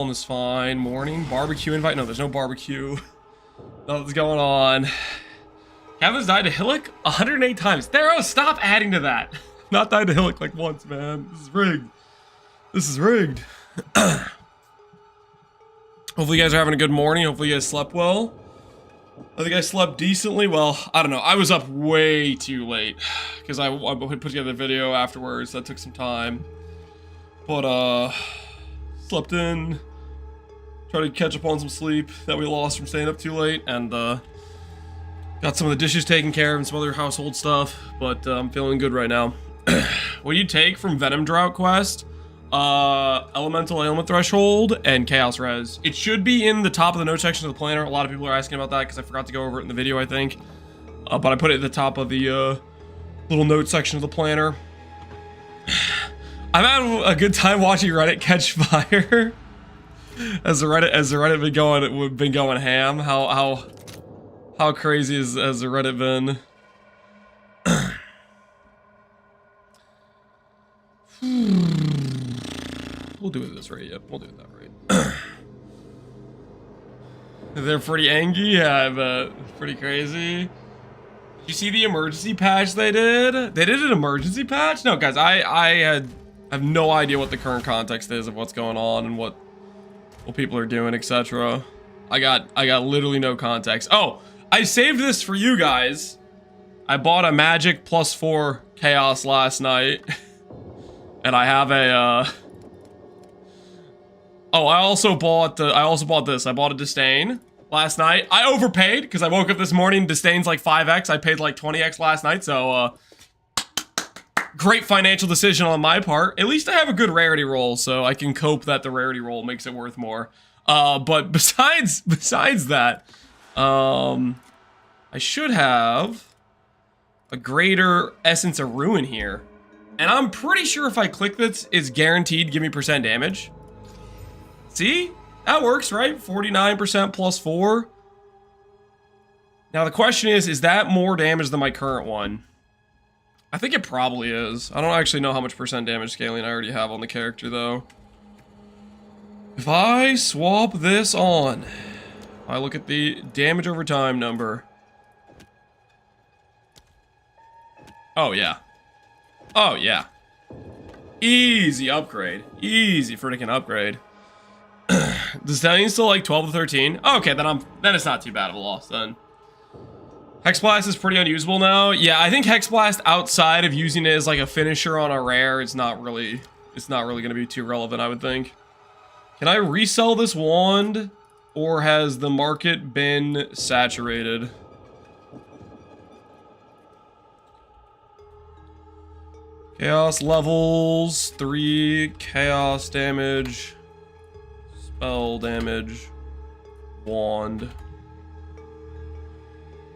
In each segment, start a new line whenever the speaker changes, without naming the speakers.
Is fine. Morning. Barbecue invite. No, there's no barbecue. Nothing's going on. Kevin's died to Hillock 108 times. Thero, stop adding to that. Not died to Hillock like once, man. This is rigged. This is rigged. Hopefully you guys are having a good morning. Hopefully you guys slept well. I think I slept decently. Well, I don't know. I was up way too late because I put together a video afterwards. That took some time. But, slept in. Tried to catch up on some sleep that we lost from staying up too late. And, got some of the dishes taken care of and some other household stuff. But, I'm feeling good right now. What do you take from Venom Drought Quest? Elemental Ailment Threshold and Chaos Res. It should be in the top of the note section of the planner. A lot of people are asking about that because I forgot to go over it in the video, I think. But I put it at the top of the little note section of the planner. I've had a good time watching Reddit catch fire. As the Reddit been going ham. How crazy has the Reddit been? We'll do it this rate, yep. We'll do it that rate. They're pretty angry, yeah, I bet. Pretty crazy. Did you see the emergency patch they did? They did an emergency patch? No, guys, I have no idea what the current context is of what's going on and what people are doing, etc. I got literally no context. Oh, I saved this for you guys. I bought a magic +4 chaos last night. And I have a oh, I also bought this. I bought a Disdain last night. I overpaid because I woke up this morning. Disdain's like 5x. I paid like 20x last night. So great financial decision on my part. At least I have a good rarity roll, so I can cope that the rarity roll makes it worth more. But besides that, I should have a greater Essence of Ruin here. And I'm pretty sure if I click this, it's guaranteed to give me % damage. See? That works, right? 49% +4. Now the question is that more damage than my current one? I think it probably is. I don't actually know how much % damage scaling I already have on the character, though. If I swap this on, I look at the damage over time number. Oh, yeah. Oh, yeah. Easy upgrade. Easy freaking upgrade. The Stallion's still like 12 to 13. Okay, then it's not too bad of a loss then. Hexblast is pretty unusable now. Yeah, I think Hexblast outside of using it as like a finisher on a rare, it's not really gonna be too relevant, I would think. Can I resell this wand? Or has the market been saturated? Chaos levels, 3 chaos damage, spell damage, wand.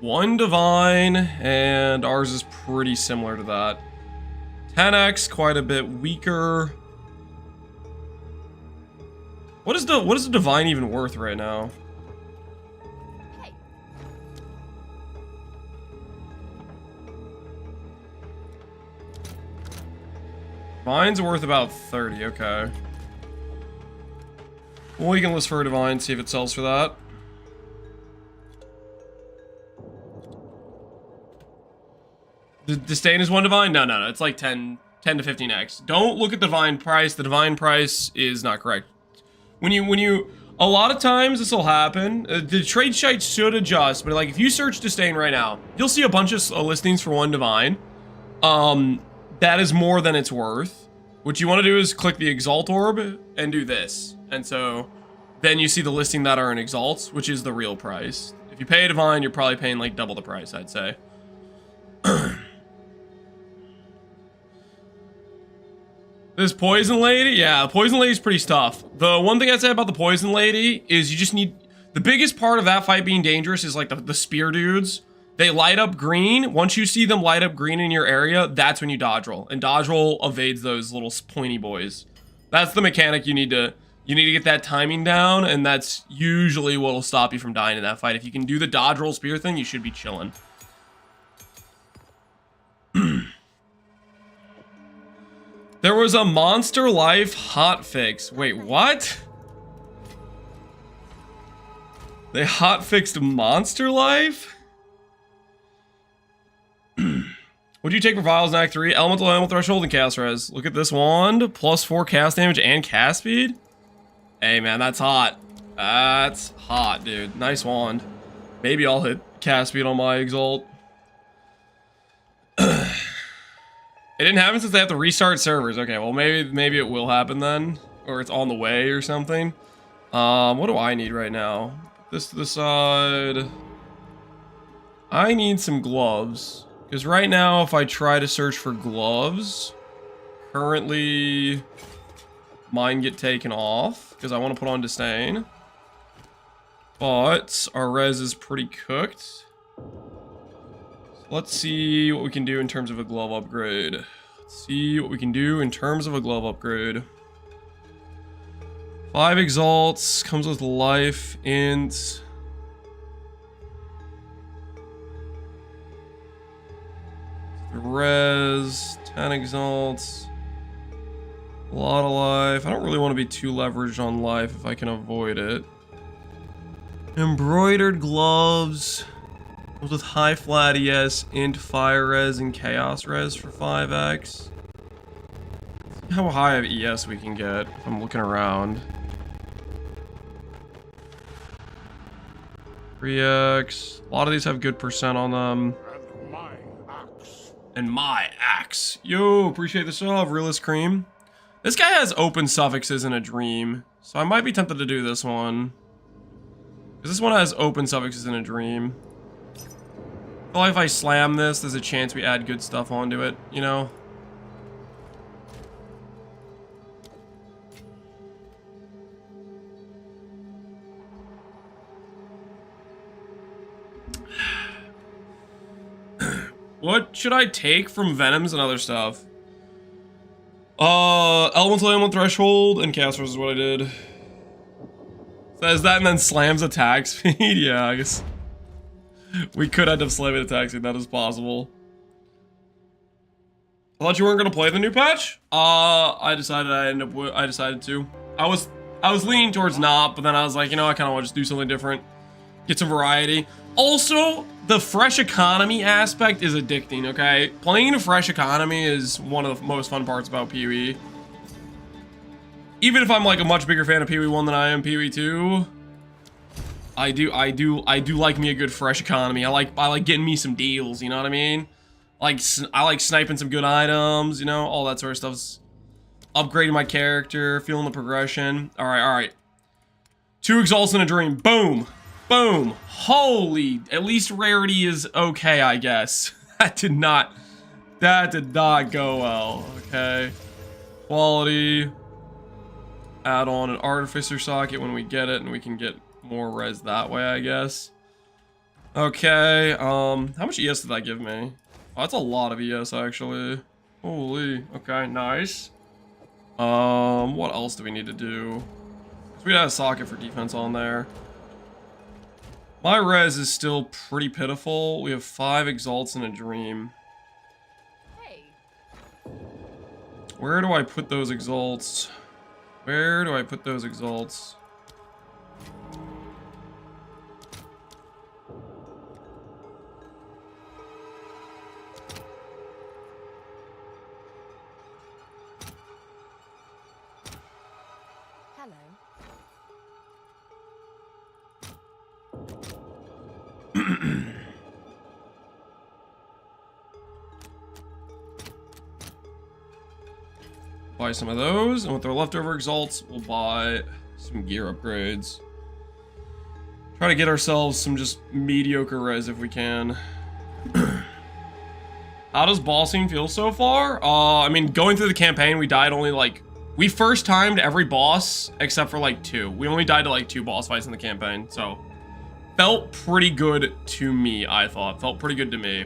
1 divine, and ours is pretty similar to that. 10x, quite a bit weaker. What is the divine even worth right now? Divine's worth about 30, okay. Well, we can list for a divine, see if it sells for that. The Disdain is 1 divine? No, it's like 10 to 15x. Don't look at the divine price. The divine price is not correct. When you, a lot of times this will happen. The trade site should adjust, but like if you search Disdain right now, you'll see a bunch of listings for 1 divine. That is more than it's worth. What you want to do is click the Exalt Orb and do this. And so then you see the listing that are in Exalts, which is the real price. If you pay a divine, you're probably paying like double the price, I'd say. This Poison Lady? Yeah, Poison Lady's pretty tough. The one thing I'd say about the Poison Lady is you just need... The biggest part of that fight being dangerous is like the spear dudes. They light up green. Once you see them light up green in your area, that's when you dodge roll. And dodge roll evades those little pointy boys. That's the mechanic you need to get that timing down, and that's usually what will stop you from dying in that fight. If you can do the dodge roll spear thing, you should be chilling. There was a Monster Life hotfix. Wait, what? They hotfixed monster life? What do you take for vials in Act 3? Elemental, animal threshold, and cast res. Look at this wand. +4 cast damage and cast speed? Hey man, that's hot. That's hot, dude. Nice wand. Maybe I'll hit cast speed on my exalt. It didn't happen since they have to restart servers. Okay, well maybe it will happen then. Or it's on the way or something. What do I need right now? This to the side. I need some gloves. Because right now, if I try to search for gloves, currently mine get taken off because I want to put on disdain. But our res is pretty cooked. So let's see what we can do in terms of a glove upgrade. Let's see what we can do in terms of a glove upgrade. 5 exalts, comes with life, int. Res, 10 exalts, a lot of life. I don't really want to be too leveraged on life if I can avoid it. Embroidered gloves, comes with high flat ES, int, fire res, and chaos res for 5x. See how high of ES we can get if I'm looking around. 3x. A lot of these have good percent on them. And my axe. Yo, appreciate the sub, Realist Cream. This guy has open suffixes in a dream, so I might be tempted to do this one. Because this one has open suffixes in a dream. I feel like if I slam this, there's a chance we add good stuff onto it, you know? What should I take from Venoms and other stuff? Elemental Animal Threshold and Casters is what I did. Says that and then slams attack speed. Yeah, I guess we could end up slamming attack speed. That is possible. I thought you weren't gonna play the new patch. I decided to. I was leaning towards not, but then I was like, you know, I kind of want to just do something different, get some variety. Also, the fresh economy aspect is addicting, okay? Playing a fresh economy is one of the most fun parts about PoE. Even if I'm like a much bigger fan of PoE 1 than I am PoE 2, I do like me a good fresh economy. I like getting me some deals, you know what I mean? I like sniping some good items, you know, all that sort of stuff's upgrading my character, feeling the progression. All right. 2 exalts in a dream. Boom. Boom. Holy, at least rarity is okay, I guess. That did not go well, okay? Quality. Add on an artificer socket when we get it, and we can get more res that way, I guess. Okay, how much ES did that give me? Oh, that's a lot of ES, actually. Holy, okay, nice. What else do we need to do? So we had a socket for defense on there. My res is still pretty pitiful. We have 5 exalts in a dream. Hey. Where do I put those exalts? Where do I put those exalts? Buy some of those, and with our leftover exalts, we'll buy some gear upgrades. Try to get ourselves some just mediocre res if we can. How does bossing feel so far? I mean, going through the campaign, we died only like... We first timed every boss except for like 2. We only died to like 2 boss fights in the campaign, so... Felt pretty good to me, I thought. Felt pretty good to me.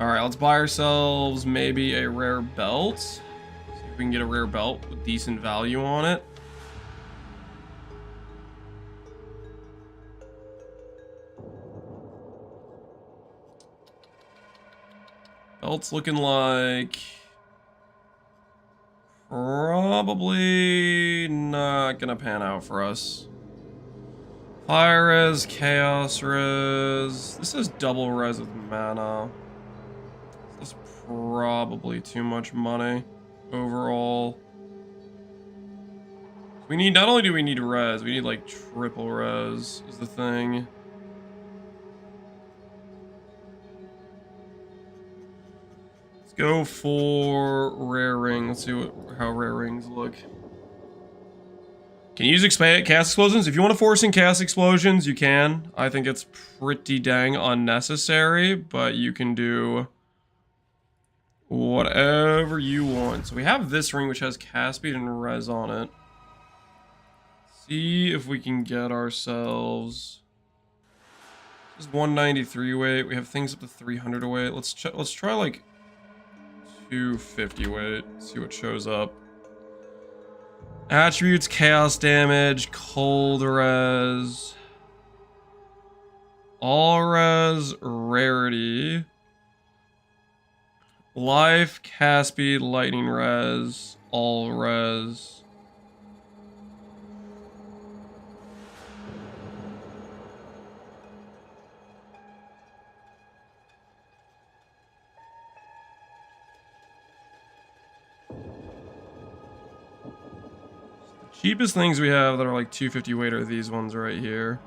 Alright, let's buy ourselves maybe a rare belt. See if we can get a rare belt with decent value on it. Belt's looking like... Probably not gonna pan out for us. Fire res, chaos res. This is double res with mana. This is probably too much money overall. We need, not only do we need res, we need like triple res is the thing. Let's go for rare ring. Let's see how rare rings look. Can you use chaos explosions? If you want to force in chaos explosions, you can. I think it's pretty dang unnecessary, but you can do whatever you want. So we have this ring which has cast speed and res on it. See if we can get ourselves. This is 193 weight. We have things up to 300 weight. Let's try like 250 weight. See what shows up. Attributes, chaos damage, cold res, all res, rarity, life, cast speed, lightning res, all res. Cheapest things we have that are like 250 weight are these ones right here.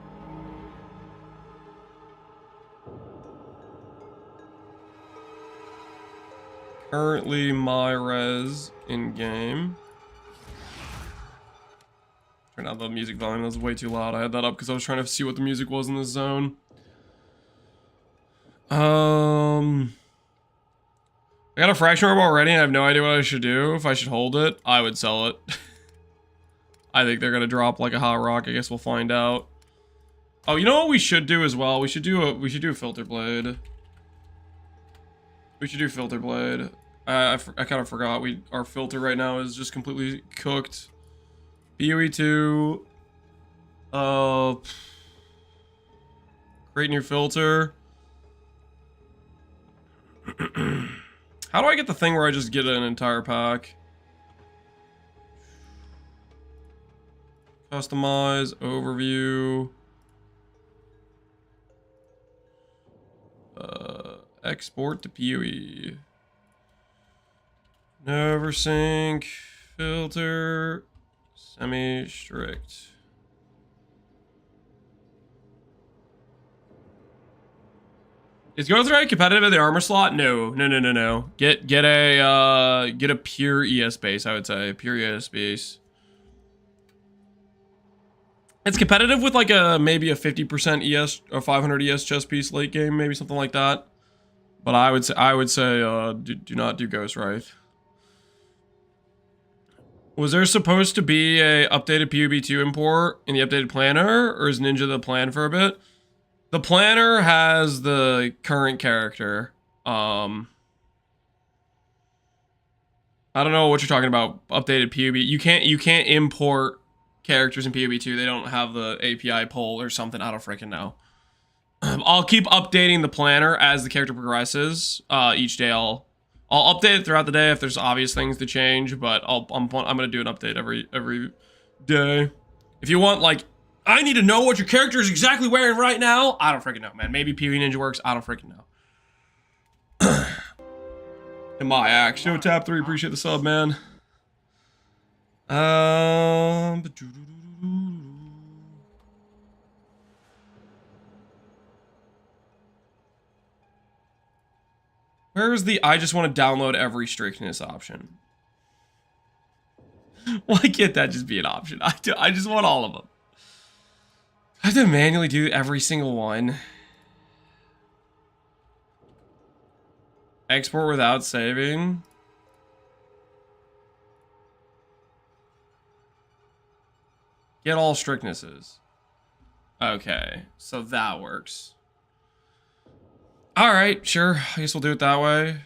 Currently my res in game. Turn out the music volume, that was way too loud. I had that up because I was trying to see what the music was in this zone. I got a fraction orb already and I have no idea what I should do. If I should hold it, I would sell it. I think they're gonna drop like a hot rock. I guess we'll find out. Oh, you know what we should do as well? We should do a filter blade. We should do filter blade. I kind of forgot. Our filter right now is just completely cooked. PoE 2. Create new filter. How do I get the thing where I just get an entire pack? Customize, overview. Export to PoE. Never sync. Filter. Semi-strict. Is Growth Rate competitive at the armor slot? No. Get a pure ES base, I would say. Pure ES base. It's competitive with like maybe a 50% ES or 500 ES chest piece late game, maybe something like that. But I would say do not do Ghost Wraith. Was there supposed to be a updated PUB2 import in the updated planner, or is Ninja the plan for a bit? The planner has the current character. I don't know what you're talking about. Updated PUB. You can't import characters in PUB2. They don't have the API pull or something. I don't freaking know. I'll keep updating the planner as the character progresses. Each day I'll update it throughout the day if there's obvious things to change, but I'm gonna do an update every day. If you want, like, I need to know what your character is exactly wearing right now. I don't freaking know, man. Maybe PvE Ninja works. I don't freaking know. In my axe. Show Tap 3, appreciate the sub, man. Where's the I just want to download every strictness option? Why can't that just be an option? I just want all of them. I have to manually do every single one. Export without saving. Get all strictnesses. Okay, so that works. All right, sure. I guess we'll do it that way.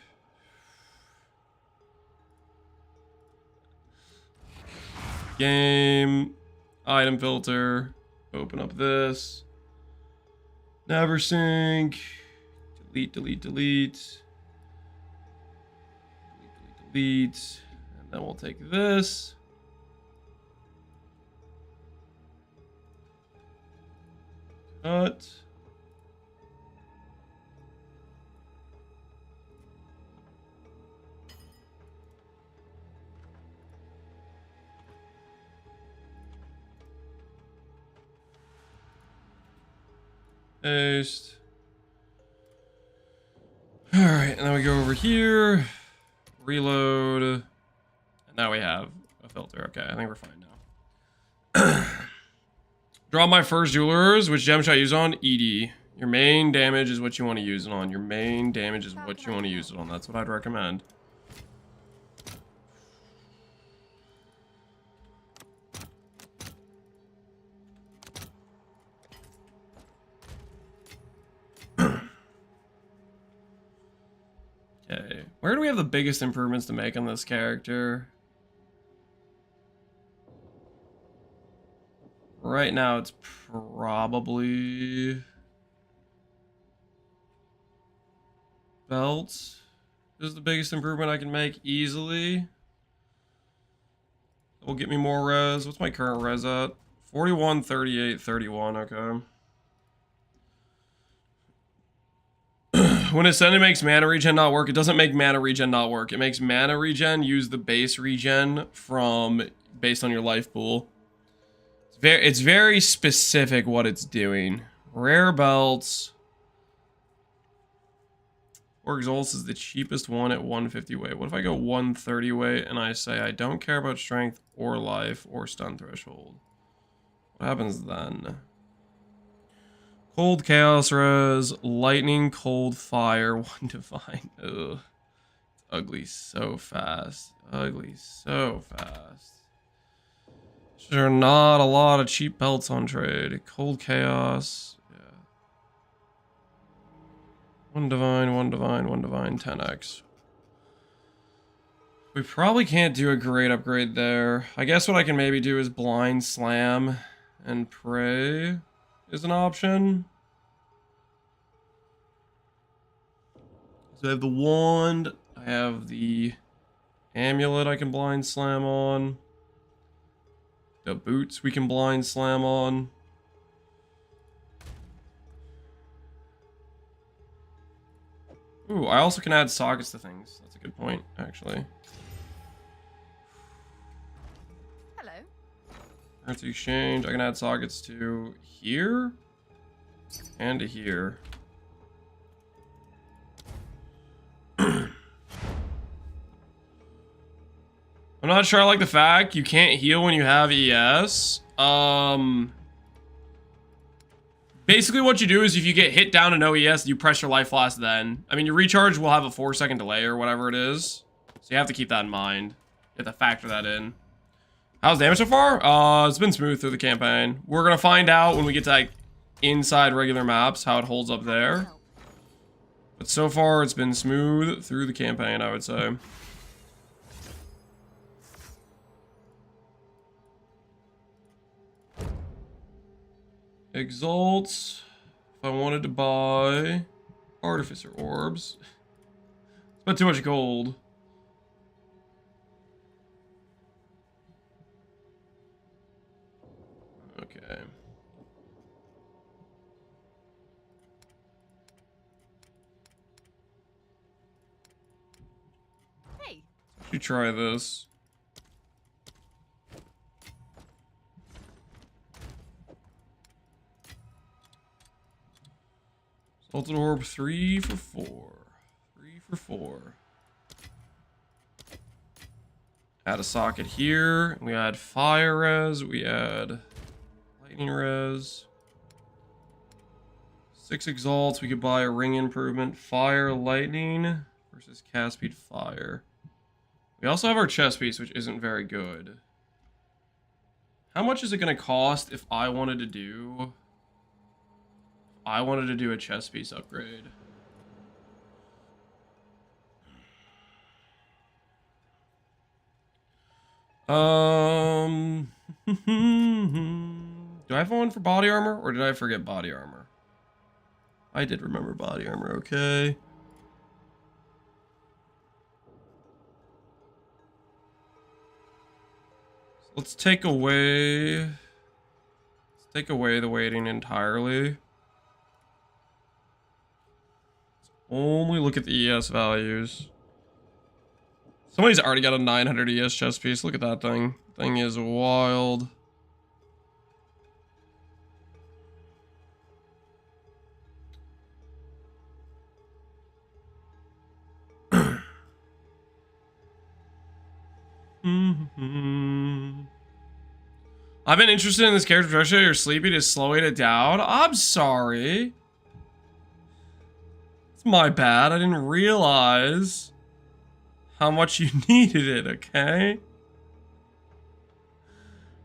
Game, item filter, open up this. Never sync. Delete. Delete. And then we'll take this. Cut. Paste. Alright, and then we go over here. Reload. And now we have a filter. Okay, I think we're fine now. Draw my first jewelers. Which gem should I use on? ED. Your main damage is what you want to use it on. Your main damage is what you want to use it on. That's what I'd recommend. Okay. Where do we have the biggest improvements to make on this character? Right now, it's probably belt is the biggest improvement I can make easily. It will get me more res. What's my current res at? 41, 38, 31. Okay. When Ascendant makes mana regen not work, it doesn't make mana regen not work. It makes mana regen use the base regen from based on your life pool. It's very specific what it's doing. Rare belts. Or Exalts is the cheapest one at 150 weight. What if I go 130 weight and I say I don't care about strength or life or stun threshold? What happens then? Cold Chaos Res, Lightning, Cold Fire, 1 Divine. Ugh. It's ugly so fast. Ugly so fast. There are not a lot of cheap belts on trade. Cold Chaos. Yeah. 1 Divine, 1 Divine, 1 Divine, 10x. We probably can't do a great upgrade there. I guess what I can maybe do is Blind Slam and Pray is an option. So I have the wand, I have the amulet I can blind slam on. The boots we can blind slam on. Ooh, I also can add sockets to things. That's a good point, actually.
Hello.
Currency exchange. I can add sockets to here and to here. I'm not sure I like the fact you can't heal when you have ES. Basically what you do is if you get hit down to no ES, you press your life flask then. I mean, your recharge will have a 4-second delay or whatever it is. So you have to keep that in mind. You have to factor that in. How's damage so far? It's been smooth through the campaign. We're gonna find out when we get to like inside regular maps how it holds up there. But so far it's been smooth through the campaign, I would say. Exalts. If I wanted to buy Artificer Orbs. Spent too much gold. Okay.
Hey.
You try this. Salted Orb 3 for 4. 3 for 4. Add a socket here. We add fire res. We add lightning res. 6 exalts. We could buy a ring improvement. Fire, lightning versus cast speed, fire. We also have our chest piece, which isn't very good. How much is it going to cost if I wanted to do... a chest piece upgrade? Do I have one for body armor, or did I forget body armor? I did remember body armor, okay. So let's take away the weighting entirely. Only look at the ES values. Somebody's already got a 900 ES chest piece. Look at that thing. Thing is wild. I've been interested in this character, especially you're sleepy to slowing it down. I'm sorry. It's my bad. I didn't realize how much you needed it, okay?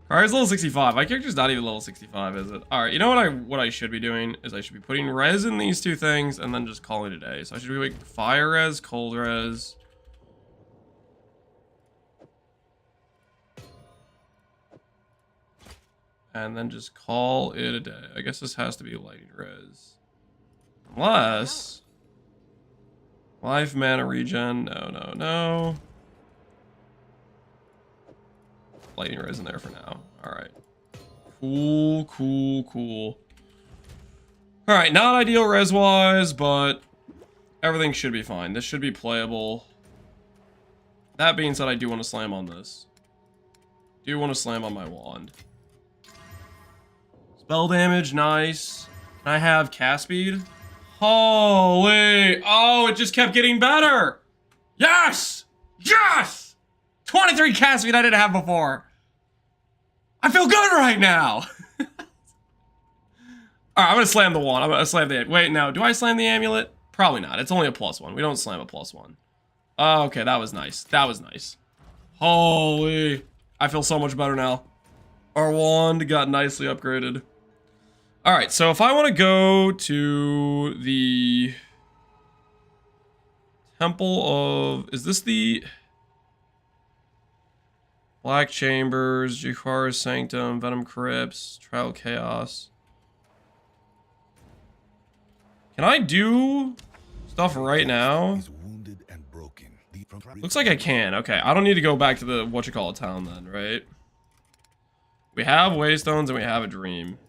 Alright, it's level 65. My character's not even level 65, is it? Alright, you know what I should be doing is I should be putting res in these two things and then just calling it a day. So I should be like fire res, cold res. And then just call it a day. I guess this has to be lighting res. Unless... life, mana, regen. No. Lighting res in there for now. Alright. Cool. Alright, not ideal res-wise, but everything should be fine. This should be playable. That being said, I do want to slam on this. Do want to slam on my wand. Spell damage, nice. Can I have cast speed? Holy! Oh, it just kept getting better! Yes! Yes! 23 cast speed I didn't have before. I feel good right now! Alright, I'm gonna slam the wand. I'm gonna slam the... wait, no. Do I slam the amulet? Probably not. It's only a +1. We don't slam a +1. Oh, okay, that was nice. That was nice. Holy... I feel so much better now. Our wand got nicely upgraded. Alright, so if I want to go to the Temple of... is this the... Black Chambers, Jukara's Sanctum, Venom Crypts, Trial Chaos. Can I do stuff right now? Looks like I can. Okay, I don't need to go back to the whatchamacallit town then, right? We have Waystones and we have a Dream.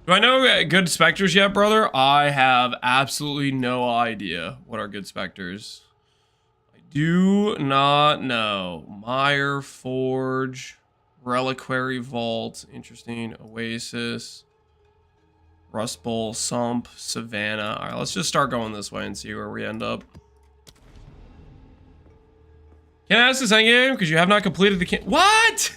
Do I know good Specters yet, brother? I have absolutely no idea what are good Specters. I do not know. Mire, Forge, Reliquary Vault, interesting. Oasis, Rust Bowl, Sump, Savannah. All right, let's just start going this way and see where we end up. Can I ask this endgame? Because you have not completed the what?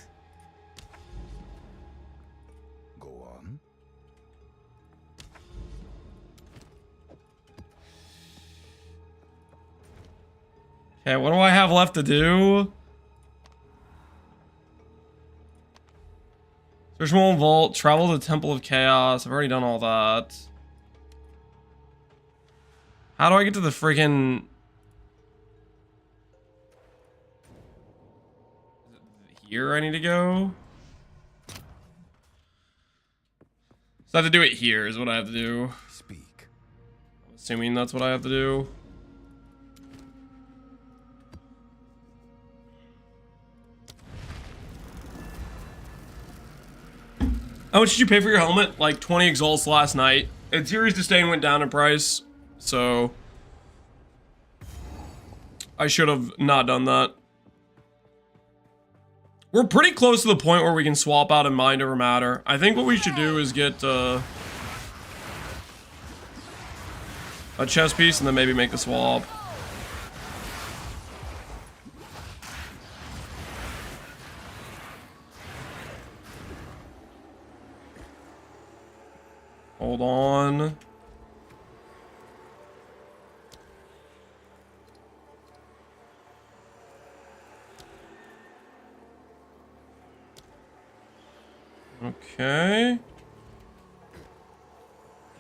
Okay, what do I have left to do? Search Molten Vault, travel to the Temple of Chaos. I've already done all that. How do I get to the freaking... here I need to go? So I have to do it here is what I have to do. Speak. I'm assuming that's what I have to do. How much did you pay for your helmet? Like 20 exalts last night. And Series Disdain went down in price, so I should have not done that. We're pretty close to the point where we can swap out a mind over matter. I think what we should do is get a chest piece and then maybe make the swap. Hold on. Okay.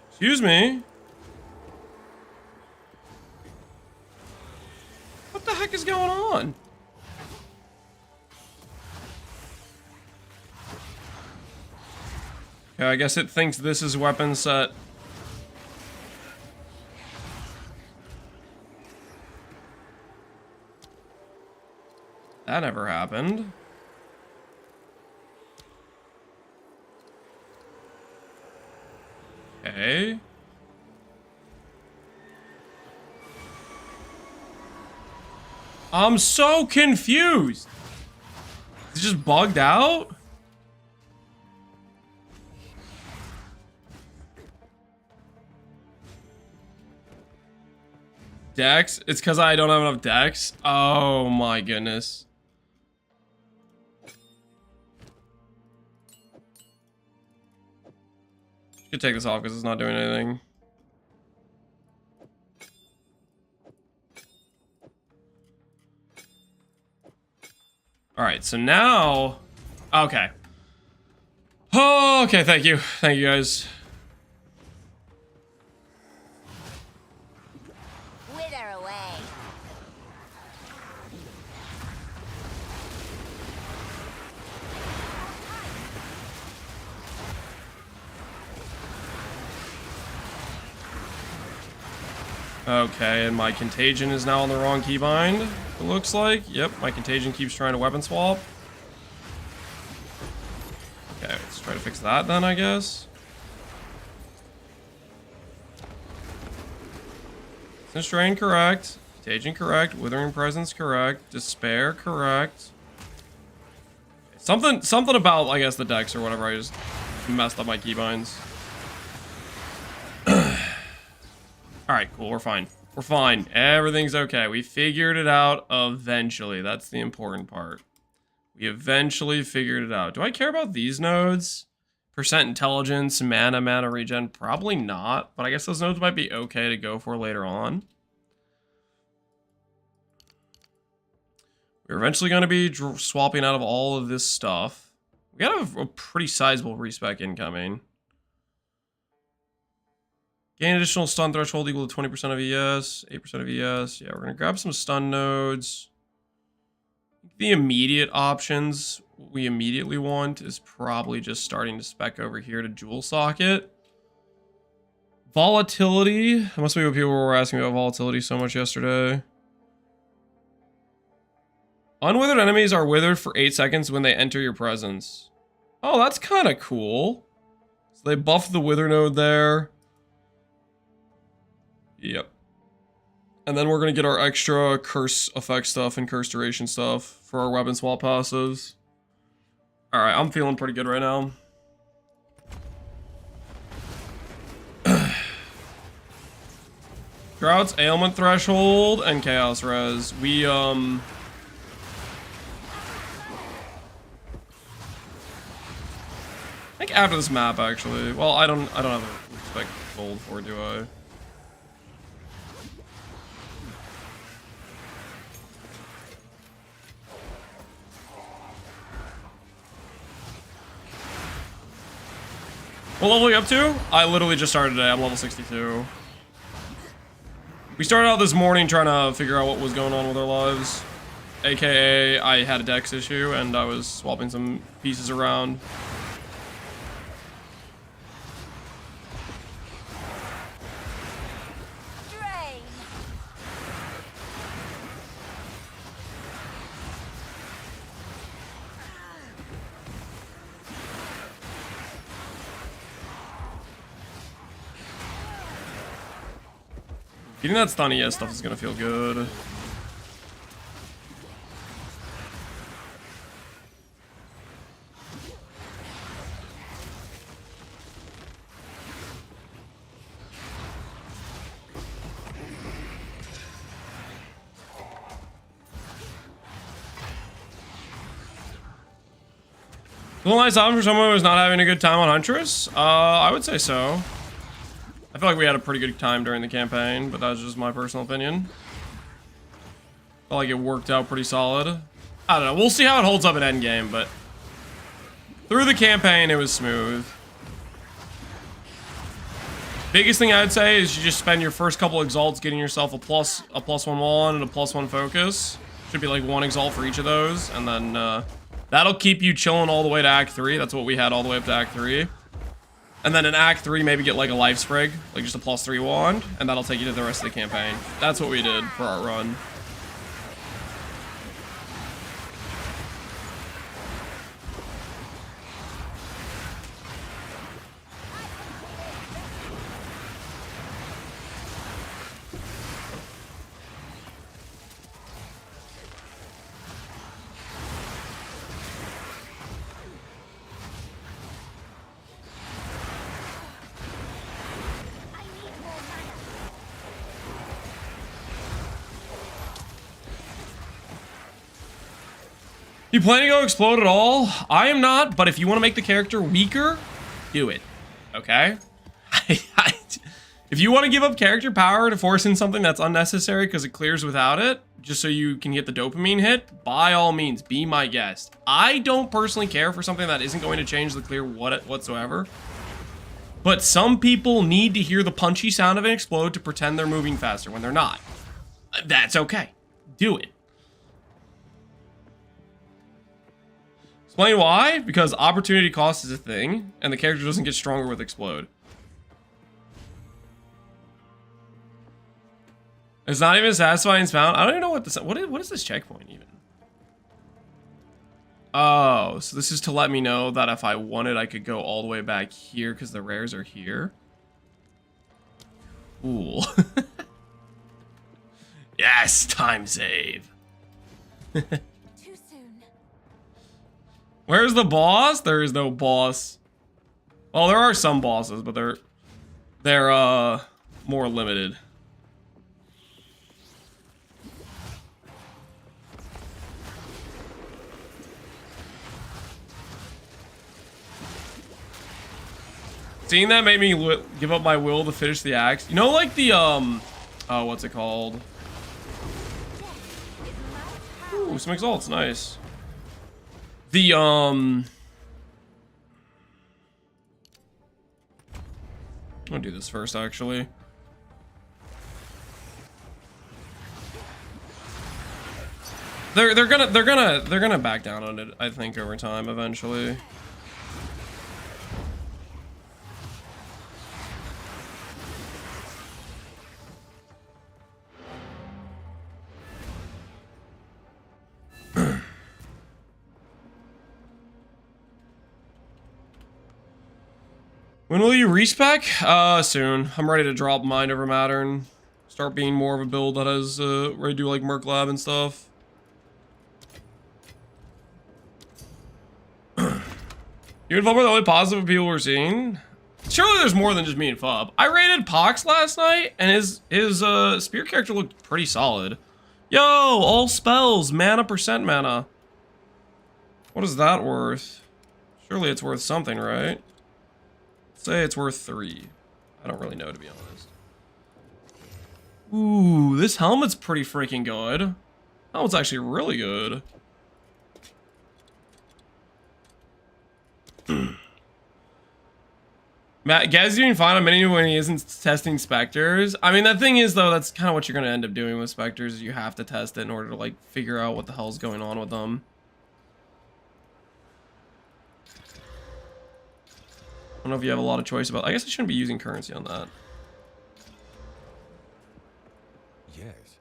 Excuse me. What the heck is going on? Okay, I guess it thinks this is weapon set. That never happened. Okay. I'm so confused. Is it just bugged out? Dex? It's because I don't have enough dex? Oh my goodness. Could take this off because it's not doing anything. Alright, so now... Okay. Oh, okay, thank you. Thank you, guys.
Wither away.
Okay, and my Contagion is now on the wrong keybind, it looks like. Yep, my Contagion keeps trying to weapon swap. Okay, let's try to fix that then, I guess. Strain correct. Contagion correct. Withering Presence correct. Despair correct. Something about, I guess, the decks or whatever. I just messed up my keybinds. Alright, cool. We're fine. We're fine. Everything's okay. We figured it out eventually. That's the important part. We eventually figured it out. Do I care about these nodes? Percent intelligence, mana regen? Probably not, but I guess those nodes might be okay to go for later on. We're eventually going to be swapping out of all of this stuff. We got a pretty sizable respec incoming. Gain additional stun threshold equal to 20% of ES, 8% of ES. Yeah, we're going to grab some stun nodes. The immediate options we immediately want is probably just starting to spec over here to Jewel Socket. Volatility. That must be what people were asking about volatility so much yesterday. Unwithered enemies are withered for 8 seconds when they enter your presence. Oh, that's kind of cool. So they buffed the wither node there. Yep. And then we're going to get our extra curse effect stuff and curse duration stuff for our weapon swap passives. Alright, I'm feeling pretty good right now. Drought's ailment threshold and chaos res. We, I think after this map, actually. Well, I don't have a Respec gold for, do I? What level are you up to? I literally just started today. I'm level 62. We started out this morning trying to figure out what was going on with our lives. AKA, I had a dex issue and I was swapping some pieces around. Getting that stun ES stuff is gonna feel good. A nice album for someone who's not having a good time on Huntress? I would say so. I feel like we had a pretty good time during the campaign, but that was just my personal opinion. Felt like it worked out pretty solid. I don't know. We'll see how it holds up at Endgame, but through the campaign, it was smooth. Biggest thing I'd say is you just spend your first couple exalts getting yourself a plus 1 wand and a +1 focus. Should be like 1 exalt for each of those, and then that'll keep you chilling all the way to Act 3. That's what we had all the way up to Act 3. And then in Act 3, maybe get like a life sprig, like just a +3 wand, and that'll take you to the rest of the campaign. That's what we did for our run. You planning to go explode at all? I am not, but if you want to make the character weaker, do it. Okay? If you want to give up character power to force in something that's unnecessary because it clears without it, just so you can get the dopamine hit, by all means, be my guest. I don't personally care for something that isn't going to change the clear whatsoever. But some people need to hear the punchy sound of an explode to pretend they're moving faster when they're not. That's okay. Do it. Explain why? Because opportunity cost is a thing, and the character doesn't get stronger with explode. It's not even satisfying found. I don't even know what this. What is this checkpoint even? Oh, so this is to let me know that if I wanted, I could go all the way back here because the rares are here. Cool. Yes, time save.
Too soon.
Where's the boss? There is no boss. Well, there are some bosses, but they're more limited. Seeing that made me give up my will to finish the axe. You know, like the oh, what's it called? Ooh, some exalts, nice. The I'm gonna do this first, actually. They're gonna back down on it, I think, over time eventually. When will you respec? Soon. I'm ready to drop Mind Over Matter and start being more of a build that has, ready to do like Merc Lab and stuff. You and Fub are the only positive people we're seeing? Surely there's more than just me and Fub. I rated Pox last night, and his spear character looked pretty solid. Yo, all spells, mana percent mana. What is that worth? Surely it's worth something, right? Say it's worth 3. I don't really know, to be honest. Ooh, this helmet's pretty freaking good. Helmet's actually really good. Matt, Gaz doing fine on mini when he isn't testing Specters. I mean, the thing is, though, that's kind of what you're going to end up doing with Specters, is you have to test it in order to, like, figure out what the hell's going on with them. I don't know if you have a lot of choice about. I guess I shouldn't be using currency on that.
Yes.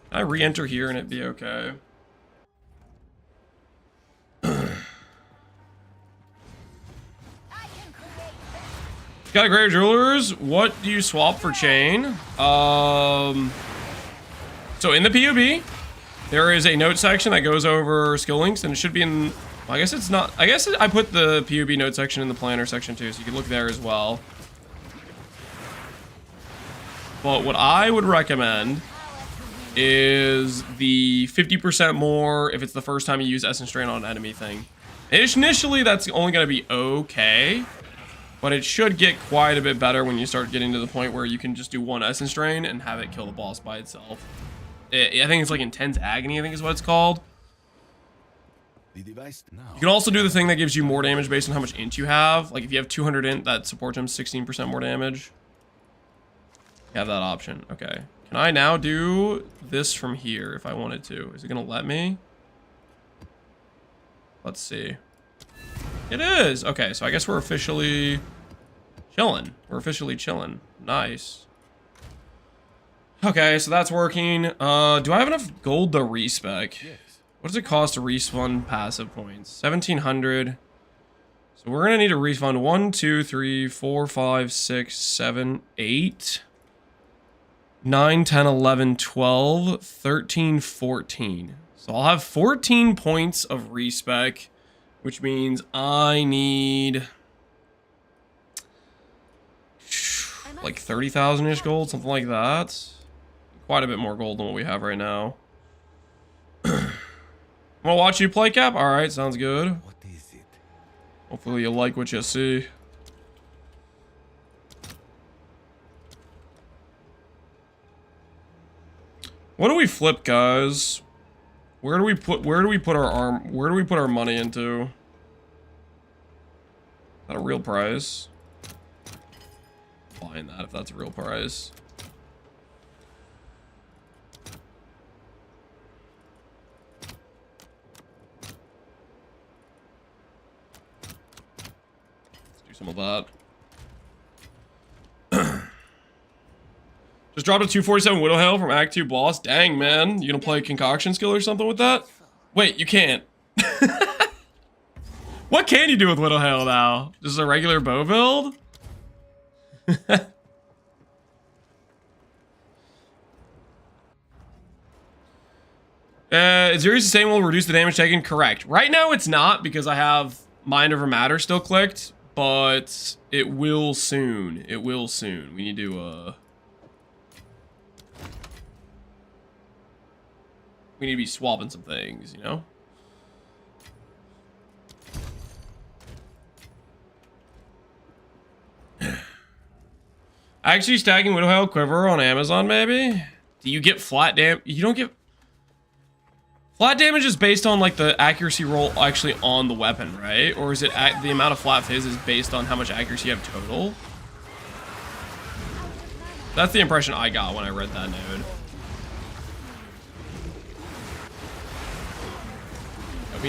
Can I re-enter here and it be okay? Got a Grave Jewelers. What do you swap for chain? So in the PUB, there is a note section that goes over skill links, and it should be in. I guess it's not. I guess I put the PUB note section in the planner section too, so you can look there as well. But what I would recommend is the 50% more if it's the first time you use Essence Strain on an enemy thing. Initially, that's only going to be okay, but it should get quite a bit better when you start getting to the point where you can just do one Essence Strain and have it kill the boss by itself. I think it's like Intense Agony, I think is what it's called.
The device now.
You can also do the thing that gives you more damage based on how much int you have. Like if you have 200 int, that supports him 16% more damage. You have that option. Okay. Can I now do this from here if I wanted to? Is it going to let me? Let's see. It is. Okay, so I guess we're officially chilling. We're officially chilling. Nice. Okay, so that's working. Do I have enough gold to respec?
Yes.
What does it cost to respawn passive points? 1,700. So we're gonna need to refund 1, 2, 3, 4, 5, 6, 7, 8, 9, 10, 11, 12, 13, 14. So I'll have 14 points of respec, which means I need like 30,000-ish gold, something like that. Quite a bit more gold than what we have right now. I'm gonna watch you play, Cap. All right, sounds good.
What is it?
Hopefully you like what you see. What do we flip, guys? Where do we put our money into? Is that a real price? Buying that if that's a real price. Some of that. Just dropped a 247 Widow Hail from Act 2 boss. Dang, man. You gonna play a concoction skill or something with that? Wait, you can't. What can you do with Widow Hail now? Just a regular bow build? Is yours the same will reduce the damage taken? Correct. Right now it's not because I have Mind Over Matter still clicked. But it will soon. It will soon. We need to be swapping some things, you know? Actually stacking Widow Hail Quiver on Amazon, maybe? Do you get flat damage? You don't get... Flat damage is based on like the accuracy roll actually on the weapon, right? Or is it the amount of flat fizz is based on how much accuracy you have total? That's the impression I got when I read that node. Oh,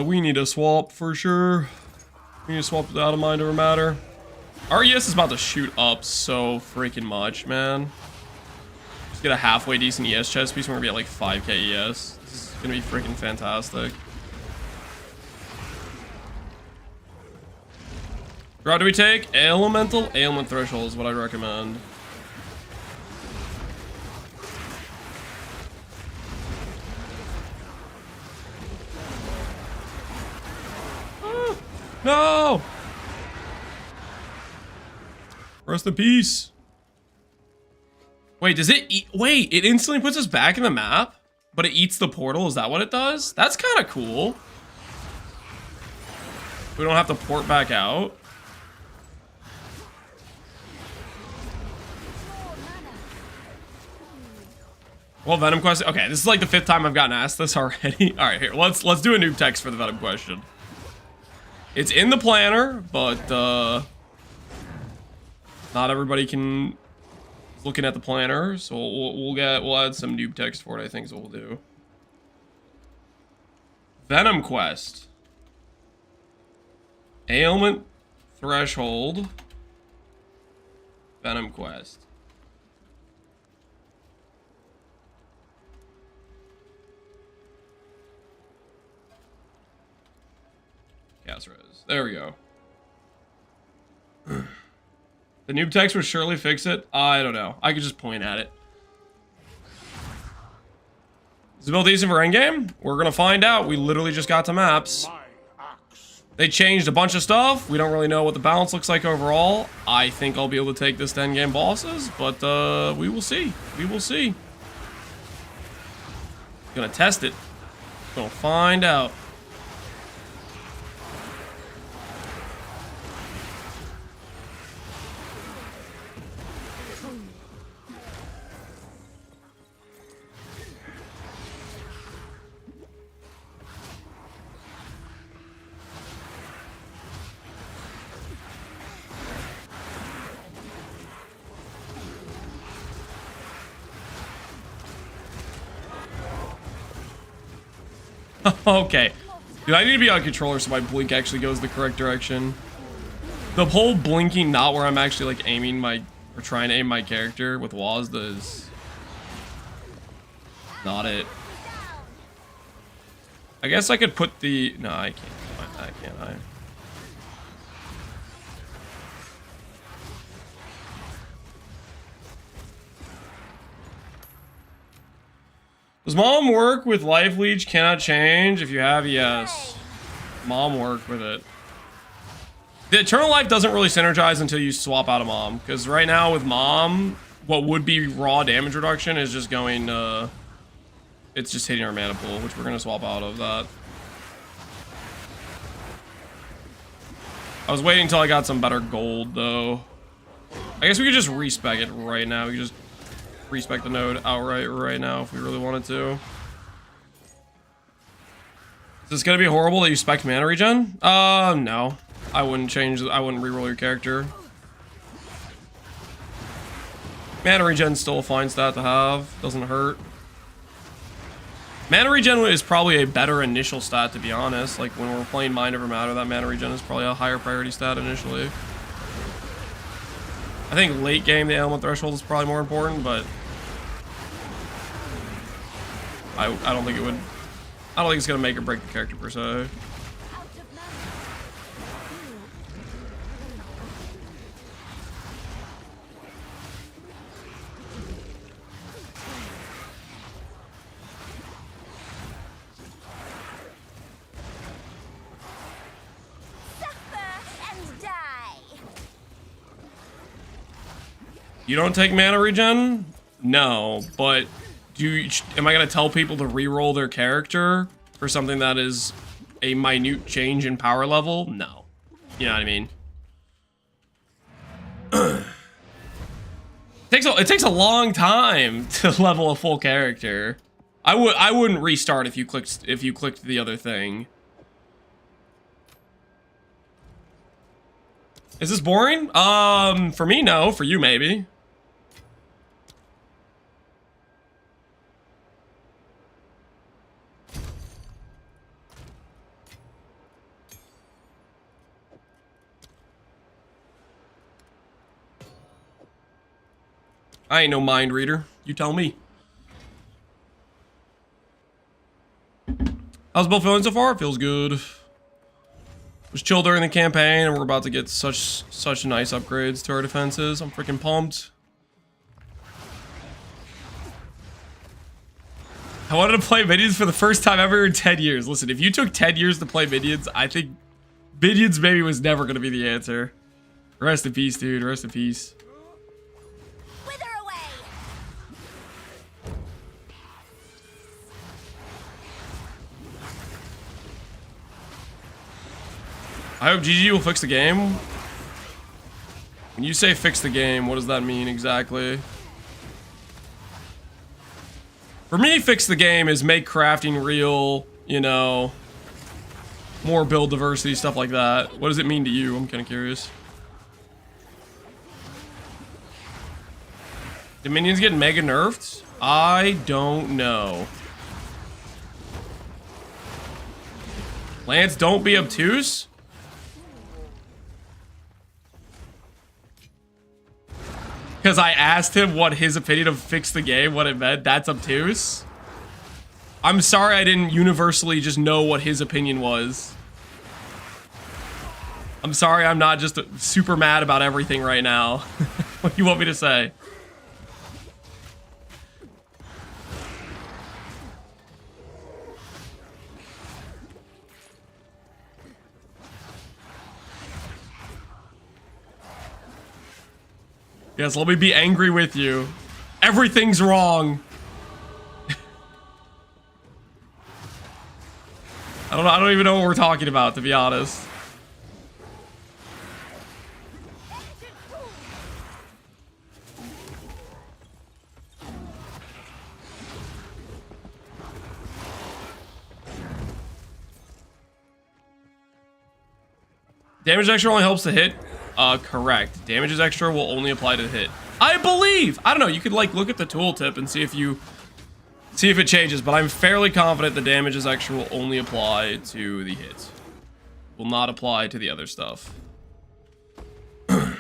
we need a swap for sure. We need to swap it out of Mind Over Matter. Our ES is about to shoot up so freaking much, man. Get a halfway decent ES chest piece. We're gonna be at like 5k ES. This is gonna be freaking fantastic. What do we take? Elemental? Ailment Threshold is what I recommend. Ah, no! Rest in peace. Wait, does it eat? Wait, it instantly puts us back in the map, but it eats the portal. Is that what it does? That's kind of cool. We don't have to port back out. Well, Venom Quest. Okay, this is like the 5th time I've gotten asked this already. All right, here, let's do a noob text for the Venom question. It's in the planner, but not everybody can. Looking at the planner, so we'll add some noob text for it. I think is what we'll do. Venom Quest. Ailment Threshold. Venom Quest. Chaos Res. There we go. The noob text would surely fix it. I don't know. I could just point at it. Is the build decent for endgame? We're gonna find out. We literally just got to maps. They changed a bunch of stuff. We don't really know what the balance looks like overall. I think I'll be able to take this to endgame bosses, but we will see. We will see. Gonna test it. Gonna find out. Okay. Dude, I need to be on controller so my blink actually goes the correct direction. The whole blinking not where I'm actually like aiming my, or trying to aim my character with WASD is not it. I guess I could put the, no, I can't find that, can't I? Does mom work with life leech? Cannot change. If you have, yes. Mom work with it. The eternal life doesn't really synergize until you swap out a mom. Because right now with mom, what would be raw damage reduction is just going, it's just hitting our mana pool, which we're gonna swap out of that. I was waiting until I got some better gold, though. I guess we could just respec it right now. We could just respec the node outright right now if we really wanted to. Is this gonna be horrible that you spec mana regen? No. I wouldn't change, I wouldn't reroll your character. Mana regen's still a fine stat to have. Doesn't hurt. Mana regen is probably a better initial stat, to be honest. Like, when we're playing Mind Over Matter, that mana regen is probably a higher priority stat initially. I think late game, the Amulet threshold is probably more important, but I don't think it would. I don't think it's gonna make or break the character per se. You don't take mana regen? No, but am I gonna tell people to reroll their character for something that is a minute change in power level? No. You know what I mean? It takes a long time to level a full character. I wouldn't restart if you clicked the other thing. Is this boring? For me, no. For you, maybe. I ain't no mind reader. You tell me. How's Bill feeling so far? Feels good. It was chill during the campaign, and we're about to get such nice upgrades to our defenses. I'm freaking pumped. I wanted to play Minions for the first time ever in 10 years. Listen, if you took 10 years to play Minions, I think Minions maybe was never going to be the answer. Rest in peace, dude. Rest in peace. I hope GG will fix the game. When you say fix the game, what does that mean exactly? For me, fix the game is make crafting real, you know, more build diversity, stuff like that. What does it mean to you? I'm kind of curious. Did minions get mega nerfed? I don't know. Lance, don't be obtuse. Because I asked him what his opinion of fix the game, what it meant. That's obtuse. I'm sorry I didn't universally just know what his opinion was. I'm sorry I'm not just super mad about everything right now. What do you want me to say? Yes, let me be angry with you. Everything's wrong. I don't even know what we're talking about, to be honest. Damage extra only helps to hit. Correct. Damage is extra will only apply to the hit. I believe. I don't know. You could like look at the tooltip and see if it changes, but I'm fairly confident the damage is extra will only apply to the hit. Will not apply to the other stuff. I'm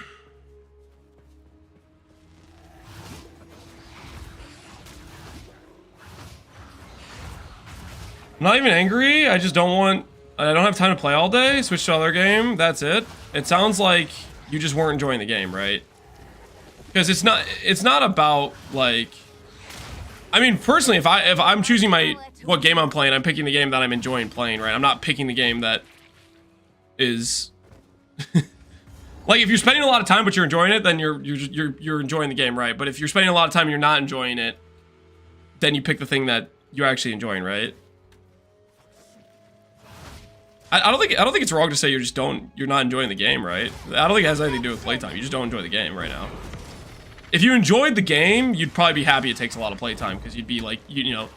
not even angry. I just don't have time to play all day. Switch to other game. That's it. It sounds like you just weren't enjoying the game, right? Because it's not about like, I mean, personally, if I'm choosing what game I'm playing, I'm picking the game that I'm enjoying playing, right? I'm not picking the game that is Like, if you're spending a lot of time but you're enjoying it, then you're enjoying the game, right? But if you're spending a lot of time and you're not enjoying it, then you pick the thing that you're actually enjoying, right? I don't think it's wrong to say you're not enjoying the game, right? I don't think it has anything to do with playtime. You just don't enjoy the game right now. If you enjoyed the game, you'd probably be happy it takes a lot of playtime because you'd be like, you know,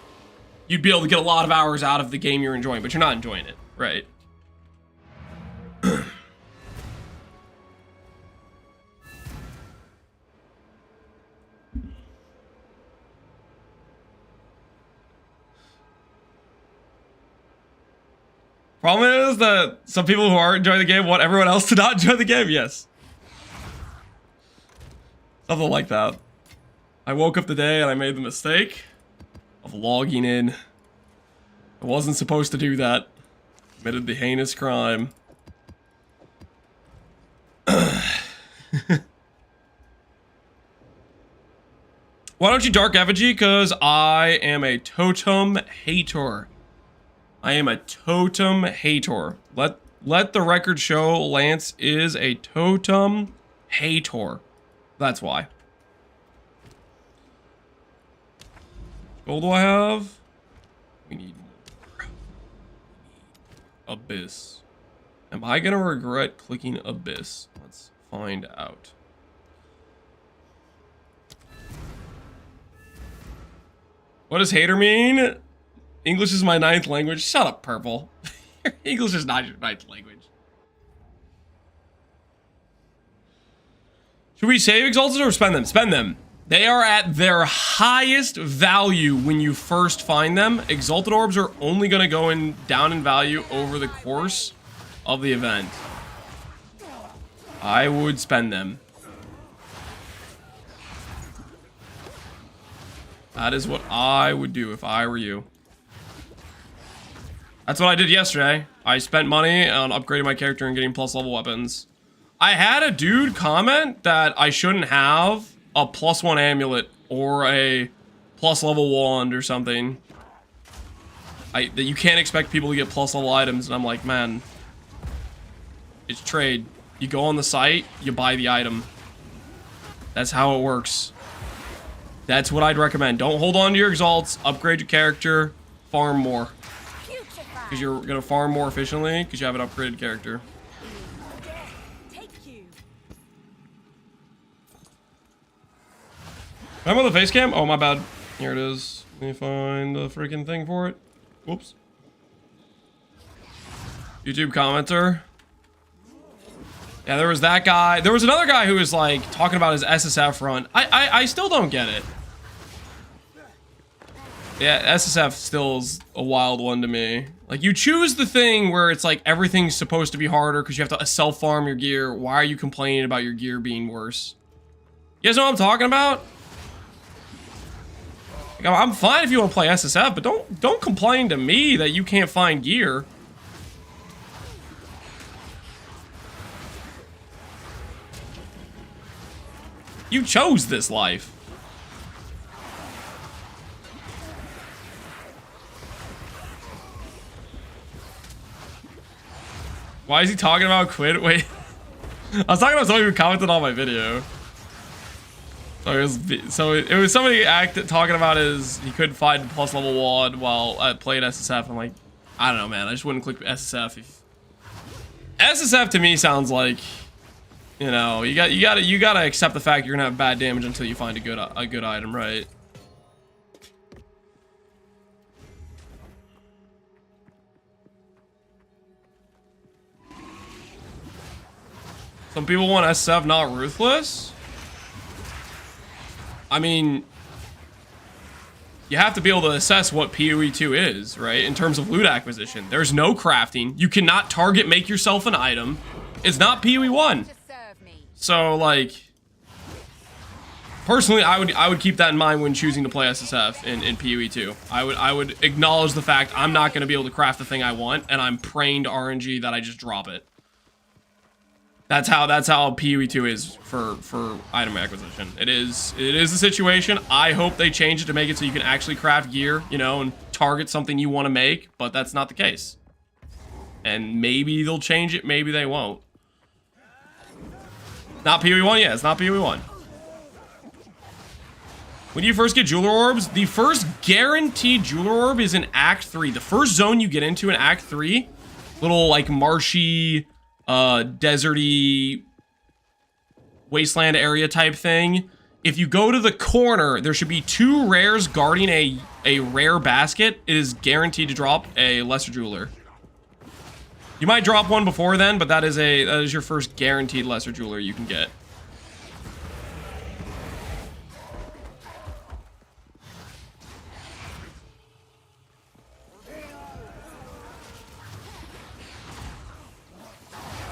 you'd be able to get a lot of hours out of the game you're enjoying, but you're not enjoying it, right? Problem is that some people who aren't enjoying the game want everyone else to not enjoy the game. Yes. Something like that. I woke up today and I made the mistake of logging in. I wasn't supposed to do that. Committed the heinous crime. Why don't you dark effigy? Because I am a totem hater. I am a totem hater. Let the record show Lance is a totem hater. That's why. Gold do I have? We need more. Abyss. Am I gonna regret clicking Abyss? Let's find out. What does hater mean? English is my 9th language. Shut up, Purple. English is not your 9th language. Should we save Exalted or spend them? Spend them. They are at their highest value when you first find them. Exalted Orbs are only going to go down in value over the course of the event. I would spend them. That is what I would do if I were you. That's what I did yesterday. I spent money on upgrading my character and getting plus level weapons. I had a dude comment that I shouldn't have a +1 amulet or a plus level wand or something. That you can't expect people to get plus level items, and I'm like, man, it's trade. You go on the site, you buy the item. That's how it works. That's what I'd recommend. Don't hold on to your exalts, upgrade your character, farm more. Because you're gonna farm more efficiently because you have an upgraded character. I'm on the face cam? Oh, my bad. Here it is. Let me find the freaking thing for it. Whoops. YouTube commenter. Yeah, there was that guy. There was another guy who was like talking about his SSF run. I still don't get it. Yeah, SSF still is a wild one to me. Like, you choose the thing where it's like everything's supposed to be harder because you have to self-farm your gear. Why are you complaining about your gear being worse? You guys know what I'm talking about? Like, I'm fine if you want to play SSF, but don't complain to me that you can't find gear. You chose this life. Why is he talking about quit? Wait. I was talking about somebody who commented on my video. So it was somebody talking about he couldn't find plus level wand while I played SSF. I'm like, I don't know, man. I just wouldn't click SSF. SSF to me sounds like, you know, you gotta accept the fact you're gonna have bad damage until you find a good item, right? Some people want SF not ruthless. I mean, you have to be able to assess what PoE 2 is, right? In terms of loot acquisition. There's no crafting. You cannot target make yourself an item. It's not PoE 1. So, like, personally, I would keep that in mind when choosing to play SSF in PoE 2. I would acknowledge the fact I'm not going to be able to craft the thing I want, and I'm praying to RNG that I just drop it. That's how PoE 2 is for item acquisition. It is a situation. I hope they change it to make it so you can actually craft gear, you know, and target something you want to make, but that's not the case. And maybe they'll change it, maybe they won't. Not PoE1? Yeah, it's not PoE1. When you first get Jeweler Orbs, the first guaranteed Jeweler Orb is in Act 3. The first zone you get into in Act 3, little like marshy, deserty, wasteland area type thing. If you go to the corner, there should be 2 rares guarding a rare basket. It is guaranteed to drop a Lesser Jeweler. You might drop one before then, but that is your first guaranteed Lesser Jeweler you can get.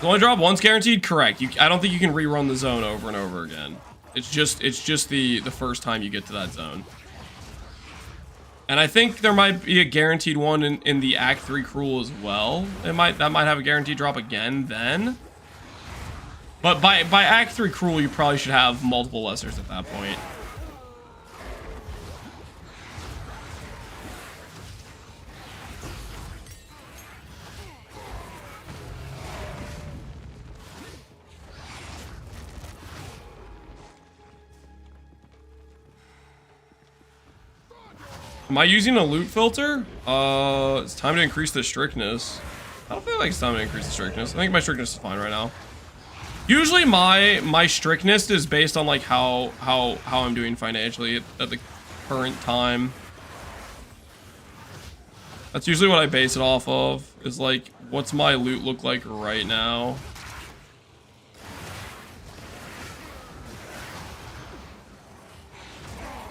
The only drop once guaranteed? Correct. I don't think you can rerun the zone over and over again. It's just the first time you get to that zone. And I think there might be a guaranteed one in the Act 3 Cruel as well. That might have a guaranteed drop again then. But by Act 3 Cruel, you probably should have multiple Lessers at that point. Am I using a loot filter? It's time to increase the strictness. I don't feel like it's time to increase the strictness. I think my strictness is fine right now. Usually my strictness is based on like how I'm doing financially at the current time. That's usually what I base it off of, is like, what's my loot look like right now?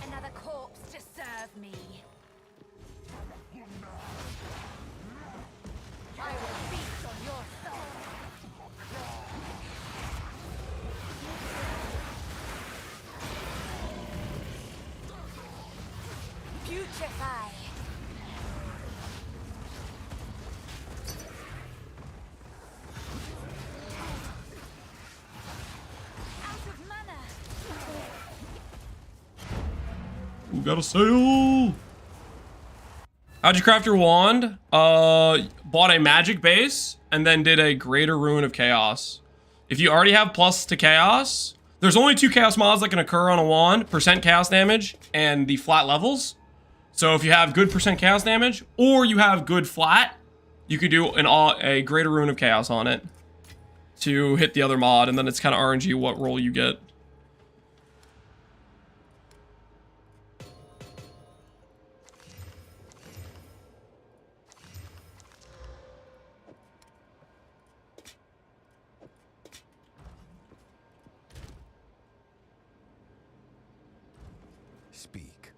Another corpse to serve me. I will feast on your soul. Putrefy. Out of mana.
We got a sale. How'd you craft your wand? Bought a magic base and then did a greater ruin of chaos. If you already have plus to chaos, there's only 2 chaos mods that can occur on a wand: percent chaos damage and the flat levels. So if you have good percent chaos damage or you have good flat, you could do a greater ruin of chaos on it to hit the other mod, and then it's kind of RNG what roll you get.
Speak.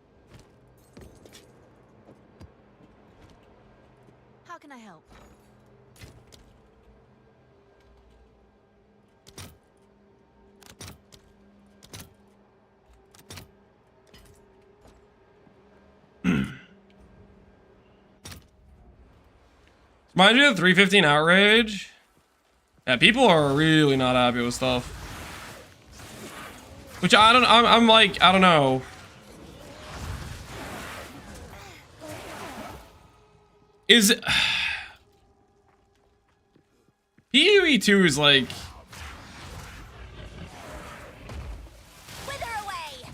How can I help?
Mind you, the 315 outrage. Yeah, people are really not happy with stuff. Which I'm like, I don't know. Is PoE2 is like
Wither away.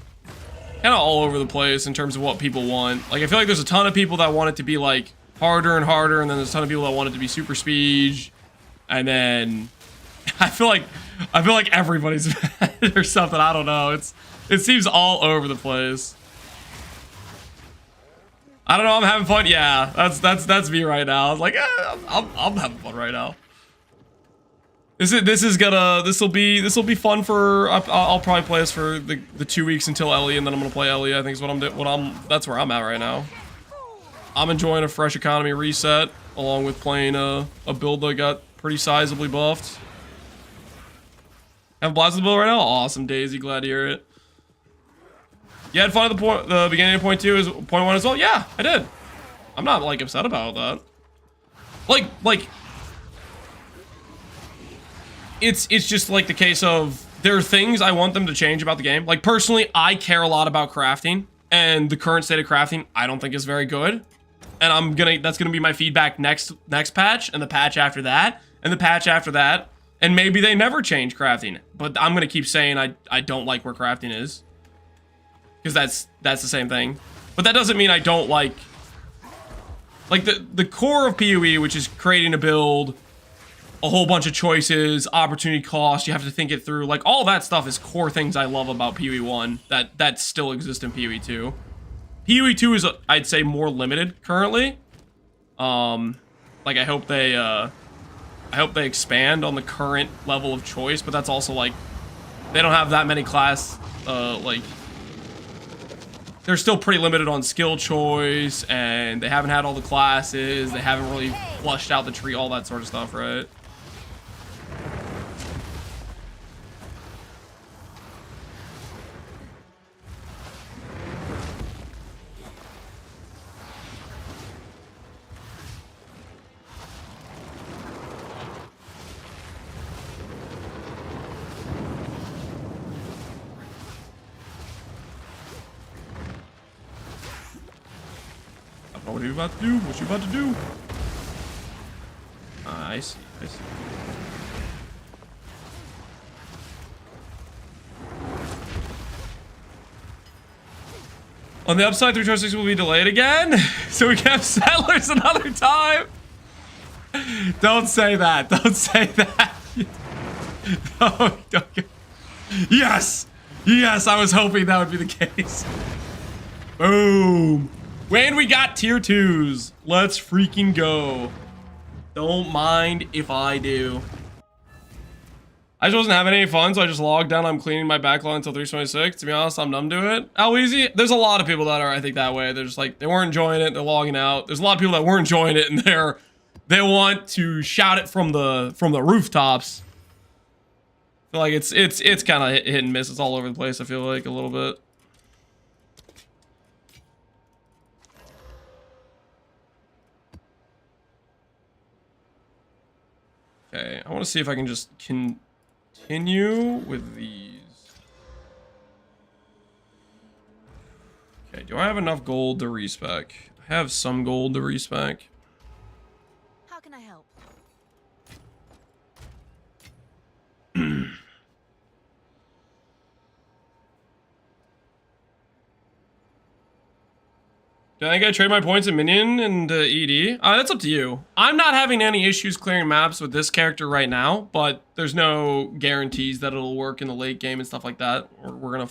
kind of all over the place in terms of what people want. Like, I feel like there's a ton of people that want it to be like harder and harder, and then there's a ton of people that want it to be super speed, and then I feel like everybody's mad or something. I don't know. It seems all over the place. I don't know. I'm having fun. Yeah, that's me right now. I'm like, I'm having fun right now. This will be fun for. I'll probably play this for the 2 weeks until Ellie, and then I'm gonna play Ellie. I think is what I'm doing. That's where I'm at right now. I'm enjoying a fresh economy reset, along with playing a build that got pretty sizably buffed. Have blasted the build right now. Awesome, Daisy. Glad to hear it. You had fun at the beginning of point 2 is point 1 as well. Yeah, I did. I'm not like upset about that. Like it's just like the case of there are things I want them to change about the game. Like, personally, I care a lot about crafting, and the current state of crafting I don't think is very good. And that's gonna be my feedback next patch, and the patch after that, and the patch after that. And maybe they never change crafting. But I'm gonna keep saying I don't like where crafting is. Because that's the same thing. But that doesn't mean I don't like the core of PoE, which is creating a build, a whole bunch of choices, opportunity cost, you have to think it through. Like, all that stuff is core things I love about PoE 1 that still exist in PoE 2. PoE 2 is, I'd say, more limited currently. Like, I hope they expand on the current level of choice, but that's also, like, they don't have that many class, like, they're still pretty limited on skill choice, and they haven't had all the classes, they haven't really flushed out the tree, all that sort of stuff, right? What are you about to do? What you about to do? I see. I see. On the upside, 326 will be delayed again, so we can have settlers another time. Don't say that. Don't say that. Don't. Yes! Yes, I was hoping that would be the case. Boom. When we got tier 2s, let's freaking go. Don't mind if I do. I just wasn't having any fun, so I just logged down. I'm cleaning my backlog until 326. To be honest, I'm numb to it. How easy? There's a lot of people that are, I think, that way. They're just like, they weren't enjoying it, they're logging out. There's a lot of people that weren't enjoying it, and they want to shout it from the rooftops. I feel like it's kind of hit and miss. It's all over the place, I feel like, a little bit. Okay, I want to see if I can just continue with these. Okay, do I have enough gold to respec? I have some gold to respec.
How can I help?
Do I think I trade my points in Minion and ED? That's up to you. I'm not having any issues clearing maps with this character right now, but there's no guarantees that it'll work in the late game and stuff like that. We're gonna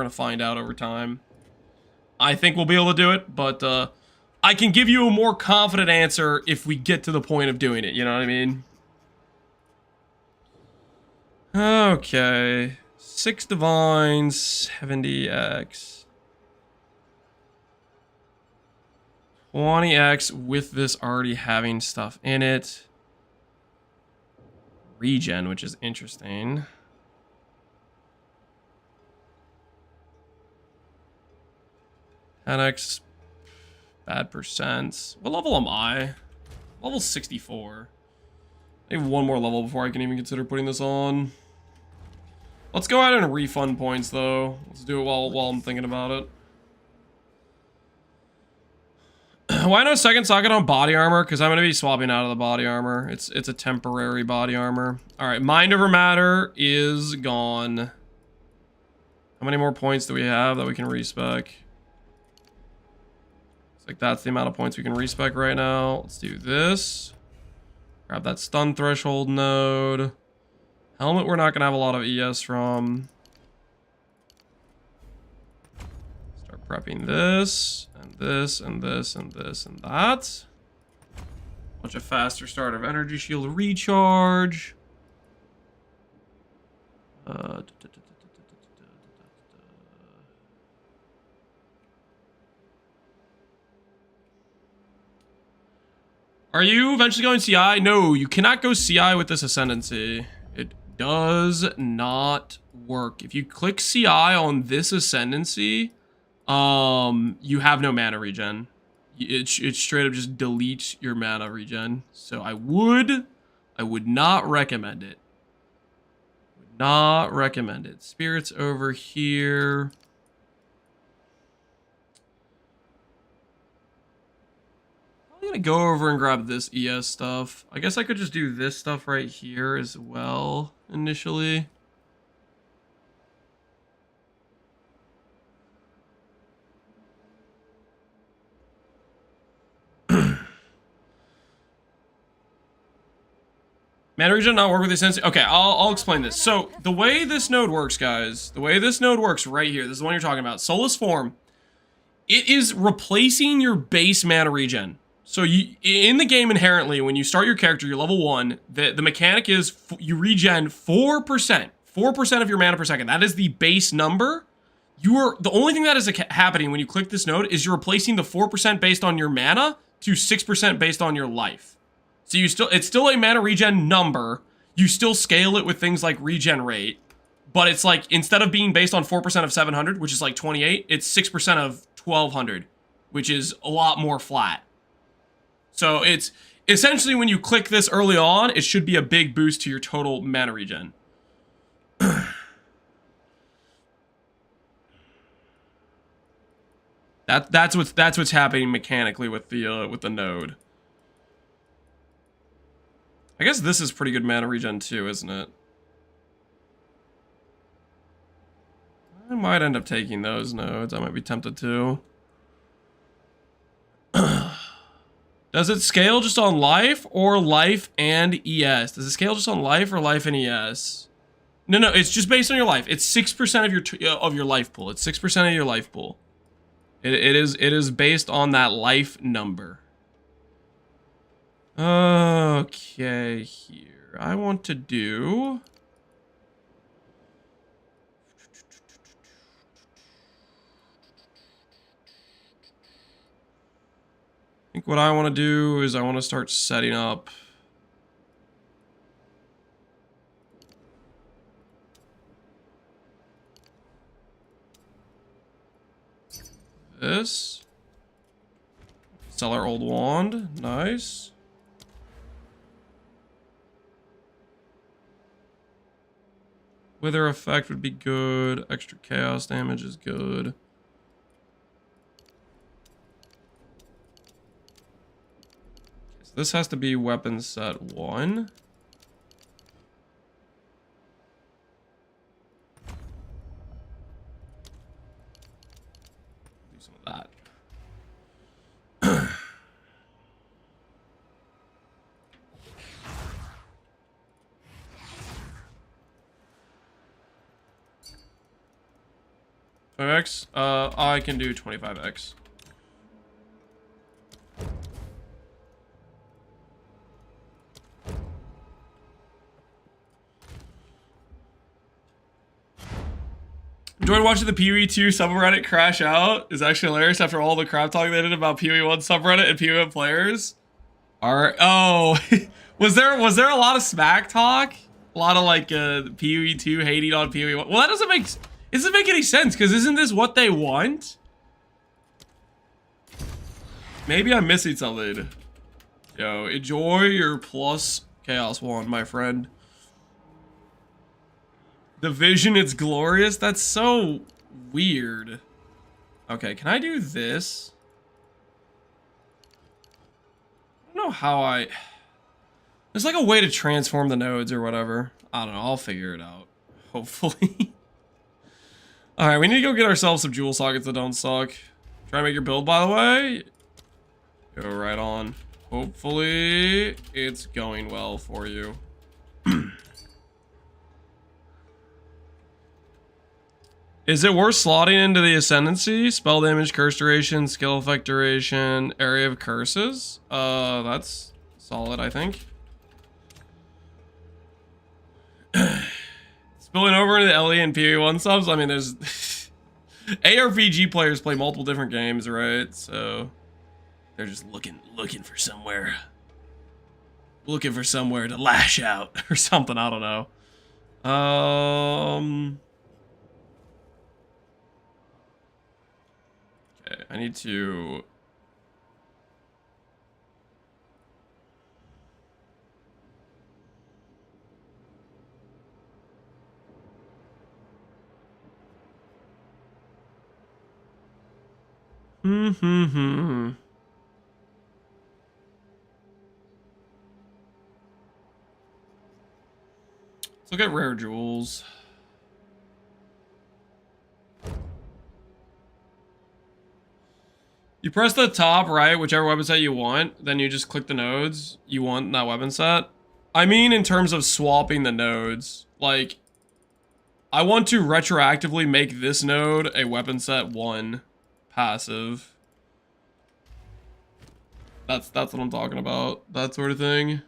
find out over time. I think we'll be able to do it, but I can give you a more confident answer if we get to the point of doing it. You know what I mean? Okay, 6 divines, 70x. 20x with this already having stuff in it. Regen, which is interesting. X bad percents. What level am I? Level 64. Maybe one more level before I can even consider putting this on. Let's go ahead and refund points though. Let's do it while I'm thinking about it. Why no second socket on body armor? Because I'm going to be swapping out of the body armor. It's a temporary body armor. Alright, mind over matter is gone. How many more points do we have that we can respec? It's like that's the amount of points we can respec right now. Let's do this. Grab that stun threshold node. Helmet we're not going to have a lot of ES from. Start prepping this. This and this and this and that. Much a faster start of energy shield recharge. Are you eventually going CI? No, you cannot go CI with this Ascendancy. It does not work. If you click CI on this Ascendancy, you have no mana regen. It straight up just deletes your mana regen. So I would not recommend it. Would not recommend it. Spirits over here. I'm gonna go over and grab this ES stuff. I guess I could just do this stuff right here as well initially. Mana regen not work with Ascendancy. Okay, I'll explain this. So the way this node works, guys, the way this node works right here, this is the one you're talking about, Soulless Form, it is replacing your base mana regen. So you, in the game inherently, when you start your character, you're level 1, the mechanic is you regen 4%. 4% of your mana per second. That is the base number. The only thing that is happening when you click this node is you're replacing the 4% based on your mana to 6% based on your life. So it's still a mana regen number. You still scale it with things like regen rate, but it's like, instead of being based on 4% of 700, which is like 28, it's 6% of 1200, which is a lot more flat. So it's essentially, when you click this early on, it should be a big boost to your total mana regen. That's what's happening mechanically with the node. I guess this is pretty good mana regen too, isn't it? I might end up taking those nodes. I might be tempted to. Does it scale just on life or life and ES? Does it scale just on life or life and ES? No, it's just based on your life. It's 6% of your life pool. It's 6% of your life pool. It is based on that life number. Okay, here. I want to do... I think what I want to do is I want to start setting up... this. Sell our old wand. Nice. Wither effect would be good. Extra chaos damage is good. So this has to be weapon set 1. Do some of that. X. I can do 25x. Enjoyed watching the PoE2 subreddit crash out. Is actually hilarious after all the crap talk they did about PoE1 subreddit and PoE1 players. Oh, was there a lot of smack talk? A lot of like PoE2 hating on PoE1. Well, that doesn't make any sense, because isn't this what they want? Maybe I'm missing something. Yo, enjoy your plus chaos wand, my friend. The vision, it's glorious. That's so weird. Okay, can I do this? I don't know how I... There's like a way to transform the nodes or whatever. I don't know. I'll figure it out. Hopefully. Alright, we need to go get ourselves some jewel sockets that don't suck. Try to make your build, by the way. Go right on. Hopefully, it's going well for you. Is it worth slotting into the Ascendancy? Spell damage, curse duration, skill effect duration, area of curses? That's solid, I think. Spilling over into the LE and PoE1 subs? I mean, there's... ARPG players play multiple different games, right? So... they're just looking for somewhere. Looking for somewhere to lash out or something, I don't know. Okay, I need to... Let's look at rare jewels. You press the top right, whichever weapon set you want, then you just click the nodes you want in that weapon set. I mean in terms of swapping the nodes. Like, I want to retroactively make this node a weapon set 1 passive. That's what I'm talking about. That sort of thing.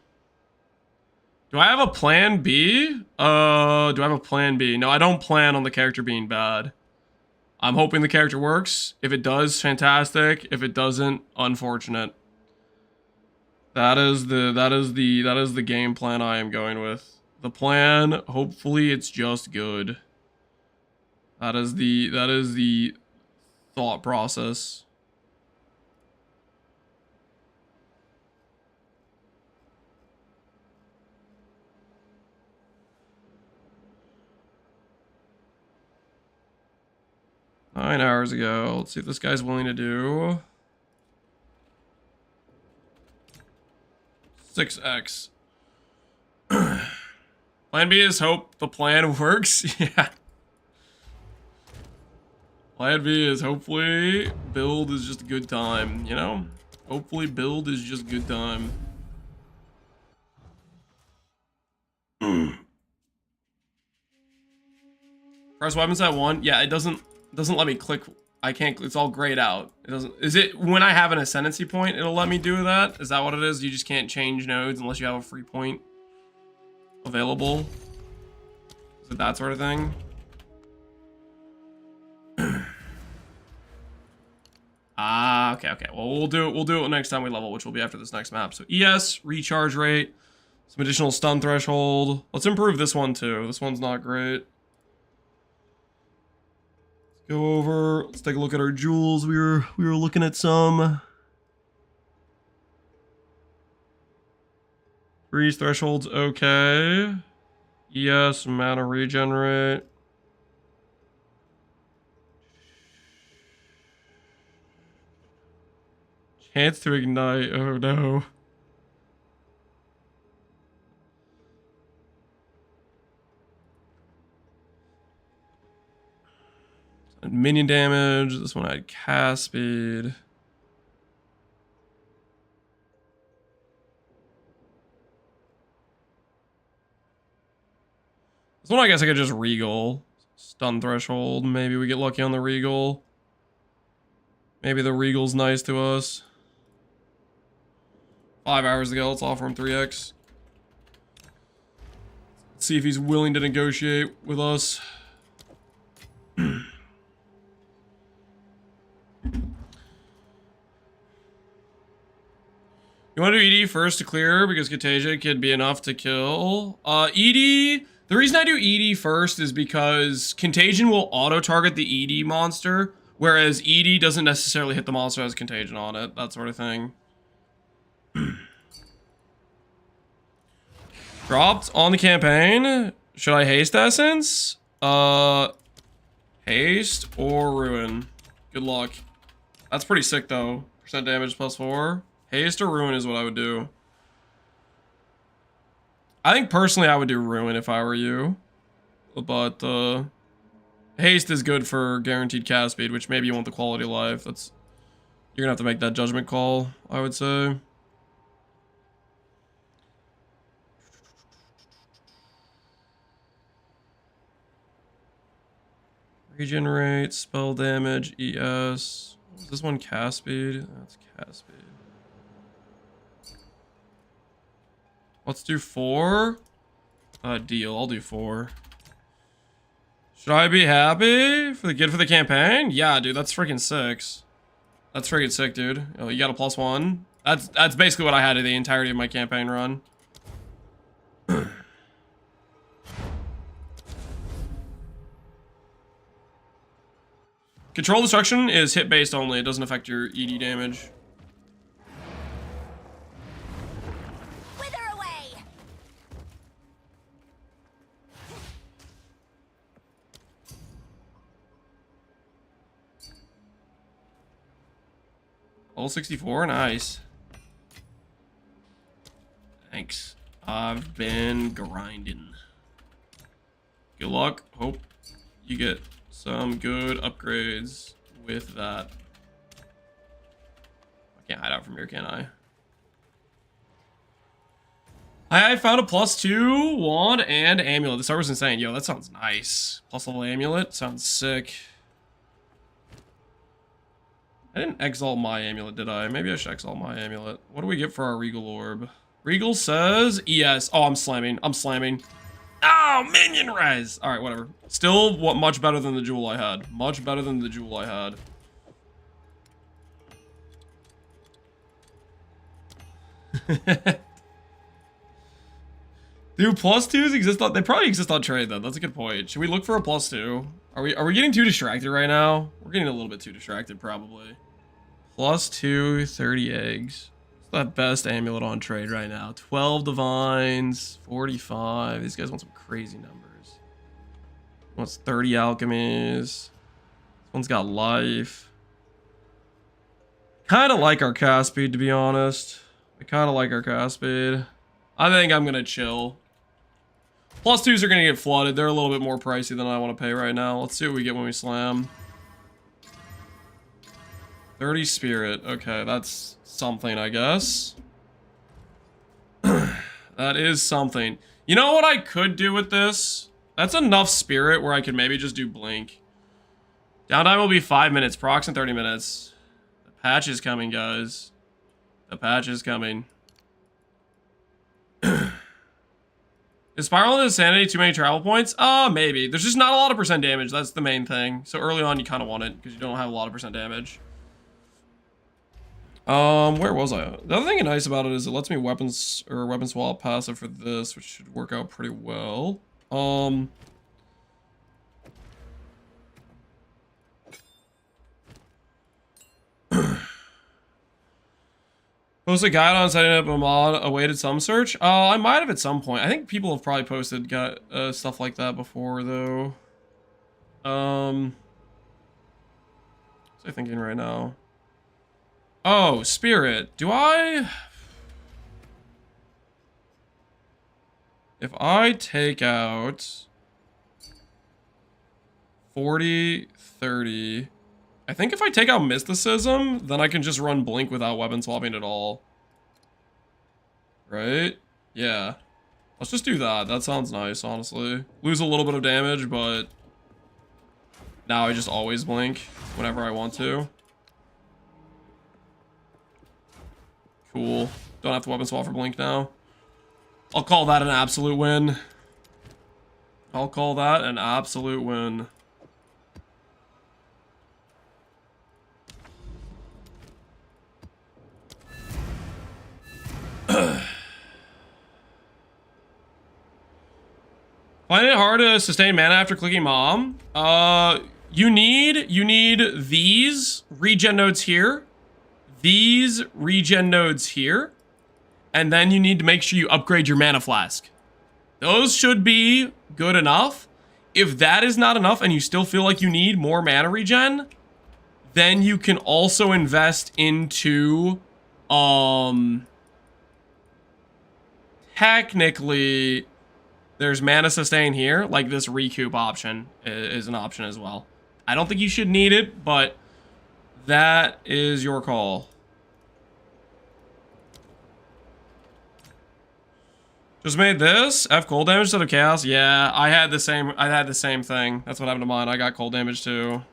Do I have a plan B? Do I have a plan B? No, I don't plan on the character being bad. I'm hoping the character works. If it does, fantastic. If it doesn't, unfortunate. That is the game plan I am going with. The plan, hopefully it's just good. That is the thought process. Nine hours ago. Let's see if this guy's willing to do 6x. Plan B is hope the plan works. Yeah. Plan B is hopefully build is just a good time, you know? Hopefully build is just good time. Press weapons at 1. Yeah, it doesn't let me click. I can't. It's all grayed out. It doesn't. Is it when I have an ascendancy point? It'll let me do that. Is that what it is? You just can't change nodes unless you have a free point available. Is it that sort of thing? Ah, okay. Well, we'll do it next time we level, which will be after this next map. So ES recharge rate, some additional stun threshold. Let's improve this one too. This one's not great. Go over. Let's take a look at our jewels. We were looking at some. Freeze thresholds, okay. ES, mana regenerate. Chance to ignite, oh no. Minion damage. This one had cast speed. This one I guess I could just regal. Stun threshold. Maybe we get lucky on the regal. Maybe the regal's nice to us. 5 hours ago, let's offer him 3x. Let's see if he's willing to negotiate with us. You want to do ED first to clear because Contagion could be enough to kill. ED, the reason I do ED first is because Contagion will auto-target the ED monster, whereas ED doesn't necessarily hit the monster that has Contagion on it, that sort of thing. Dropped on the campaign. Should I haste Essence? Haste or Ruin? Good luck. That's pretty sick though. Percent damage +4. Haste or Ruin is what I would do. I think personally I would do Ruin if I were you. But Haste is good for guaranteed cast speed, which maybe you want the quality of life. That's you're gonna have to make that judgment call, I would say. Regenerate, spell damage, ES. Is this one cast speed? That's cast speed. Let's do 4. Deal. I'll do 4. Should I be happy for the campaign? Yeah, dude. That's freaking 6. That's freaking sick, dude. Oh, you got a +1. That's basically what I had the entirety of my campaign run. Control destruction is hit based only. It doesn't affect your ED damage.
Wither away.
Level 64, nice. Thanks. I've been grinding. Good luck. Hope you get some good upgrades with that. I can't hide out from here, can I? I found a +2 wand and amulet. This art was insane. Yo, that sounds nice. Plus level amulet. Sounds sick. I didn't exalt my amulet, did I? Maybe I should exalt my amulet. What do we get for our regal orb? Regal says ES. Oh, I'm slamming. I'm slamming. Oh, minion res. All right, whatever. Still, much better than the jewel I had. Much better than the jewel I had. Do +2s exist on? They probably exist on trade though. That's a good point. Should we look for a +2? Are we getting too distracted right now? We're getting a little bit too distracted probably. +2, 30 eggs. It's the best amulet on trade right now. 12 divines, 45. These guys want some crazy numbers. Wants 30 alchemies. This one's got life. Kind of like our cast speed, to be honest. I kind of like our cast speed. I think I'm gonna chill. +2s are gonna get flooded. They're a little bit more pricey than I want to pay right now. Let's see what we get when we slam. 30 spirit. Okay, that's something, I guess. That is something. You know what I could do with this? That's enough spirit where I could maybe just do blink. Downtime will be 5 minutes. Procs in 30 minutes. The patch is coming, guys. The patch is coming. Is Spiral into Insanity too many travel points? Maybe. There's just not a lot of % damage. That's the main thing. So early on, you kind of want it because you don't have a lot of % damage. Where was I? The other thing nice about it is it lets me weapon swap passive for this, which should work out pretty well. Post a guide on setting up a mod awaited some search. I might have at some point. I think people have probably posted stuff like that before though. What's I thinking right now? Oh, spirit. Do I? If I take out 40, 30. I think if I take out mysticism, then I can just run blink without weapon swapping at all. Right? Yeah. Let's just do that. That sounds nice, honestly. Lose a little bit of damage, but now I just always blink whenever I want to. Cool. Don't have to weapon swap for blink now. I'll call that an absolute win. I'll call that an absolute win. Finding it hard to sustain mana after clicking mom. You need these regen nodes here, these regen nodes here, and then you need to make sure you upgrade your mana flask. Those should be good enough. If that is not enough and you still feel like you need more mana regen, then you can also invest into technically there's mana sustain here, like this recoup option is an option as well. I don't think you should need it, but that is your call. Just made this F cold damage instead of chaos. Yeah, I had the same thing. That's what happened to mine. I got cold damage too.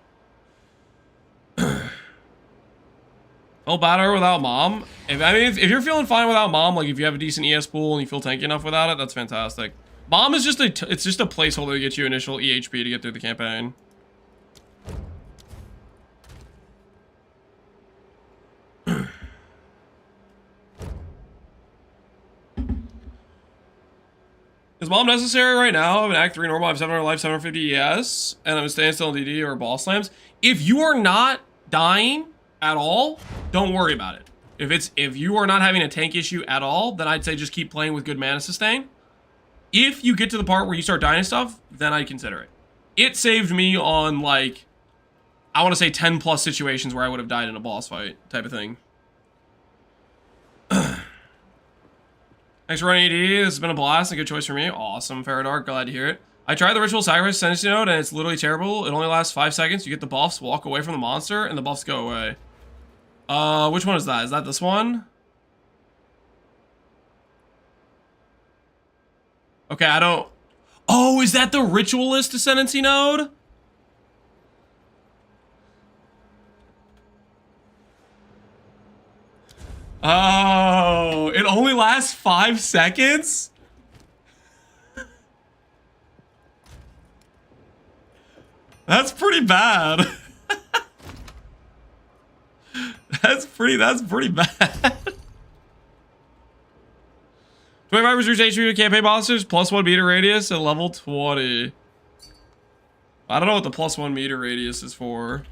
Feel better without mom. If you're feeling fine without mom, like if you have a decent ES pool and you feel tanky enough without it, that's fantastic. Mom is just it's just a placeholder to get you initial EHP to get through the campaign. Is mom necessary right now? I have an Act 3 normal, I have 700 life, 750 ES, and I'm staying still in DD or boss slams. If you are not dying at all, don't worry about it. If you are not having a tank issue at all, then I'd say just keep playing with good mana sustain. If you get to the part where you start dying and stuff, then I'd consider it. It saved me on, like, I want to say 10 plus situations where I would have died in a boss fight type of thing. Thanks for running ED. This has been a blast. A good choice for me. Awesome, Faradar. Glad to hear it. I tried the ritual sacrifice Ascendancy node and it's literally terrible. It only lasts 5 seconds. You get the buffs, walk away from the monster, and the buffs go away. Which one is that? Is that this one? Okay, I don't... Oh, is that the ritualist Ascendancy node? Oh, it only lasts 5 seconds? That's pretty bad. That's pretty bad. 25% HP to campaign monsters, +1 meter radius at level 20. I don't know what the +1 meter radius is for.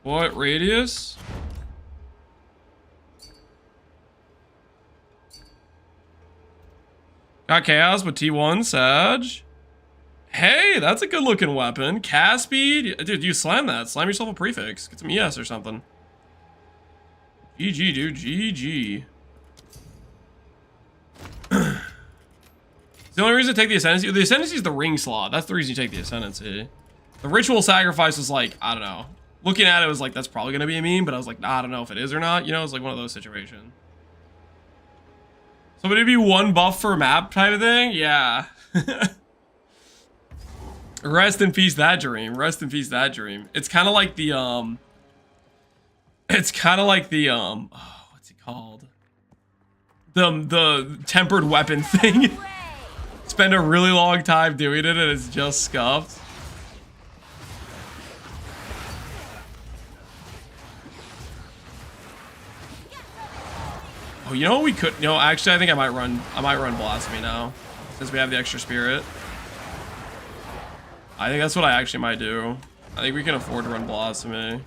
What radius? Got chaos with T1 Sag. Hey, that's a good looking weapon. Cast speed. Dude, you slam that. Slam yourself a prefix. Get some ES or something. GG, dude. GG. The only reason to take the Ascendancy is the ring slot. That's the reason you take the Ascendancy. The ritual sacrifice was like, I don't know. Looking at it, was like, that's probably going to be a meme, but I was like, nah, I don't know if it is or not. You know, it's like one of those situations. So would it be one buff per map type of thing? Yeah. Rest in peace, that dream. Rest in peace, that dream. It's kind of like the, oh, what's it called? The tempered weapon thing. Spend a really long time doing it and it's just scuffed. Oh, you know what we could, no, actually I think I might run Blasphemy now since we have the extra spirit. I think that's what I actually might do. I think we can afford to run Blasphemy.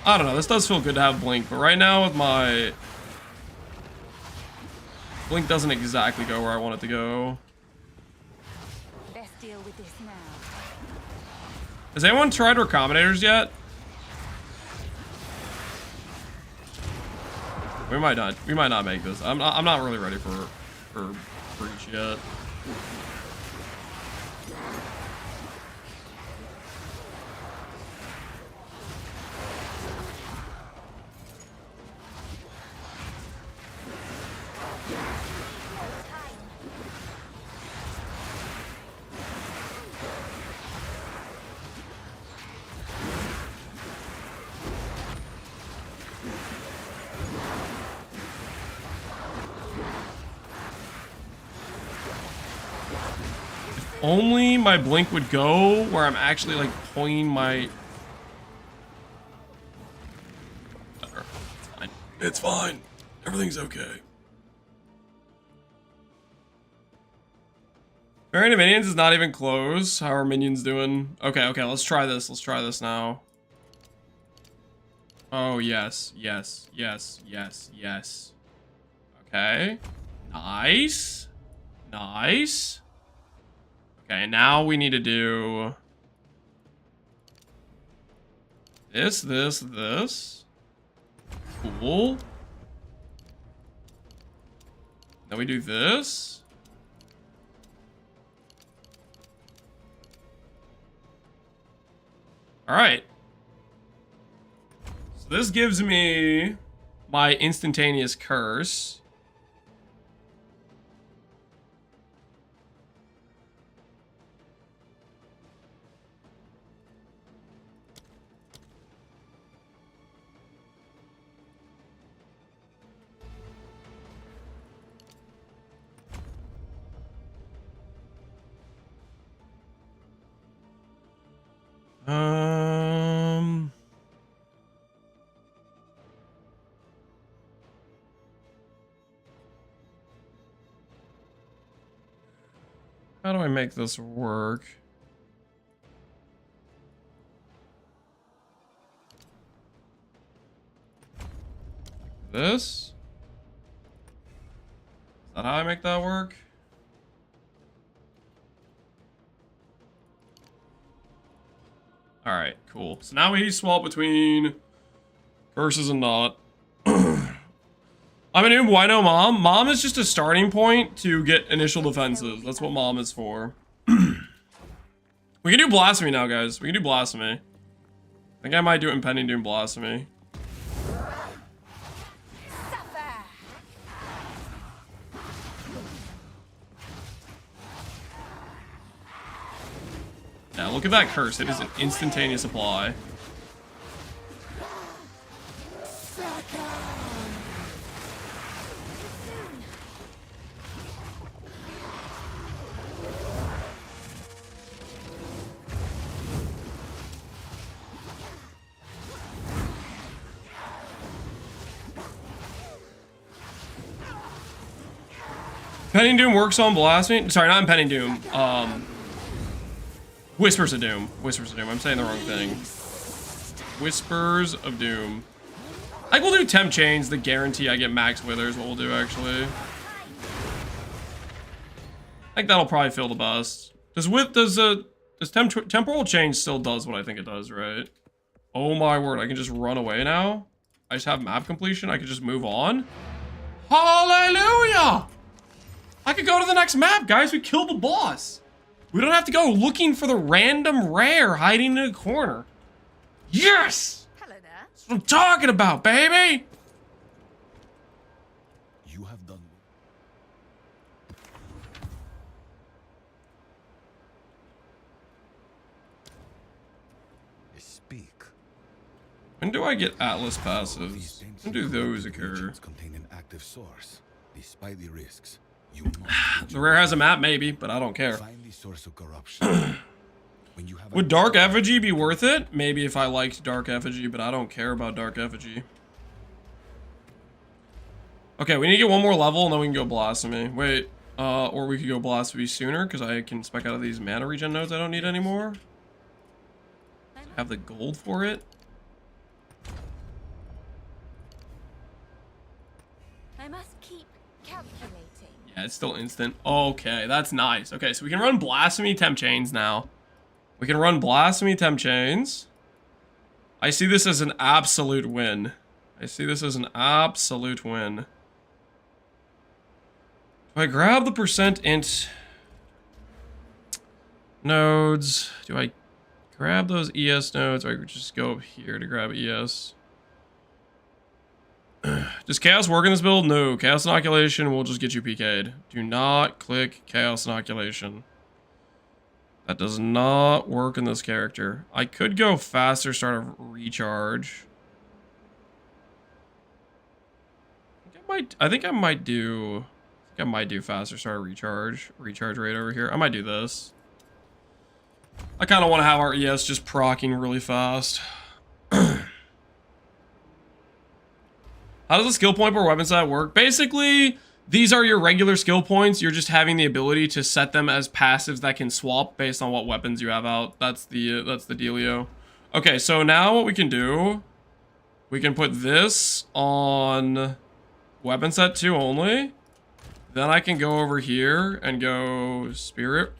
I don't know, this does feel good to have Blink, but right now with my... Blink doesn't exactly go where I want it to go.
Best deal with this now.
Has anyone tried Recombinators yet? We might not make this. I'm not really ready for breach yet. Only my blink would go where I'm actually like pointing my... It's fine. It's fine. Everything's okay. Variant of minions is not even close. How are minions doing? Okay, let's try this. Let's try this now. Oh, yes. Okay. Nice. Okay, now we need to do this. Cool. Then we do this. All right. So this gives me my instantaneous curse. How do I make this work? This? Is that how I make that work? Alright, cool. So now we swap between curses and not. I'm gonna do why no mom? Mom is just a starting point to get initial defenses. That's what mom is for. We can do blasphemy now, guys. We can do blasphemy. I think I might do impending doom blasphemy. Yeah, look at that curse. It is an instantaneous apply. Impending Doom works on Blasphemy. Sorry, not Impending Doom. Whispers of Doom. Whispers of Doom. I'm saying the wrong thing. Whispers of Doom. I think we'll do Temp Chains. The guarantee I get max withers. What we'll do actually. I think that'll probably feel the best. Does Temporal Change still does what I think it does, right? Oh my word! I can just run away now. I just have map completion. I can just move on. Hallelujah! I could go to the next map, guys. We killed the boss. We don't have to go looking for the random rare hiding in a corner. Yes!
Hello there.
That's what I'm talking about, baby!
You have done. Speak.
When do I get Atlas passives? When do those occur?
Contain an active source. Despite the risks, you
The rare has a map, maybe, but I don't care.
find the source of corruption. When you have
Would Dark Effigy be worth it? Maybe if I liked Dark Effigy, but I don't care about Dark Effigy. Okay, we need to get one more level and then we can go Blasphemy. Wait, or we could go Blasphemy sooner because I can spec out of these mana regen nodes I don't need anymore. I have the gold for it.
I must keep calculating.
Yeah, it's still instant. Okay, that's nice. Okay, so we can run Blasphemy Temp Chains now. We can run Blasphemy Temp Chains. I see this as an absolute win. I see this as an absolute win. Do I grab the percent int nodes? Do I grab those ES nodes? Or I could just go up here to grab ES? Does Chaos work in this build? No. Chaos Inoculation will just get you PK'd. Do not click Chaos Inoculation. That does not work in this character. I could go faster start of recharge. I think I might do faster start of recharge rate over here. I might do this. I kind of want to have our ES just proccing really fast. How does the skill point per weapon set work? Basically, these are your regular skill points. You're just having the ability to set them as passives that can swap based on what weapons you have out. That's the dealio. Okay, so now what we can do, we can put this on weapon set 2 only. Then I can go over here and go Spirit,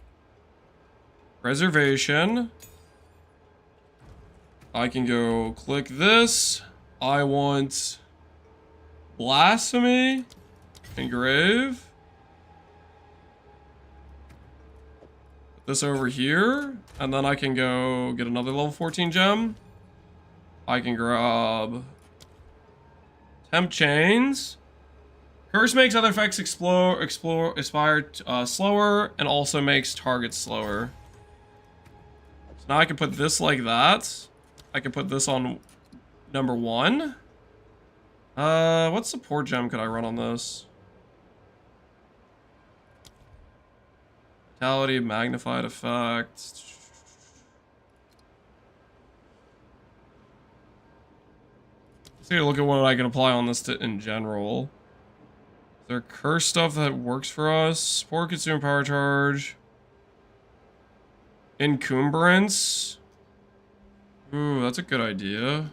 Reservation. I can go click this. I want Blasphemy, Engrave. Put this over here, and then I can go get another level 14 gem. I can grab Temp Chains. Curse makes other effects expire slower, and also makes targets slower. So now I can put this like that. I can put this on number 1. What support gem could I run on this? Vitality, magnified effect. Let's take a look at what I can apply on this in general. Is there curse stuff that works for us? Support, consume, power charge. Encumbrance. Ooh, that's a good idea.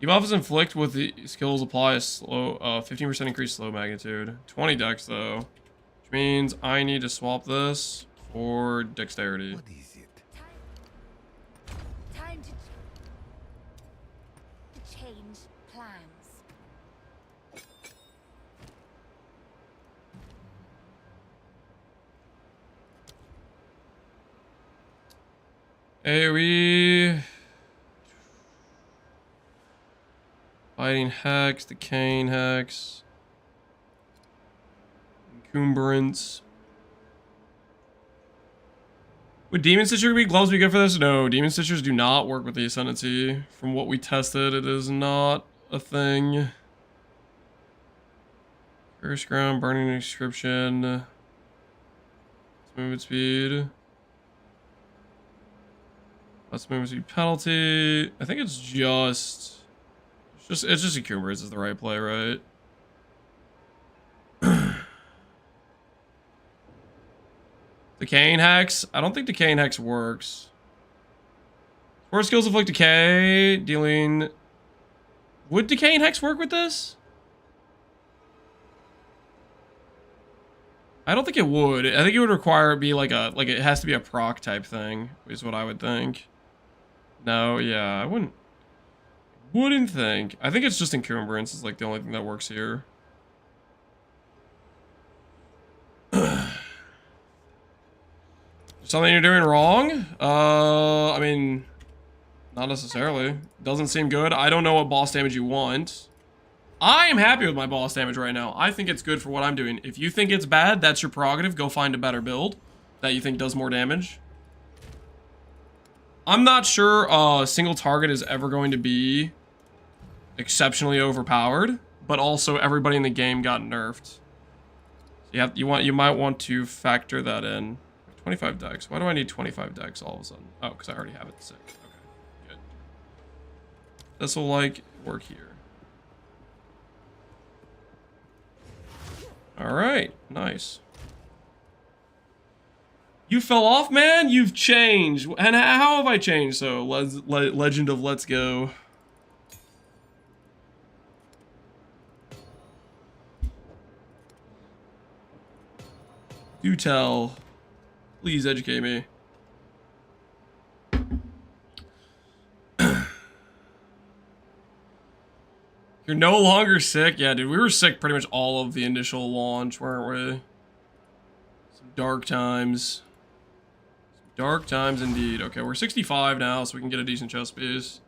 Debuffs inflict with the skills apply a slow 15% increased slow magnitude. 20 dex though. Which means I need to swap this or dexterity?
What is it?
Time to change plans.
AoE. Fighting Hex, Decaying Hex. Encumbrance. Would Demon Stitcher be gloves be good for this? No, Demon Stitchers do not work with the Ascendancy. From what we tested, it is not a thing. Curse Ground, Burning Inscription. Movement speed. Less movement speed penalty. I think it's just Encumbrance is the right play, right? Decaying Hex? I don't think Decaying Hex works. 4 skills inflict decay, dealing... Would Decaying Hex work with this? I don't think it would. I think it would require it be like it has to be a proc type thing, is what I would think. No, yeah, I wouldn't think. I think it's just Encumbrance is like the only thing that works here. Something you're doing wrong? I mean, not necessarily. Doesn't seem good. I don't know what boss damage you want. I am happy with my boss damage right now. I think it's good for what I'm doing. If you think it's bad, that's your prerogative. Go find a better build that you think does more damage. I'm not sure a single target is ever going to be exceptionally overpowered, but also everybody in the game got nerfed. So you might want to factor that in. 25 dex. Why do I need 25 dex all of a sudden? Oh, because I already have it 6. Okay, good. This will like work here. All right, nice. You fell off, man. You've changed. And how have I changed? So, Legend of Let's Go. Do tell. Please educate me. You're no longer sick? Yeah, dude, we were sick pretty much all of the initial launch, weren't we? Some dark times. Some dark times indeed. Okay, we're 65 now, so we can get a decent chest piece.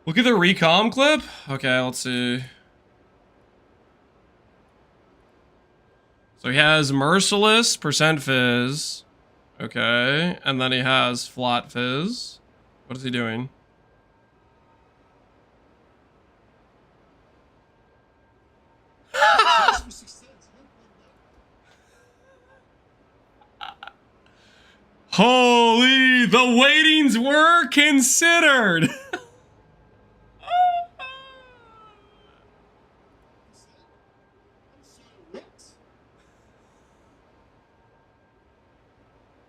Look at the recom clip. Okay, let's see. So he has Merciless, percent Fizz. Okay, and then he has Flat Fizz. What is he doing? Holy, the weightings were considered.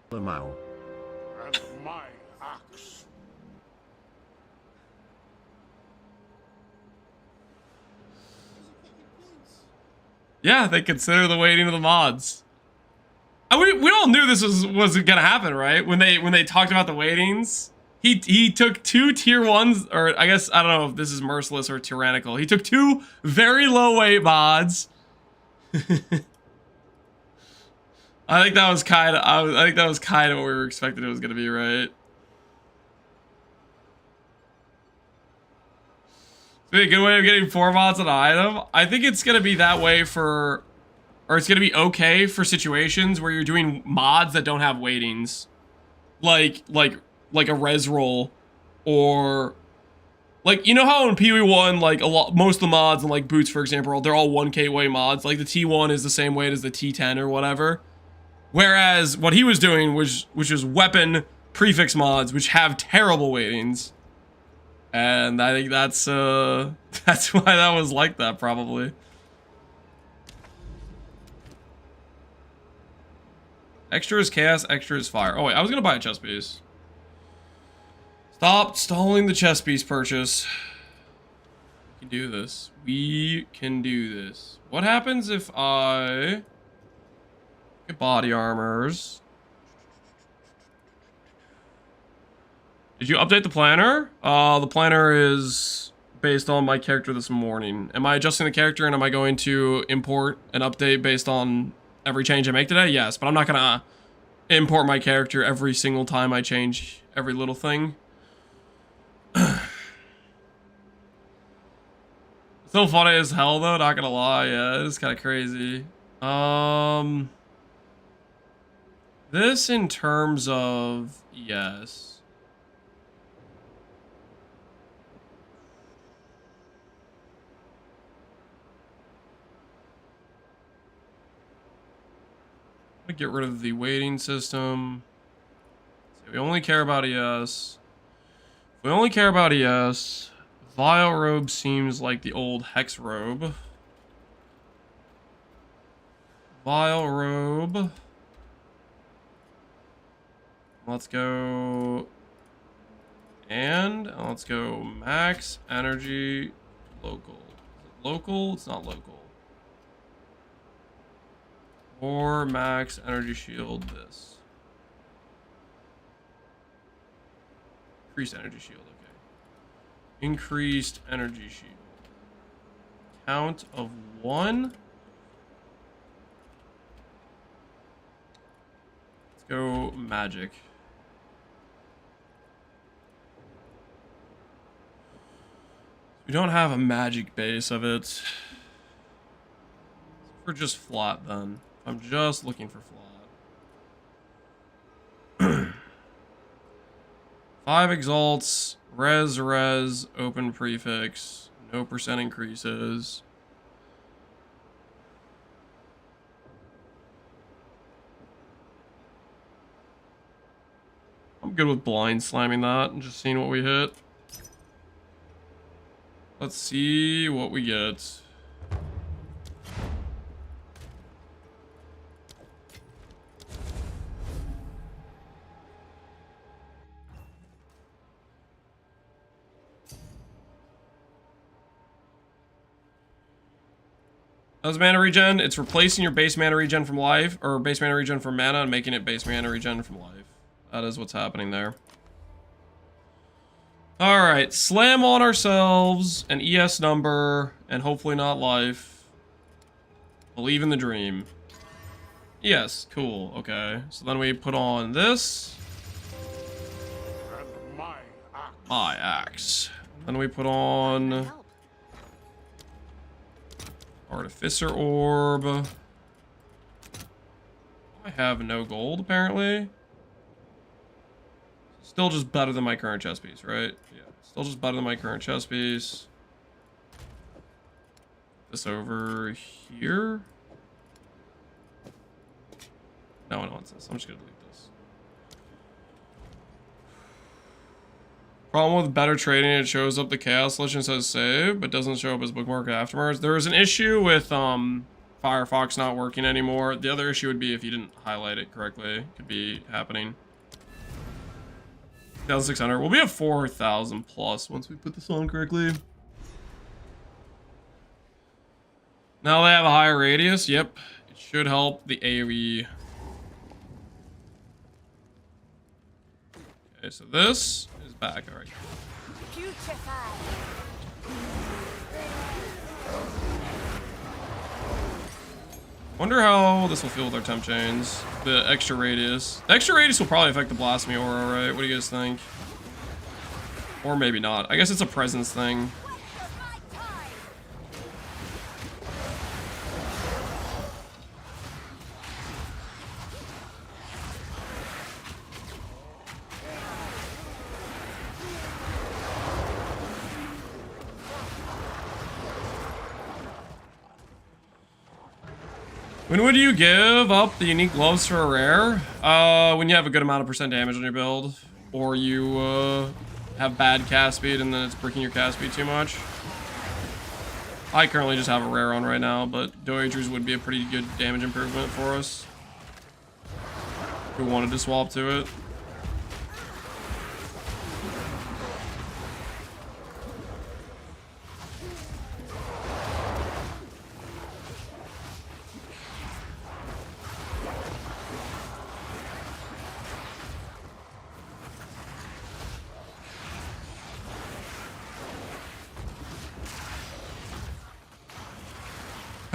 Lamau.
And my axe.
Yeah, they consider the weighting of the mods. We all knew this was gonna happen, right? When they talked about the weightings, he took 2 tier 1s, or I guess I don't know if this is Merciless or Tyrannical. He took 2 very low weight mods. I think that was kind of what we were expecting it was gonna be, right? It's been a good way of getting 4 mods on an item. I think it's gonna be that way for, or it's gonna be okay for situations where you're doing mods that don't have weightings, like a res roll, or like, you know how in PoE1 like most of the mods and like boots, for example, they're all 1k weight mods. Like the T1 is the same weight as the T10 or whatever. Whereas what he was doing which is weapon prefix mods, which have terrible weightings. And I think that's why that was like that, probably. Extra is chaos, extra is fire. Oh wait, I was gonna buy a chest piece. Stop stalling the chest piece purchase. We can do this. We can do this. What happens if I Get body armors. Did you update the planner? The planner is based on my character this morning. Am I adjusting the character and am I going to import an update based on every change I make today? Yes, but I'm not gonna import my character every single time I change every little thing. Still funny as hell though, not gonna lie. Yeah, it's kind of crazy. This in terms of, yes. Get rid of the waiting system. So we only care about ES. If we only care about ES, Vile robe seems like the old Hex robe. Vile robe. Let's go. And let's go max energy local. Is it local? It's not local. Or max energy shield this. Increased energy shield, okay. Increased energy shield. Count of 1. Let's go magic. We don't have a magic base of it. We're just flat then. I'm just looking for flat. 5 exalts, res, open prefix, no percent increases. I'm good with blind slamming that and just seeing what we hit. Let's see what we get. How's mana regen? It's replacing your base mana regen from life, or base mana regen from mana, and making it base mana regen from life. That is what's happening there. Alright, slam on ourselves, an ES number, and hopefully not life. Believe in the dream. Yes, cool, okay. So then we put on this.
And
my axe. Then we put on Artificer Orb. I have no gold, apparently. Still just better than my current chest piece, right? Yeah, still just better than my current chest piece. This over here. No one wants this. I'm just gonna delete this. Problem with better trading, it shows up the Chaos Lich and says save, but doesn't show up as bookmark afterwards. There was an issue with Firefox not working anymore. The other issue would be if you didn't highlight it correctly. Could be happening. 1,600. We'll be at 4,000 plus once we put this on correctly. Now they have a higher radius. Yep. It should help the AoE. Okay, so this is back. All right. Wonder how this will feel with our temp chains. The extra radius. The extra radius will probably affect the Blasphemy aura, right? What do you guys think? Or maybe not. I guess it's a presence thing. When would you give up the unique gloves for a rare? When you have a good amount of percent damage on your build, or you have bad cast speed and then it's breaking your cast speed too much. I currently just have a rare on right now, but Doagers would be a pretty good damage improvement for us if we wanted to swap to it.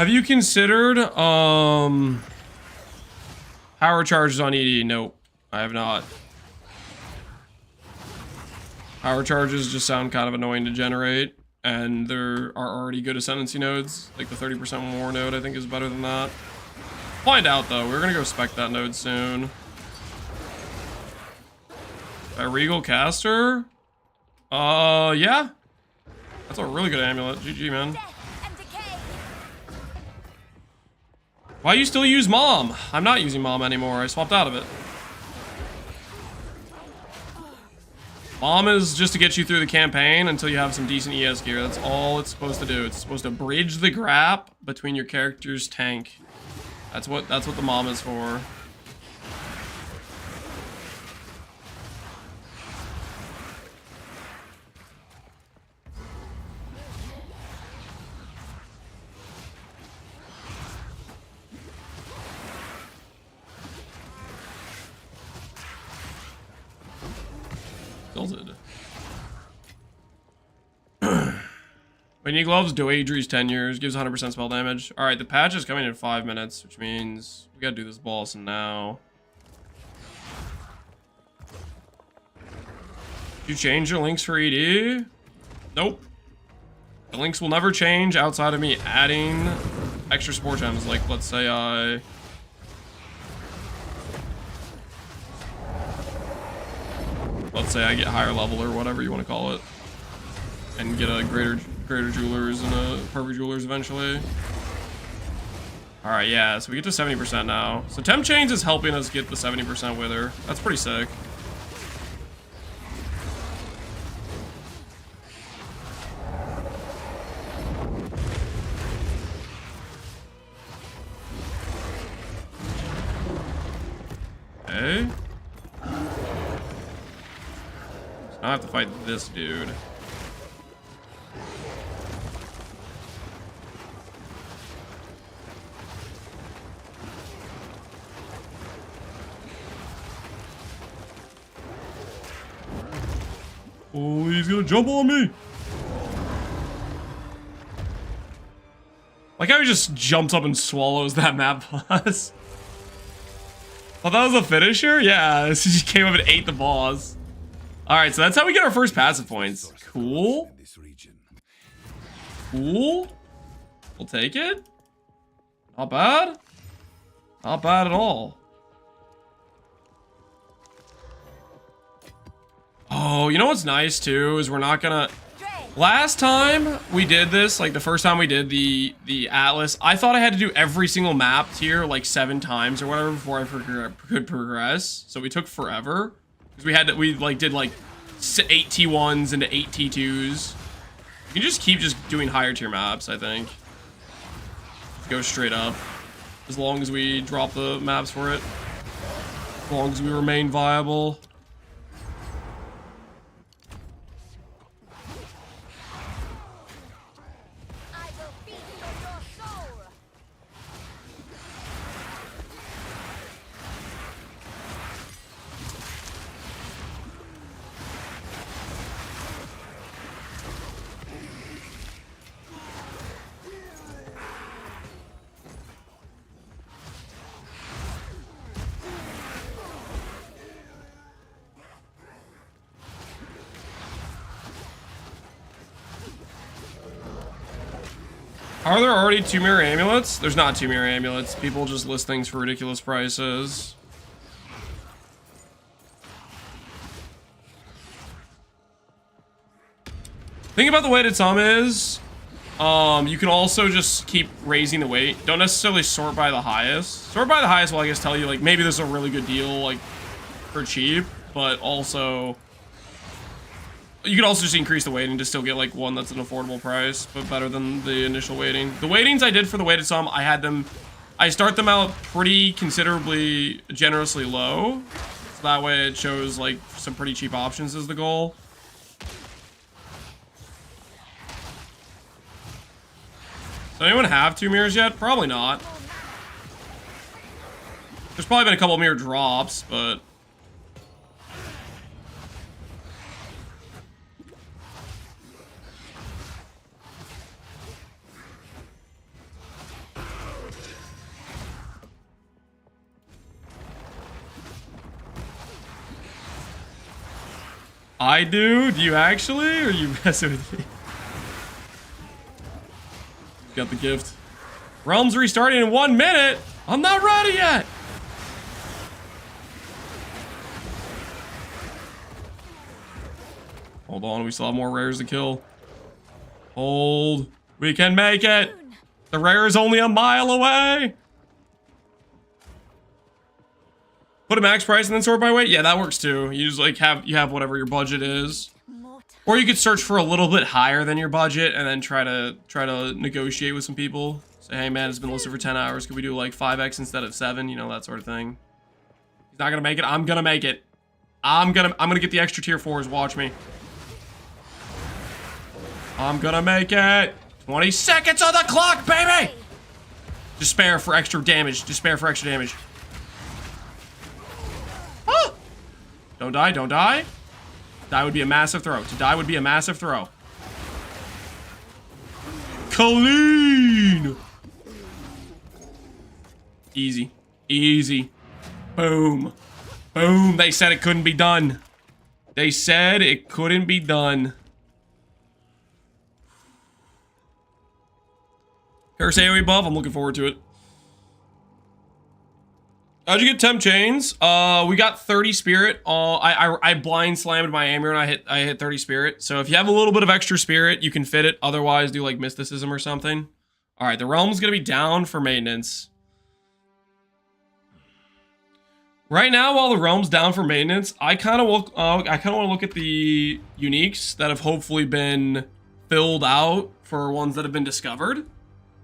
Have you considered power charges on ED? Nope, I have not. Power charges just sound kind of annoying to generate, and there are already good Ascendancy nodes. Like the 30% more node I think is better than that. Find out though, we're gonna go spec that node soon. A Regal Caster? Yeah. That's a really good amulet. GG, man. Why you still use Mom? I'm not using Mom anymore. I swapped out of it. Mom is just to get you through the campaign until you have some decent ES gear. That's all it's supposed to do. It's supposed to bridge the gap between your character's tank. That's what the Mom is for. Tilted. When you gloves, do Adri's 10 years, gives 100% spell damage. Alright, the patch is coming in 5 minutes, which means we gotta do this boss now. Did you change your links for ED? Nope. The links will never change outside of me adding extra sport gems. Like, let's say I get higher level or whatever you want to call it, and get a greater jewelers and a perfect jewelers eventually. All right, yeah, so we get to 70% now. So temp chains is helping us get the 70% wither. That's pretty sick. Okay. I have to fight this dude. Oh, he's gonna jump on me. Like how he just jumps up and swallows that map boss. Oh, that was a finisher? Yeah, he just came up and ate the boss. Alright, so that's how we get our first passive points. Cool. Cool. We'll take it. Not bad. Not bad at all. Oh, you know what's nice too is we're not gonna... Last time we did this, like the first time we did the Atlas, I thought I had to do every single map tier like 7 times or whatever before I could progress. So we took forever. Because we did like 8 T1s into 8 T2s. You can just keep doing higher tier maps, I think. Go straight up. As long as we drop the maps for it. As long as we remain viable. Are there already 2 mirror amulets? There's not 2 mirror amulets. People just list things for ridiculous prices. Thing about the weighted sum is, you can also just keep raising the weight. Don't necessarily sort by the highest. Sort by the highest will, I guess, tell you, like, maybe this is a really good deal, like, for cheap, but also... You could also just increase the weighting to still get like one that's an affordable price, but better than the initial weighting. The weightings I did for the weighted sum, I start them out pretty considerably generously low. So that way it shows like some pretty cheap options is the goal. Does anyone have 2 mirrors yet? Probably not. There's probably been a couple mirror drops, but... I do? Do you actually? Or are you messing with me? Got the gift. Realm's restarting in 1 minute. I'm not ready yet. Hold on, we still have more rares to kill. Hold. We can make it. The rare is only a mile away. Put a max price and then sort by weight. Yeah, that works too. You just like have whatever your budget is. Or you could search for a little bit higher than your budget and then try to negotiate with some people. Say, hey man, it's been listed for 10 hours. Could we do like 5x instead of 7? You know, that sort of thing. He's not gonna make it. I'm gonna make it. I'm gonna get the extra tier 4s. Watch me. I'm gonna make it. 20 seconds on the clock, baby! Just spare for extra damage. Just spare for extra damage. Ah! Don't die, don't die. Die would be a massive throw. To die would be a massive throw. Clean! Easy. Easy. Boom. Boom. They said it couldn't be done. They said it couldn't be done. Curse AoE buff, I'm looking forward to it. How'd you get temp chains? We got 30 spirit. I blind slammed my Amir and I hit 30 spirit. So if you have a little bit of extra spirit, you can fit it. Otherwise, do like mysticism or something. All right, the realm's gonna be down for maintenance. Right now, while the realm's down for maintenance, I kind of want to look at the uniques that have hopefully been filled out for ones that have been discovered.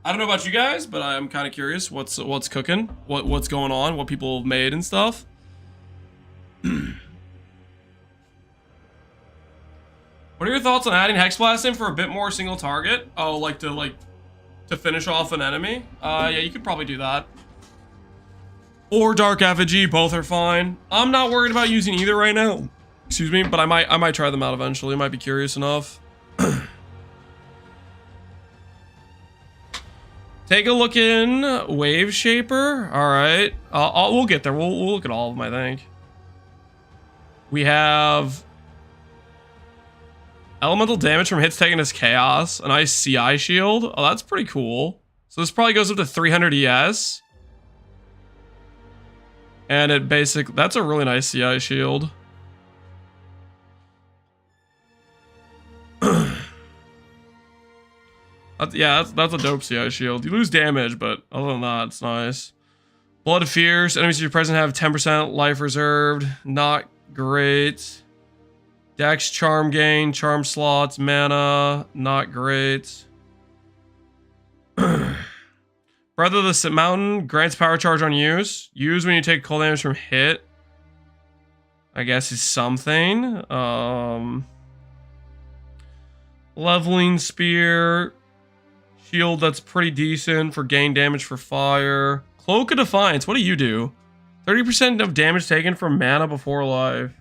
I don't know about you guys, but I'm kind of curious what's cooking, what's going on, what people have made and stuff. What are your thoughts on adding Hex Blast in for a bit more single target? Oh, like to finish off an enemy? Yeah, you could probably do that. Or Dark Effigy, both are fine. I'm not worried about using either right now. Excuse me, but I might try them out eventually. I might be curious enough. Take a look in Wave Shaper. All right, we'll get there. We'll look at all of them, I think. We have elemental damage from hits taken as chaos. A nice CI shield. Oh, that's pretty cool. So this probably goes up to 300 ES. And it that's a really nice CI shield. That's a dope CI shield. You lose damage, but other than that, it's nice. Blood of Fierce. Enemies you're present have 10% life reserved. Not great. Dex charm gain, charm slots, mana. Not great. Breath of the Mountain grants power charge on use. Use when you take cold damage from hit. I guess is something. Leveling Spear. Shield that's pretty decent for gain damage for fire. Cloak of Defiance, what do you do? 30% of damage taken from mana before life.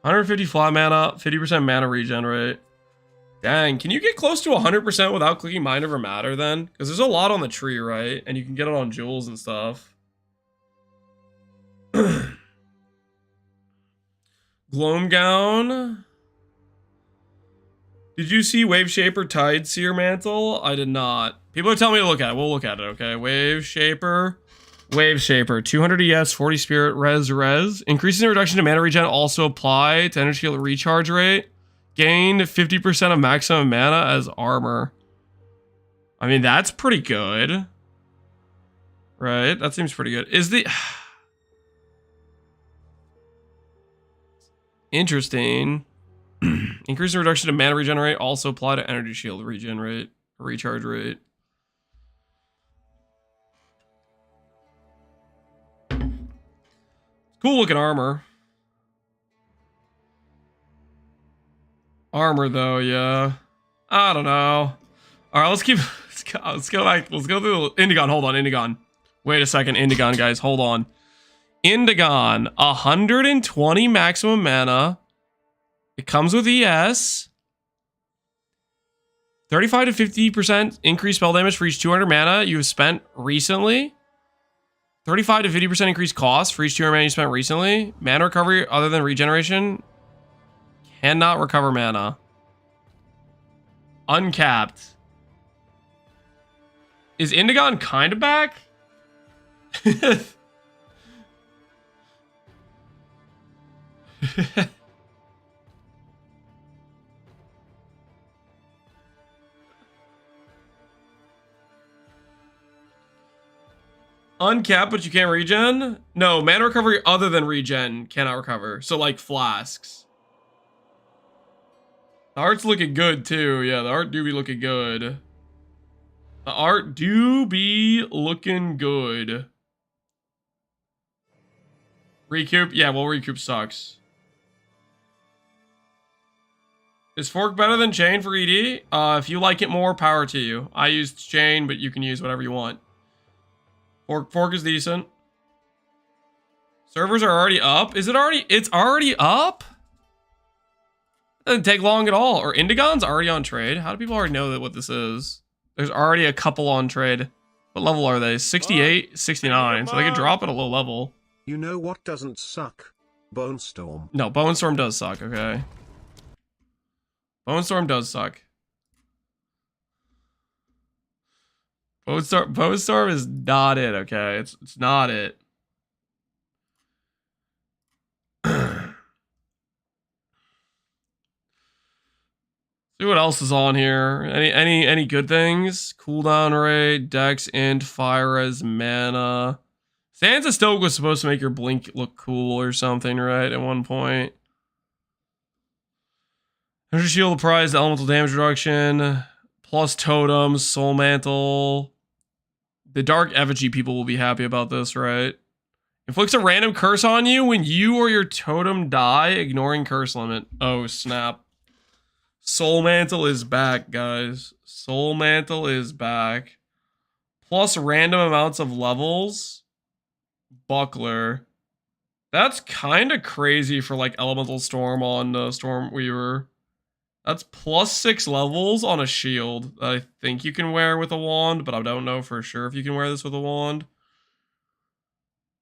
150 flat mana, 50% mana regen rate. Dang, can you get close to 100% without clicking Mind Over Matter then? Because there's a lot on the tree, right? And you can get it on jewels and stuff. Gloam Gown. Did you see Wave Shaper Tide Seer Mantle? I did not. People are telling me to look at it. We'll look at it, okay? Wave Shaper. Wave Shaper. 200 ES, 40 Spirit, res. Increasing the reduction to mana regen also apply to energy shield recharge rate. Gain 50% of maximum mana as armor. I mean, that's pretty good. Right? That seems pretty good. Is the... Interesting. Increase the reduction to mana regen rate also apply to energy shield regen rate, recharge rate. Cool looking armor. Armor though, yeah. I don't know. All right, let's go back. Let's go through Indigon. Hold on, Indigon. Wait a second, Indigon, guys. Hold on. Indigon, 120 maximum mana. It comes with ES. 35 to 50% increased spell damage for each 200 mana you have spent recently. 35 to 50% increased cost for each 200 mana you spent recently. Mana recovery other than regeneration. Cannot recover mana. Uncapped. Is Indigon kind of back? Uncapped, but you can't regen? No, mana recovery other than regen cannot recover. So like flasks. The art's looking good too. Yeah, the art do be looking good. The art do be looking good. Recoup? Yeah, well, recoup sucks. Is fork better than chain for ED? If you like it more, power to you. I used chain, but you can use whatever you want. Fork is decent. Servers are already up. Is it already? It's already up? Doesn't take long at all. Or Indigon's already on trade. How do people already know that what this is? There's already a couple on trade. What level are they? 68, 69. So they can drop at a low level.
You know what doesn't suck? Bonestorm.
No, Bonestorm does suck, okay. Bonestorm does suck. Bonestorm is not it, okay? It's not it. See what else is on here. Any good things? Cooldown rate, dex, int, fire res, mana. Sands of Stoke was supposed to make your blink look cool or something, right? At one point. Energy shield prize, elemental damage reduction, plus totems, soul mantle. The dark effigy people will be happy about this, right? Inflicts a random curse on you when you or your totem die, ignoring curse limit. Oh, snap. Soul Mantle is back, guys. Soul Mantle is back. Plus random amounts of levels. Buckler. That's kind of crazy for like Elemental Storm on Stormweaver. That's plus 6 levels on a shield that I think you can wear with a wand, but I don't know for sure if you can wear this with a wand.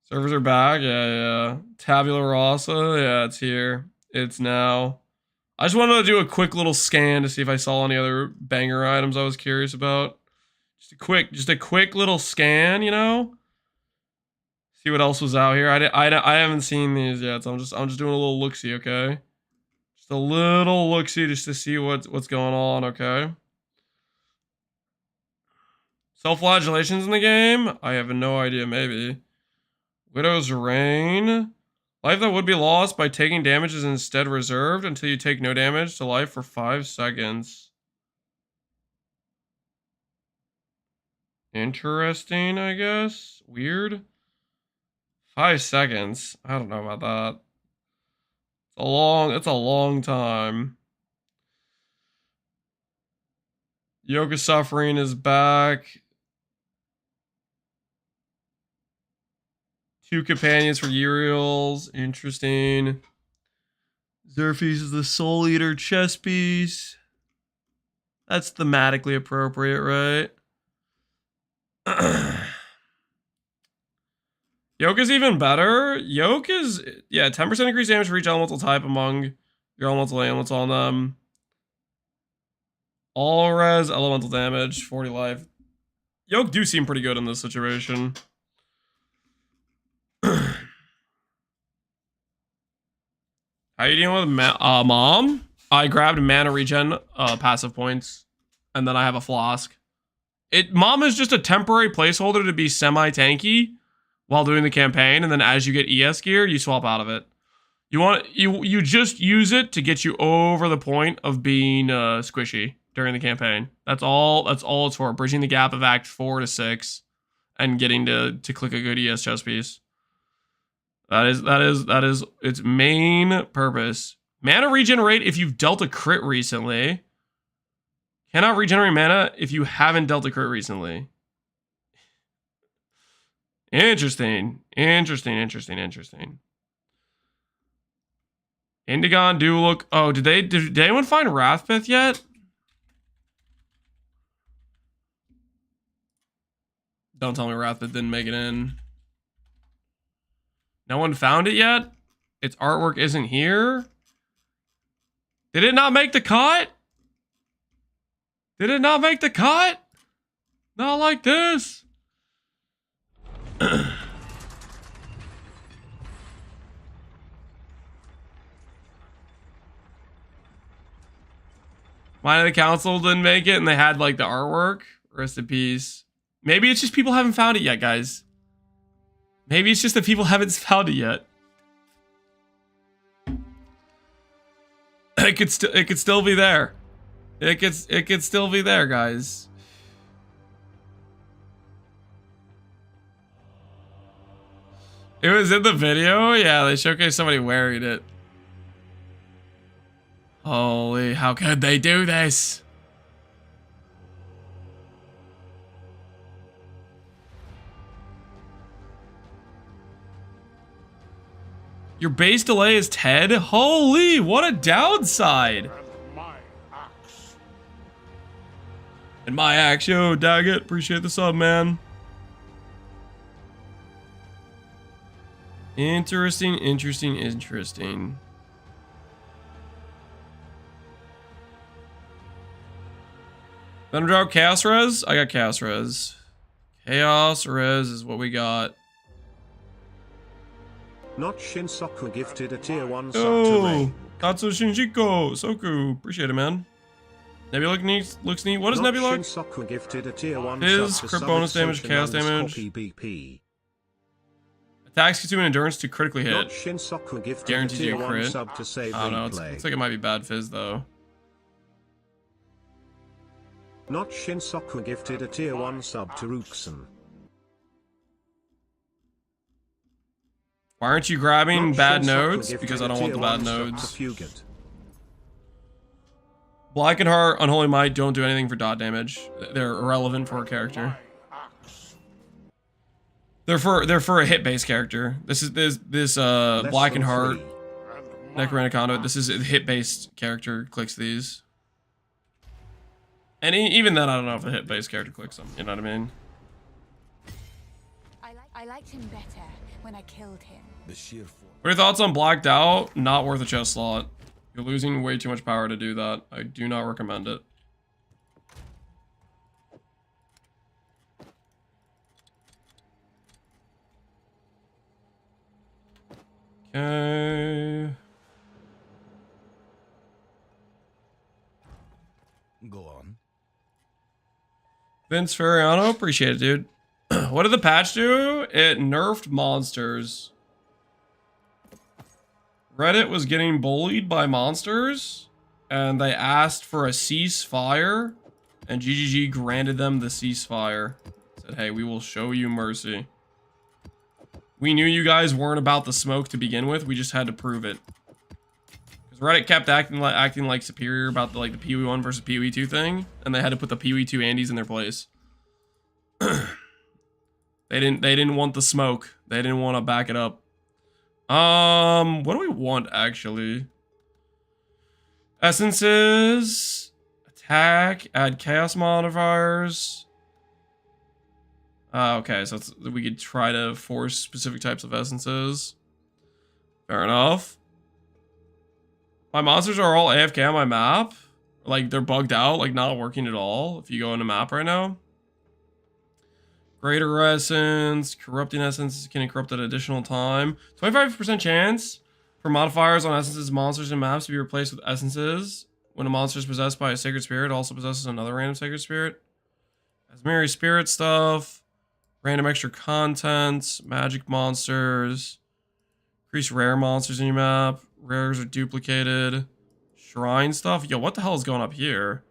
Servers are back. Yeah. Tabula Rasa. Yeah, it's here. It's now. I just wanted to do a quick little scan to see if I saw any other banger items I was curious about. Just a quick little scan, you know? See what else was out here. I haven't seen these yet, so I'm just doing a little look-see, okay? Just a little look-see just to see what's going on, okay? Self-flagellations in the game? I have no idea, maybe. Widow's Reign. Life that would be lost by taking damage is instead reserved until you take no damage to life for 5 seconds. Interesting, I guess. Weird. 5 seconds. I don't know about that. It's a long time. Yoke of Suffering is back. 2 companions for Uriels. Interesting. Xerxes is the Soul Eater chess piece. That's thematically appropriate, right? Yoke is even better. Yoke is, yeah, 10% increased damage for each elemental type among your elemental amulets on them. All res elemental damage, 40 life. Yoke do seem pretty good in this situation. How you dealing with Mom? I grabbed mana regen passive points, and then I have a flask. Mom is just a temporary placeholder to be semi-tanky while doing the campaign, and then as you get ES gear, you swap out of it. You just use it to get you over the point of being squishy during the campaign. That's all it's for. Bridging the gap of Act 4 to 6 and getting to click a good ES chess piece. That is its main purpose. Mana regenerate if you've dealt a crit recently. Cannot regenerate mana if you haven't dealt a crit recently. Interesting. Indigon do look. Oh, did anyone find Wrathpith yet? Don't tell me Wrathpith didn't make it in. No one found it yet? Its artwork isn't here? Did it not make the cut? Did it not make the cut? Not like this. Mine of the Council didn't make it and they had like the artwork. Rest in peace. Maybe it's just people haven't found it yet, guys. Maybe it's just that people haven't found it yet. It could still be there. It could still be there, guys. It was in the video? Yeah, they showcased somebody wearing it. Holy, how could they do this? Your base delay is 10? Holy, what a downside. And my axe, yo, Daggett, appreciate the sub, man. Interesting, interesting, interesting. Venom Drought Chaos Res? I got Chaos Res. Chaos Res is what we got.
Not Shinsoku gifted a tier 1 sub to
Oh,
Ray.
Katsu Shinjiko, Soku, appreciate it, man. Nebula looks neat. What does
Not
Nebula?
Shinsoku gifted a tier 1
His
sub to
crit bonus damage,
Sub
chaos
Extension
damage.
PBP.
Attacks consume endurance to critically hit.
Not Shinsoku gifted
Guarantees
a tier
you
1
crit.
sub to save
I don't know.
replay.
Looks like it might be bad fizz though.
Not Shinsoku gifted a tier 1 sub to Rookson.
Why aren't you grabbing
Not
bad
Shinsoku
nodes?
gifted
Because I
a
don't want
tier
the bad
1 sub to
nodes.
Fugit.
Blackenheart, Unholy Might don't do anything for dot damage. They're irrelevant for a character. They're for a hit based character. This Blackenheart, Necromantic Conduit. This is a hit based character. Clicks these. And even then, I don't know if a hit based character clicks them. You know what I mean?
I liked him better when I killed him.
The sheer force.
What are your thoughts on Blacked Out? Not worth a chest slot. You're losing way too much power to do that. I do not recommend it. Okay.
Go on.
Vince Ferriano, appreciate it, dude. What did the patch do? It nerfed monsters. Reddit was getting bullied by monsters, and they asked for a ceasefire, and GGG granted them the ceasefire. Said, hey, we will show you mercy. We knew you guys weren't about the smoke to begin with, we just had to prove it. Because Reddit kept acting like superior about the PoE 1 versus PoE 2 thing, and they had to put the PoE 2 Andes in their place. They didn't want the smoke. They didn't want to back it up. What do we want actually? Essences, attack, add chaos modifiers. Okay, so we could try to force specific types of essences. Fair enough. My monsters are all AFK on my map. Like they're bugged out, like not working at all. If you go into map right now. Greater Essence, Corrupting Essence can corrupt at additional time. 25% chance for modifiers on essences, monsters, and maps to be replaced with essences. When a monster is possessed by a sacred spirit, it also possesses another random sacred spirit. Asmiri spirit stuff, random extra content, magic monsters, increase rare monsters in your map, rares are duplicated, shrine stuff. Yo, what the hell is going up here?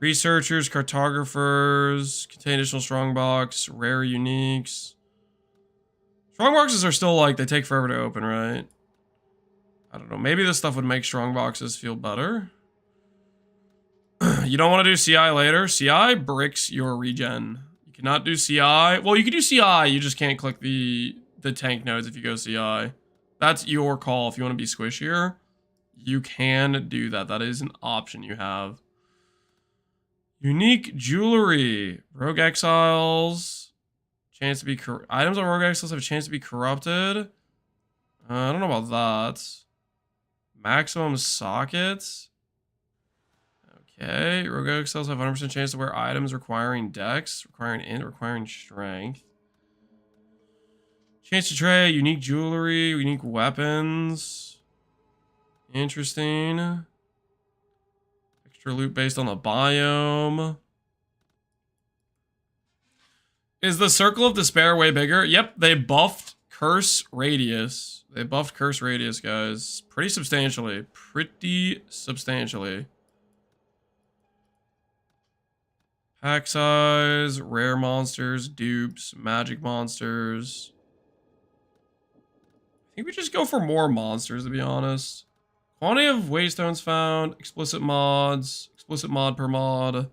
Researchers, cartographers, contain additional strongbox, rare uniques. Strongboxes are still like, they take forever to open, right? I don't know. Maybe this stuff would make strongboxes feel better. You don't want to do CI later. CI bricks your regen. You cannot do CI. Well, you can do CI, you just can't click the tank nodes if you go CI. That's your call. If you want to be squishier, you can do that. That is an option you have. Unique jewelry, rogue exiles, chance to be items on rogue exiles have a chance to be corrupted. I don't know about that. Maximum sockets. Okay. Rogue cells have 100% chance to wear items requiring dex, requiring int, requiring strength. Chance to trade, unique jewelry, unique weapons. Interesting. Extra loot based on the biome. Is the Circle of Despair way bigger? Yep, they buffed Curse Radius. They buffed Curse Radius, guys. Pretty substantially. Pretty substantially. Pack size, rare monsters, dupes, magic monsters. I think we just go for more monsters, to be honest. Quantity of waystones found, explicit mods, explicit mod per mod.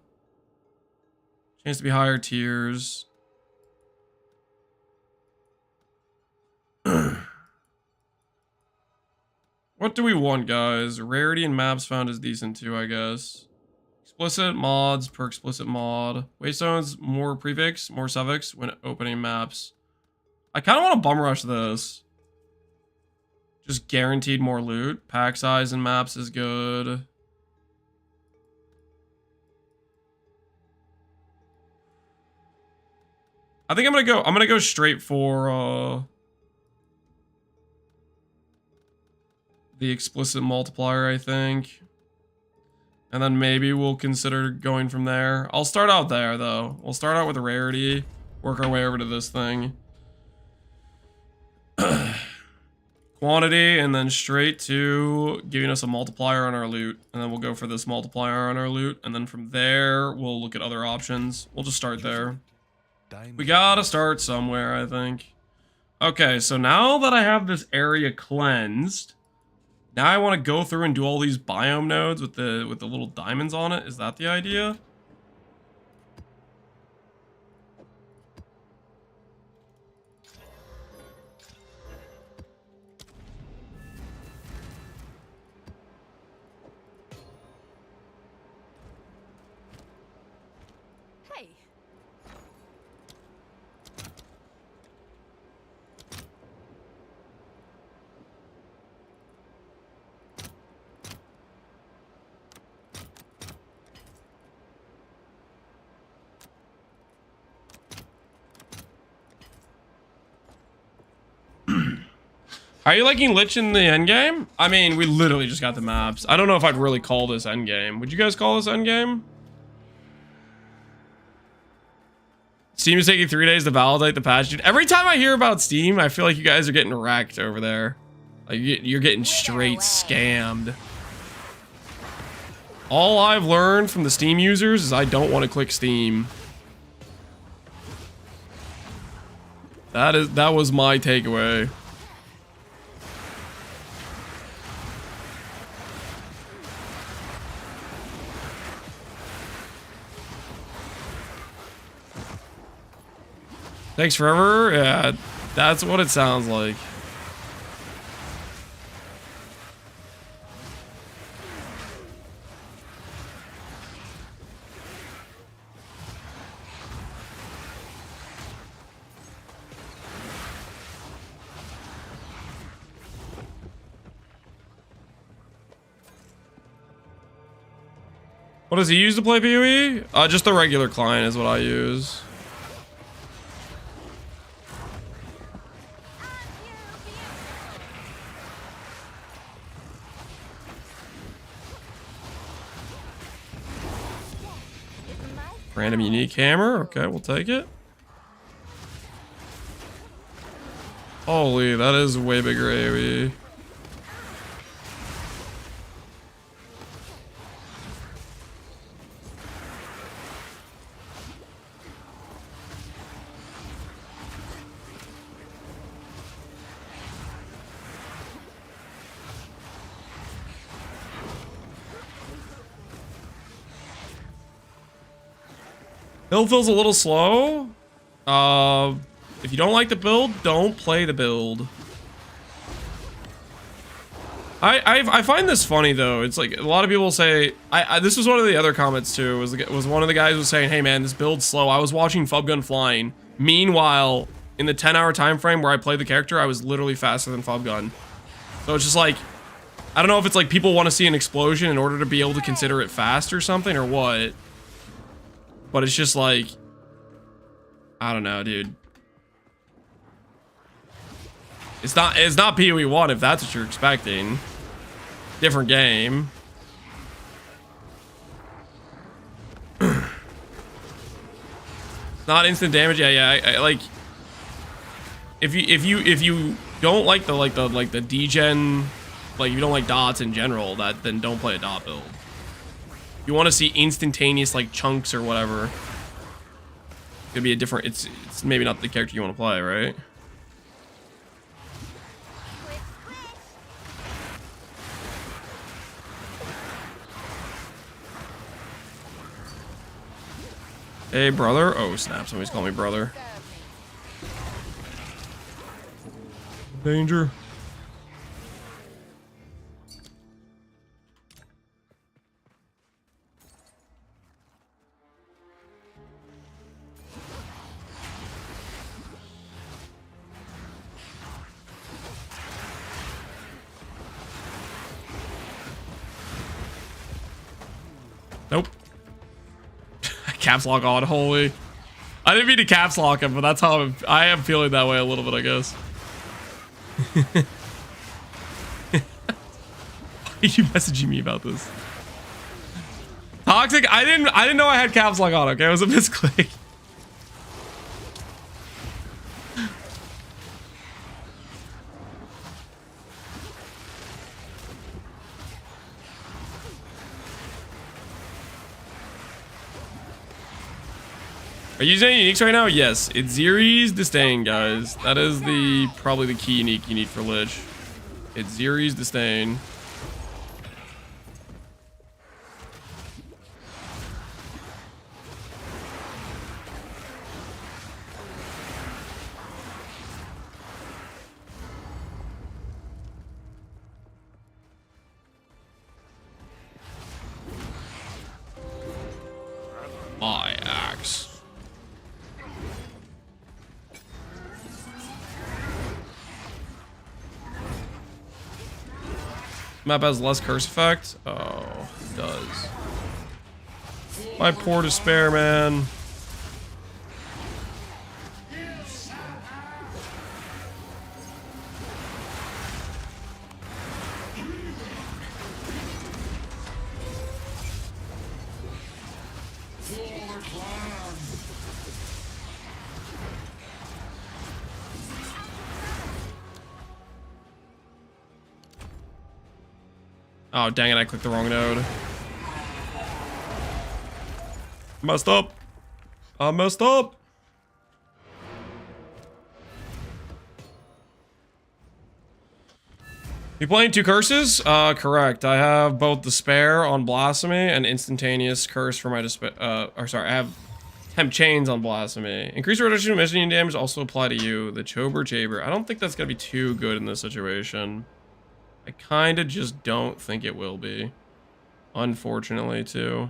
Chance to be higher tiers. What do we want, guys? Rarity and maps found is decent too, I guess. Explicit mods per explicit mod. Waystones, more prefix, more suffix when opening maps. I kind of want to bum rush this. Just guaranteed more loot. Pack size and maps is good. I think I'm gonna go straight for the explicit multiplier, I think. And then maybe we'll consider going from there. I'll start out there though. We'll start out with a rarity, work our way over to this thing. Quantity, and then straight to giving us a multiplier on our loot. And then we'll go for this multiplier on our loot. And then from there, we'll look at other options. We'll just start there. We gotta start somewhere, I think. Okay, so now that I have this area cleansed, now I want to go through and do all these biome nodes with the little diamonds on it. Is that the idea?
Hey.
Are you liking Lich in the endgame? I mean, we literally just got the maps. I don't know if I'd really call this endgame. Would you guys call this endgame? Steam is taking 3 days to validate the patch. Dude, every time I hear about Steam, I feel like you guys are getting wrecked over there. Like, you're getting straight scammed. All I've learned from the Steam users is I don't want to click Steam. That was my takeaway. Takes forever? Yeah, that's what it sounds like. What does he use to play PoE? Just the regular client is what I use. Random unique hammer. Okay, we'll take it. Holy, that is way bigger AoE. Build feels a little slow. If you don't like the build, don't play the build. I find this funny though. It's like a lot of people say. This was one of the other comments too. Was one of the guys was saying, "Hey man, this build's slow." I was watching Fubgun flying. Meanwhile, in the 10-hour time frame where I played the character, I was literally faster than Fubgun. So it's just like, I don't know if it's like people want to see an explosion in order to be able to consider it fast or something or what. But it's just like, I don't know, dude. It's not PoE 1 if that's what you're expecting. Different game. Not instant damage. Yeah. I like if you don't like the degen, like you don't like dots in general, then don't play a dot build. You want to see instantaneous like chunks or whatever. It could be a different. It's maybe not the character you want to play, right? Hey, brother. Oh, snap. Somebody's calling me brother. Danger. Nope. Caps lock on, holy. I didn't mean to caps lock him, but that's how I am feeling that way a little bit, I guess. Why are you messaging me about this? Toxic, I didn't know I had caps lock on, okay? It was a misclick. Are you using any uniques right now? Yes, it's Ziri's Disdain, guys. That is probably the key unique you need for Lich. It's Ziri's Disdain. My axe. Map has less curse effect. Oh, it does. My poor despair, man. Oh, dang it, I clicked the wrong node. Messed up. I messed up. You playing 2 curses? Correct. I have both Despair on Blasphemy and Instantaneous Curse for my Despair. I have Temp Chains on Blasphemy. Increased reduction of missing damage also apply to you. The Chober Jaber. I don't think that's gonna be too good in this situation. I kinda just don't think it will be. Unfortunately, too.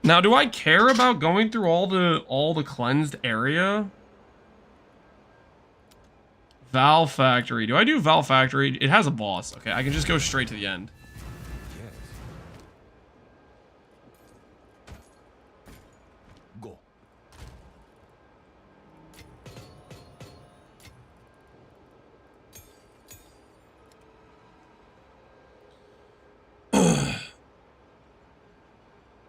Now, do I care about going through all the cleansed area? Val Factory. Do I do Val Factory? It has a boss. Okay, I can just go straight to the end.
Yes. Go.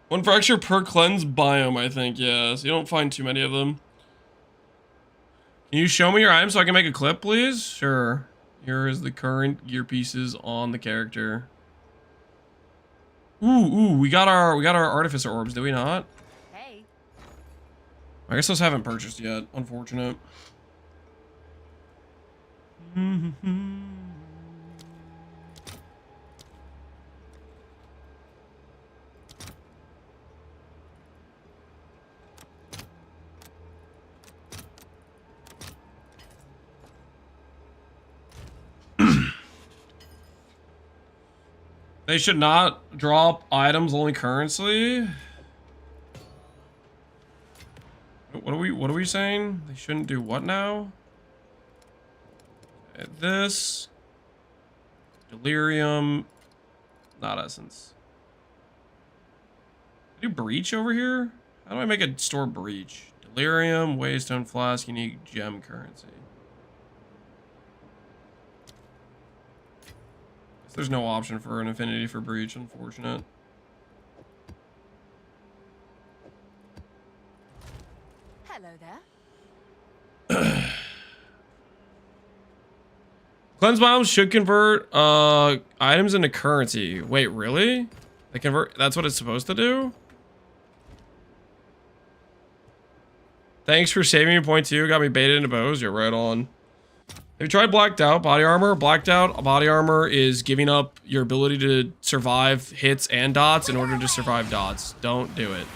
One fracture per cleanse biome, I think, yeah. So you don't find too many of them. Can you show me your items so I can make a clip, please? Sure. Here is the current gear pieces on the character. Ooh, we got our artificer orbs, did we not?
Hey.
I guess those haven't purchased yet. Unfortunate. They should not drop items only currency. What are we saying? They shouldn't do what now? Okay, this. Delirium. Not essence. Do breach over here? How do I make a store breach? Delirium, waystone flask, unique gem currency. Guess there's no option for an affinity for breach, unfortunate.
Hello there.
Cleanse bombs should convert items into currency. Wait, really? They convert, that's what it's supposed to do? Thanks for saving me, point two. Got me baited into bows. You're right on. Have you tried blacked out body armor? Blacked out body armor is giving up your ability to survive hits and dots in order to survive dots. Don't do it.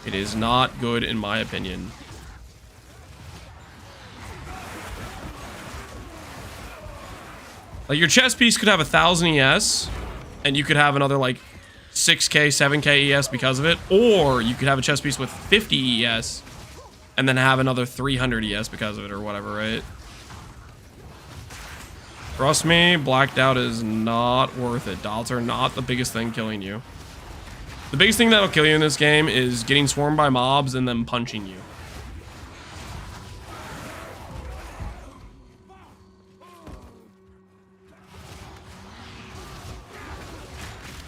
It is not good in my opinion. Like, your chest piece could have 1000 ES, and you could have another, like, 6k, 7k ES because of it. Or you could have a chest piece with 50 ES, and then have another 300 ES because of it, or whatever, right? Trust me, blacked out is not worth it. Dots are not the biggest thing killing you. The biggest thing that'll kill you in this game is getting swarmed by mobs and then punching you.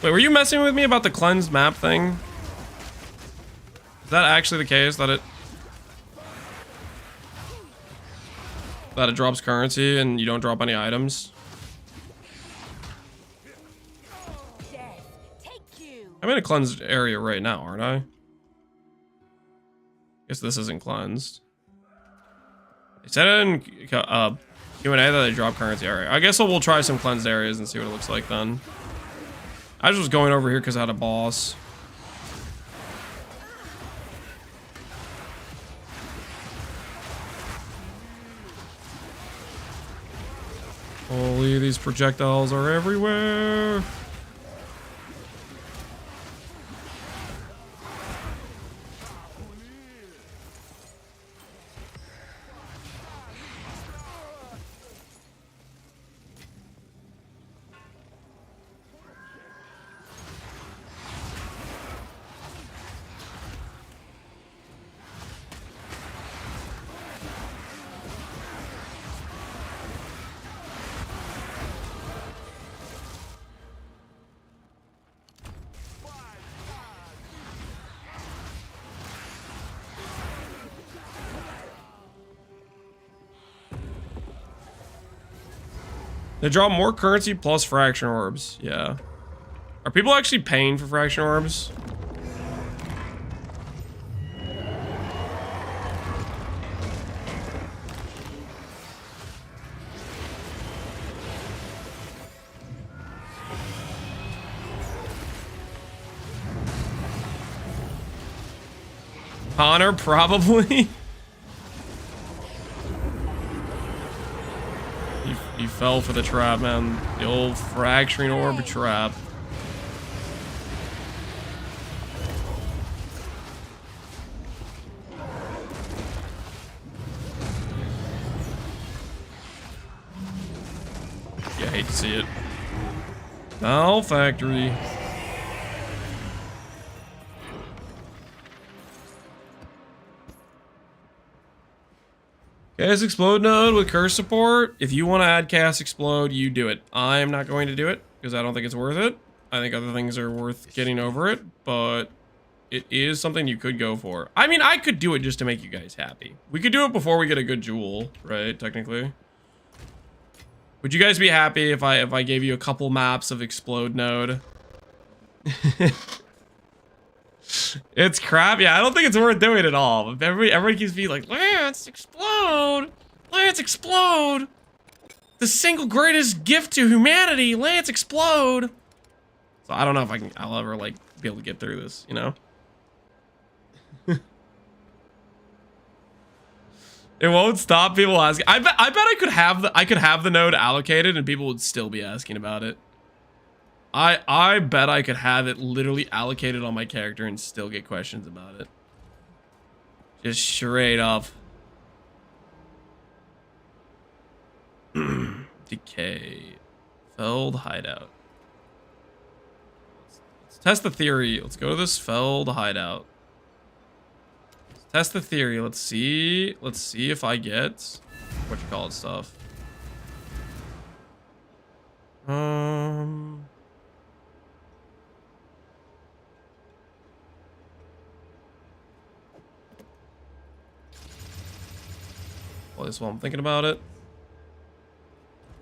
Wait, were you messing with me about the cleansed map thing? Is that actually the case that it drops currency and you don't drop any items? I'm in a cleansed area right now, aren't I? Guess this isn't cleansed. They said in Q&A that they drop currency area. I guess we'll try some cleansed areas and see what it looks like then. I was just going over here because I had a boss. Holy, these projectiles are everywhere. They draw more currency plus fraction orbs. Yeah. Are people actually paying for fraction orbs? Connor, probably. He fell for the trap, man. The old fracturing orb trap. Yeah, I hate to see it. Now factory. Chaos Explode node with curse support. If you want to add Chaos Explode, you do it. I am not going to do it because I don't think it's worth it. I think other things are worth getting over it, but it is something you could go for. I mean, I could do it just to make you guys happy. We could do it before we get a good jewel, right? Technically. Would you guys be happy if I gave you a couple maps of Explode node? It's crap. Yeah, I don't think it's worth doing at all. Everybody keeps being like, Lance, explode! Lance, explode! The single greatest gift to humanity, Lance, explode! So I don't know if I'll ever, like, be able to get through this, you know? It won't stop people asking. I bet I could have the node allocated and people would still be asking about it. I bet I could have it literally allocated on my character and still get questions about it. Just straight up. Decay. Felled hideout. Let's test the theory. Let's go to this felled hideout. Let's test the theory. Let's see if I get what you call it stuff. Well, this while I'm thinking about it.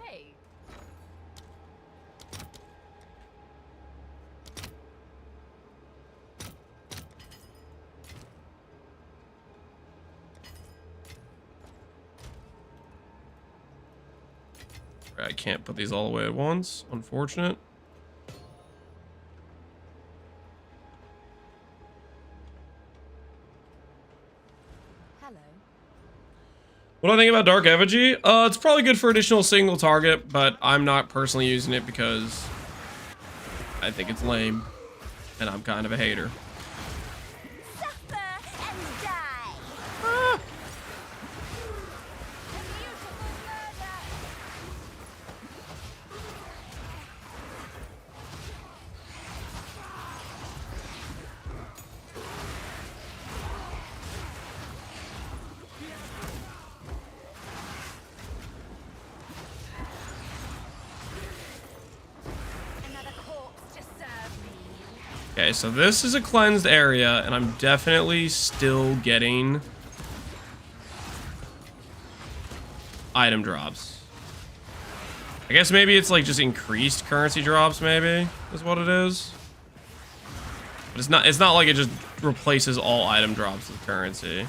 Hey.
I can't put these all away at once. Unfortunate.
Hello.
What do I think about Dark Effigy? It's probably good for additional single target, but I'm not personally using it because I think it's lame, and I'm kind of a hater.
Suffer and die. A beautiful murder. Another corpse to serve me.
Okay, so this is a cleansed area, and I'm definitely still getting item drops. I guess maybe it's like just increased currency drops, maybe, is what it is. But it's not like it just replaces all item drops with currency.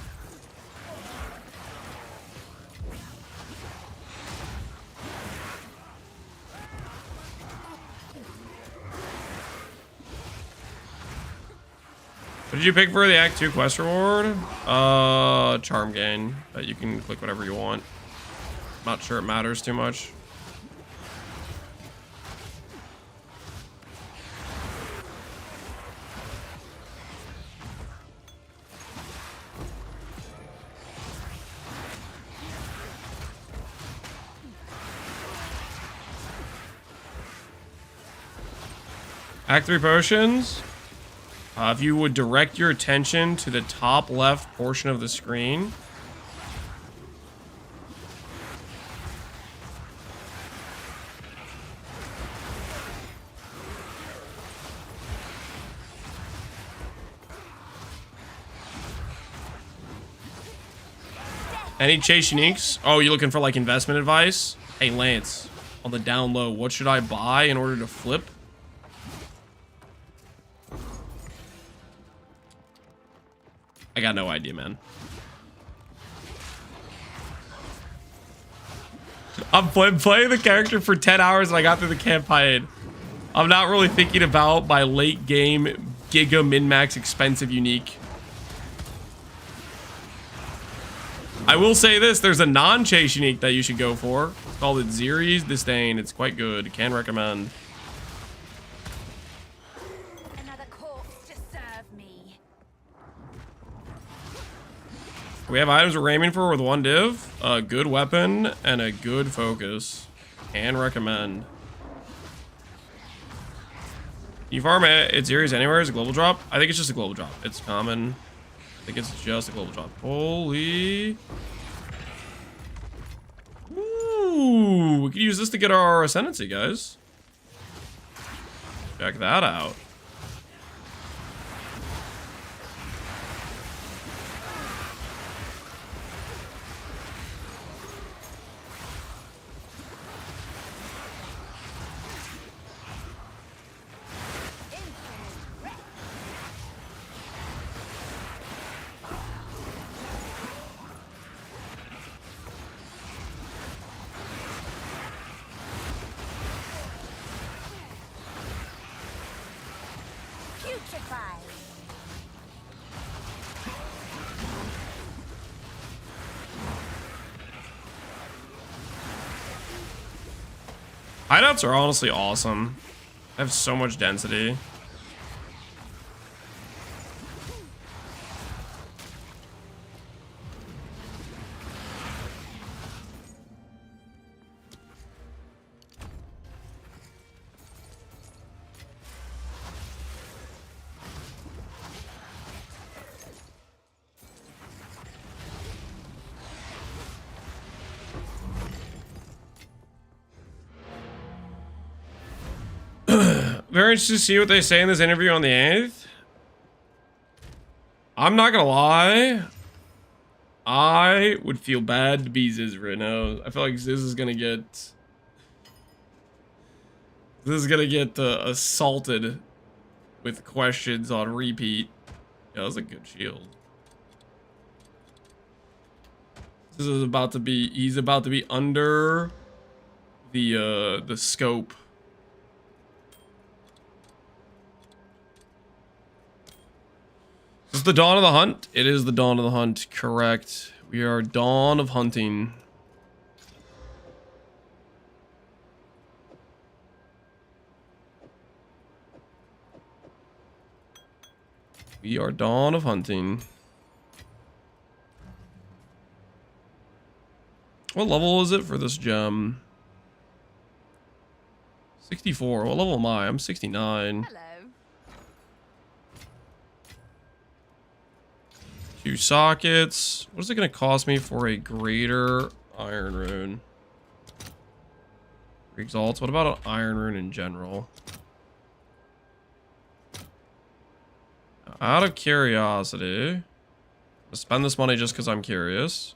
What did you pick for the Act 2 quest reward? Charm gain, but you can click whatever you want. Not sure it matters too much. Act 3 potions. If you would direct your attention to the top left portion of the screen. Any chase uniques? Oh, you looking for like investment advice? Hey Lance, on the down low, what should I buy in order to flip? I got no idea, man. I'm playing the character for 10 hours and I got through the campaign. I'm not really thinking about my late game Giga min-max expensive unique. I will say this, there's a non-chase unique that you should go for. It's called Ziri's Disdain. It's quite good. Can recommend.
Another corpse to serve me.
We have items we're aiming for with one div, a good weapon, and a good focus. Can recommend. You farm it Ziri's anywhere as a global drop? I think it's just a global drop. It's common. I think it's just a global drop. Holy. Ooh, we could use this to get our Ascendancy, guys. Check that out. Hideouts are honestly awesome. They have so much density. Very interested to see what they say in this interview on the 8th. I'm not gonna lie. I would feel bad to be Ziz right now. I feel like Ziz is gonna get... assaulted with questions on repeat. Yeah, that's a good shield. This is about to be... He's about to be under the scope. Is this the dawn of the hunt? It is the dawn of the hunt, correct. We are dawn of hunting. We are dawn of hunting. What level is it for this gem? 64. What level am I? I'm 69.
Hello.
2 sockets. What is it going to cost me for a greater iron rune? Exalts. What about an iron rune in general? Out of curiosity, I'll spend this money just because I'm curious.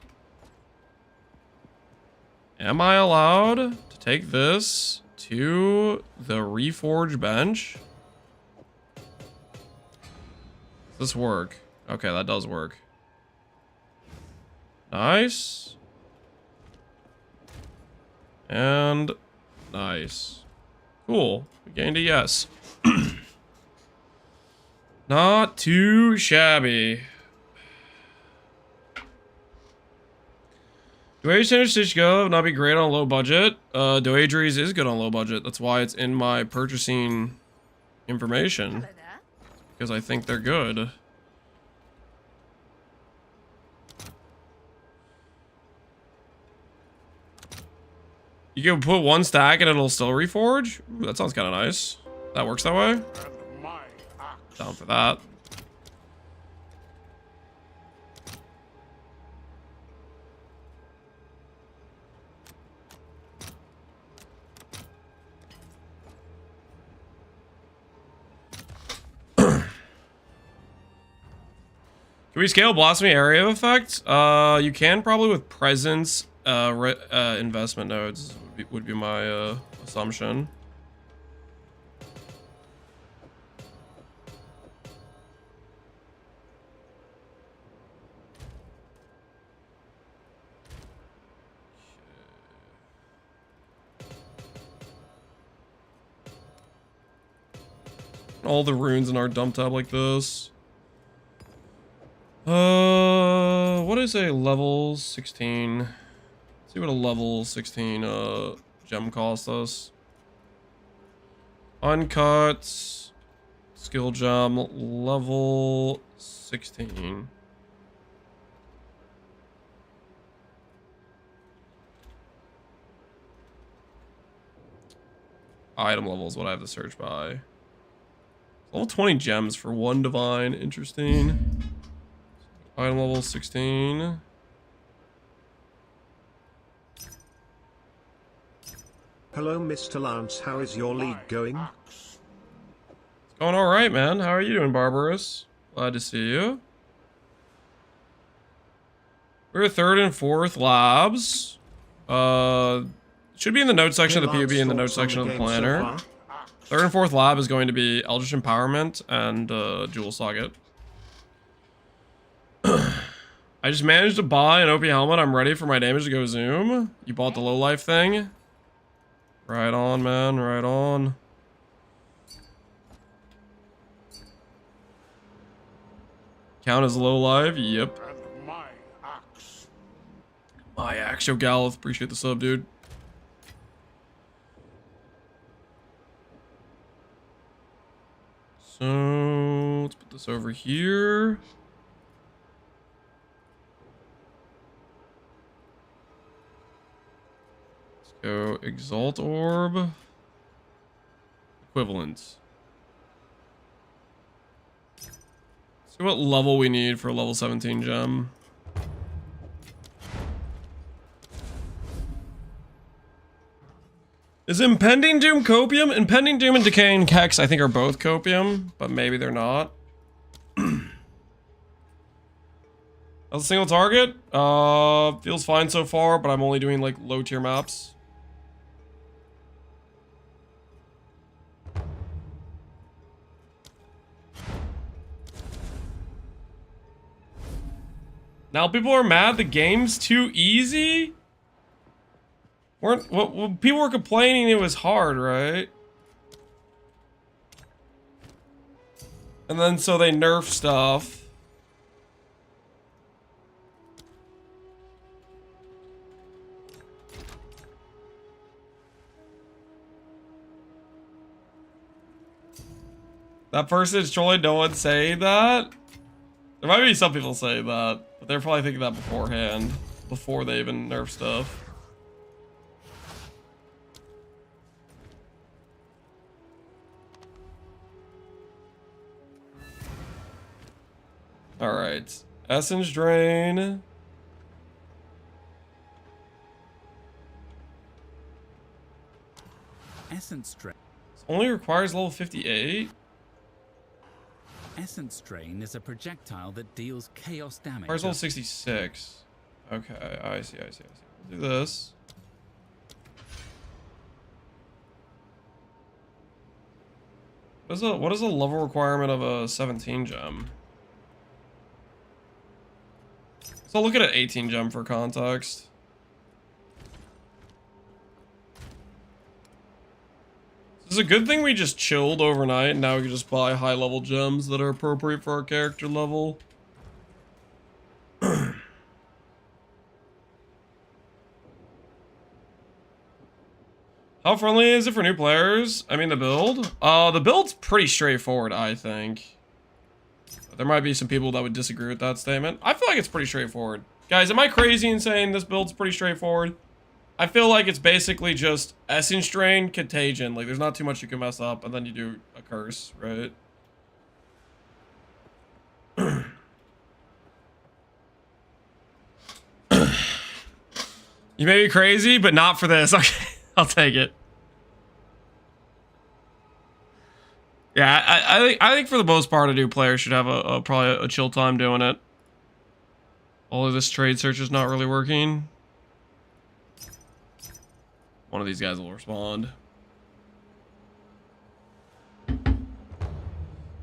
Am I allowed to take this to the reforge bench? Does this work? Okay, that does work. Nice. And nice. Cool. We gained a yes. Not too shabby. Duation Stitch Go would not be great on low budget. Doadries is good on low budget. That's why it's in my purchasing information.
Hello there.
Because I think they're good. You can put 1 stack and it'll still reforge? Ooh, that sounds kind of nice. That works that way?
And my axe.
Down for that. Can we scale Blasphemy area of effect? You can probably with presence investment nodes would be my assumption. All the runes in our dump tab like this. What is a level 16? Let's see what a level 16 gem costs us. Uncut skill gem level 16. Item level is what I have to search by. Level 20 gems for 1 divine. Interesting. Item level 16.
Hello, Mr. Lance. How is your league going?
It's going alright, man. How are you doing, Barbarous? Glad to see you. We're 3rd and 4th labs. Should be in the note section of the POB and the note section of the planner. 3rd and 4th lab is going to be Eldritch Empowerment and Jewel Socket. I just managed to buy an OP helmet. I'm ready for my damage to go zoom. You bought the low life thing? Right on, man. Right on. Count as low life? Yep.
And my axe.
My axe, yo, Galith. Appreciate the sub, dude. So, let's put this over here. Let's go Exalt Orb. Equivalent. See what level we need for a level 17 gem. Is Impending Doom copium? Impending Doom and Decaying Hex, I think, are both copium, but maybe they're not. As a single target, feels fine so far, but I'm only doing like low tier maps. Now people are mad the game's too easy? Well, people were complaining it was hard, right? And then so they nerf stuff. That person is trolling, no one say that. There might be some people saying that, but they're probably thinking that beforehand, before they even nerf stuff. Alright. Essence Drain.
Essence Drain.
Only requires level 58?
Essence Drain is a projectile that deals chaos damage.
Requires level 66. Okay, I see. We'll do this. What is the level requirement of a 17 gem? So look at an 18 gem for context. It's a good thing we just chilled overnight and now we can just buy high level gems that are appropriate for our character level. How friendly is it for new players? I mean, the build? The build's pretty straightforward, I think. There might be some people that would disagree with that statement. I feel like it's pretty straightforward. Guys, am I crazy in saying this build's pretty straightforward? I feel like it's basically just Essence Drain, Contagion. Like, there's not too much you can mess up, and then you do a curse, right? You may be crazy, but not for this. Okay, I'll take it. Yeah, I think for the most part, a new player should have probably a chill time doing it. All of this trade search is not really working. One of these guys will respond.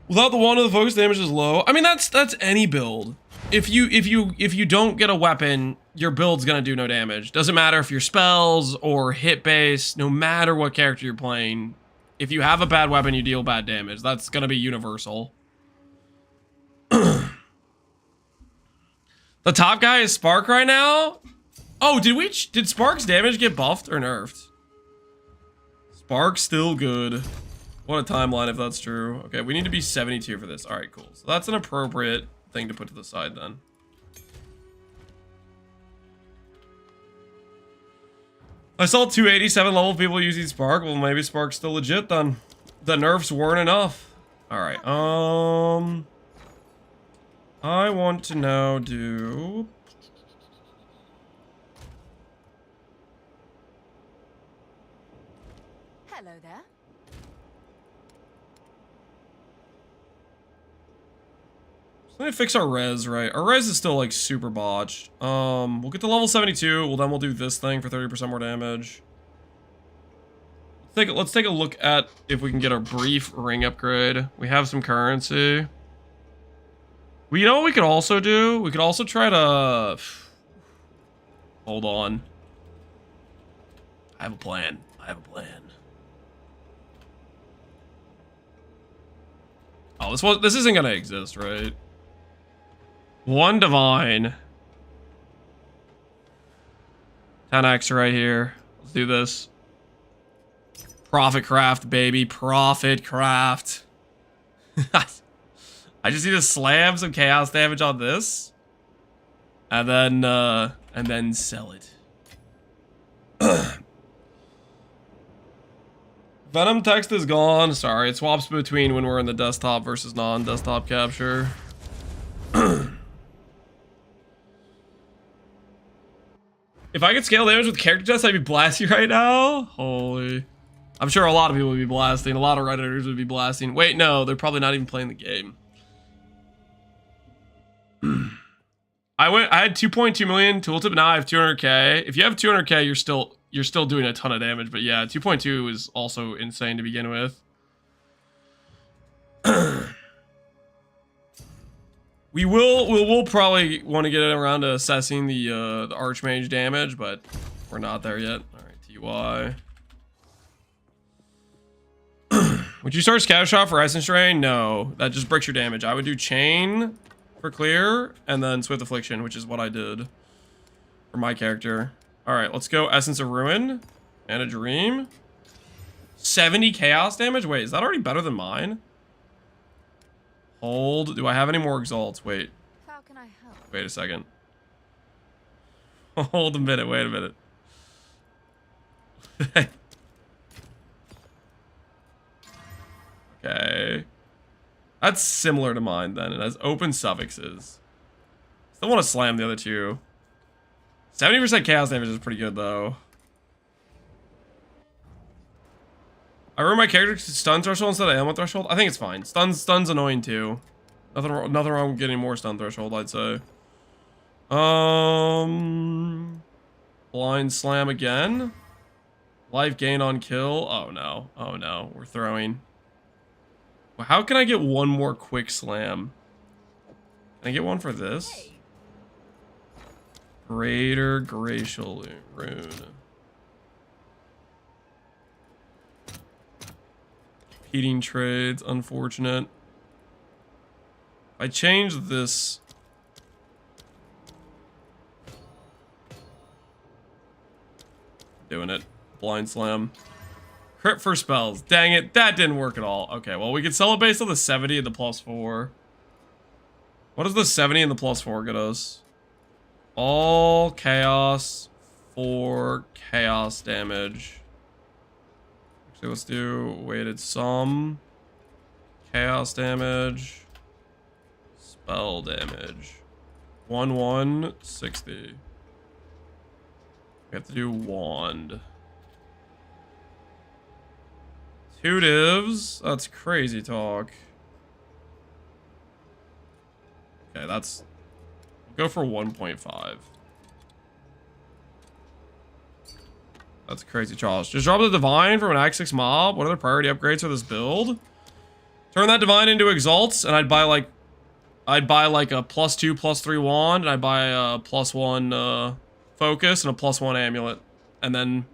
Without the wand, the focus damage is low. I mean, that's any build. If you don't get a weapon, your build's gonna do no damage. Doesn't matter if you're spells or hit base. No matter what character you're playing, if you have a bad weapon, you deal bad damage. That's gonna be universal. The top guy is Spark right now. Oh, did Spark's damage get buffed or nerfed? Spark's still good. What a timeline if that's true. Okay, we need to be 72 for this. All right, cool. So that's an appropriate thing to put to the side then. I saw 287 level people using Spark. Well, maybe Spark's still legit then. The nerfs weren't enough. All right. I want to now do...
Hello there.
Let me fix our res, right? Our res is still like super botched. We'll get to level 72. Well, then we'll do this thing for 30% more damage. Let's take a look at if we can get a brief ring upgrade. We have some currency. Well, you know what we could also do? We could also try to... Hold on. I have a plan. Oh, this isn't gonna exist, right? One divine. 10x right here. Let's do this. Profit craft, baby. Profit craft. I just need to slam some chaos damage on this. And then sell it. Venom text is gone. Sorry, it swaps between when we're in the desktop versus non-desktop capture. If I could scale damage with character tests, I'd be Blasphemy right now. Holy. I'm sure a lot of people would be blasting. A lot of Redditors would be blasting. Wait, no, they're probably not even playing the game. I had 2.2 million tooltip. Now I have 200k. If you have 200k, you're still doing a ton of damage. But yeah, 2.2 is also insane to begin with. We will probably want to get around to assessing the Archmage damage, but we're not there yet. All right, TY. Would you start Scatter Shot for Essence Drain? No, that just breaks your damage. I would do Chain for clear, and then Swift Affliction, which is what I did for my character. All right, let's go Essence of Ruin and a Dream. 70 Chaos damage? Wait, is that already better than mine? Hold. Do I have any more Exalts? Wait.
How can I help?
Wait a second. Hold a minute. Wait a minute. Okay. That's similar to mine then. It has open suffixes. Still want to slam the other two. 70% chaos damage is pretty good though. I ruined my character to stun threshold instead of ammo threshold. I think it's fine. Stun's annoying too. Nothing wrong with getting more stun threshold, I'd say. Blind slam again. Life gain on kill. Oh no. Oh no. We're throwing. Well, how can I get one more quick slam? Can I get one for this? Greater Glacial Rune. Competing trades, unfortunate. I changed this. Doing it. Blind slam. Crit for spells. Dang it, that didn't work at all. Okay, well, we could sell it based on the 70 and the +4. What does the 70 and the +4 get us? All chaos for chaos damage. Actually, let's do weighted sum. Chaos damage. Spell damage. 1/160. We have to do wand. 2 divs. That's crazy talk. Okay, that's... We'll go for 1.5. That's crazy, Charles. Just drop the Divine from an Act 6 mob. What are the priority upgrades for this build? Turn that Divine into Exalts, and I'd buy like a +2, +3 wand, and I'd buy a +1 focus and a +1 amulet, and then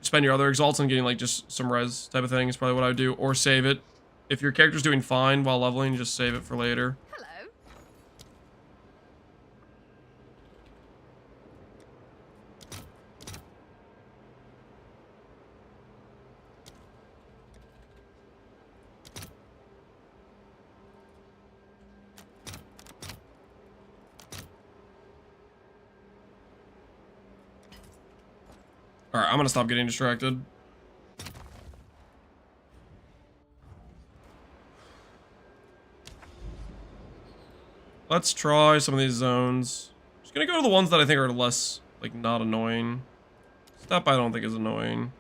spend your other Exalts on getting like just some res type of thing is probably what I would do, or save it. If your character's doing fine while leveling, just save it for later.
Hello.
All right, I'm gonna stop getting distracted. Let's try some of these zones. Just gonna go to the ones that I think are less, like, not annoying. Step I don't think is annoying.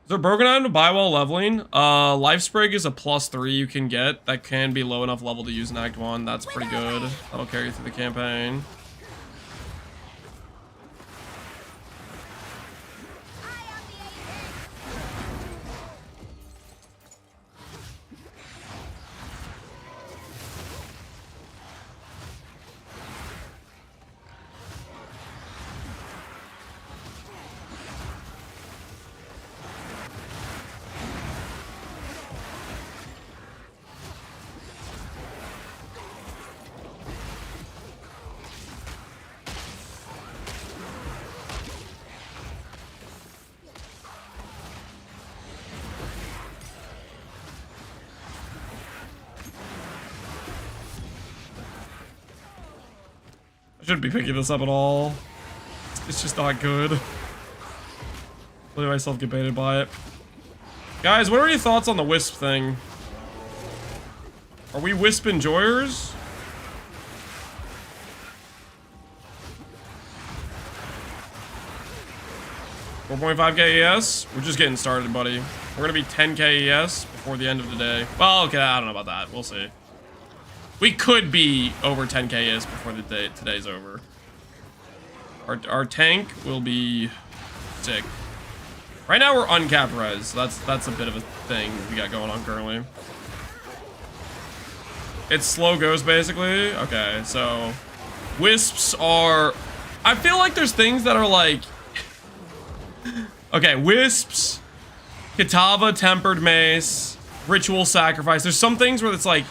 Is there a broken item to buy while leveling? Life Sprig is a +3 you can get. That can be low enough level to use in Act 1. That's pretty good. That'll carry you through the campaign. I shouldn't be picking this up at all. It's just not good. Letting myself get baited by it. Guys, what are your thoughts on the Wisp thing? Are we Wisp enjoyers? 4.5k ES. We're just getting started, buddy. We're gonna be 10k ES before the end of the day. Well, okay, I don't know about that. We'll see. We could be over 10k ES before the day today's over. Our tank will be sick. Right now we're uncapped res. So that's a bit of a thing we got going on currently. It's slow goes basically. Okay, so wisps are. I feel like there's things that are like. Okay, wisps, Kitava, tempered mace, ritual sacrifice. There's some things where it's like,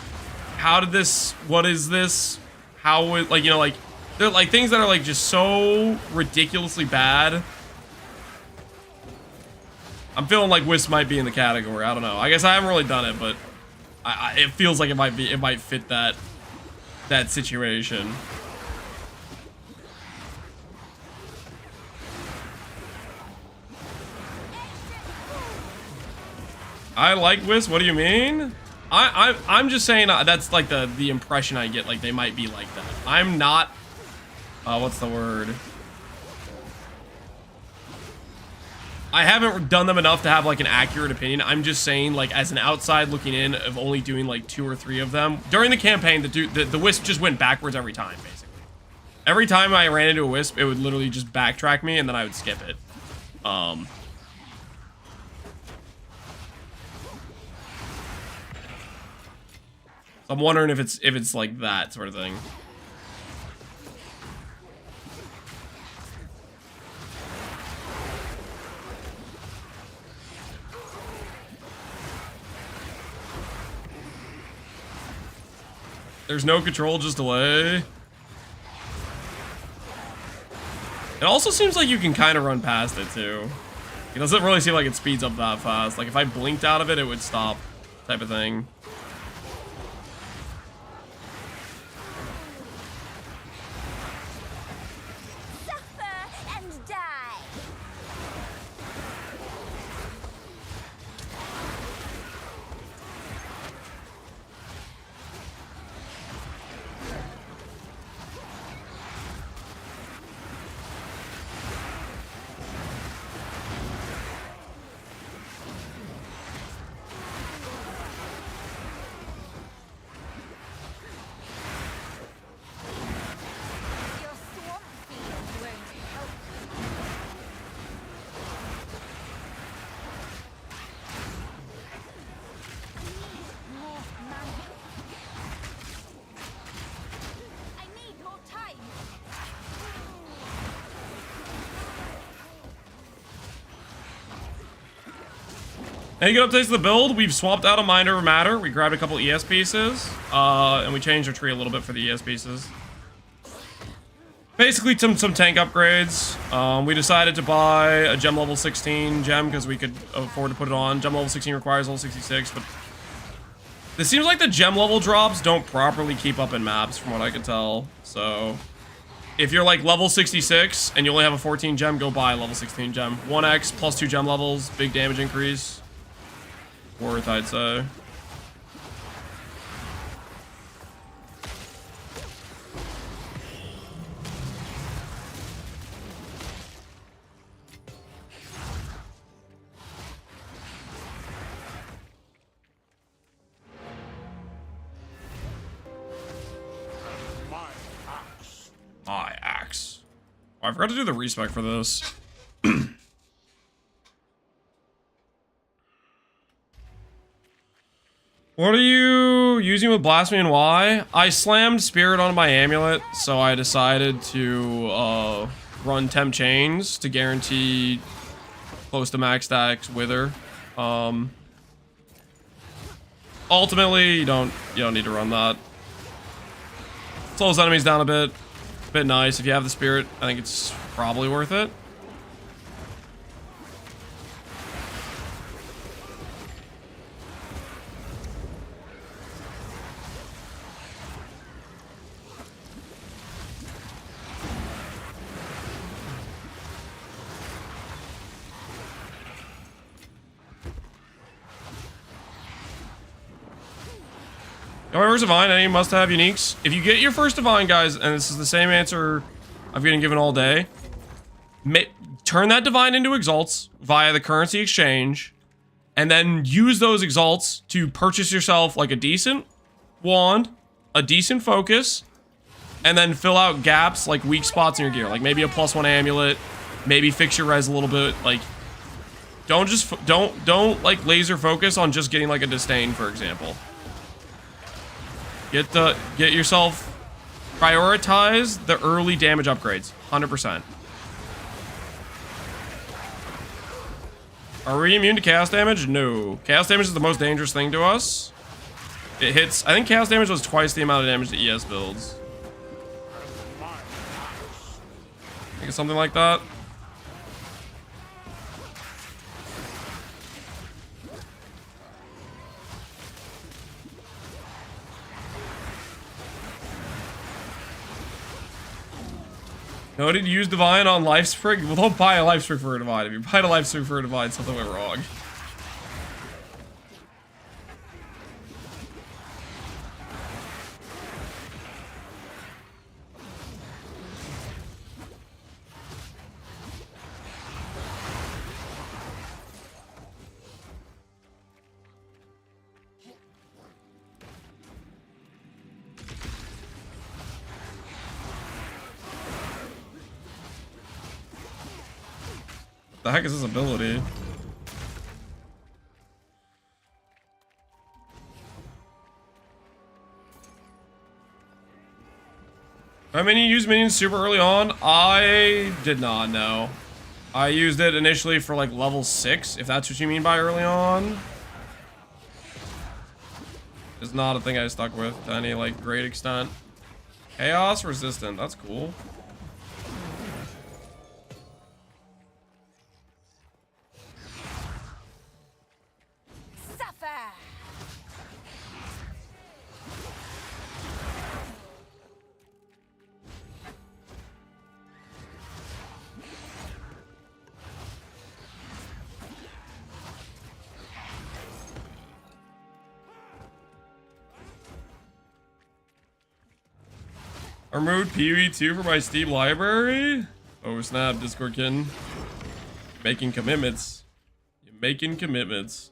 how did this? What is this? How would like, you know, like they're like things that are like just so ridiculously bad. I'm feeling like wisp might be in the category. I don't know. I guess I haven't really done it, but it feels like it might fit that situation. I like wisp. What do you mean? I'm just saying that's like the impression I get. Like they might be like that. I'm not. What's the word? I haven't done them enough to have like an accurate opinion. I'm just saying, like, as an outside looking in of only doing like 2 or 3 of them during the campaign, the wisp just went backwards every time. Basically, every time I ran into a wisp, it would literally just backtrack me, and then I would skip it. I'm wondering if it's like that sort of thing. There's no control, just delay. It also seems like you can kind of run past it too. It doesn't really seem like it speeds up that fast. Like if I blinked out of it, it would stop, type of thing.
Suffer and die. Your swamp field won't help you. More mana. I need more time.
Any good updates to the build? We've swapped out a mind over matter. We grabbed a couple ES pieces, and we changed our tree a little bit for the ES pieces. Basically, some tank upgrades. We decided to buy a gem level 16 gem because we could afford to put it on. Gem level 16 requires level 66, but it seems like the gem level drops don't properly keep up in maps, from what I can tell. So, if you're like level 66 and you only have a 14 gem, go buy a level 16 gem. 1x plus 2 gem levels, big damage increase. Worth, I'd say.
My axe.
My axe. Oh, I forgot to do the respec for this. What are you using with Blasphemy and why? I slammed Spirit on my Amulet, so I decided to run Temp Chains to guarantee close to max stacks Wither. Ultimately, you don't need to run that. Slows enemies down a bit. Bit nice. If you have the Spirit, I think it's probably worth it. First Divine, any must-have uniques? If you get your first Divine, guys, and this is the same answer I've been given all day, turn that divine into exalts via the currency exchange, and then use those exalts to purchase yourself like a decent wand, a decent focus, and then fill out gaps like weak spots in your gear, like maybe a +1 amulet, maybe fix your res a little bit. Like, don't just don't like laser focus on just getting like a disdain, for example. Get yourself, prioritize the early damage upgrades, 100%. Are we immune to chaos damage? No. Chaos damage is the most dangerous thing to us. It hits, I think chaos damage was twice the amount of damage to ES builds. I think it's something like that. No, did you use Divine on Life Sprig? Well, don't buy a Life Sprig for a Divine. If you buy a Life Sprig for a Divine, something went wrong. The heck is this ability? I mean, you use minions super early on. I did not know. I used it initially for like level 6, if that's what you mean by early on. It's not a thing I stuck with to any like great extent. Chaos resistant, that's cool. I removed PoE2 from my Steam library. Oh snap, Discord kitten. Making commitments. You're making commitments.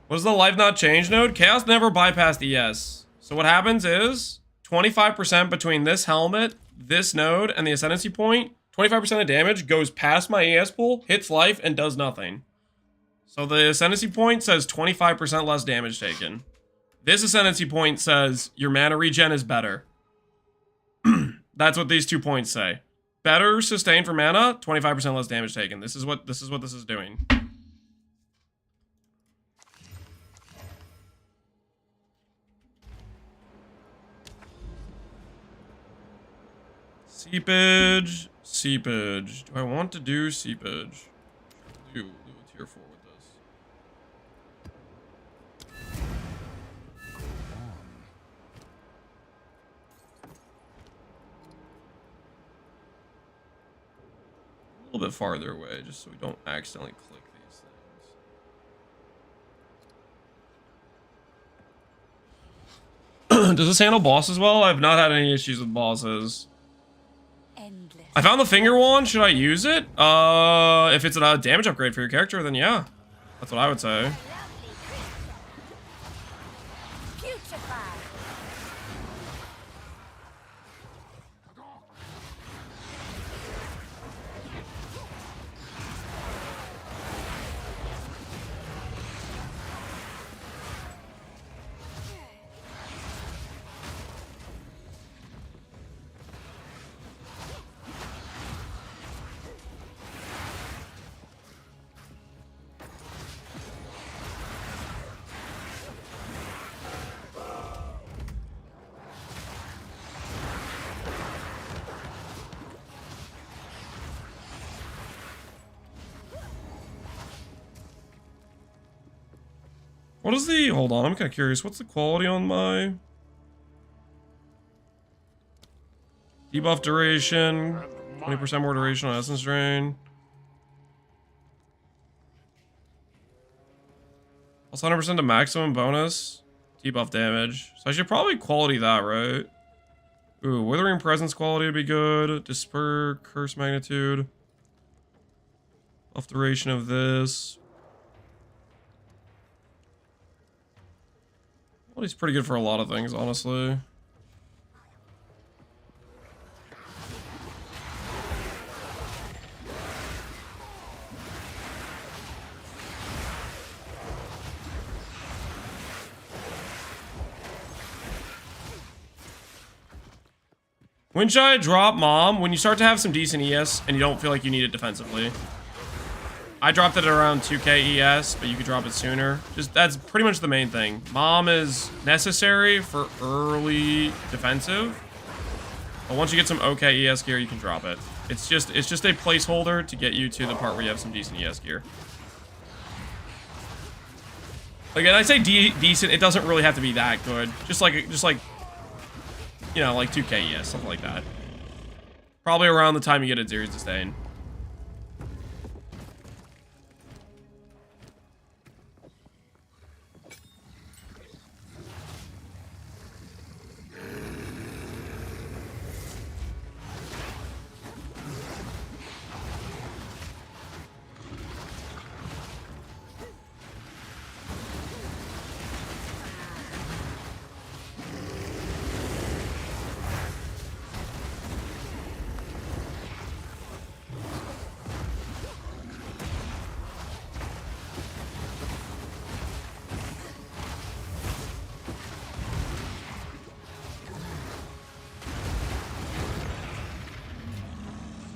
What is the life not change node? Chaos never bypassed ES. So what happens is 25% between this helmet, this node, and the Ascendancy point. 25% of damage goes past my ES pool, hits life, and does nothing. So the Ascendancy point says 25% less damage taken. This Ascendancy point says your mana regen is better. That's what these 2 points say. Better sustain for mana, 25% less damage taken. This is what this is doing. Seepage, seepage. Do I want to do seepage? Do a tier 4 with this. A little bit farther away, just so we don't accidentally click these things. Does this handle bosses well? I've not had any issues with bosses.
Endless.
I found the finger wand. Should I use it? If it's a damage upgrade for your character, then yeah. That's what I would say. What is the, hold on, I'm kind of curious. What's the quality on my debuff duration? 20% more duration on essence drain. Plus 100% to maximum bonus. Debuff damage. So I should probably quality that, right? Ooh, Withering Presence quality would be good. Disper, Curse Magnitude. Off duration of this. Well, he's pretty good for a lot of things, honestly. When should I drop Mom? When you start to have some decent ES and you don't feel like you need it defensively. I dropped it at around 2k ES, but you could drop it sooner. Just that's pretty much the main thing. Mom is necessary for early defensive, but once you get some okay ES gear, you can drop it. It's just a placeholder to get you to the part where you have some decent ES gear. Again, I say decent. It doesn't really have to be that good. Just like you know, like 2k ES, something like that. Probably around the time you get a Series Disdain.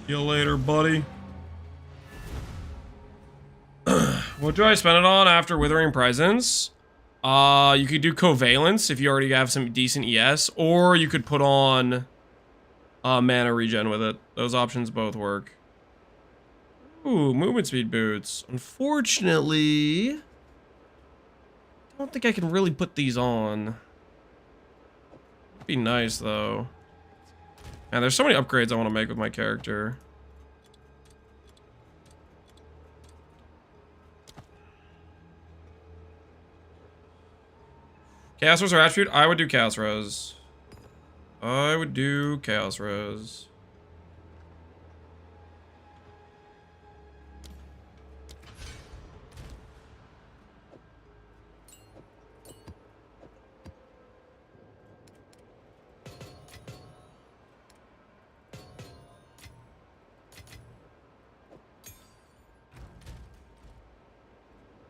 See you later, buddy. What do I spend it on after Withering Presence? You could do Covalence if you already have some decent ES, or you could put on mana regen with it. Those options both work. Ooh, movement speed boots. Unfortunately, I don't think I can really put these on. It'd be nice though. Man, there's so many upgrades I want to make with my character. Chaos Res or Attribute? I would do Chaos Res. I would do Chaos Res.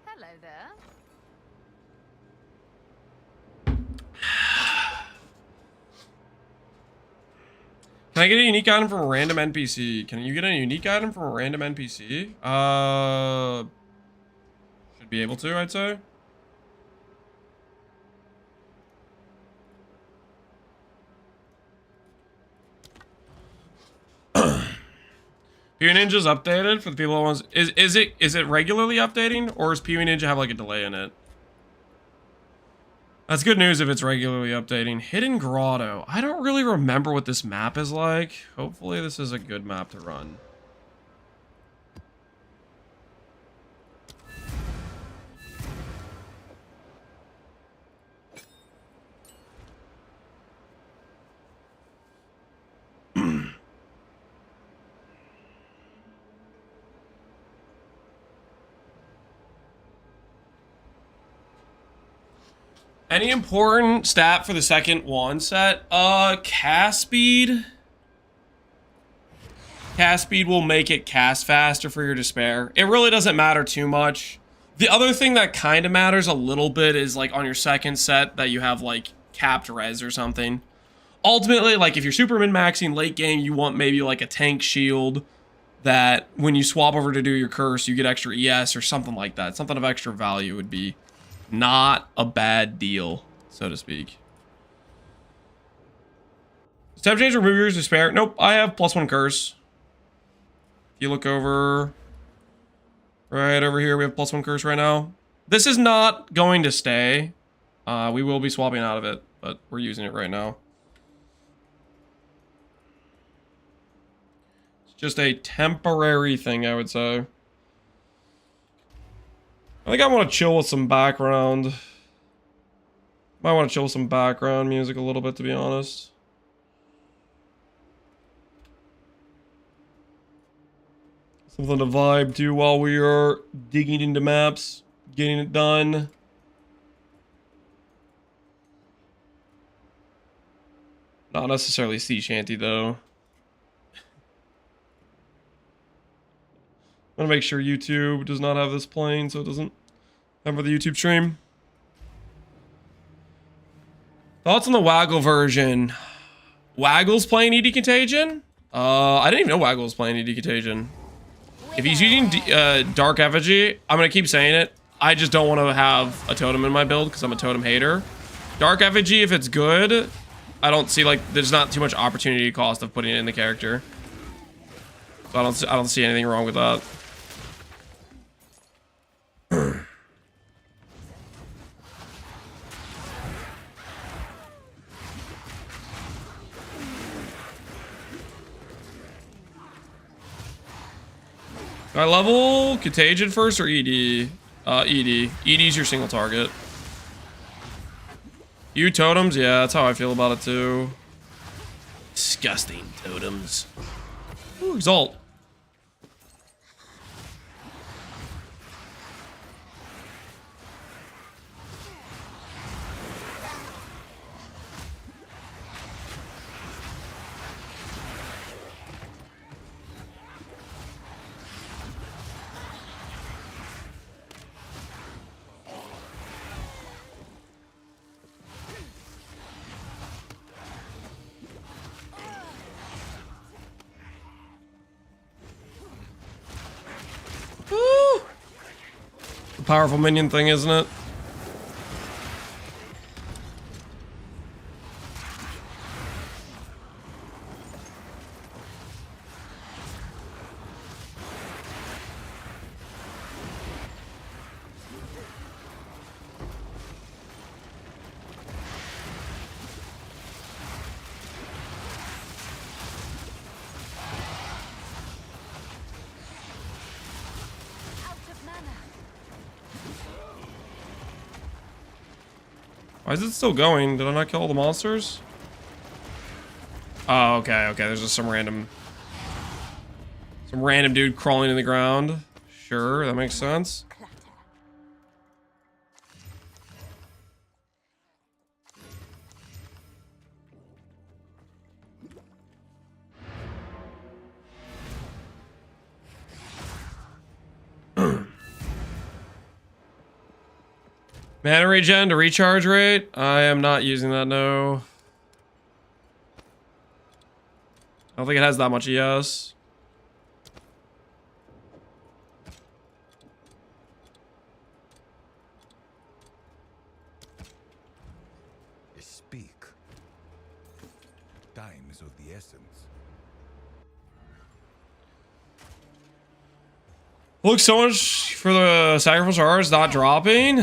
Hello there.
Can I get a unique item from a random NPC? Can you get a unique item from a random NPC? Should be able to, I'd say. PvE Ninja's updated for the people that wants. Is it regularly updating, or does PvE Ninja have like a delay in it? That's good news if it's regularly updating. Hidden Grotto. I don't really remember what this map is like. Hopefully this is a good map to run. Any important stat for the second wand set? Cast speed. Cast speed will make it cast faster for your despair. It really doesn't matter too much. The other thing that kind of matters a little bit is like on your second set that you have like capped res or something. Ultimately, like if you're super min-maxing late game, you want maybe like a tank shield that when you swap over to do your curse, you get extra ES or something like that. Something of extra value would be not a bad deal, so to speak. Step change, remove yours despair. Nope, I have +1 curse. If you look over, right over here, we have +1 curse right now. This is not going to stay. We will be swapping out of it, but we're using it right now. It's just a temporary thing, I would say. I think I want to chill with some background. Might want to chill with some background music a little bit, to be honest. Something to vibe to while we are digging into maps, getting it done. Not necessarily sea shanty though. I want to make sure YouTube does not have this playing so it doesn't hamper the YouTube stream. Thoughts on the Waggle version? Waggle's playing ED Contagion? I didn't even know Waggle was playing ED Contagion. If he's using Dark Effigy, I'm going to keep saying it. I just don't want to have a Totem in my build because I'm a Totem hater. Dark Effigy, if it's good, I don't see, like, there's not too much opportunity cost of putting it in the character. So I don't see anything wrong with that. Do I level Contagion first or ED? ED. ED's your single target. You totems? Yeah, that's how I feel about it too. Disgusting totems. Ooh, Exalt. Powerful minion thing, isn't it? Why is it still going? Did I not kill all the monsters? Oh, okay, okay. There's just some random dude crawling in the ground. Sure, that makes sense. Mana regen to recharge rate? I am not using that, no. I don't think it has that much ES.
Speak. Time is of the essence.
Looks so much for the sacrificial hearts not dropping.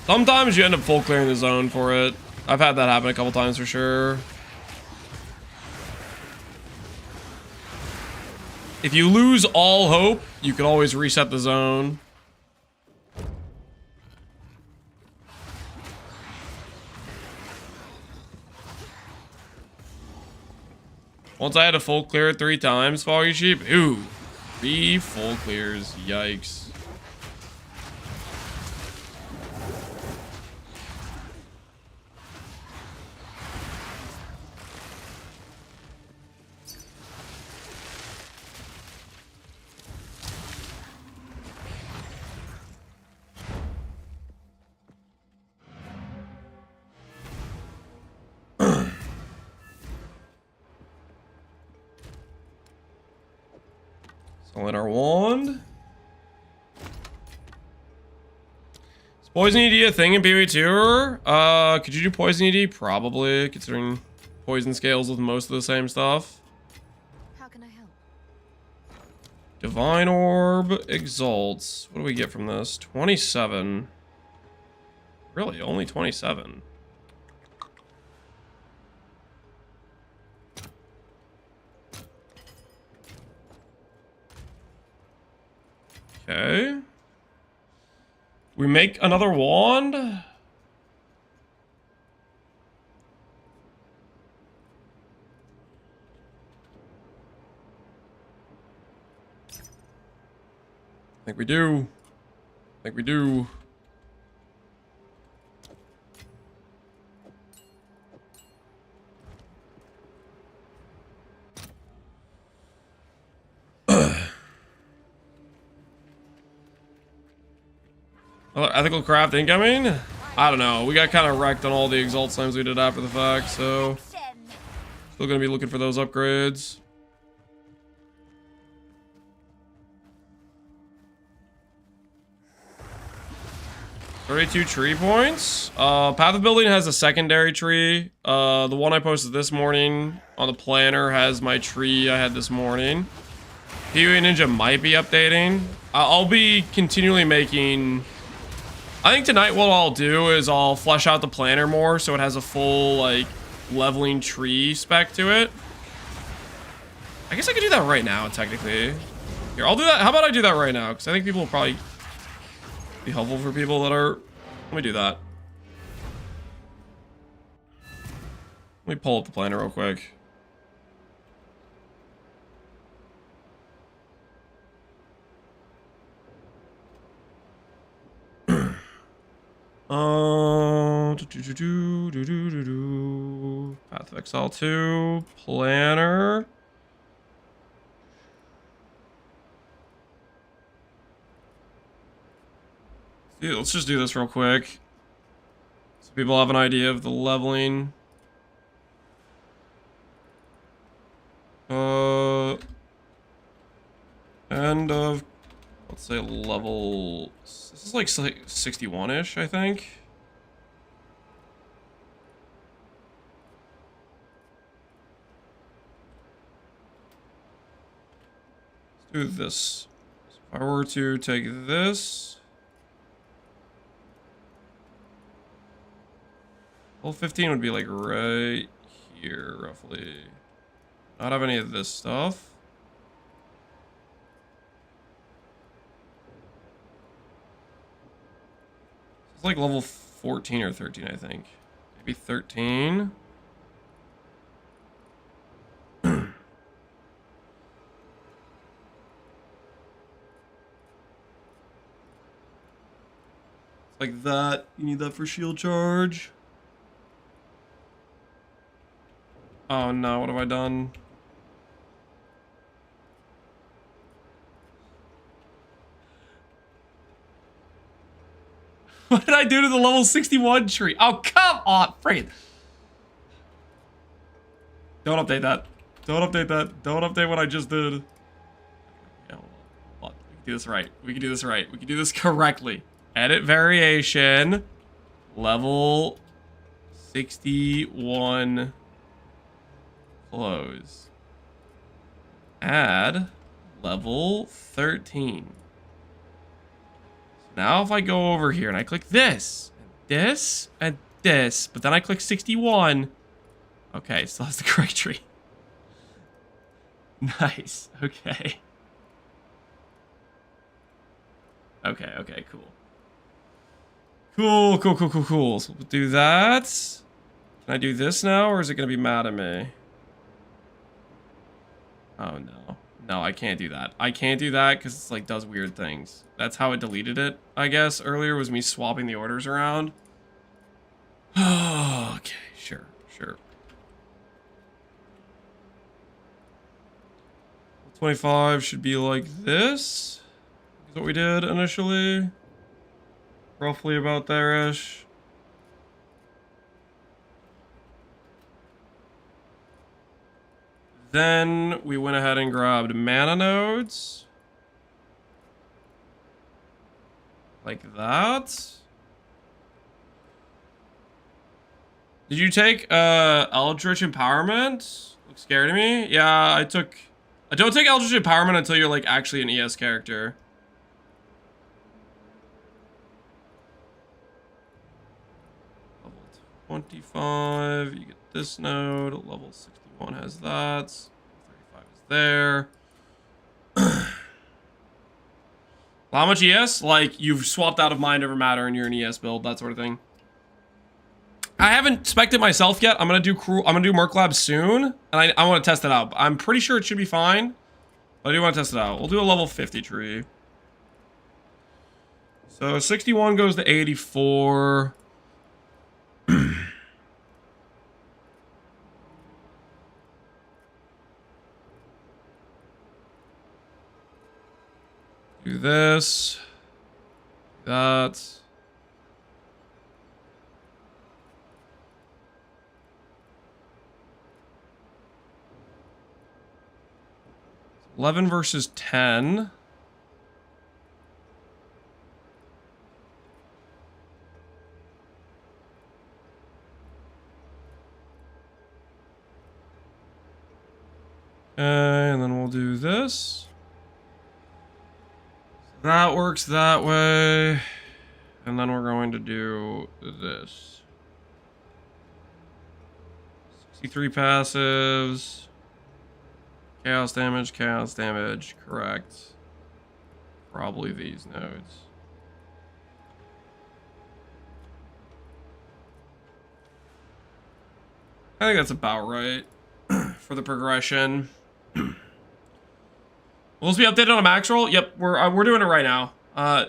Sometimes you end up full clearing the zone for it. I've had that happen a couple times for sure. If you lose all hope, you can always reset the zone. Once I had to full clear it 3 times, Foggy Sheep. Ooh, 3 full clears. Yikes. So in our wand. Is Poison ED a thing in PvE2? Could you do Poison ED? Probably, considering poison scales with most of the same stuff.
How can I help?
Divine Orb exalts. What do we get from this? 27. Really, only 27. Okay. We make another wand? I think we do. I think we do. Ethical craft incoming? I don't know. We got kind of wrecked on all the exalt slimes we did after the fact, so still gonna be looking for those upgrades. $32 tree points. Path of Building has a secondary tree. The one I posted this morning on the planner has my tree I had this morning. PvE Ninja might be updating. I'll be continually making... I think tonight what I'll do is I'll flesh out the planner more so it has a full, like, leveling tree spec to it. I guess I could do that right now, technically. Here, I'll do that. How about I do that right now? Because I think people will probably be helpful for people that are... Let me do that. Let me pull up the planner real quick. Path of Exile 2, planner. Dude, let's just do this real quick, so people have an idea of the leveling. End of, let's say level. This is like 61-ish, I think. Let's do this. So if I were to take this, level 15 would be like right here, roughly. Not have any of this stuff. It's like level 14 or 13, I think. Maybe 13. Like that. You need that for shield charge. Oh no, what have I done? What did I do to the level 61 tree? Oh, come on, freaking. Don't update that. Don't update that. Don't update what I just did. Yeah, we can do this right. We can do this right. We can do this correctly. Edit variation. Level 61. Close. Add level 13. Now if I go over here and I click this, and this, but then I click 61. Okay, it still has the correct tree. Nice. Okay. Okay, cool. Cool. So we'll do that. Can I do this now, or is it going to be mad at me? Oh, no. No, I can't do that. I can't do that because it's like does weird things. That's how it deleted it, I guess. Earlier was me swapping the orders around. Okay, sure. 25 should be like this. Is what we did initially. Roughly about there-ish. Then we went ahead and grabbed mana nodes. Like that. Did you take Eldritch Empowerment? Looks scary to me. Yeah, I took... Don't take Eldritch Empowerment until you're like actually an ES character. Level 25, you get this node. Level 61 has that. 35 is there. How much ES? Like, you've swapped out of Mind Over Matter and you're an ES build, that sort of thing. I haven't spec'd it myself yet. I'm gonna do Merc Lab soon, and I want to test it out. I'm pretty sure it should be fine, but I do want to test it out. We'll do a level 50 tree. So 61 goes to 84. Do this. That. 11 versus 10. And then we'll do this. That works that way. And then we're going to do this. 63 passives. Chaos damage, correct. Probably these nodes. I think that's about right for the progression. Will this be updated on a max roll? Yep, we're doing it right now. I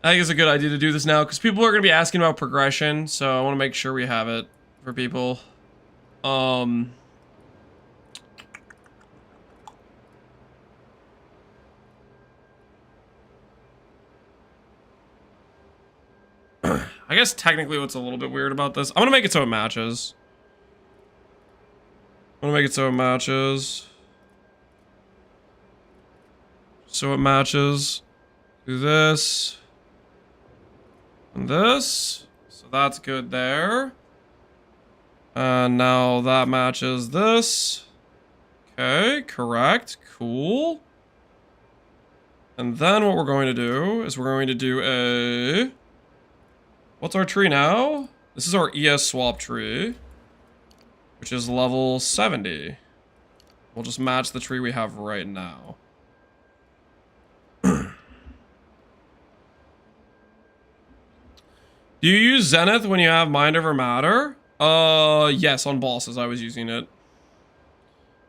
think it's a good idea to do this now because people are going to be asking about progression, so I want to make sure we have it for people. I guess technically what's a little bit weird about this, I'm gonna make it so it matches. I'm gonna make it so it matches. So it matches. Do this. And this. So that's good there. And now that matches this. Okay, correct. Cool. And then what we're going to do is we're going to do a... What's our tree now? This is our ES swap tree, which is level 70. We'll just match the tree we have right now. Do you use Zenith when you have Mind Over Matter? Yes, on bosses I was using it.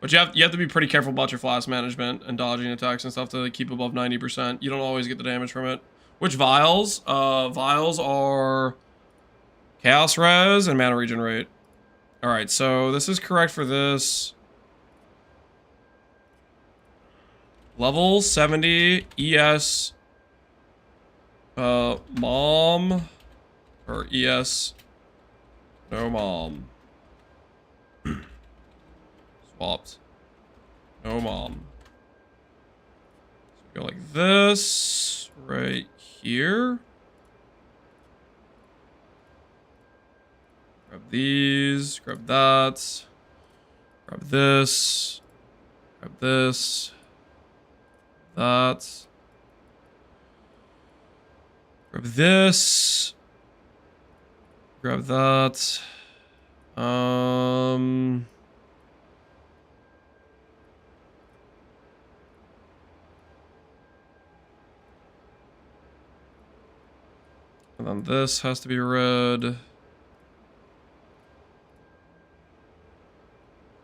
But you have to be pretty careful about your flash management and dodging attacks and stuff to keep above 90%. You don't always get the damage from it. Which vials? Vials are Chaos Res and Mana Regen Rate. Alright, so this is correct for this. Level 70 ES Mom or ES No Mom. Swapped. No Mom. So go like this right here. Grab these, grab that, grab this, grab this, that, grab this, grab that, and then this has to be red.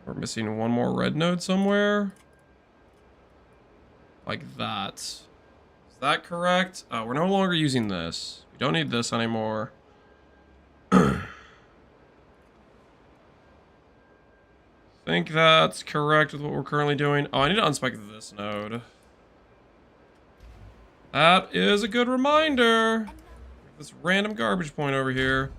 We're missing one more red node somewhere. Like that. Is that correct? Oh, we're no longer using this. We don't need this anymore. I think that's correct with what we're currently doing. Oh, I need to unspec this node. That is a good reminder. This random garbage point over here.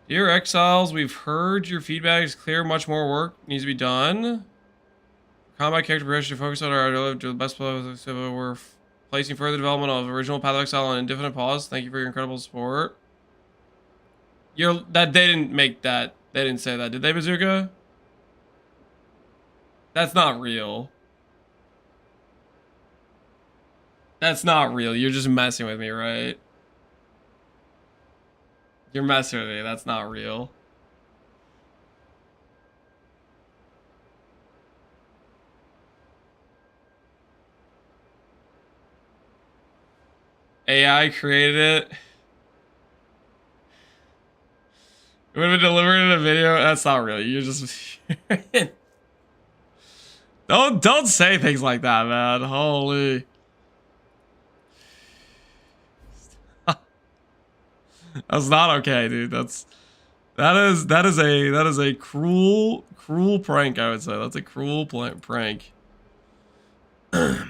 Dear Exiles, we've heard your feedback is clear. Much more work needs to be done. Combat character progression focus on our to the best players. We're placing further development of original Path of Exile on indefinite pause. Thank you for your incredible support. They didn't make that. They didn't say that, did they, Bazooka? That's not real. That's not real. You're just messing with me, right? You're messing with me. That's not real. AI created it. It would have been delivered in a video. That's not really. You're just don't say things like that, man. Holy. That's not okay, dude. That is a cruel prank, I would say. That's a cruel prank. I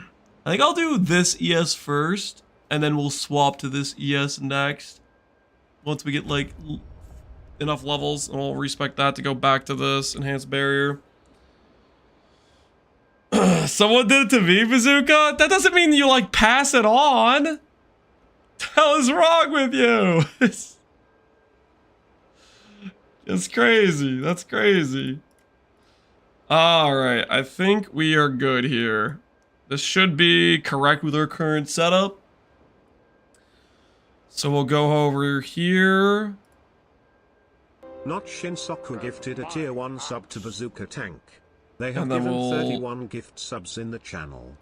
think I'll do this ES first, and then we'll swap to this ES next. Once we get like enough levels, and we'll respec that to go back to this enhanced barrier. Someone did it to me, Bazooka? That doesn't mean you like pass it on. What the hell is wrong with you? It's crazy. That's crazy. Alright, I think we are good here. This should be correct with our current setup. So we'll go over here.
Not Shinsoku gifted a tier 1 sub to Bazooka Tank. They have
And then
given 31 gift subs in the channel.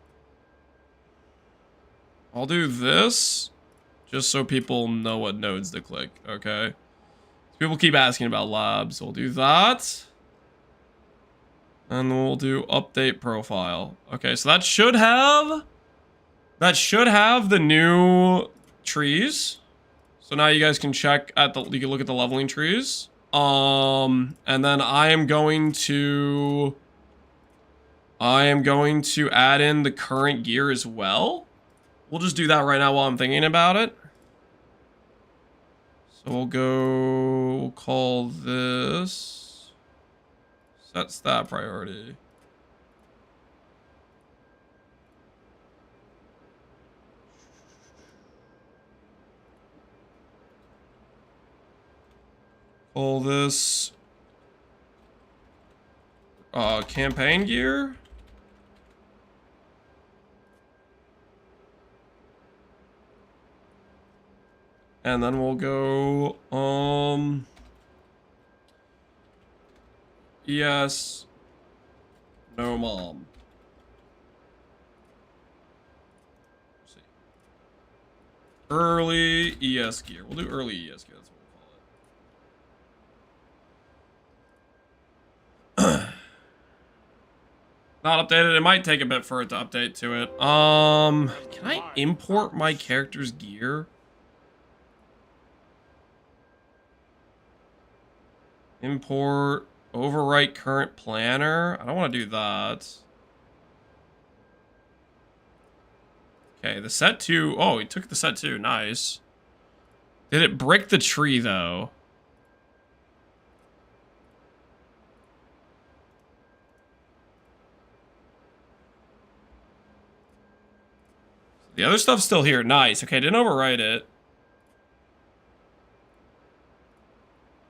I'll do this just so people know what nodes to click, okay? People keep asking about labs, so we'll do that. And we'll do update profile. Okay, so that should have the new trees. So now you guys can check at the, you can look at the leveling trees. And then I am going to add in the current gear as well. We'll just do that right now while I'm thinking about it. So we'll call this set stat priority. Call this campaign gear. And then we'll go, ES, no mom. Let's see. Early ES gear. We'll do early ES gear, that's what we'll call it. Not updated. It might take a bit for it to update to it. Can I import my character's gear? Import, overwrite current planner. I don't want to do that. Okay, the set 2. Oh, he took the set 2. Nice. Did it brick the tree, though? The other stuff's still here. Nice. Okay, didn't overwrite it.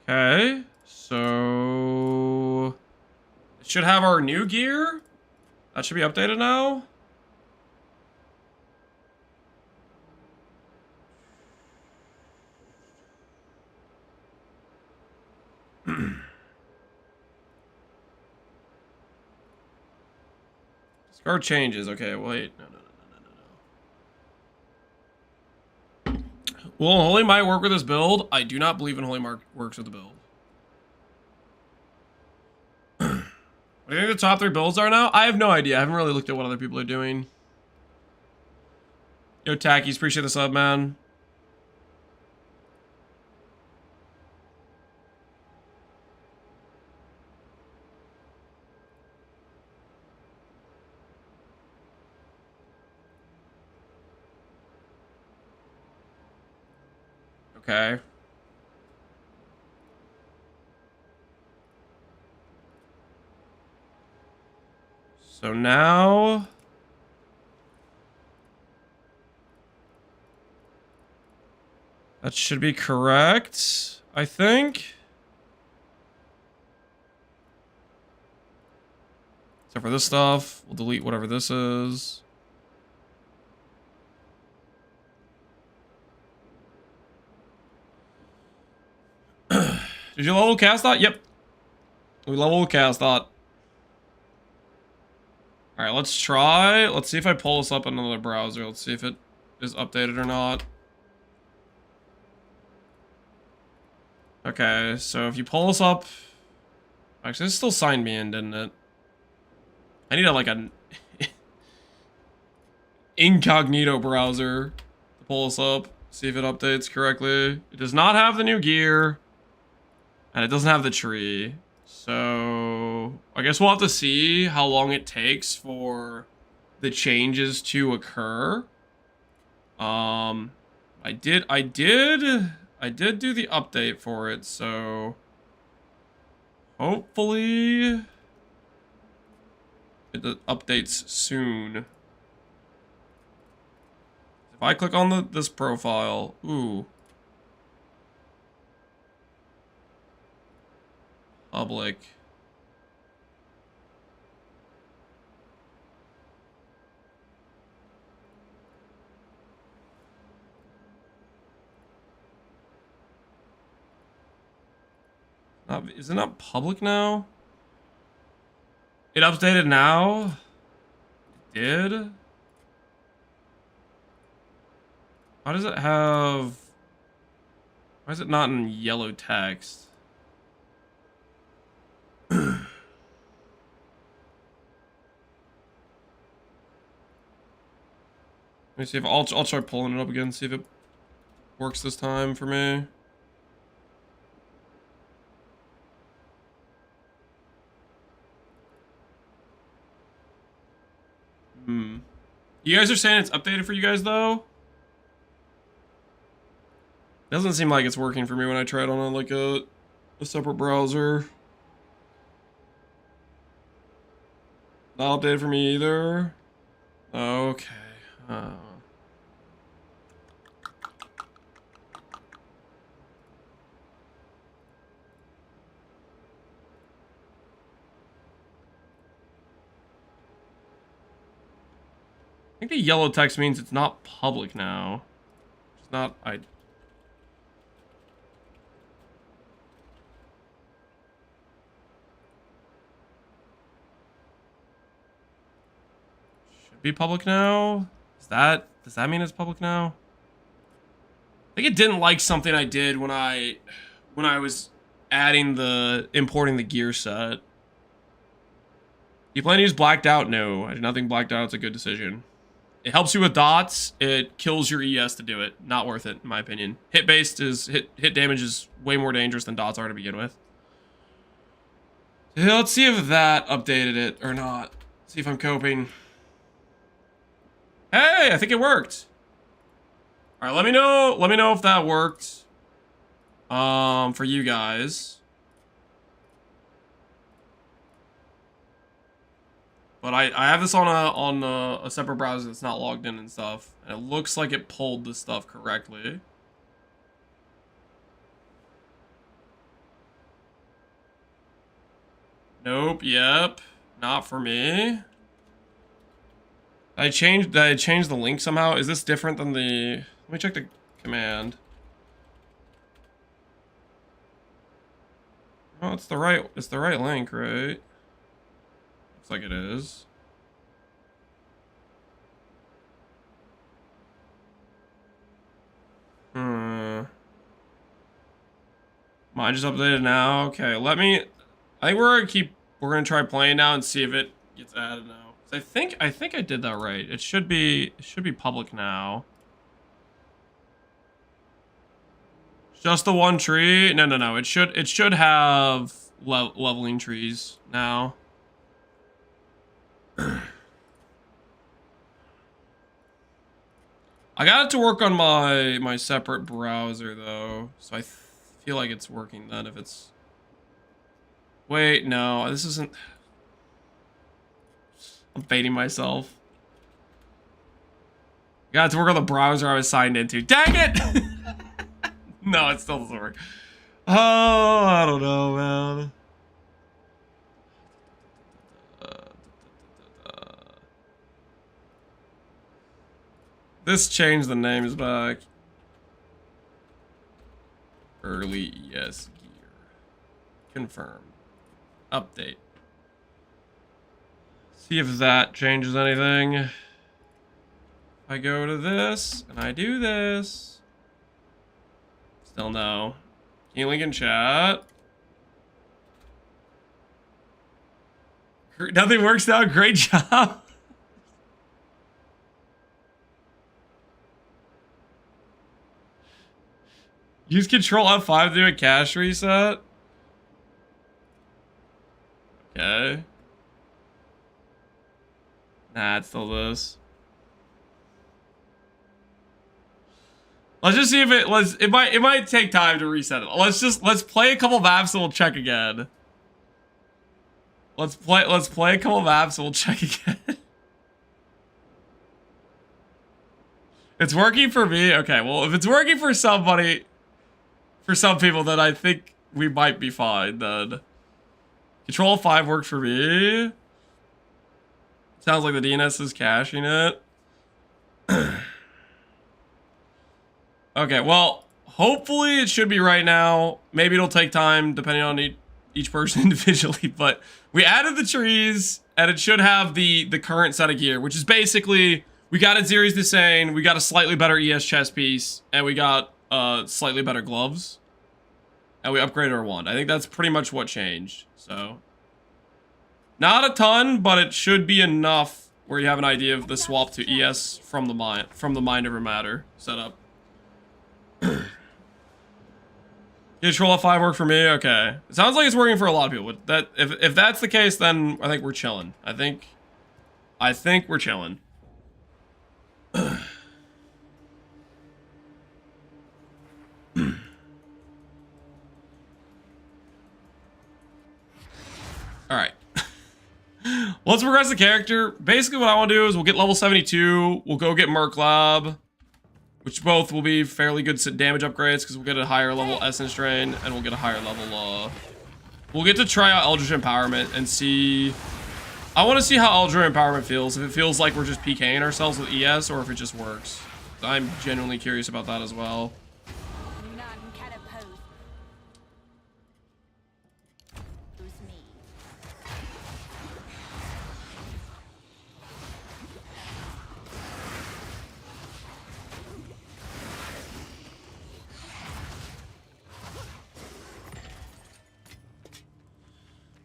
Okay. So it should have our new gear. That should be updated now. Discard changes. Okay, wait. No. Will Holy Might work with this build? I do not believe in Holy Might works with the build. What do you think the top 3 builds are now? I have no idea. I haven't really looked at what other people are doing. Yo, Tackies, appreciate the sub, man. Okay. So now that should be correct, I think. Except for this stuff, we'll delete whatever this is. Did you level cast that? Yep. We level cast that. Alright, let's try. Let's see if I pull this up in another browser. Let's see if it is updated or not. Okay, so if you pull us up... Actually, this still signed me in, didn't it? I need like an incognito browser to pull us up, see if it updates correctly. It does not have the new gear, and it doesn't have the tree. So I guess we'll have to see how long it takes for the changes to occur. I did do the update for it, so hopefully it updates soon. If I click on this profile, ooh. Public. Is it not public now? It updated now? It did? Why does it have... Why is it not in yellow text? Let me see if I'll try pulling it up again, see if it works this time for me. You guys are saying it's updated for you guys though? Doesn't seem like it's working for me when I try it on like a separate browser. Not updated for me either. Okay. I think the yellow text means it's not public now. It's not. Should be public now. Does that mean it's public now? I think it didn't like something I did when I was importing the gear set. You plan to use blacked out? No, I did not think blacked out is a good decision. It helps you with dots. It kills your ES to do it. Not worth it, in my opinion. Hit damage is way more dangerous than dots are to begin with. Let's see if that updated it or not. See if I'm coping. Hey, I think it worked. All right, let me know if that worked. For you guys. But I have this on a separate browser that's not logged in and stuff. And it looks like it pulled the stuff correctly. Nope, yep. Not for me. Did I change the link somehow? Is this different than the... Let me check the command. Oh, it's the right link, right? Looks like it is. Mine just updated now. Okay, I think we're gonna try playing now and see if it gets added now. I think I did that right. It should be public now. Just the one tree? No. It should have leveling trees now. I got it to work on my separate browser though, so I feel like it's working then if it's... Wait, no, this isn't... I'm baiting myself. Got it to work on the browser I was signed into. Dang it! No, it still doesn't work. Oh, I don't know, man. This changed the names back. Early ES gear. Confirm. Update. See if that changes anything. If I go to this and I do this. Still no. Healing in chat. Nothing works now. Great job. Use Control F5 to do a cache reset. Okay. Nah, it's still this. Let's just see if it might take time to reset it. Let's play a couple maps and we'll check again. Let's play a couple maps and we'll check again. It's working for me. Okay, well, if it's working for somebody, for some people, then I think we might be fine then. Control 5 worked for me. Sounds like the DNS is caching it. Okay, well, hopefully it should be right now. Maybe it'll take time depending on each person individually, but we added the trees and it should have the current set of gear, which is basically we got Aziri's the same, we got a slightly better ES chest piece, and we got slightly better gloves. And we upgraded our wand. I think that's pretty much what changed. So not a ton, but it should be enough where you have an idea of the swap to ES from the mind over matter setup. Control F5 worked for me. Okay, it sounds like it's working for a lot of people. But if that's the case, then I think we're chilling. I think we're chilling. All right. Let's progress the character. Basically, what I want to do is we'll get level 72. We'll go get Merc Lab, which both will be fairly good damage upgrades because we'll get a higher level Essence Drain and we'll get a higher level. We'll get to try out Eldritch Empowerment and see. I want to see how Eldritch Empowerment feels. If it feels like we're just PKing ourselves with ES or if it just works. I'm genuinely curious about that as well.
None can oppose me.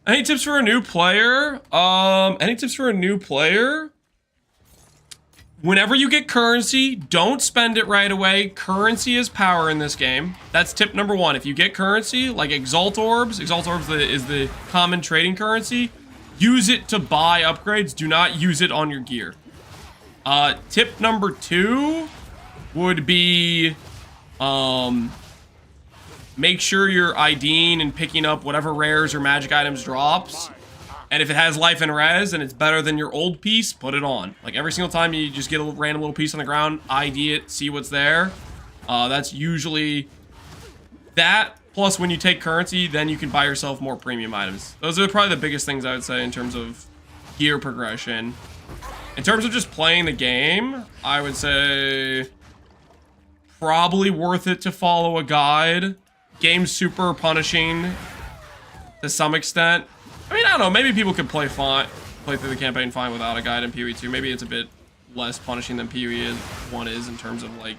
Any tips for a new player? Any tips for a new player? Whenever you get currency, don't spend it right away. Currency is power in this game. That's tip number one. If you get currency, like Exalt Orbs is the common trading currency, use it to buy upgrades. Do not use it on your gear. Tip number two would be, make sure you're IDing and picking up whatever rares or magic items drops. And if it has life and res and it's better than your old piece, put it on. Like every single time you just get a random little piece on the ground, ID it, see what's there. That's usually that. Plus when you take currency, then you can buy yourself more premium items. Those are probably the biggest things I would say in terms of gear progression. In terms of just playing the game, I would say probably worth it to follow a guide. Game's super punishing to some extent. I mean, I don't know, maybe people could play through the campaign fine without a guide in PoE 2. Maybe it's a bit less punishing than PoE 1 is in terms of like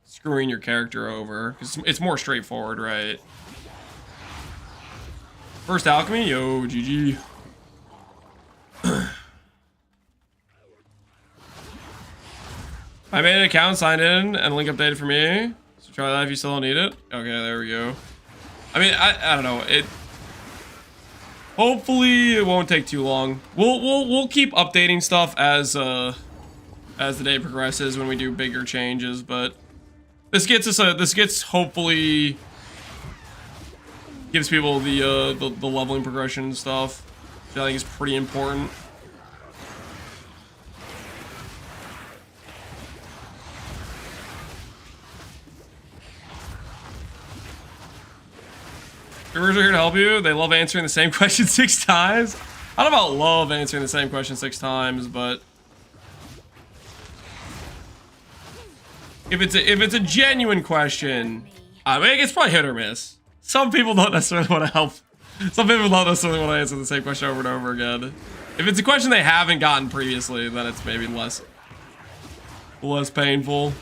screwing your character over. Because it's more straightforward, right? First alchemy, yo, GG. I made an account, signed in, and link updated for me. So try that if you still don't need it. Okay, there we go. I mean, I don't know. Hopefully it won't take too long. We'll keep updating stuff as the day progresses when we do bigger changes, but this gets hopefully gives people the leveling progression and stuff, which I think is pretty important. Viewers are here to help you. They love answering the same question 6 times. I don't know about love answering the same question 6 times, but if it's a genuine question, I mean, it's probably hit or miss. Some people don't necessarily want to help. Some people don't necessarily want to answer the same question over and over again. If it's a question they haven't gotten previously, then it's maybe less painful.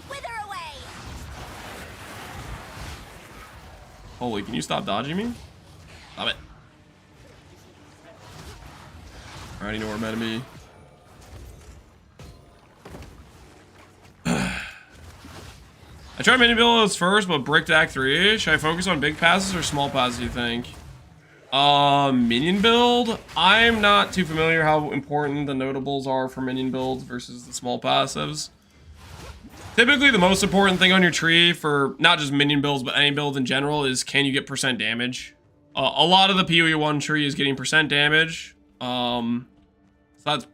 Wither away.
Holy, can you stop dodging me? Stop it. I already know where I'm meant to be. I tried mini builds first, but bricked Act 3. Should I focus on big passes or small passes, you think? Minion build? I'm not too familiar how important the notables are for minion builds versus the small passives. Typically, the most important thing on your tree for not just minion builds, but any build in general is can you get percent damage? A lot of the PoE1 tree is getting percent damage. So that's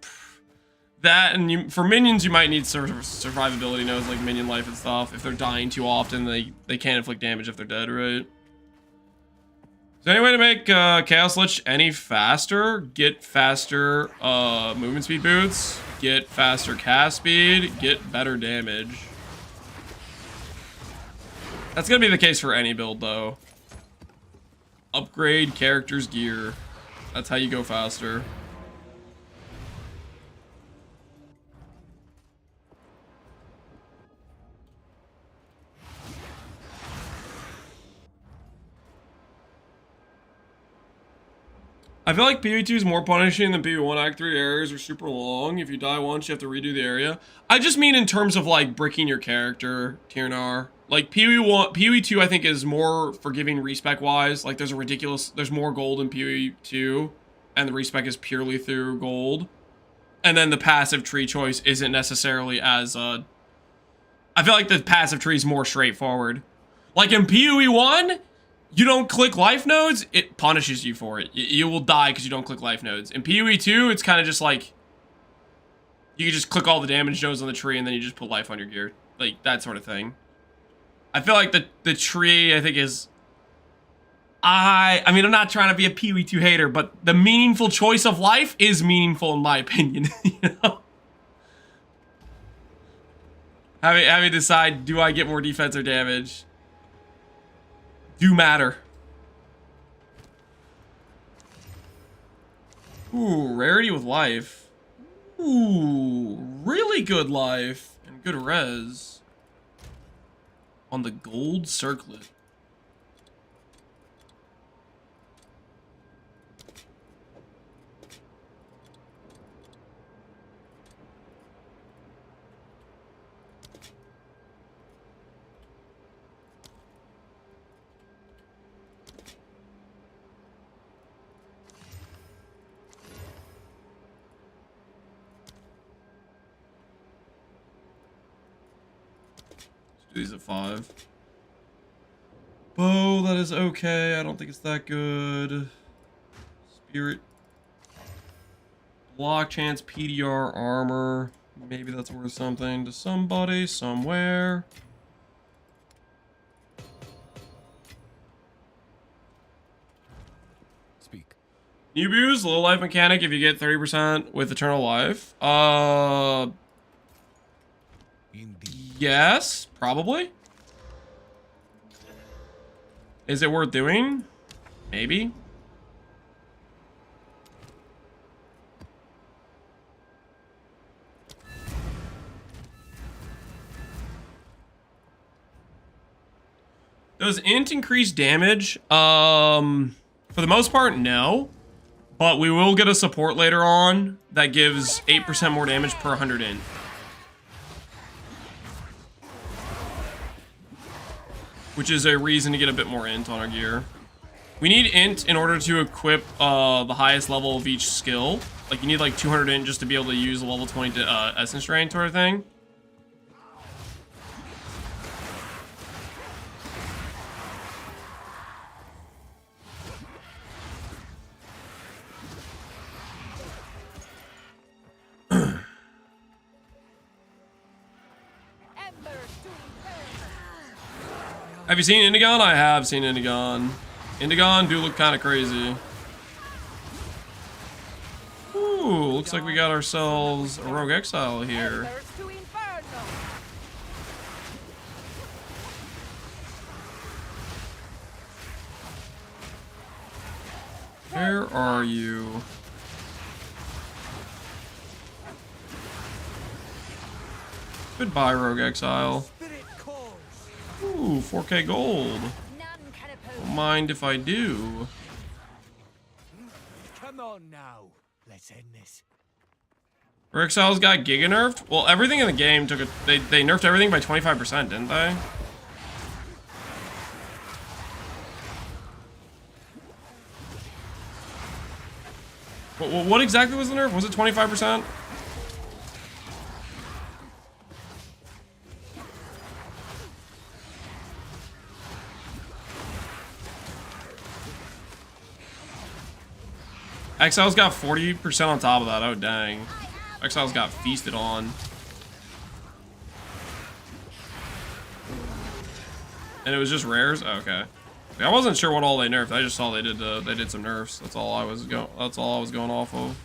that, and for minions, you might need survivability nodes like minion life and stuff. If they're dying too often, they can't inflict damage if they're dead, right? Is there any way to make Chaos Lich any faster? Get faster movement speed boots, get faster cast speed, get better damage. That's gonna be the case for any build, though. Upgrade character's gear. That's how you go faster. I feel like PoE2 is more punishing than PoE1. Act 3 areas are super long. If you die once, you have to redo the area. I just mean in terms of like bricking your character, Tiernar. Like PoE2 I think is more forgiving respec wise. Like there's more gold in PoE2 and the respec is purely through gold. And then the passive tree choice isn't necessarily as I feel like the passive tree is more straightforward. Like in PoE1, you don't click life nodes, it punishes you for it. You will die because you don't click life nodes. In PoE2, it's kind of just like you can just click all the damage nodes on the tree and then you just put life on your gear. Like that sort of thing. I feel like the tree, I think, is... I mean, I'm not trying to be a PoE2 hater, but the meaningful choice of life is meaningful in my opinion, you know? Having decide, do I get more defense or damage? Do matter. Ooh, rarity with life. Ooh, really good life and good res. On the gold circlet. These at 5. Bow, that is okay. I don't think it's that good. Spirit. Block chance, PDR, armor. Maybe that's worth something to somebody, somewhere.
Speak.
New views, low life mechanic if you get 30% with eternal life.
Indeed.
Yes, probably. Is it worth doing? Maybe. Does int increase damage? For the most part, no. But we will get a support later on that gives 8% more damage per 100 int. Which is a reason to get a bit more int on our gear. We need int in order to equip the highest level of each skill. Like you need like 200 int just to be able to use a level 20 essence drain sort of thing. Have you seen Indigon? I have seen Indigon. Indigon do look kind of crazy. Ooh, looks like we got ourselves a rogue exile here. Where are you? Goodbye, rogue exile. Ooh, 4K gold. mind if I do.
Come on now. Let's end this.
Rixile's got Giga nerfed? Well, everything in the game took a... They nerfed everything by 25%, didn't they? What exactly was the nerf? Was it 25%? Exile's got 40% on top of that. Oh, dang. Exile's got feasted on. And it was just rares? Oh, okay. I wasn't sure what all they nerfed. I just saw they did some nerfs. That's all I was going off of.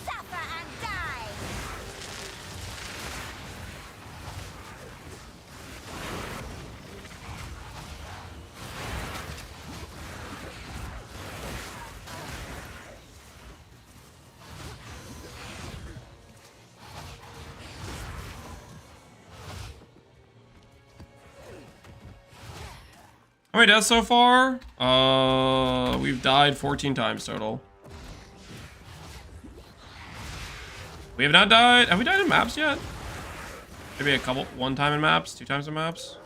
Suffer and die.
How many deaths so far? We've died 14 times total. We have not died. Have we died in maps yet? Maybe a couple. One time in maps, 2 times in maps.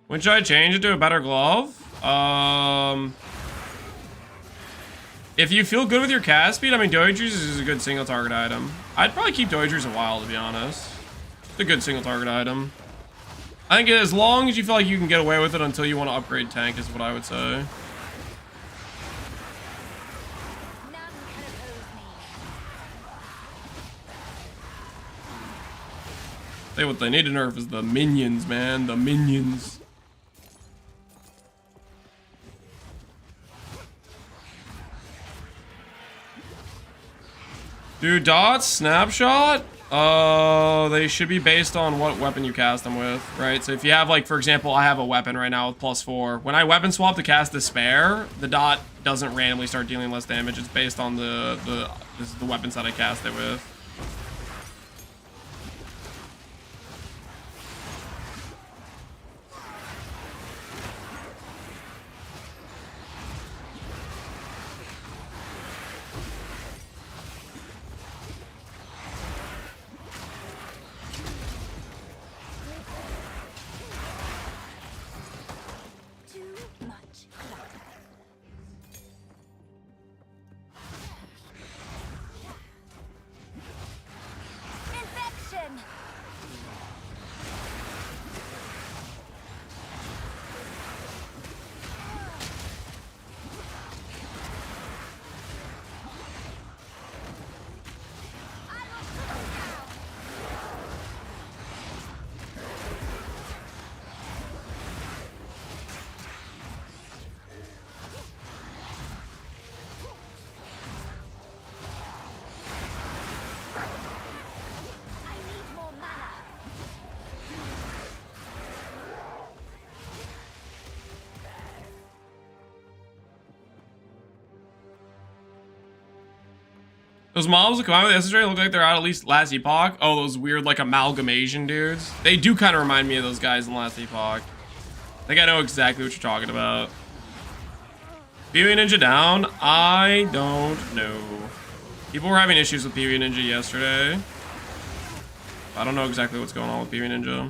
When should I change it to a better glove? If you feel good with your cast speed, I mean, Doidries is a good single target item. I'd probably keep Doidries a while, to be honest. It's a good single target item. I think as long as you feel like you can get away with it until you want to upgrade tank is what I would say.
None can oppose me.
Say what they need to nerf is the minions, man. The minions. Dude, dots, snapshot? They should be based on what weapon you cast them with, right? So if you have, like, for example, I have a weapon right now with +4. When I weapon swap to cast Despair, the dot doesn't randomly start dealing less damage. It's based on the weapons that I cast it with.
Too much clutter. Infection. I need more mana.
Those mobs that come out with the Ascendancy look like they're out at least last epoch. Oh, those weird, like, amalgamation dudes. They do kind of remind me of those guys in last epoch. I think I know exactly what you're talking about. PvE Ninja down? I don't know. People were having issues with PvE Ninja yesterday. I don't know exactly what's going on with PvE Ninja.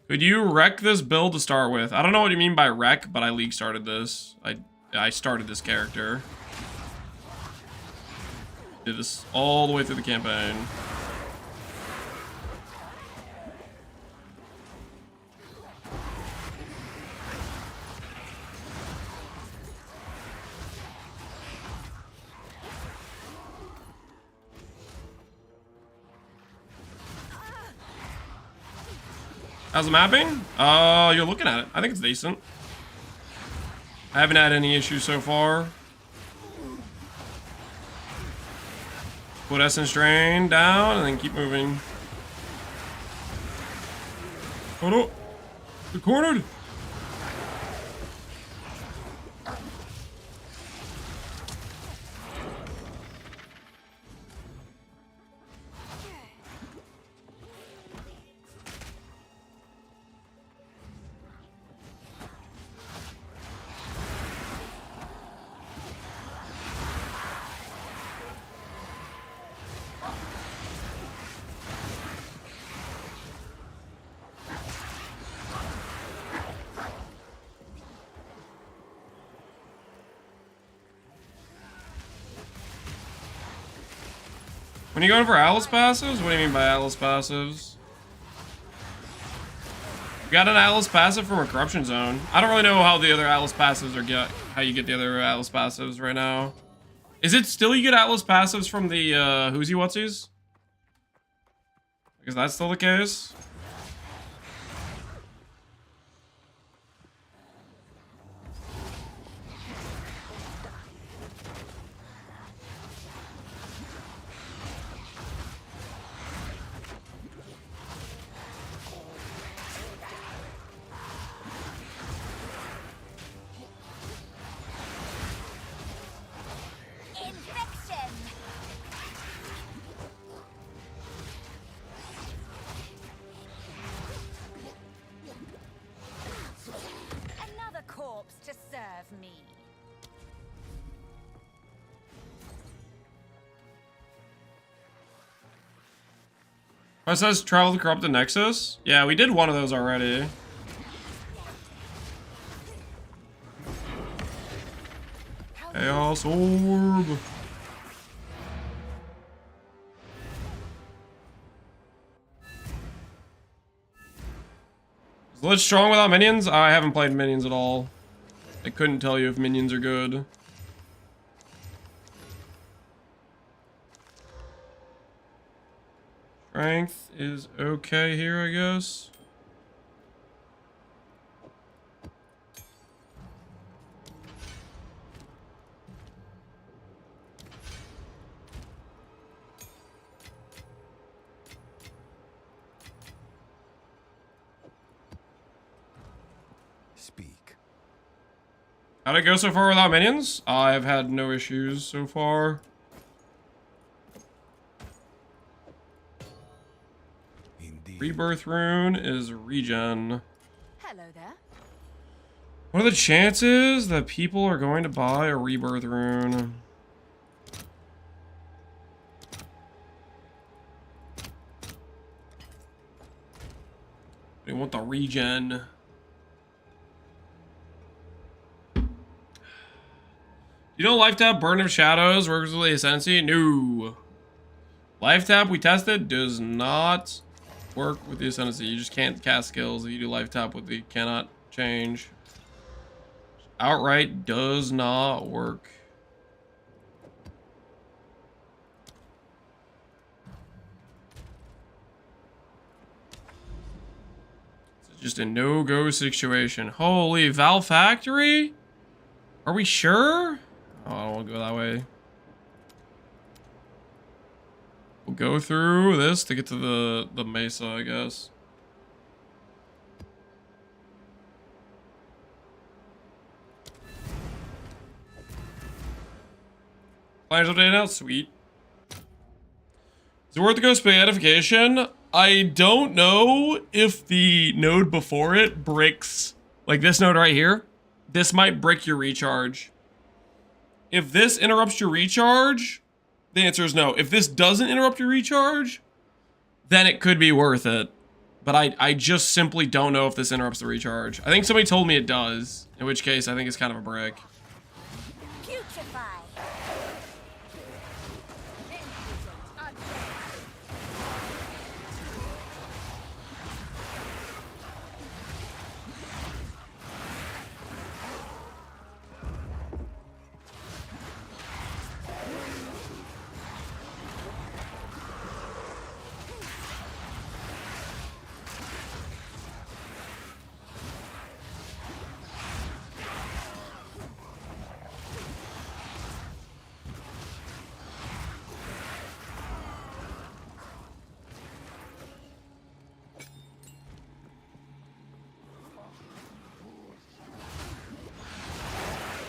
Could you wreck this build to start with? I don't know what you mean by wreck, but I league started this. I started this character. Did this all the way through the campaign. How's the mapping? You're looking at it. I think it's decent. I haven't had any issues so far. Put Essence Drain down and then keep moving. Oh no! You're cornered! When you going for Alice passives? What do you mean by Alice passives? You got an Alice passive from a corruption zone. I don't really know how the other Alice passives are how you get the other Alice passives right now. Is it still you get Alice passives from the who'sy whatsies? Is that still the case? It says travel to Corrupted Nexus. Yeah, we did one of those already. Chaos Orb. Is Lich strong without minions? I haven't played minions at all. I couldn't tell you if minions are good. Strength is okay here, I guess.
Speak.
How'd it go so far without minions? I've had no issues so far. Rebirth rune is regen.
Hello there.
What are the chances that people are going to buy a rebirth rune? They want the regen. You know life tap Burn of Shadows works with the Ascendancy? No. Life tap we tested does not work with the Ascendancy. You just can't cast skills if you do life tap with the cannot change. Outright does not work. It's just a no-go situation. Holy Val Factory? Are we sure? Oh, I don't want to go that way. We'll go through this to get to the mesa, I guess. Planners updated out, sweet. Is it worth to go spay edification? I don't know if the node before it bricks, like this node right here. This might brick your recharge. If this interrupts your recharge, the answer is no. If this doesn't interrupt your recharge, then it could be worth it. But I just simply don't know if this interrupts the recharge. I think somebody told me it does, in which case I think it's kind of a brick.
Putrefy.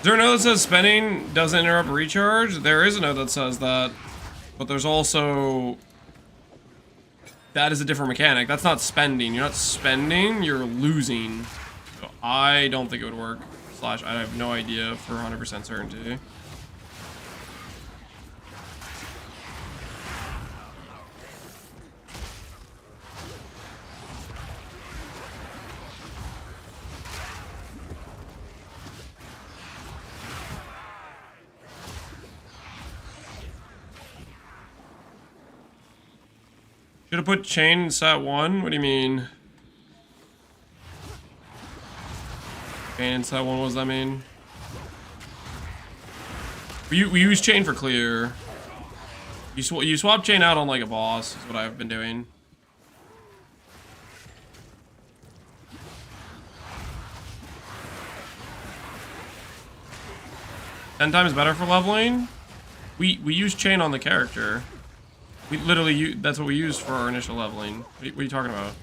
there a note that says spending doesn't interrupt recharge? There is a note that says that, but there's also, that is a different mechanic. That's not spending. You're not spending, you're losing. So I don't think it would work. Slash, I have no idea for 100% certainty. Should have put chain in stat 1? What do you mean? Chain in stat 1, what does that mean? We use chain for clear. You swap chain out on like a boss, is what I've been doing. Ten times better for leveling? We use chain on the character. We literally, that's what we used for our initial leveling. What are you talking about?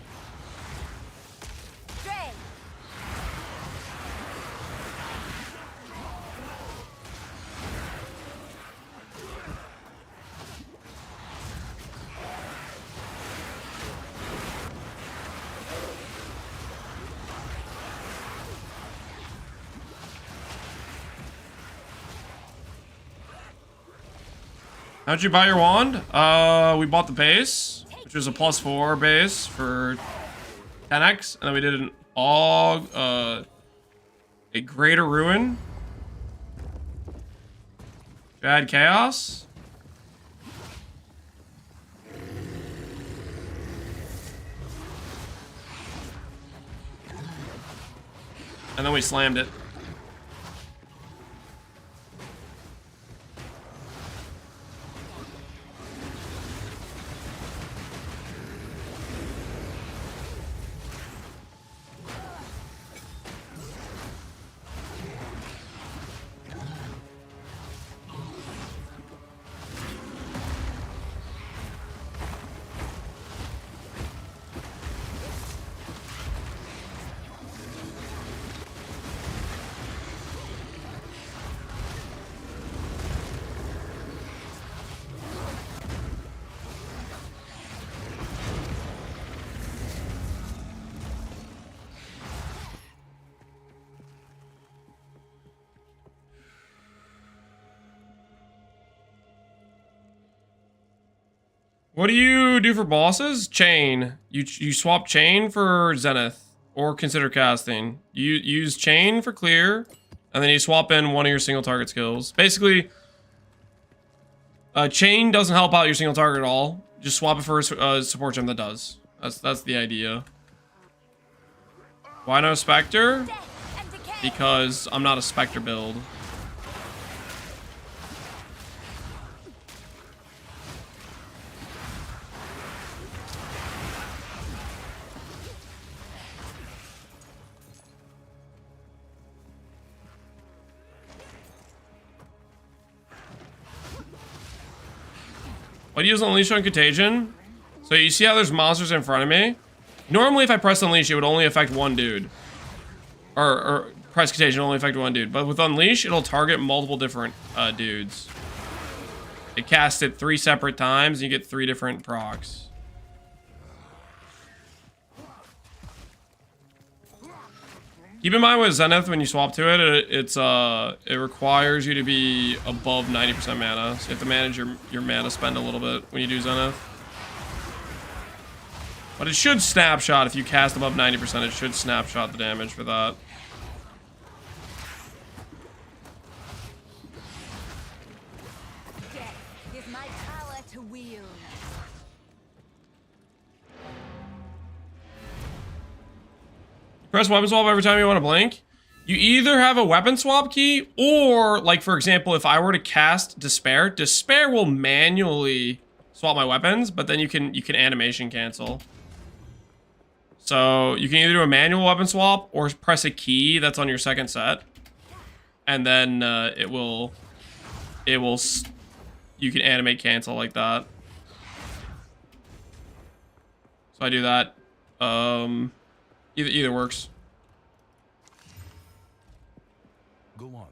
How'd you buy your wand? We bought the base, which was a +4 base for 10x, and then we did an a greater ruin. Add chaos. And then we slammed it. What do you do for bosses? Chain. You swap chain for Zenith or consider casting. You use chain for clear, and then you swap in one of your single target skills. Basically, chain doesn't help out your single target at all. Just swap it for a support gem that does. That's the idea. Why no Specter? Because I'm not a Specter build. What do you use Unleash on Contagion? So you see how there's monsters in front of me? Normally if I press Unleash, it would only affect one dude. Or press Contagion only affect one dude. But with Unleash, it'll target multiple different dudes. It casts it 3 separate times, and you get 3 different procs. Keep in mind with Zenith, when you swap to it, it requires you to be above 90% mana. So you have to manage your mana spend a little bit when you do Zenith. But it should snapshot, if you cast above 90%, it should snapshot the damage for that.
Death is my power to wield.
Press weapon swap every time you want to blink. You either have a weapon swap key, or, like, for example, if I were to cast Despair, Despair will manually swap my weapons, but then you can animation cancel. So you can either do a manual weapon swap or press a key that's on your second set, and then you can animate cancel like that. So I do that. Either works.
Go on.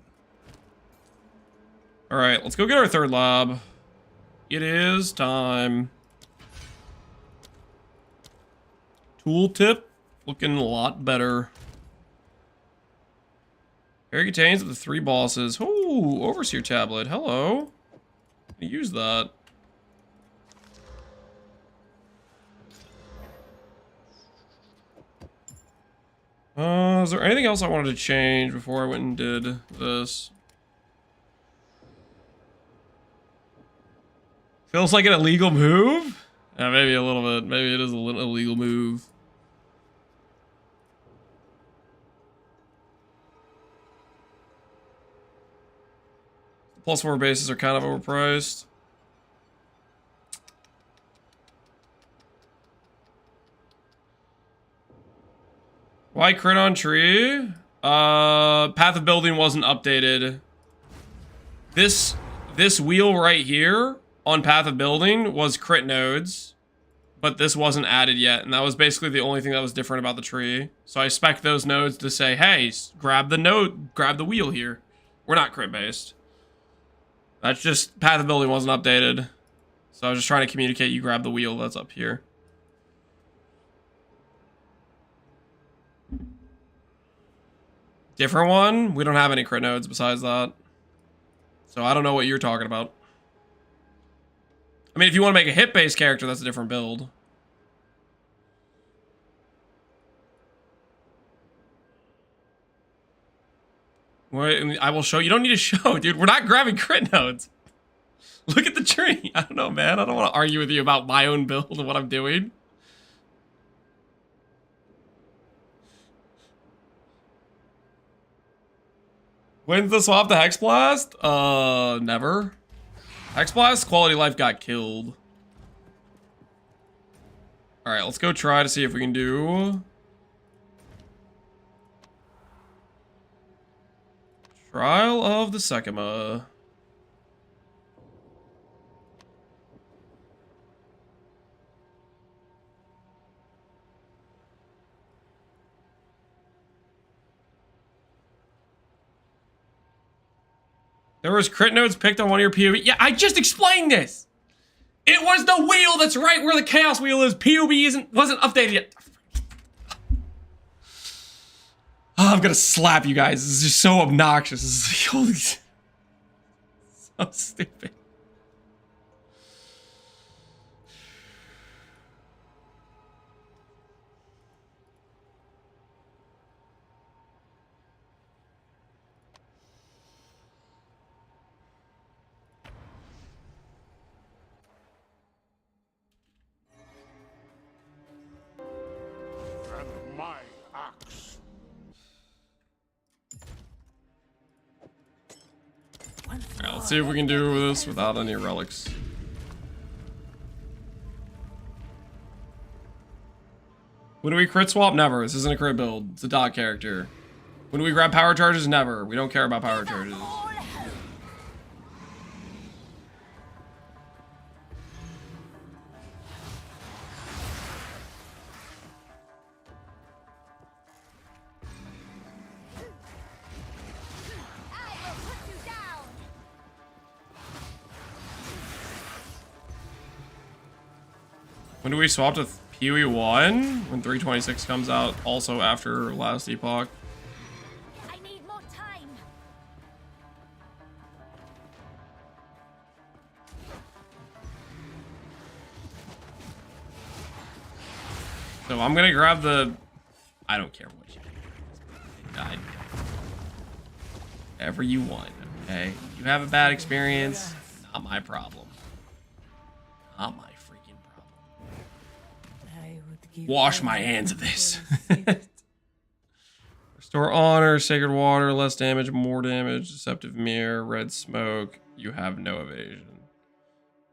All right, let's go get our third lab. It is time. Tooltip looking a lot better. Area contains the 3 bosses. Ooh, Overseer tablet. Hello. Use that. Is there anything else I wanted to change before I went and did this? Feels like an illegal move? Yeah, maybe a little bit. Maybe it is a little illegal move. +4 bases are kind of overpriced. Why crit on tree? Path of building wasn't updated. This wheel right here on path of building was crit nodes, but this wasn't added yet, and that was basically the only thing that was different about the tree. So I spec those nodes to say, hey, grab the node, grab the wheel here. We're not crit based. That's just path of building wasn't updated. So I was just trying to communicate you grab the wheel that's up here. Different one? We don't have any crit nodes besides that. So I don't know what you're talking about. I mean, if you want to make a hit-based character, that's a different build. Wait, I will show. You don't need to show, dude. We're not grabbing crit nodes. Look at the tree. I don't know, man. I don't want to argue with you about my own build and what I'm doing. When's the swap to Hex Blast? Never. Hex Blast quality life got killed. Alright, let's go try to see if we can do Trial of the Sekima. There was crit nodes picked on one of your PoE. Yeah, I just explained this. It was the wheel that's right where the chaos wheel is. PoE wasn't updated yet. Oh, I'm gonna slap you guys. This is just so obnoxious. This is so stupid.
And my axe.
Alright, let's see if we can do this without any relics. When do we crit swap? Never. This isn't a crit build. It's a dot character. When do we grab power charges? Never. We don't care about power charges. When do we swap to PoE 1? When 326 comes out, also after last epoch.
I need more time.
So I'm gonna grab the... I don't care what you do. Whatever you want, okay? You have a bad experience, not my problem. Not my freaking problem. Wash my hands of this. Restore honor, sacred water, less damage, more damage, deceptive mirror, red smoke. You have no evasion.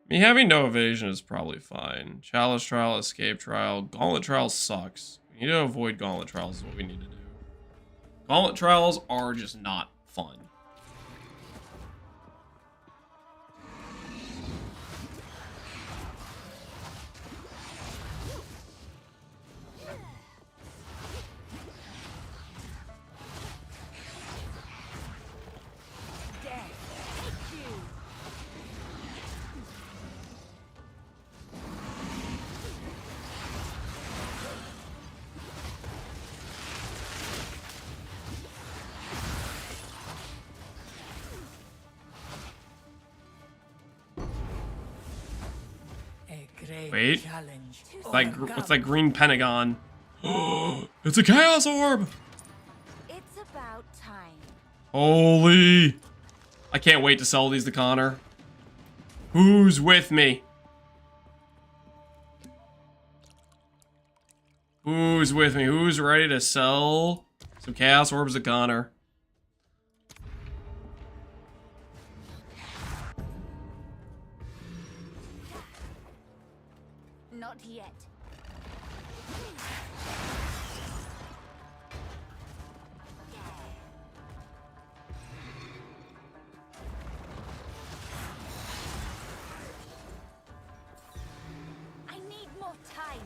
Me having no evasion is probably fine. Chalice trial, escape trial, gauntlet trial sucks. We need to avoid gauntlet trials is what we need to do. Gauntlet trials are just not fun. Wait.
Challenge.
What's that green pentagon? It's a chaos orb!
It's about time.
Holy! I can't wait to sell these to Connor. Who's with me? Who's with me? Who's ready to sell some chaos orbs to Connor?
Not yet. I need more time.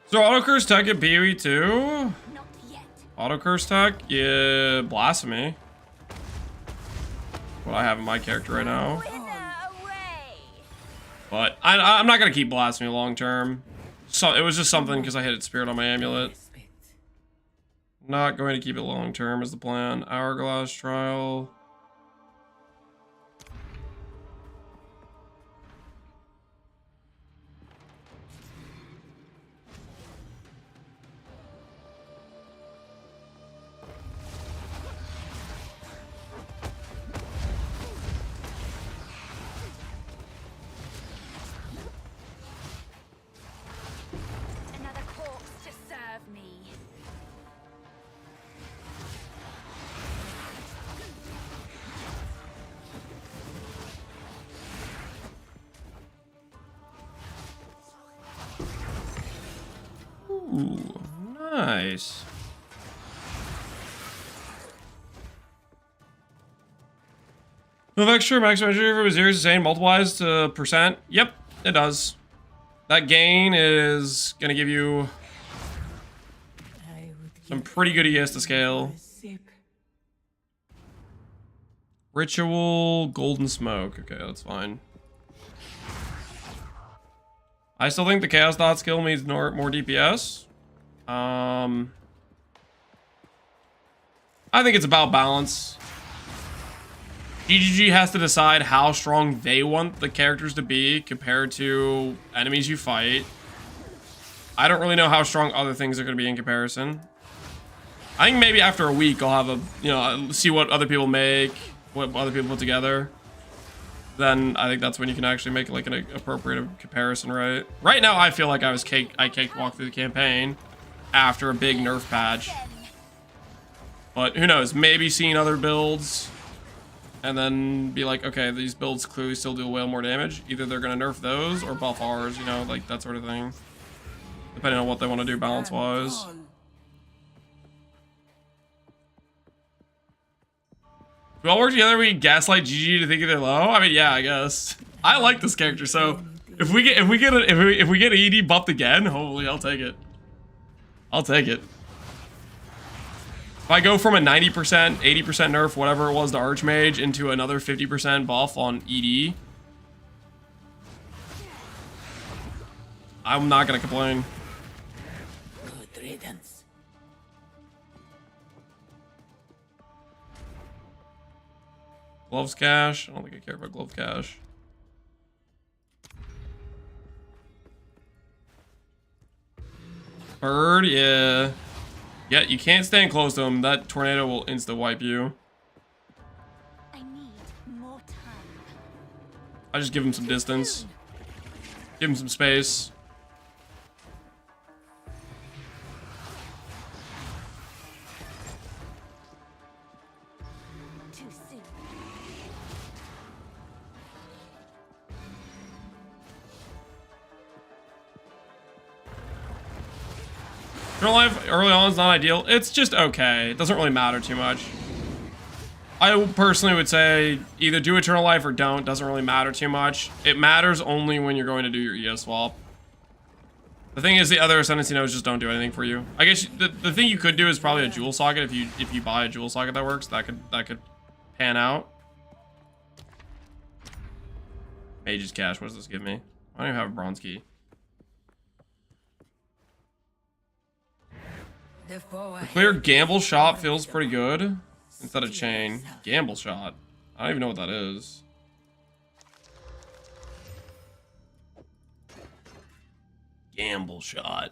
So auto curse tech at BOE too?
Not yet.
Auto curse tech? Yeah, Blasphemy. What I have in my character right now.
Winner away.
But I'm not gonna keep Blasphemy long term. So it was just something because I hit Spirit on my amulet. Not going to keep it long term is the plan. Hourglass trial.
Another corpse to serve me.
Ooh, nice. Move extra max measure for 0 to sustain multiplies to percent. Yep, it does. That gain is gonna give you some pretty good ES to scale. Ritual, golden smoke. Okay, that's fine. I still think the chaos dot skill means more DPS. I think it's about balance. GGG has to decide how strong they want the characters to be compared to enemies you fight. I don't really know how strong other things are going to be in comparison. I think maybe after a week I'll have a, you know, see what other people make, what other people put together. Then I think that's when you can actually make like an appropriate comparison, right? Right now I feel like I cakewalked through the campaign after a big nerf patch. But who knows, maybe seeing other builds and then be like, okay, these builds clearly still do way more damage. Either they're gonna nerf those or buff ours, you know, like that sort of thing. Depending on what they want to do balance-wise. We all work together, we gaslight GG to think they're low? I mean, yeah, I guess. I like this character, so if we get an ED buffed again, hopefully I'll take it. I'll take it. If I go from a 90%, 80% nerf, whatever it was to Archmage, into another 50% buff on ED, I'm not gonna complain.
Good riddance.
Gloves cash? I don't think I care about glove cash. Bird, yeah. Yeah, you can't stand close to him. That tornado will insta-wipe you.
I need more time.
I just give him some distance. Give him some space.
Too soon.
Eternal life early on is not ideal. It's just okay. It doesn't really matter too much. I personally would say either do Eternal life or don't. Doesn't really matter too much. It matters only when you're going to do your ES swap. The thing is, the other Ascendancy nodes just don't do anything for you. I guess the thing you could do is probably a jewel socket. If you buy a jewel socket that works, that could pan out. Mage's cash. What does this give me? I don't even have a bronze key.
The foe
The clear
ahead
gamble
is
shot feels pretty
formidable.
good instead of chain. Gamble shot. I don't even know what that is. Gamble shot.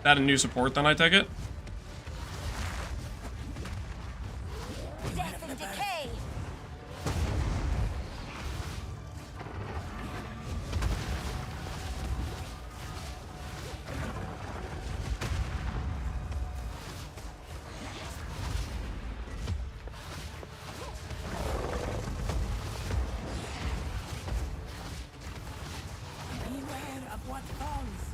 That a new support then, I take it?
Death and decay.
Beware of what falls.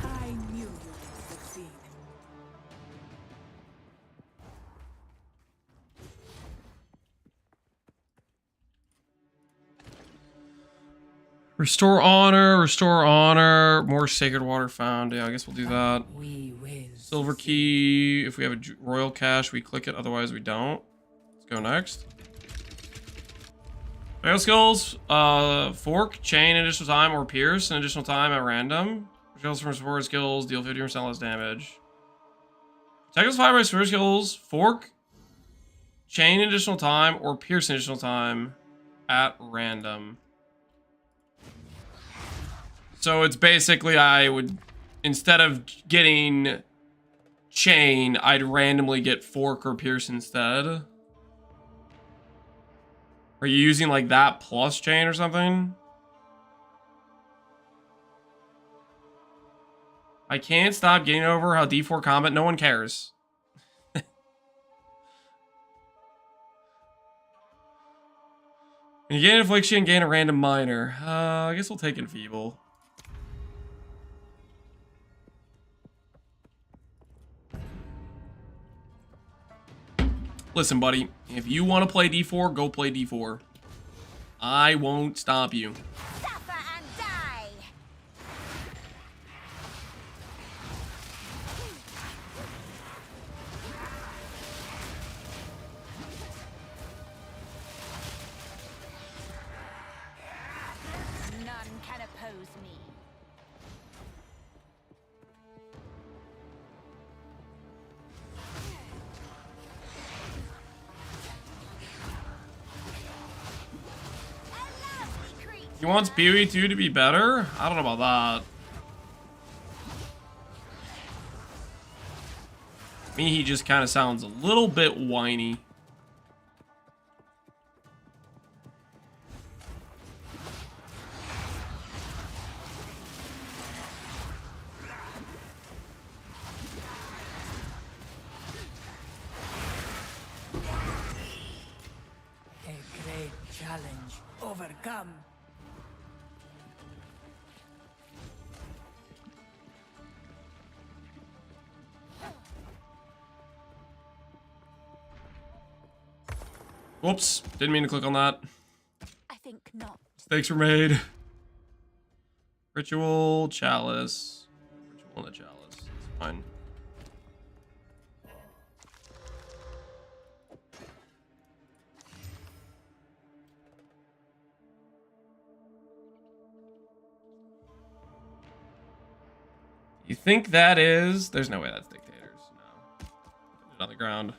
I knew you would succeed.
Restore honor, more sacred water found. Yeah, I guess we'll do that.
We will.
Silver key. If we have a royal cache, we click it. Otherwise, we don't. Let's go next. Fail skills. Fork, chain, additional time, or pierce, an additional time at random. Skills from support skills deal 50% less damage. Attack is 5 by support skills. Fork, chain, additional time, or pierce, additional time at random. So it's basically I would, instead of getting chain, I'd randomly get fork or pierce instead. Are you using like that plus chain or something? I can't stop getting over how D4 combat, no one cares. When you gain affliction, gain a random minor. I guess we'll take enfeeble. Listen, buddy, if you want to play D4, go play D4. I won't stop you.
Suffer and die. None can oppose me.
He wants PoE2 to be better? I don't know about that. To me, he just kind of sounds a little bit whiny.
A great challenge overcome.
Whoops, didn't mean to click on that.
I think not.
Mistakes were made. Ritual, chalice. Ritual and the chalice. It's fine. You think that is? There's no way that's dictators. No. Put it on the ground.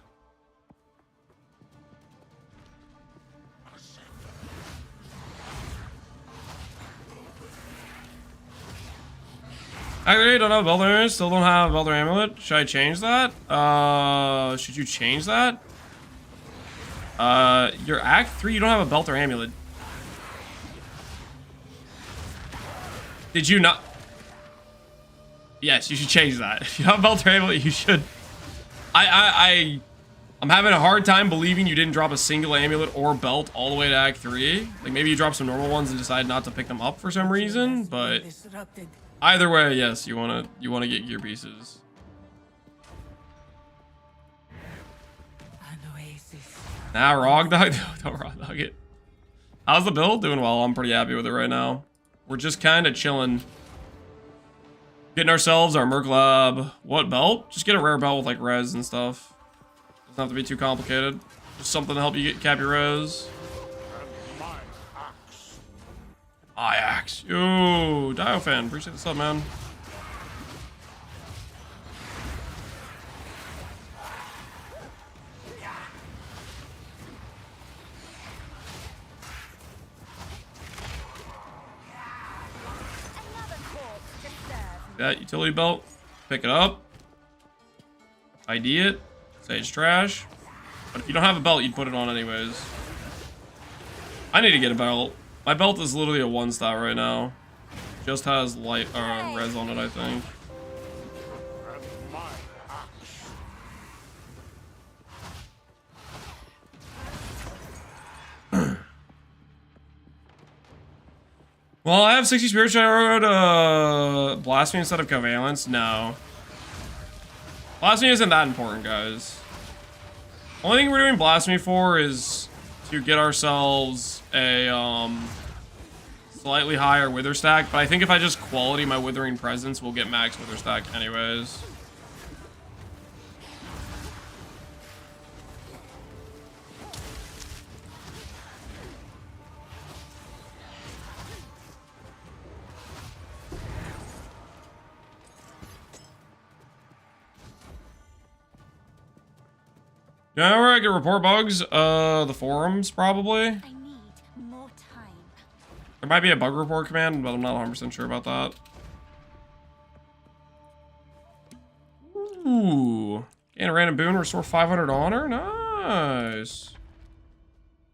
I don't have Belter. Still don't have Belter Amulet. Should I change that? Should you change that? Your Act 3, you don't have a Belter Amulet. Did you not? Yes, you should change that. If you have a Belter Amulet, you should. I'm having a hard time believing you didn't drop a single amulet or belt all the way to Act 3. Like, maybe you dropped some normal ones and decided not to pick them up for some reason, but
Disrupted.
either way, yes, you wanna get gear pieces.
An oasis.
Nah, Rog Dog, don't Rog Dog it. How's the build? Doing well. I'm pretty happy with it right now. We're just kind of chilling. Getting ourselves our Merc Lab. What belt? Just get a rare belt with like res and stuff. Doesn't have to be too complicated. Just something to help you cap your res. Ajax. Yo, Diofan, appreciate the sub, man.
Another corpse to serve.
That utility belt, pick it up, ID it, say it's trash. But if you don't have a belt, you'd put it on anyways. I need to get a belt. My belt is literally a 1-star right now. Just has light res on it, I think. Well, I have 60 spirits. Should I wrote Blasphemy instead of Covalence? No. Blasphemy isn't that important, guys. Only thing we're doing Blasphemy for is to get ourselves a slightly higher Wither stack. But I think if I just quality my Withering Presence, we'll get max Wither stack anyways. Yeah, where I can report bugs? The forums, probably.
I need more time.
There might be a bug report command, but I'm not 100% sure about that. Ooh. Gain a random boon, restore 500 honor? Nice.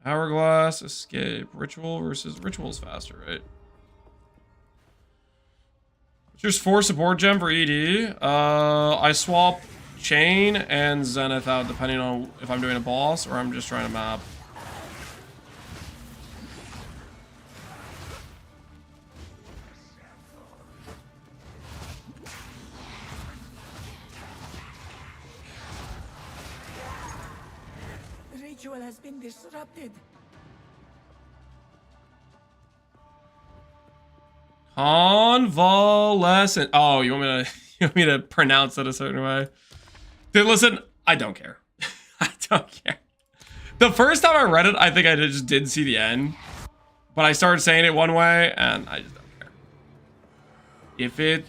Hourglass, escape. Ritual versus ritual's faster, right? Just 4 support gem for ED. I swap Chain and Zenith out depending on if I'm doing a boss or I'm just trying to map.
The ritual has been disrupted.
Convalescent. Oh, you want me to pronounce it a certain way? Dude, listen, I don't care. I don't care. The first time I read it, I think I just did see the end. But I started saying it one way, and I just don't care. If it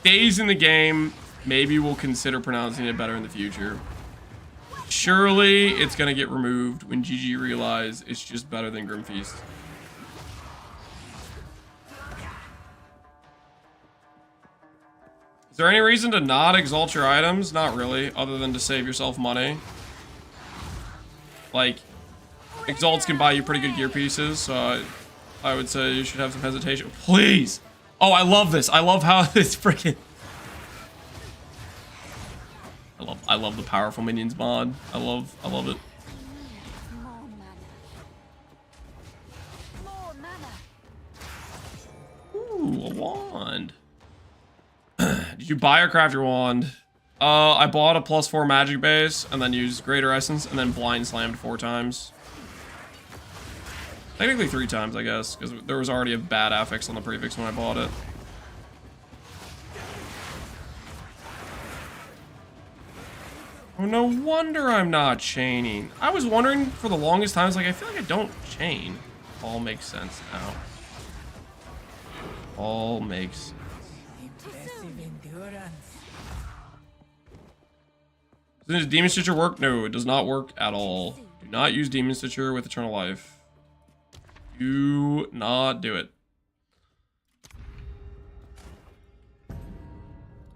stays in the game, maybe we'll consider pronouncing it better in the future. Surely it's going to get removed when GG realize it's just better than Grim Feast. Is there any reason to not exalt your items? Not really, other than to save yourself money. Like, exalts can buy you pretty good gear pieces, so I would say you should have some hesitation. Please! Oh, I love this. I love how this freaking... I love the powerful minions mod. I love it.
More mana. More mana.
Ooh, a wand. Did you buy or craft your wand? I bought a +4 magic base and then used Greater Essence and then blind slammed 4 times. Technically 3 times, I guess, because there was already a bad affix on the prefix when I bought it. Oh, no wonder I'm not chaining. I was wondering for the longest time, I was like, I feel like I don't chain. All makes sense now. All makes sense.
Impressive endurance.
Does Demon Stitcher work? No, it does not work at all. Do not use Demon Stitcher with Eternal Life. Do not do it.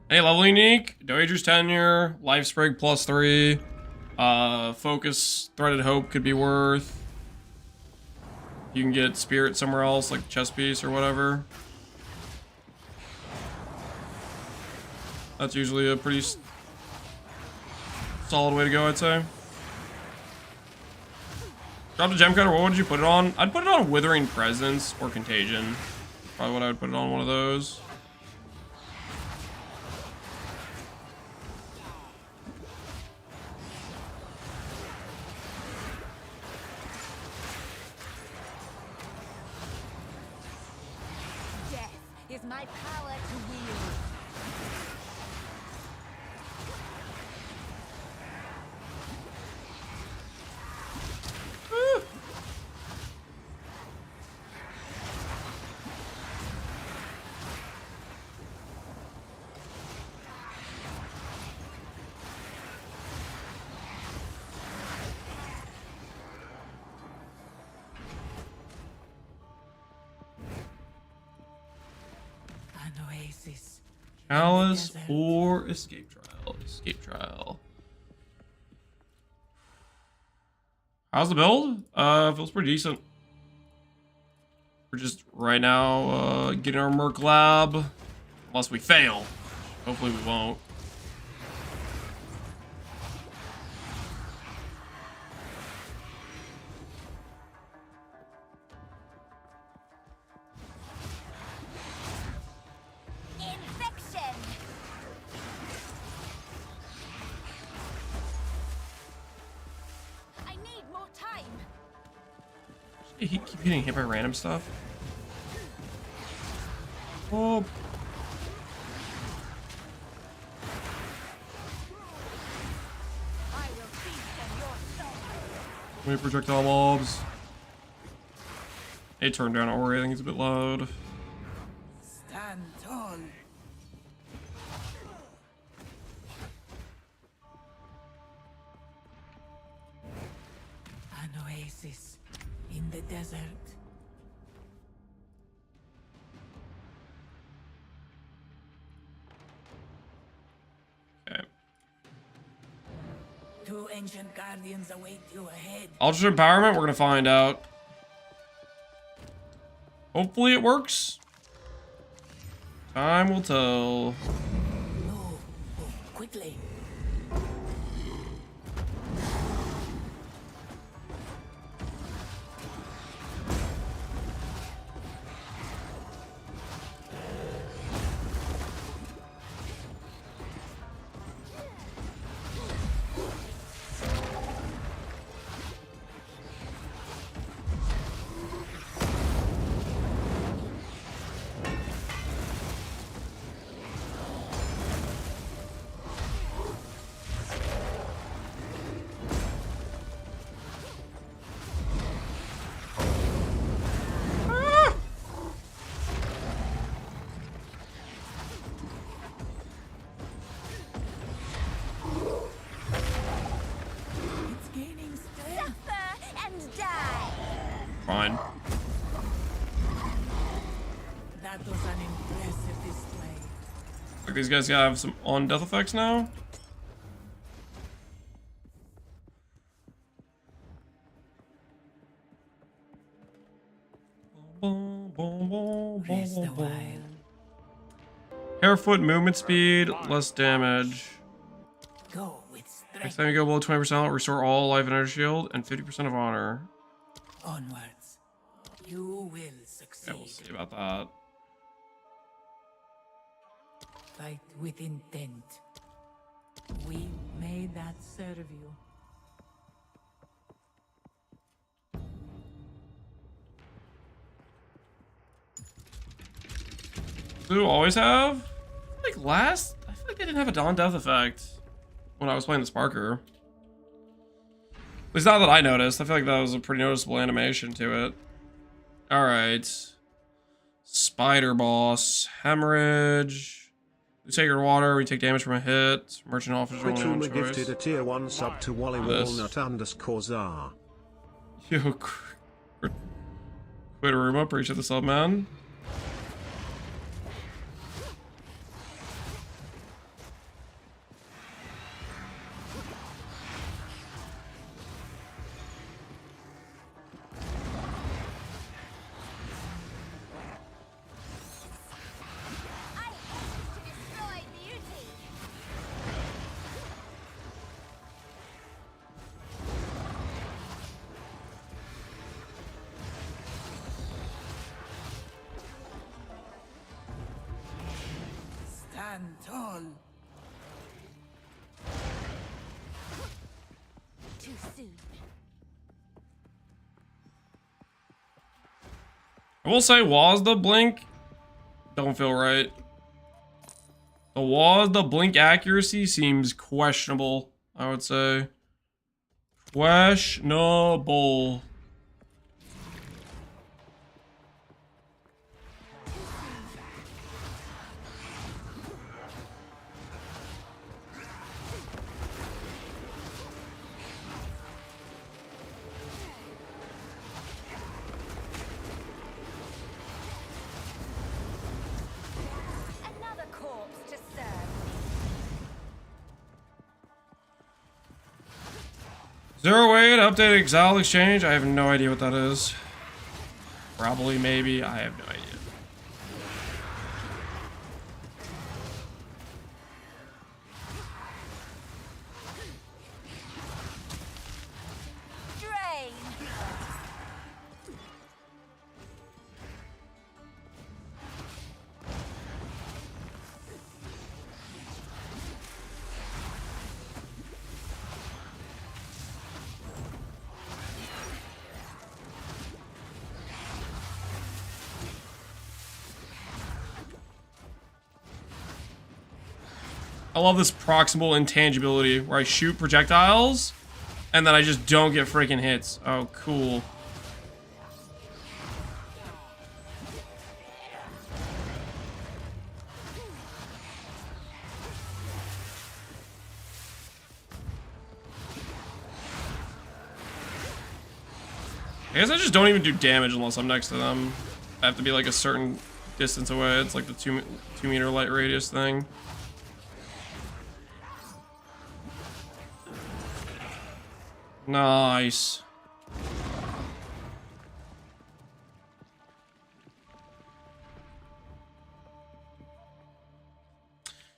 Any level unique? Dowager's Tenure, Life Sprig +3, Focus, Threaded Hope could be worth. You can get Spirit somewhere else, like chest piece or whatever. That's usually a pretty solid way to go, I'd say. Dropped a gem cutter, what would you put it on? I'd put it on Withering Presence or Contagion. Probably what I would put it on, one of those.
Death is my power to wield.
An oasis.
Chalice
Desert.
or escape trial? Escape trial. How's the build? Feels pretty decent. We're just right now getting our Merc lab. Unless we fail. Hopefully we won't.
Infection. I need more time.
He keep getting hit by random stuff. Oh.
I will feast on your soul.
Wait, projectile mobs. It turned down Ori. I think it's a bit loud.
Stand tall. An oasis in the desert.
Okay.
Two ancient guardians await you ahead.
Ultra empowerment. We're gonna find out. Hopefully it works. Time will tell.
Move quickly. It's gaining strength.
Suffer and die.
Fine.
That was an impressive display.
Like these guys gotta have some on death effects now.
Rest a while.
Hairfoot movement speed, less damage.
Go with
Next
strength.
time you go below 20%, restore all life and energy shield and 50% of honor.
Onwards. You will
Yeah,
succeed.
we'll see about that.
Fight with intent. We may that serve you.
Do always have? Like last? I feel like they didn't have a Dawn Death effect when I was playing the Sparker. At least not that I noticed. I feel like that was a pretty noticeable animation to it. Alright. Spider Boss. Hemorrhage. We take your water, we take damage from a hit. Merchant officer only one
Rituma
choice.
gifted a tier 1 sub to Wally
This.
Walnut_Zar.
Yo, Quitteruma, appreciate the sub, man.
I aim to destroy beauty.
Stand tall.
Too soon.
I will say, was the blink don't feel right. The blink accuracy seems questionable, I would say. Questionable. there a way to update Exile Exchange? I have no idea what that is. Probably, maybe. I have no idea.
Drain.
I love this proximal intangibility where I shoot projectiles and then I just don't get freaking hits. Oh, cool. I guess I just don't even do damage unless I'm next to them. I have to be like a certain distance away. It's like the 2 meter light radius thing. Nice.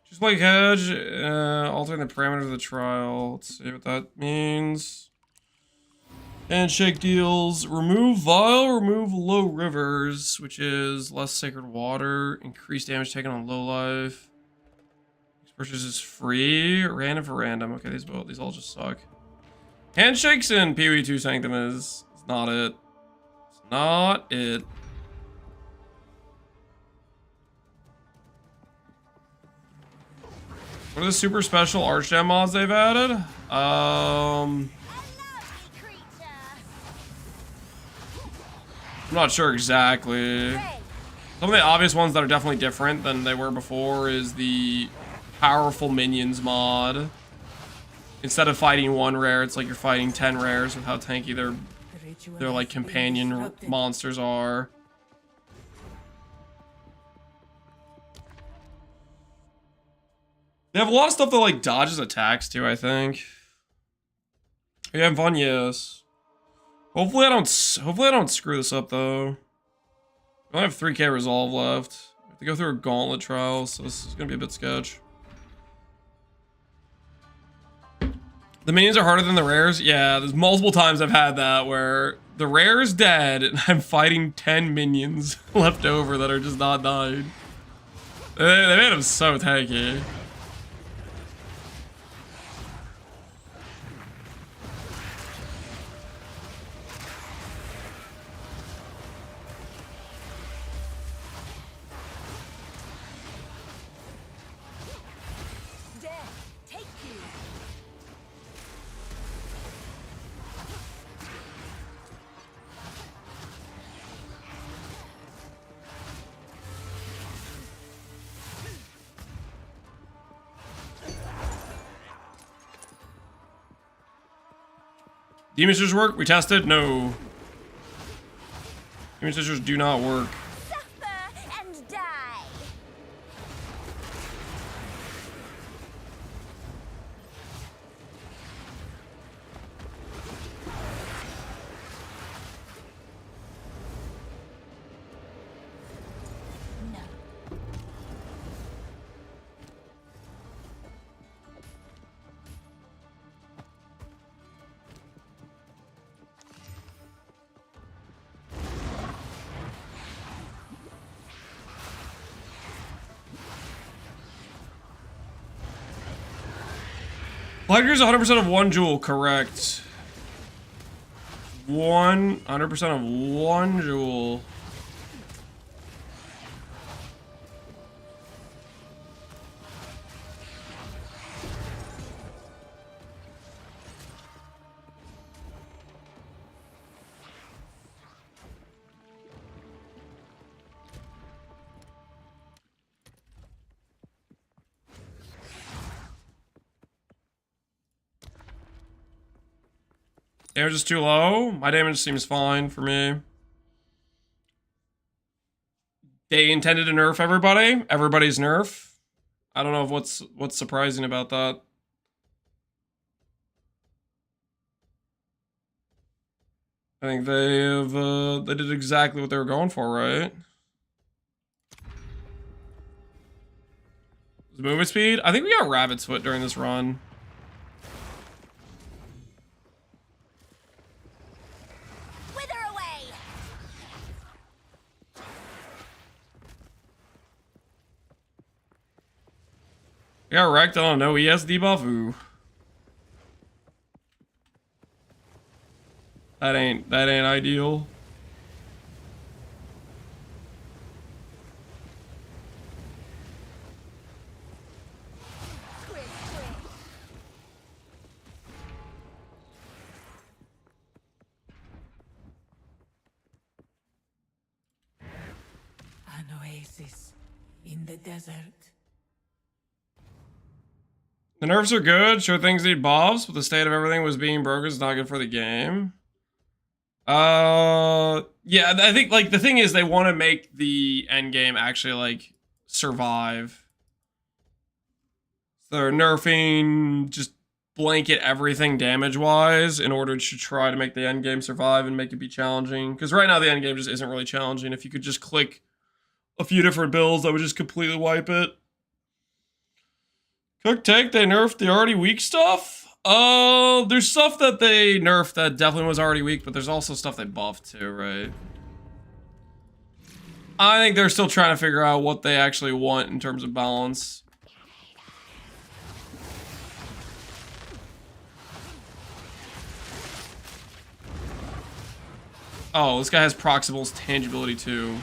Just like hedge, altering the parameters of the trial. Let's see what that means. Handshake deals remove vial, remove low rivers, which is less sacred water, increase damage taken on low life. This purchase is free, random for random. Okay, these all just suck. Handshakes in PoE2 Sanctum is not it. It's not it. What are the super special Archgem mods they've added? I'm not sure exactly. Some of the obvious ones that are definitely different than they were before is the powerful minions mod. Instead of fighting 1 rare, it's like you're fighting 10 rares with how tanky their like companion monsters are. They have a lot of stuff that like dodges attacks too, I think. Are you having fun? Yes. Hopefully I don't screw this up though. I only have 3k resolve left. I have to go through a gauntlet trial, so this is gonna be a bit sketch. The minions are harder than the rares? Yeah, there's multiple times I've had that where the rare is dead and I'm fighting 10 minions left over that are just not dying. They made them so tanky. Demon Sisters work? We tested? No. Demon Sisters do not work.
Suffer and die. No.
Lighter is 100% of 1 jewel, correct. 100% of 1 jewel. Damage is too low. My damage seems fine for me. They intended to nerf everybody. Everybody's nerf. I don't know if what's surprising about that. I think they did exactly what they were going for, right? Movement speed? I think we got Rabbit's Foot during this run.
Wither away!
We got wrecked on no ES debuff. Ooh. That ain't ideal.
Quick, quick.
An oasis in the desert.
The nerfs are good. Sure, things need buffs, but the state of everything was being broken is not good for the game. Yeah, I think, like, the thing is they want to make the endgame actually, like, survive. So they're nerfing just blanket everything damage-wise in order to try to make the endgame survive and make it be challenging. Because right now the endgame just isn't really challenging. If you could just click a few different builds, that would just completely wipe it. Cook Take, they nerfed the already weak stuff? There's stuff that they nerfed that definitely was already weak, but there's also stuff they buffed too, right? I think they're still trying to figure out what they actually want in terms of balance. Oh, this guy has Proximal's tangibility too.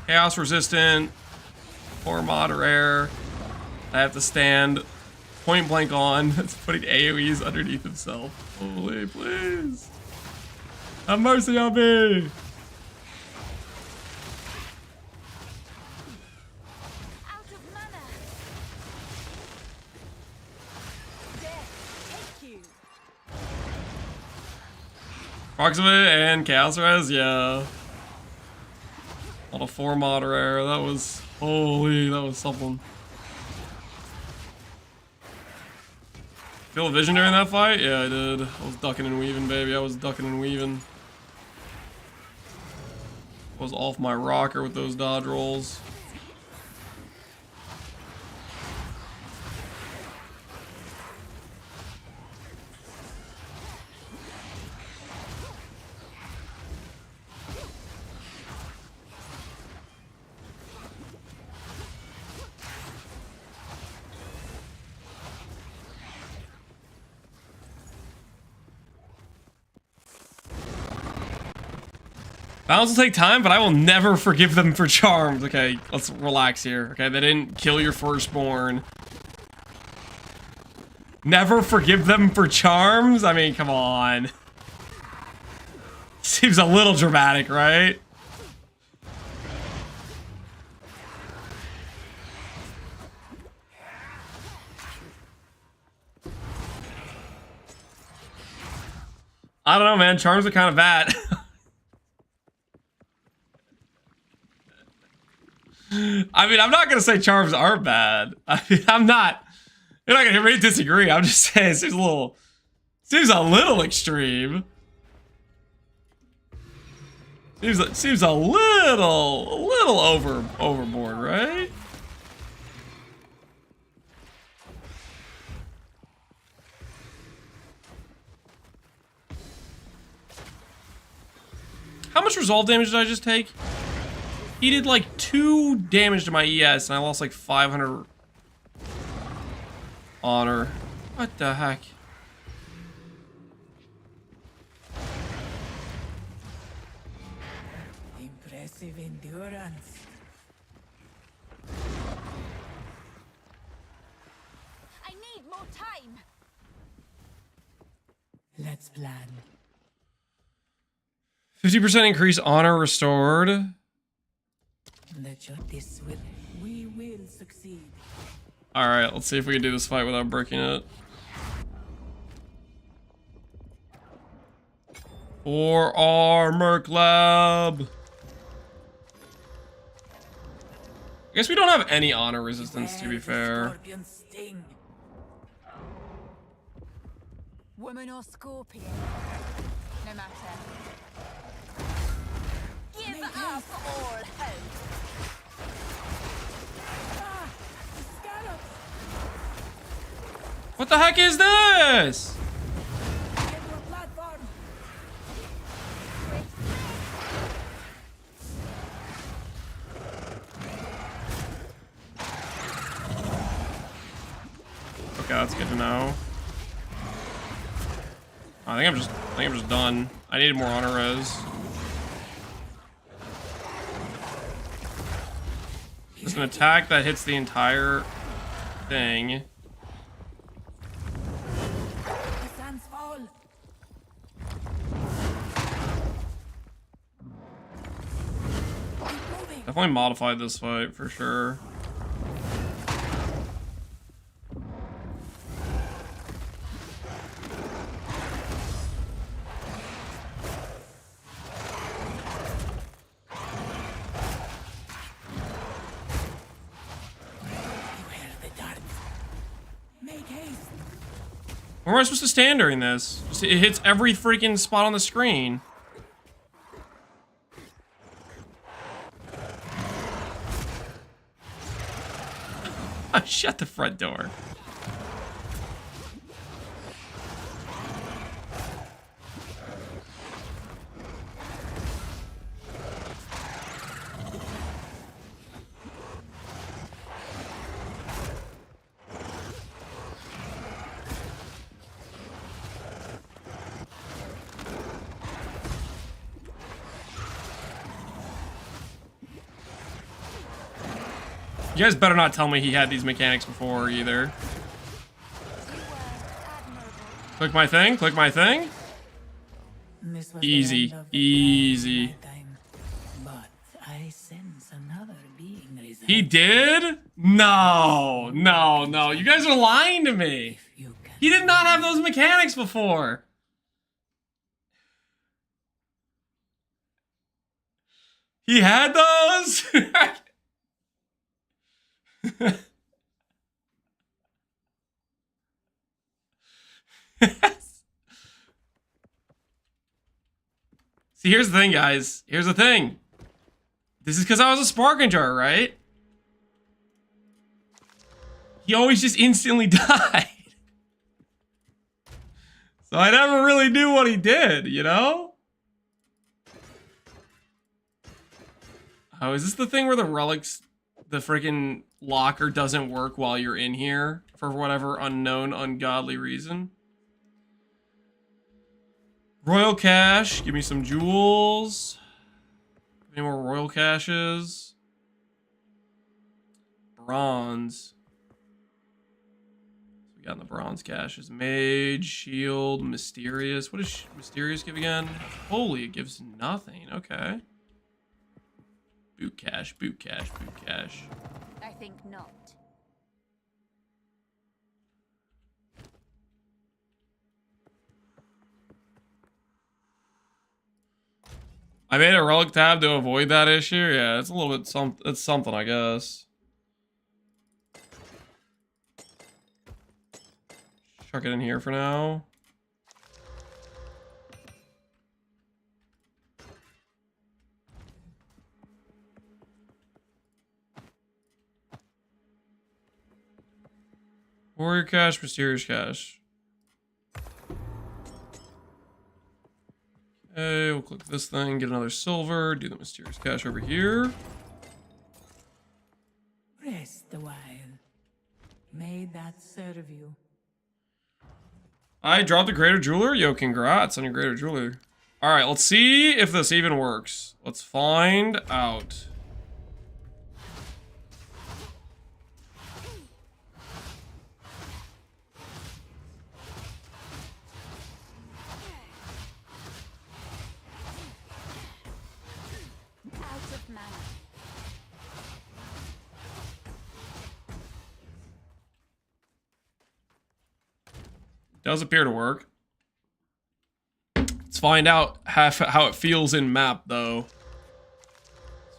Chaos resistant, or mod rare. I have to stand point blank on. It's putting AoEs underneath himself. Holy, please. Have mercy on me.
Out of mana. Death, take you.
Proximate and Chaos Res, yeah. On a 4 mod rare, that was, holy, that was something. Feel a vision during that fight? Yeah, I did. I was ducking and weaving, baby. I was ducking and weaving. I was off my rocker with those dodge rolls. Balance will take time, but I will never forgive them for charms. Okay, let's relax here. Okay, they didn't kill your firstborn. Never forgive them for charms? I mean, come on. Seems a little dramatic, right? I don't know, man. Charms are kind of bad. I mean, I'm not gonna say charms are bad. I mean, I'm not. You're not gonna hear me disagree. I'm just saying it seems a little extreme. Seems a little overboard, right? How much resolve damage did I just take? He did like 2 damage to my ES and I lost like 500 honor. What the heck?
Impressive endurance.
I need more time.
Let's plan.
50% increase honor restored.
This will we will succeed.
Alright, let's see if we can do this fight without breaking it. For our Merc Lab. I guess we don't have any honor resistance, to be fair.
Woman or scorpion, no matter. Give up all hope.
What the heck is this? Okay, that's good to know. I think I'm just done. I needed more honor res. Just an attack that hits the entire thing. Definitely modified this fight for sure. Where am I supposed to stand during this? It hits every freaking spot on the screen. Shut the front door. You guys better not tell me he had these mechanics before either. Click my thing, click my thing. Easy, easy. He did? No, no, no. You guys are lying to me. He did not have those mechanics before. He had those? See, here's the thing, guys. Here's the thing. This is because I was a Sparking Jar, right? He always just instantly died. So I never really knew what he did, you know? Oh, is this the thing where the relics, the freaking locker doesn't work while you're in here for whatever unknown, ungodly reason? Royal Cache, give me some jewels. Any more Royal Caches? Bronze. We got in the bronze caches. Mage, Shield, Mysterious. What does Mysterious give again? Holy, it gives nothing. Okay. Boot cache, boot cache, boot cache.
I think not.
I made a relic tab to avoid that issue. Yeah, it's a little bit it's something, I guess. Chuck it in here for now. Warrior Cache, Mysterious Cache. Okay, we'll click this thing, get another silver, do the Mysterious Cache over here.
Rest a while. May that serve you.
I dropped a Greater Jeweler? Yo, congrats on your Greater Jeweler. Alright, let's see if this even works. Let's find out.
Out of mana.
Does appear to work. Let's find out how it feels in map, though.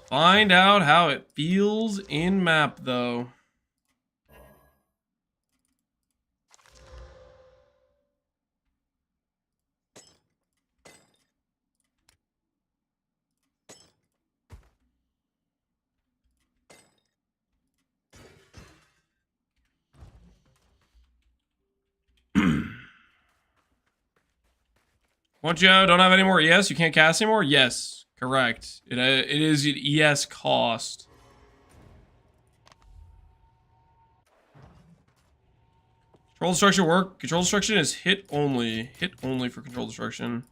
Find out how it feels in map, though. What, Joe? Don't have any more ES? You can't cast anymore? Yes, correct. It is an ES cost. Control destruction work. Control destruction is hit only. Hit only for control destruction.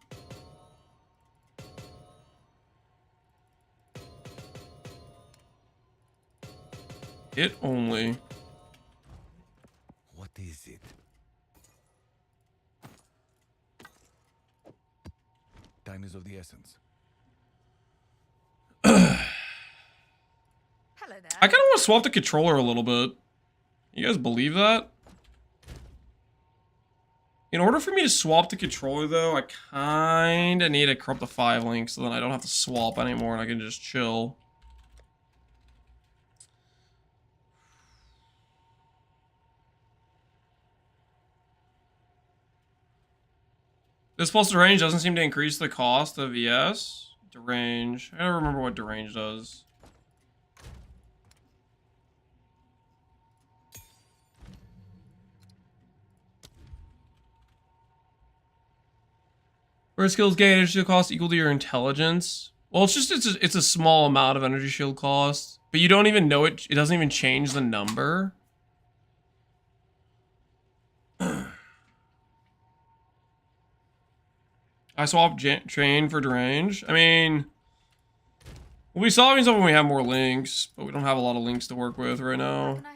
Hit only.
What is it? Time is of the essence.
Hello there.
I kind of want to swap the controller a little bit. You guys believe that? In order for me to swap the controller, though, I kind of need to corrupt the 5 link so then I don't have to swap anymore and I can just chill. This plus derange doesn't seem to increase the cost of ES. Derange. I don't remember what derange does. Where skills gain energy shield cost equal to your intelligence. Well, it's a small amount of energy shield cost, but you don't even know it. It doesn't even change the number. I swapped train for derange. I mean, we'll be solving something when we have more links, but we don't have a lot of links to work with right
How
now.
can I help?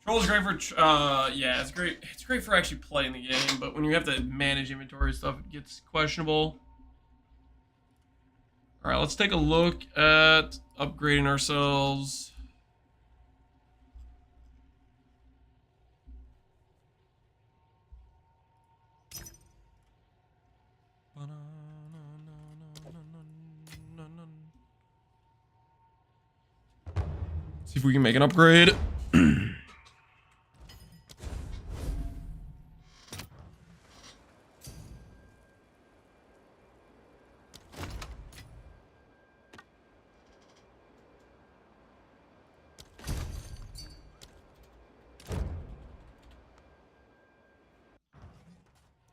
Control's great for, yeah, it's great. It's great for actually playing the game, but when you have to manage inventory stuff, it gets questionable. All right, let's take a look at upgrading ourselves. See if we can make an upgrade.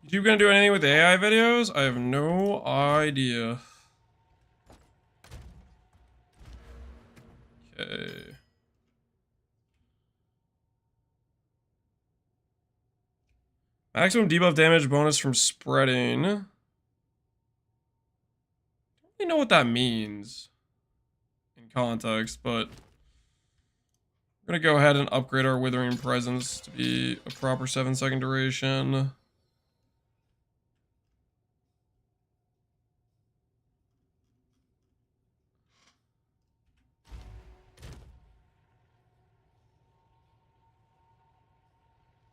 You gonna do anything with the AI videos? I have no idea. Okay. Maximum debuff damage bonus from spreading. I don't really know what that means in context, but we're gonna go ahead and upgrade our Withering Presence to be a proper 7-second duration.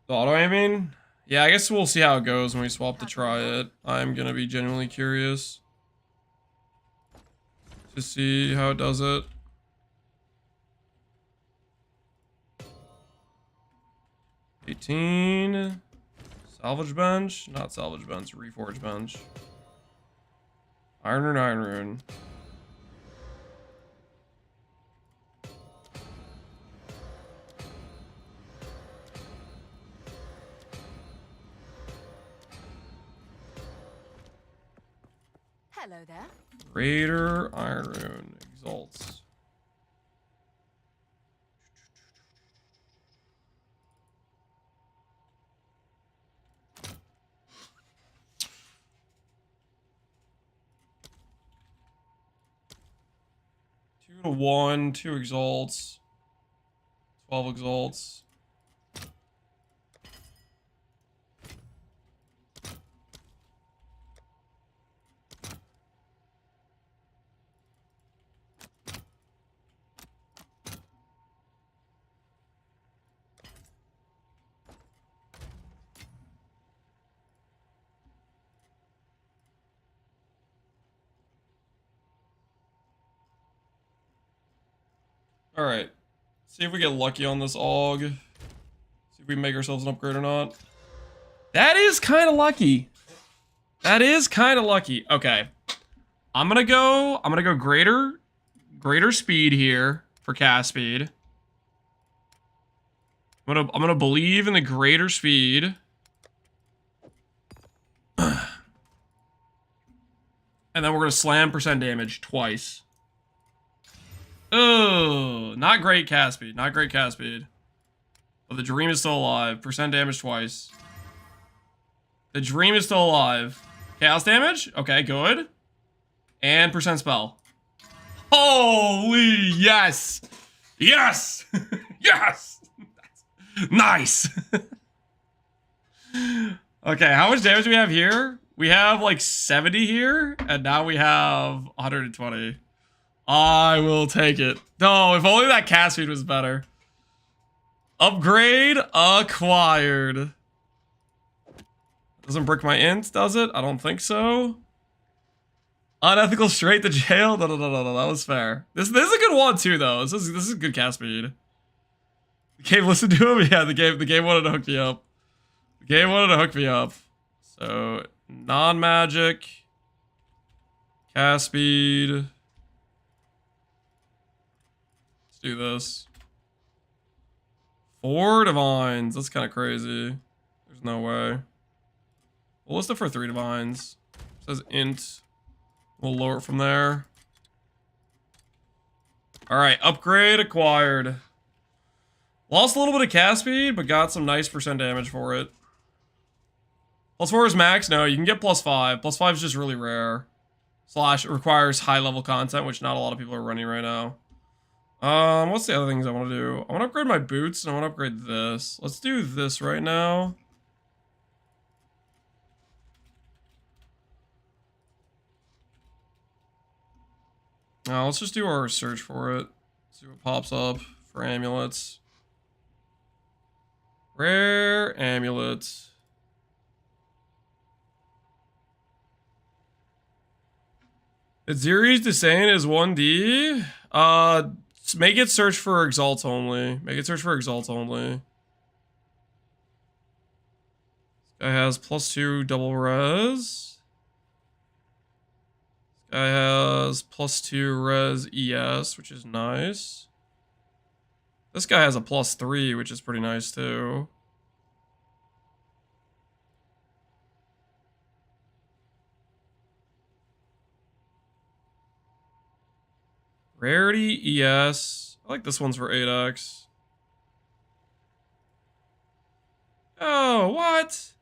The auto aiming? Yeah, I guess we'll see how it goes when we swap to try it. I'm gonna be genuinely curious to see how it does it. $18. Salvage bench? Not salvage bench, reforge bench. Iron rune, iron rune.
Hello there.
Raider, iron rune, exalts. Two to one, 2 exalts. 12 exalts. All right. See if we get lucky on this AUG. See if we make ourselves an upgrade or not. That is kind of lucky. That is kind of lucky. Okay. I'm gonna go greater speed here for cast speed. I'm gonna believe in the greater speed. And then we're gonna slam percent damage twice. Oh, not great cast speed. Not great cast speed. But the dream is still alive. Percent damage twice. The dream is still alive. Chaos damage? Okay, good. And percent spell. Holy yes! Yes! Yes! Nice! Okay, how much damage do we have here? We have like 70 here, and now we have 120. I will take it. No, if only that cast speed was better. Upgrade acquired. Doesn't brick my int, does it? I don't think so. Unethical straight to jail? No, that was fair. This is a good one too, though. This is good cast speed. The game listened to him? Yeah, the game wanted to hook me up. The game wanted to hook me up. So, non-magic. Cast speed. Do this. 4 divines. That's kind of crazy. There's no way. We'll list it for 3 divines. It says int. We'll lower it from there. Alright, upgrade acquired. Lost a little bit of cast speed, but got some nice percent damage for it. +4 is max? No, you can get +5. +5 is just really rare. Slash, it requires high level content, which not a lot of people are running right now. What's the other things I want to do? I want to upgrade my boots, and I want to upgrade this. Let's do this right now. Now, let's just do our search for it. See what pops up for amulets. Rare amulet. Aziri's Descent is 1D. Make it search for exalts only. Make it search for exalts only. This guy has +2 double res. This guy has +2 res ES, which is nice. This guy has a +3, which is pretty nice too. Rarity, ES. I like this one's for 8x. Oh, what?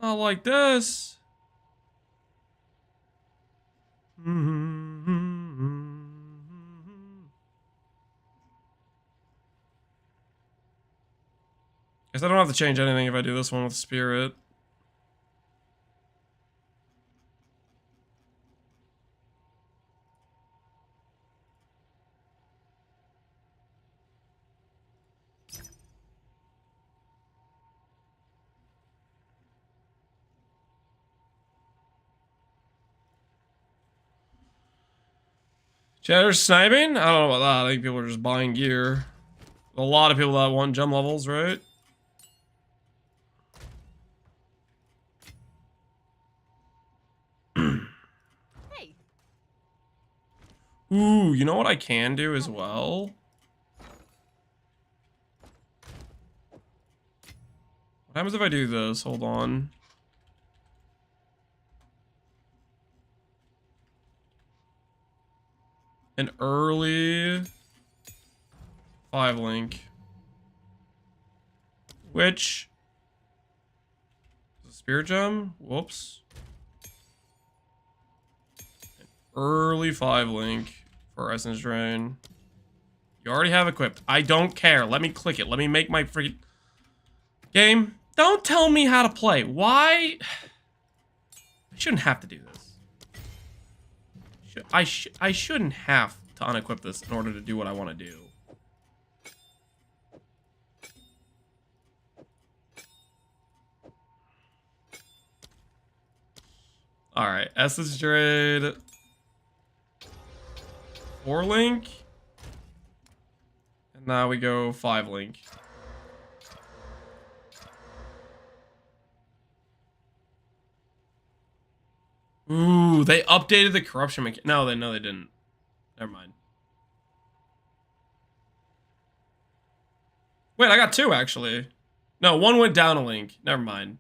Not like this. Guess I don't have to change anything if I do this one with Spirit. Chatter's sniping? I don't know about that. I think people are just buying gear. A lot of people that want gem levels, right?
Hey.
Ooh, you know what I can do as well? What happens if I do this? Hold on. An early 5-link. Which is a spirit gem? Whoops. An early 5-link for Essence Drain. You already have equipped. I don't care. Let me click it. Let me make my freaking... Game, don't tell me how to play. Why? I shouldn't have to do this. I shouldn't have to unequip this in order to do what I want to do. Alright, Essence Trade. 4 link. And now we go 5 link. Ooh, they updated the corruption mechanic. No, they didn't. Never mind. Wait, I got 2 actually. No, 1 went down a link. Never mind.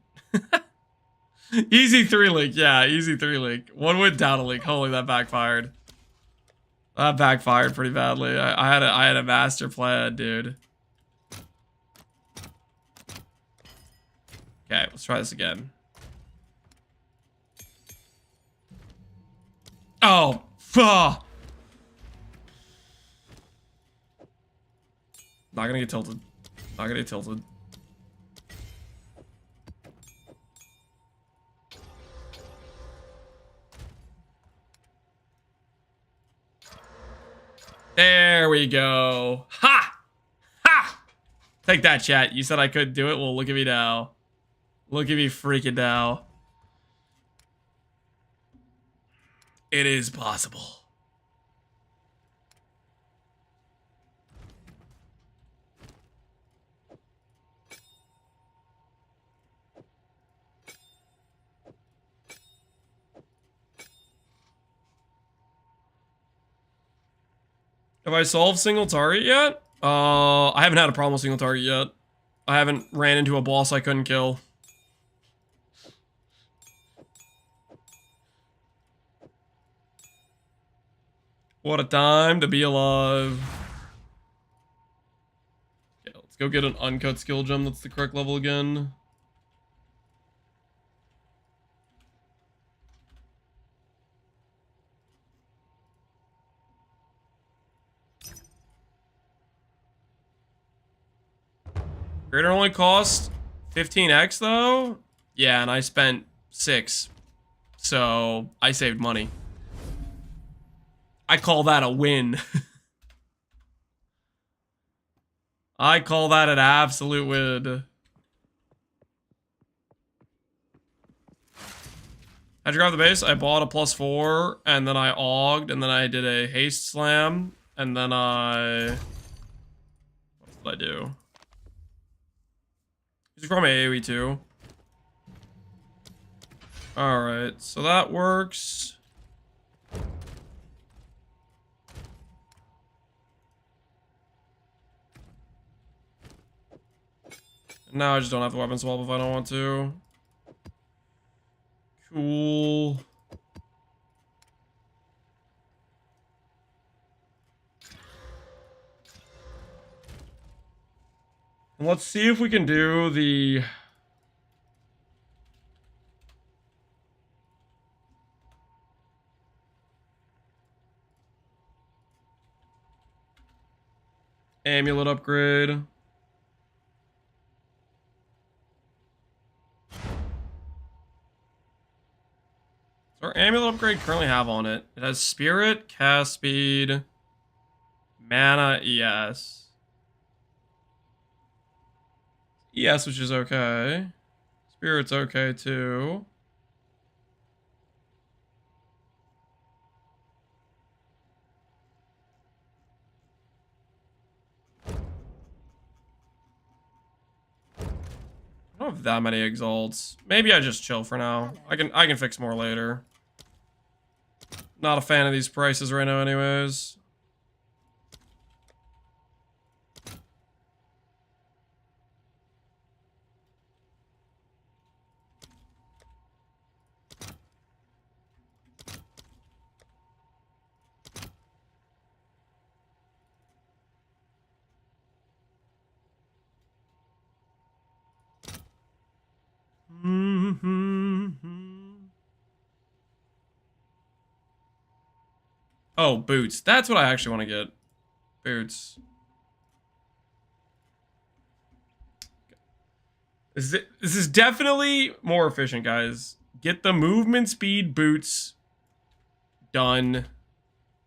Easy 3 link. Yeah, easy 3 link. 1 went down a link. Holy, that backfired. That backfired pretty badly. I had a master plan, dude. Okay, let's try this again. Oh, fuck. Not gonna get tilted. Not gonna get tilted. There we go. Ha! Ha! Take that, chat. You said I couldn't do it. Well, look at me now. Look at me freaking now. It is possible. Have I solved single target yet? I haven't had a problem with single target yet. I haven't ran into a boss I couldn't kill. What a time to be alive. Okay, let's go get an uncut skill gem that's the correct level again. Greater only cost 15x though? Yeah, and I spent 6. So I saved money. I call that a win. I call that an absolute win. How'd you grab the base? I bought a +4, and then I augged, and then I did a haste slam, and then what did I do? Just grab my AoE too. Alright, so that works. Now I just don't have the weapon swap if I don't want to. Cool. And let's see if we can do the... Amulet upgrade. Does our amulet upgrade currently have on it? It has spirit, cast speed, mana, ES. ES, which is okay. Spirit's okay too. I don't have that many exalts. Maybe I just chill for now. I can fix more later. Not a fan of these prices right now anyways. Oh, boots. That's what I actually want to get. Boots. This is definitely more efficient, guys. Get the movement speed boots done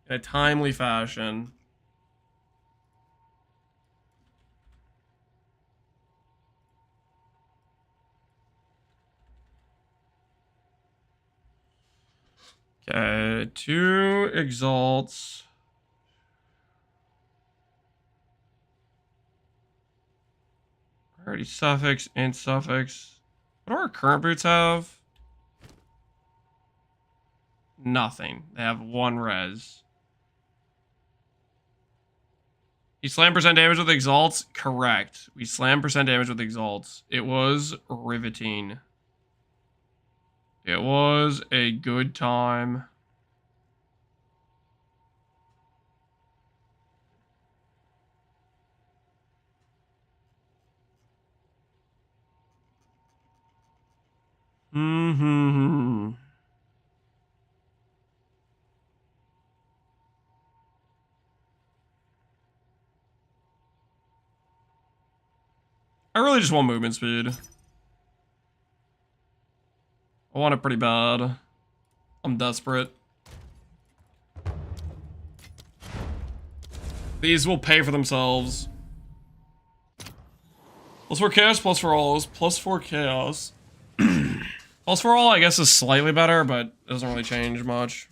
in a timely fashion. Okay, 2 exalts. Already suffix and suffix. What do our current boots have? Nothing. They have 1 res. You slam % damage with exalts? Correct. We slam % damage with exalts. It was riveting. It was a good time. Mm-hmm. I really just want movement speed. I want it pretty bad. I'm desperate. These will pay for themselves. +4 chaos, +4 all. +4 chaos. +4 all, I guess, is slightly better, but it doesn't really change much.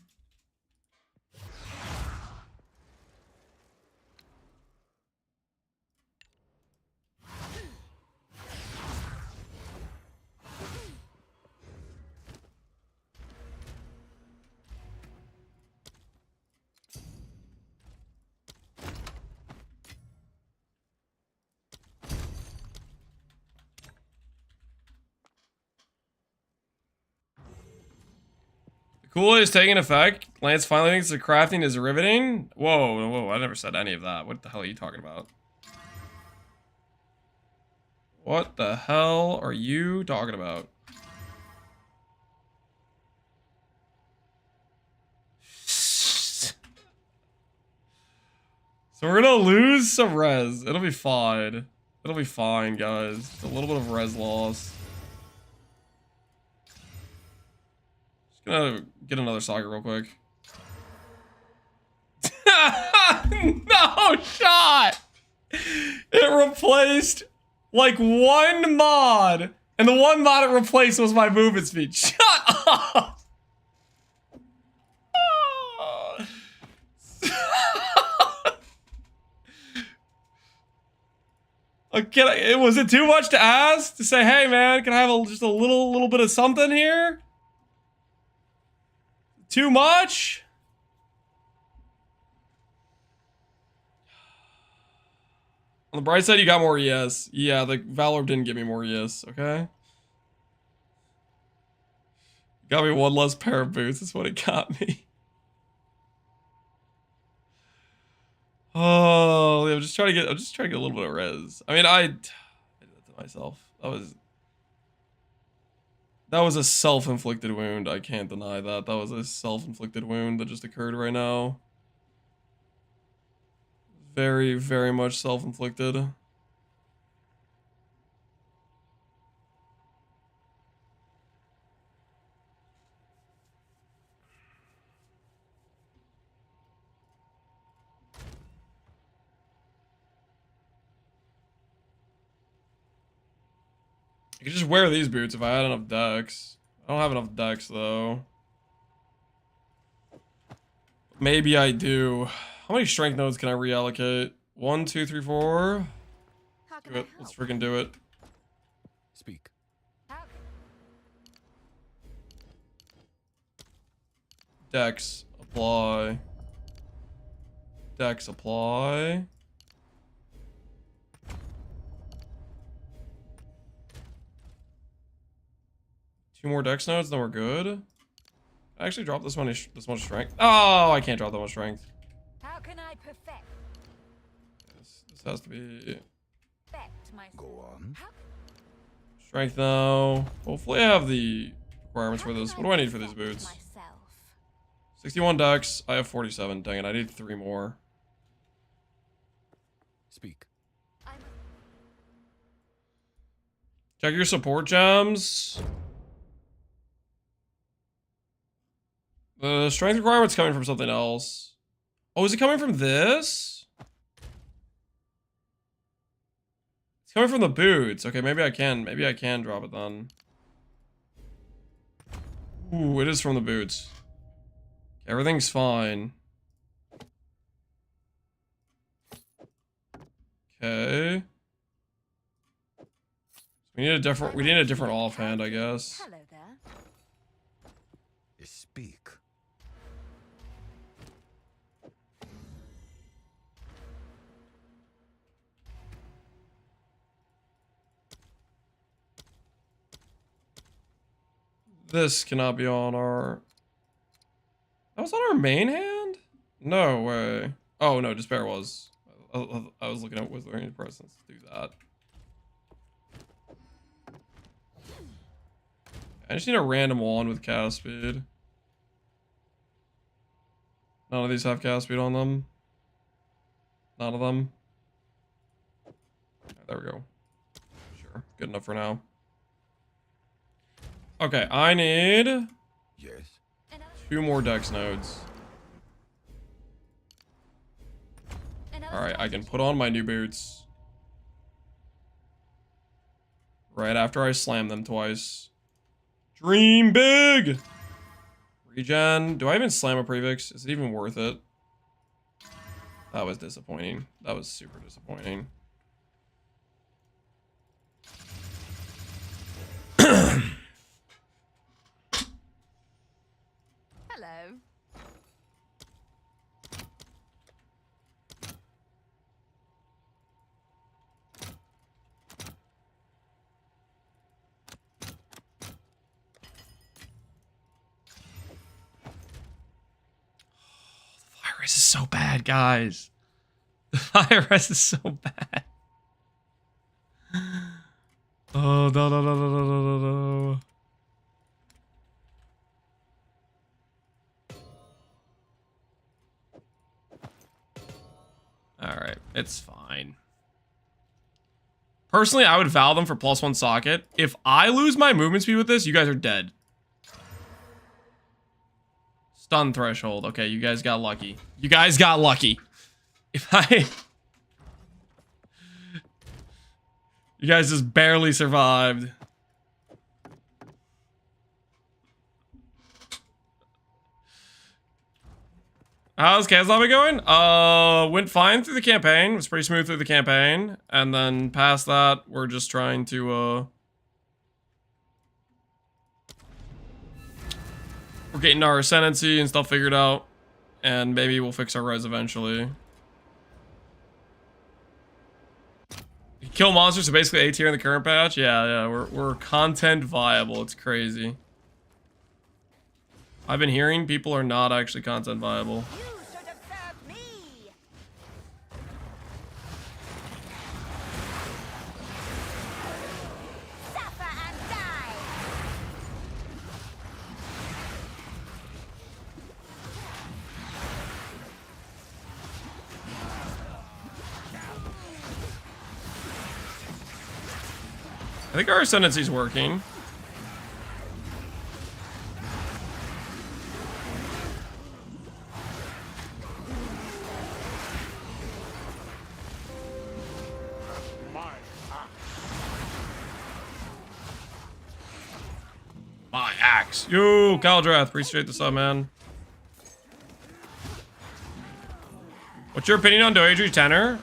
Cool is taking effect. Lance finally thinks the crafting is riveting. Whoa, whoa, I never said any of that. What the hell are you talking about? What the hell are you talking about? So we're gonna lose some res. It'll be fine. It'll be fine, guys. Just a little bit of res loss. Gonna get another socket real quick. No shot! It replaced like 1 mod, and the 1 mod it replaced was my movement speed. Shut up! Okay, was it too much to ask to say, hey man, can I have just a little bit of something here? Too much? On the bright side, you got more ES. Yeah, the Valor didn't give me more ES, okay? Got me 1 less pair of boots, that's what it got me. Oh, I'm just trying to get a little bit of res. I mean, I did that to myself. That was a self-inflicted wound. I can't deny that. That was a self-inflicted wound that just occurred right now. Very, very much self-inflicted. I could just wear these boots if I had enough dex. I don't have enough dex though. Maybe I do. How many strength nodes can I reallocate? 1, 2, 3, 4.
How can
Do
I
it. Let's
help?
freaking do it.
Speak.
How-
Dex apply. Dex apply. Two more dex nodes, then we're good. I actually dropped this much strength. Oh, I can't drop that much strength.
How can I perfect
This has to be
myself?
Go on.
How-
strength now. Hopefully I have the requirements for this. What do I need for these
perfect
boots?
myself?
61 dex. I have 47. Dang it, I need 3 more.
Speak.
I'm
Check your support gems. The strength requirement's coming from something else. Oh, is it coming from this? It's coming from the boots. Okay, maybe I can drop it then. Ooh, it is from the boots. Everything's fine. Okay. We need a different offhand, I guess.
Hello there.
Speak.
This cannot be on our... That was on our main hand? No way. Oh, no, Despair was. I was looking at Withering Presence to do that. I just need a random one with cast speed. None of these have cast speed on them. None of them. Right, there we go. Sure, good enough for now. Okay, I need
Yes.
2 more dex nodes. Alright, I can put on my new boots. Right after I slam them twice. Dream big! Regen. Do I even slam a prefix? Is it even worth it? That was disappointing. That was super disappointing.
Hello.
Virus is so bad, guys. The virus is so bad. Oh, no, no, no, no, no, no, no, no. Alright, it's fine. Personally, I would vow them for +1 socket. If I lose my movement speed with this, you guys are dead. Stun threshold. Okay, you guys got lucky. You guys got lucky. If I... You guys just barely survived. How's Kazlobby going? Went fine through the campaign. Was pretty smooth through the campaign. And then past that, we're just trying to, we're getting our Ascendancy and stuff figured out. And maybe we'll fix our res eventually. You kill monsters, so basically A tier in the current patch? Yeah, we're content viable. It's crazy. I've been hearing people are not actually content viable.
You should have served me. Suffer and die.
I think our Ascendancy's working. My axe. Yo, Caldrath, appreciate the sub, man. What's your opinion on Doedry Tenor?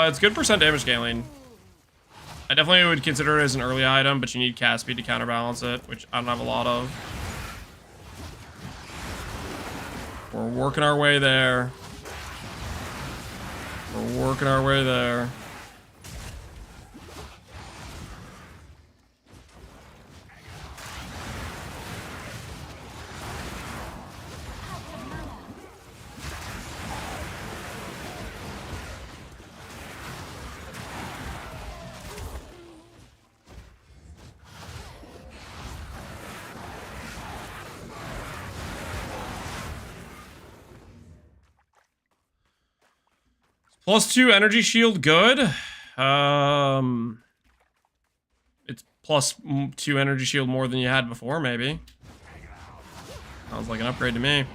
It's good % damage scaling. I definitely would consider it as an early item, but you need cast speed to counterbalance it, which I don't have a lot of. We're working our way there. We're working our way there. +2 energy shield, good. it's plus 2 energy shield more than you had before, maybe. Sounds like an upgrade to me.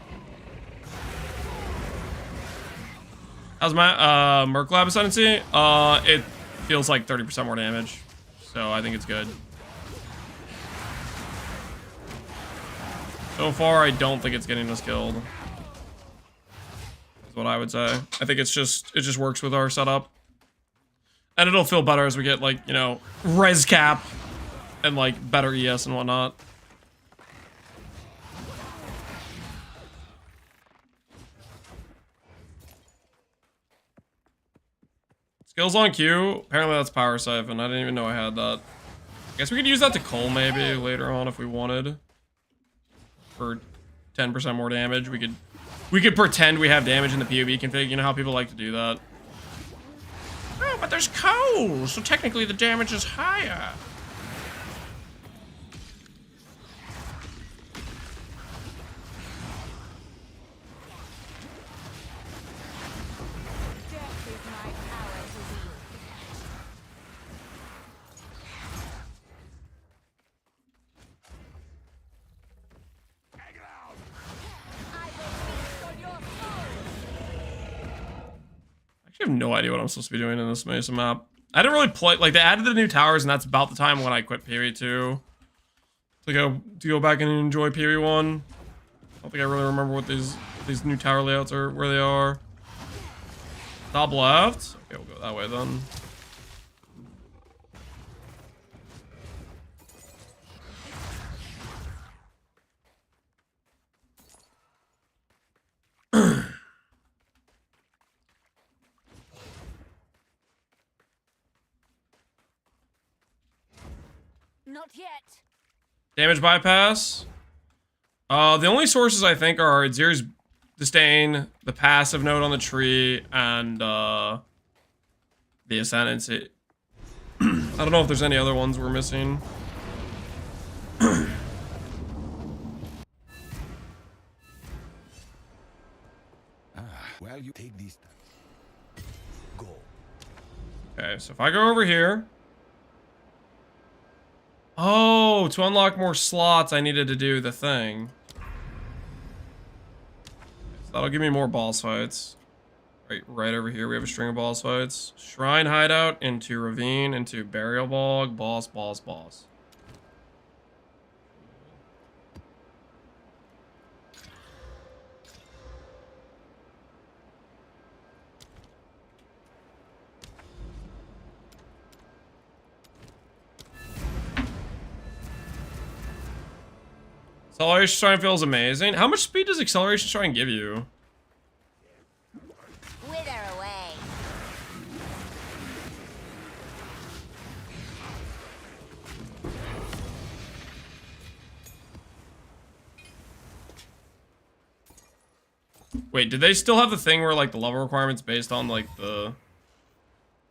How's my Merc Lab Ascendancy? It feels like 30% more damage, so I think it's good. So far, I don't think it's getting us killed. Is what I would say. I think it just works with our setup. And it'll feel better as we get, like, you know, res cap and, like, better ES and whatnot. Skills on Q. Apparently that's Power Siphon. I didn't even know I had that. I guess we could use that to cull maybe later on if we wanted. For 10% more damage. We could pretend we have damage in the PoE config. You know how people like to do that. Oh, but there's coal, so technically the damage is higher.
Death is my power to wield. I will feast on your soul.
I have no idea what I'm supposed to be doing in this Mesa map. I didn't really play, like, they added the new towers, and that's about the time when I quit Period 2. To go back and enjoy Period 1. I don't think I really remember what these new tower layouts are, where they are. Top left. Okay, we'll go that way then.
Not yet.
Damage bypass. The only sources I think are Zir's Disdain, the passive node on the tree, and the Ascendancy. I don't know if there's any other ones we're missing.
Well, you take these. Go.
Okay, so if I go over here. Oh, to unlock more slots, I needed to do the thing. So that'll give me more boss fights. Right over here, we have a string of boss fights. Shrine Hideout, into Ravine, into Burial Bog, boss. Acceleration Shrine feels amazing. How much speed does Acceleration Shrine give you?
Wither away.
Wait, did they still have the thing where, like, the level requirement's based on, like, the...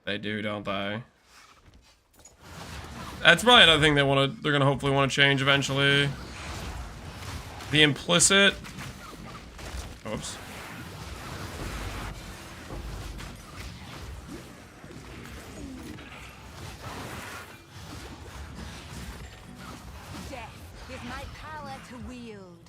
They do, don't they? That's probably another thing they're gonna hopefully want to change eventually. The implicit... Oops.
Death is my power to wield.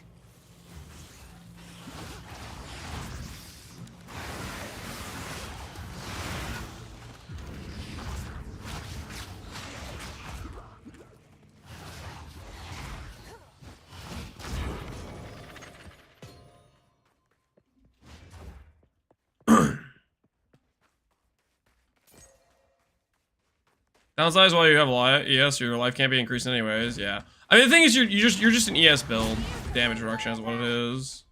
Downsides while you have ES, your life can't be increased anyways. Yeah. I mean, the thing is, you're just an ES build. Damage reduction is what it is.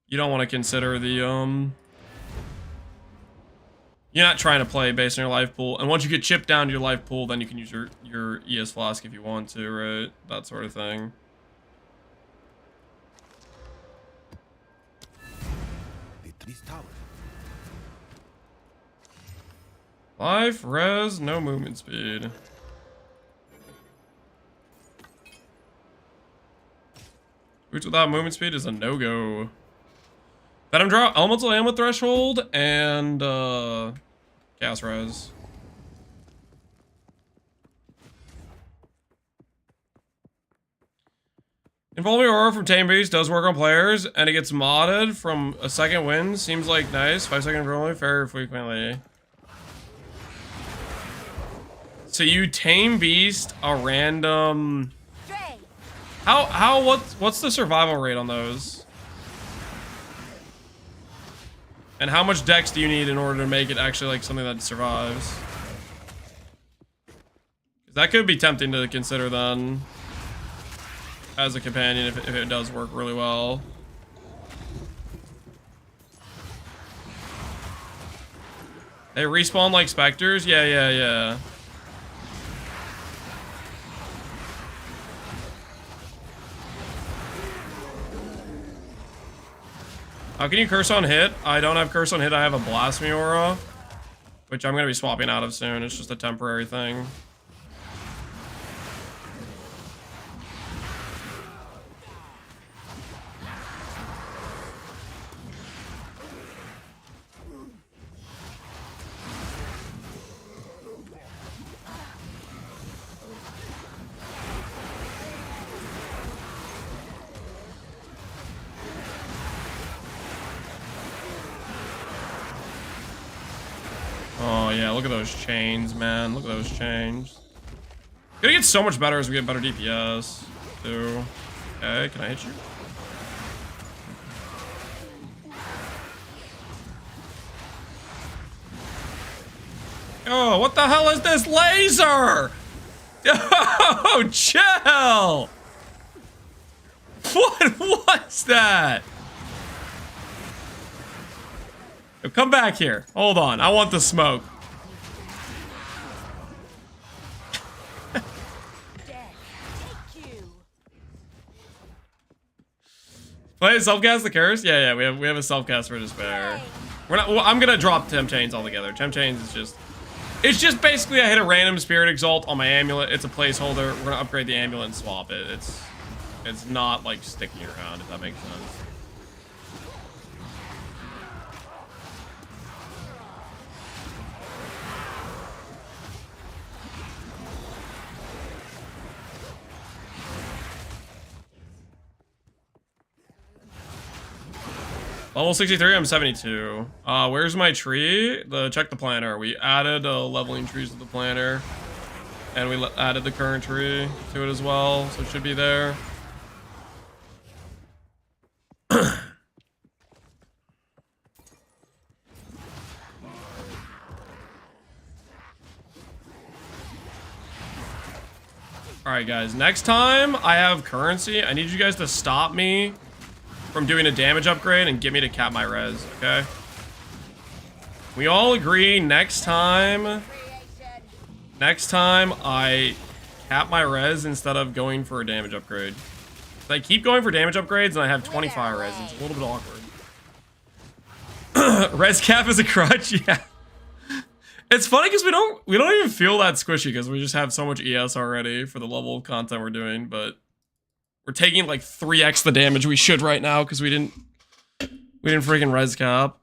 You don't want to consider the You're not trying to play based on your life pool. And once you get chipped down to your life pool, then you can use your ES flask if you want to, right? That sort of thing.
These towers.
Life, res, no movement speed. Boots without movement speed is a no-go. Venom draw, elemental amulet threshold, and chaos res. Involving aura from Tame Beast does work on players, and it gets modded from a second wind. Seems like nice. 5-second invulnerability, very frequently. So you Tame Beast a random. What's the survival rate on those? And how much dex do you need in order to make it actually like something that survives? That could be tempting to consider then as a companion if it does work really well. They respawn like specters? Yeah. How can you curse on hit? I don't have curse on hit, I have a Blasphemy aura, which I'm gonna be swapping out of soon. It's just a temporary thing. Oh yeah, look at those chains, man. Look at those chains. Gonna get so much better as we get better DPS, too. Okay, can I hit you? Oh, what the hell is this laser? Oh, chill! What was that? Come back here. Hold on. I want the smoke. Play self-cast the curse? Yeah, we have a self-cast for despair. We're not. Well, I'm gonna drop Temp Chains altogether. Temp Chains is just. It's just basically I hit a random Spirit Exalt on my amulet. It's a placeholder. We're gonna upgrade the amulet and swap it. It's not like sticking around, if that makes sense. Level 63, I'm 72. Where's my tree? Check the planner. We added leveling trees to the planner. And we added the current tree to it as well, so it should be there. Alright guys, next time I have currency, I need you guys to stop me from doing a damage upgrade and get me to cap my res, okay? We all agree next time I cap my res instead of going for a damage upgrade. If I keep going for damage upgrades and I have 25 res, it's a little bit awkward. Res cap is a crutch, yeah. It's funny because we don't even feel that squishy because we just have so much ES already for the level of content we're doing, but we're taking like 3x the damage we should right now because we didn't freaking res cap.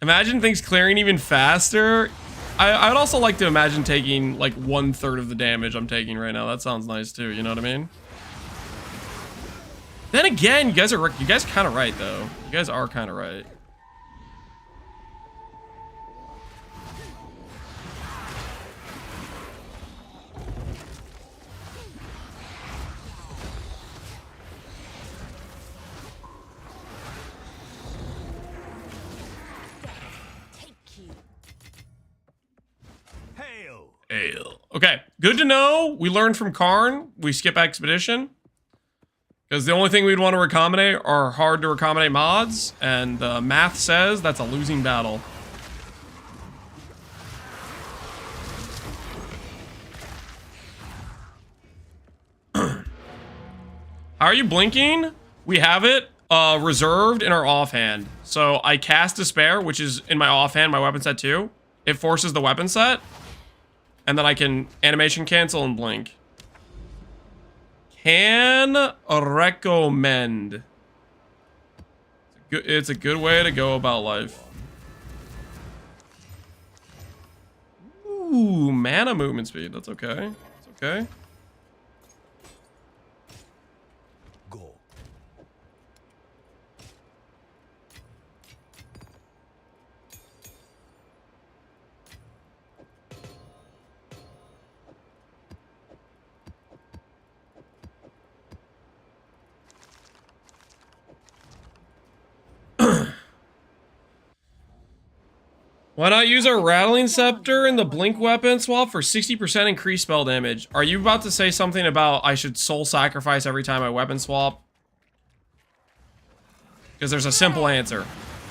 Imagine things clearing even faster. I would also like to imagine taking like 1/3 of the damage I'm taking right now. That sounds nice too, you know what I mean? Then again, you guys kind of right though. You guys are kind of right. Hail. Okay, good to know. We learned from Karn. We skip Expedition. Because the only thing we'd want to recombinate are hard to recombinate mods. And math says that's a losing battle. How are you blinking? We have it reserved in our offhand. So I cast Despair, which is in my offhand, my weapon set 2. It forces the weapon set. And then I can animation cancel and blink. Can recommend. It's a good way to go about life. Ooh, mana movement speed. That's okay. Okay.
Go.
Why not use our Rattling Scepter and the Blink Weapon swap for 60% increased spell damage? Are you about to say something about I should soul sacrifice every time I weapon swap? Because there's a simple answer.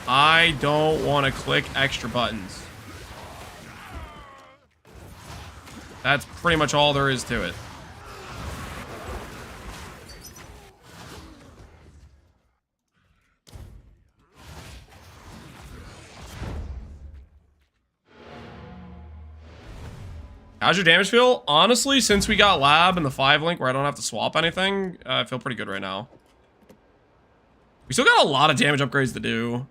I don't want to click extra buttons. That's pretty much all there is to it. How's your damage feel? Honestly, since we got Lab and the 5-link where I don't have to swap anything, I feel pretty good right now. We still got a lot of damage upgrades to do.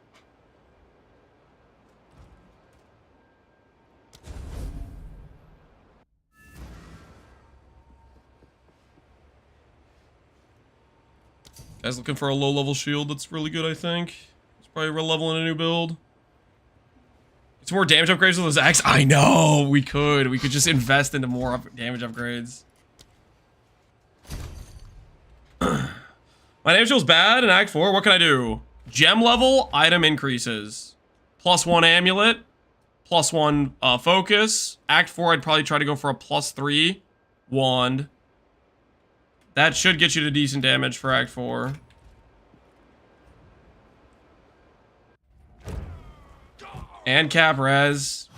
Guys looking for a low-level shield that's really good, I think. It's probably a level in a new build. It's more damage upgrades with those X. I know, we could. We could just invest into more damage upgrades. My damage feels bad in Act 4. What can I do? Gem level, item increases. +1 amulet. +1 focus. Act 4, I'd probably try to go for a +3 wand. That should get you to decent damage for Act 4. And cap res.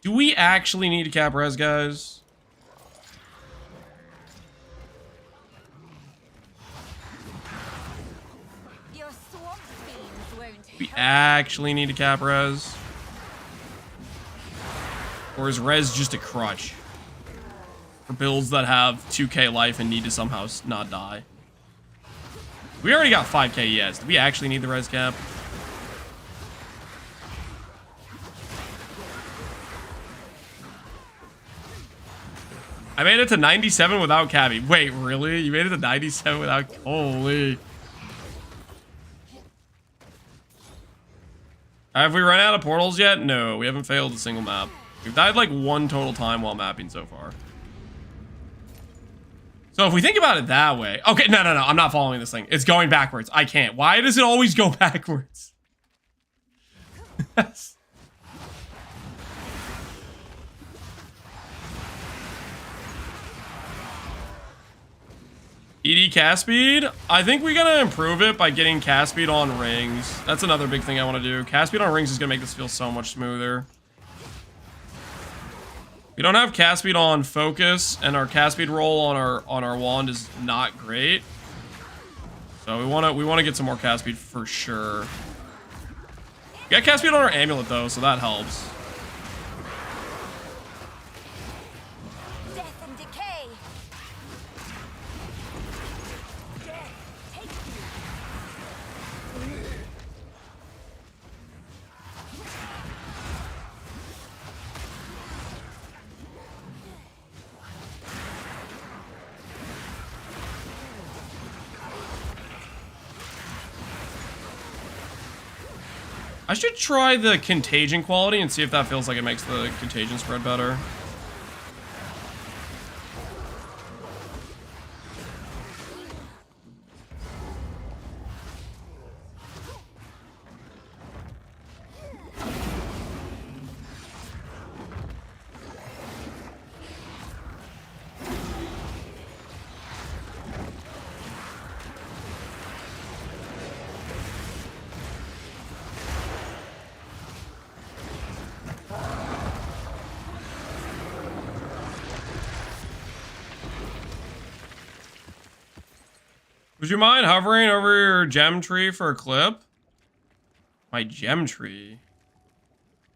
Do we actually need to cap res, guys?
Your swamp fiends won't
We
help.
actually need to cap res? Or is res just a crutch? For builds that have 2k life and need to somehow not die. We already got 5k ES. Do we actually need the res cap? I made it to 97 without cabbie. Wait, really? You made it to 97 without... Holy. Have we run out of portals yet? No, we haven't failed a single map. We've died like 1 total time while mapping so far. So if we think about it that way... Okay, no. I'm not following this thing. It's going backwards. I can't. Why does it always go backwards? ED cast speed? I think we gotta improve it by getting cast speed on rings. That's another big thing I want to do. Cast speed on rings is gonna make this feel so much smoother. We don't have cast speed on focus, and our cast speed roll on our wand is not great. So we wanna get some more cast speed for sure. We got cast speed on our amulet though, so that helps.
Death and decay.
I should try the contagion quality and see if that feels like it makes the contagion spread better. Would you mind hovering over your gem tree for a clip? My gem tree?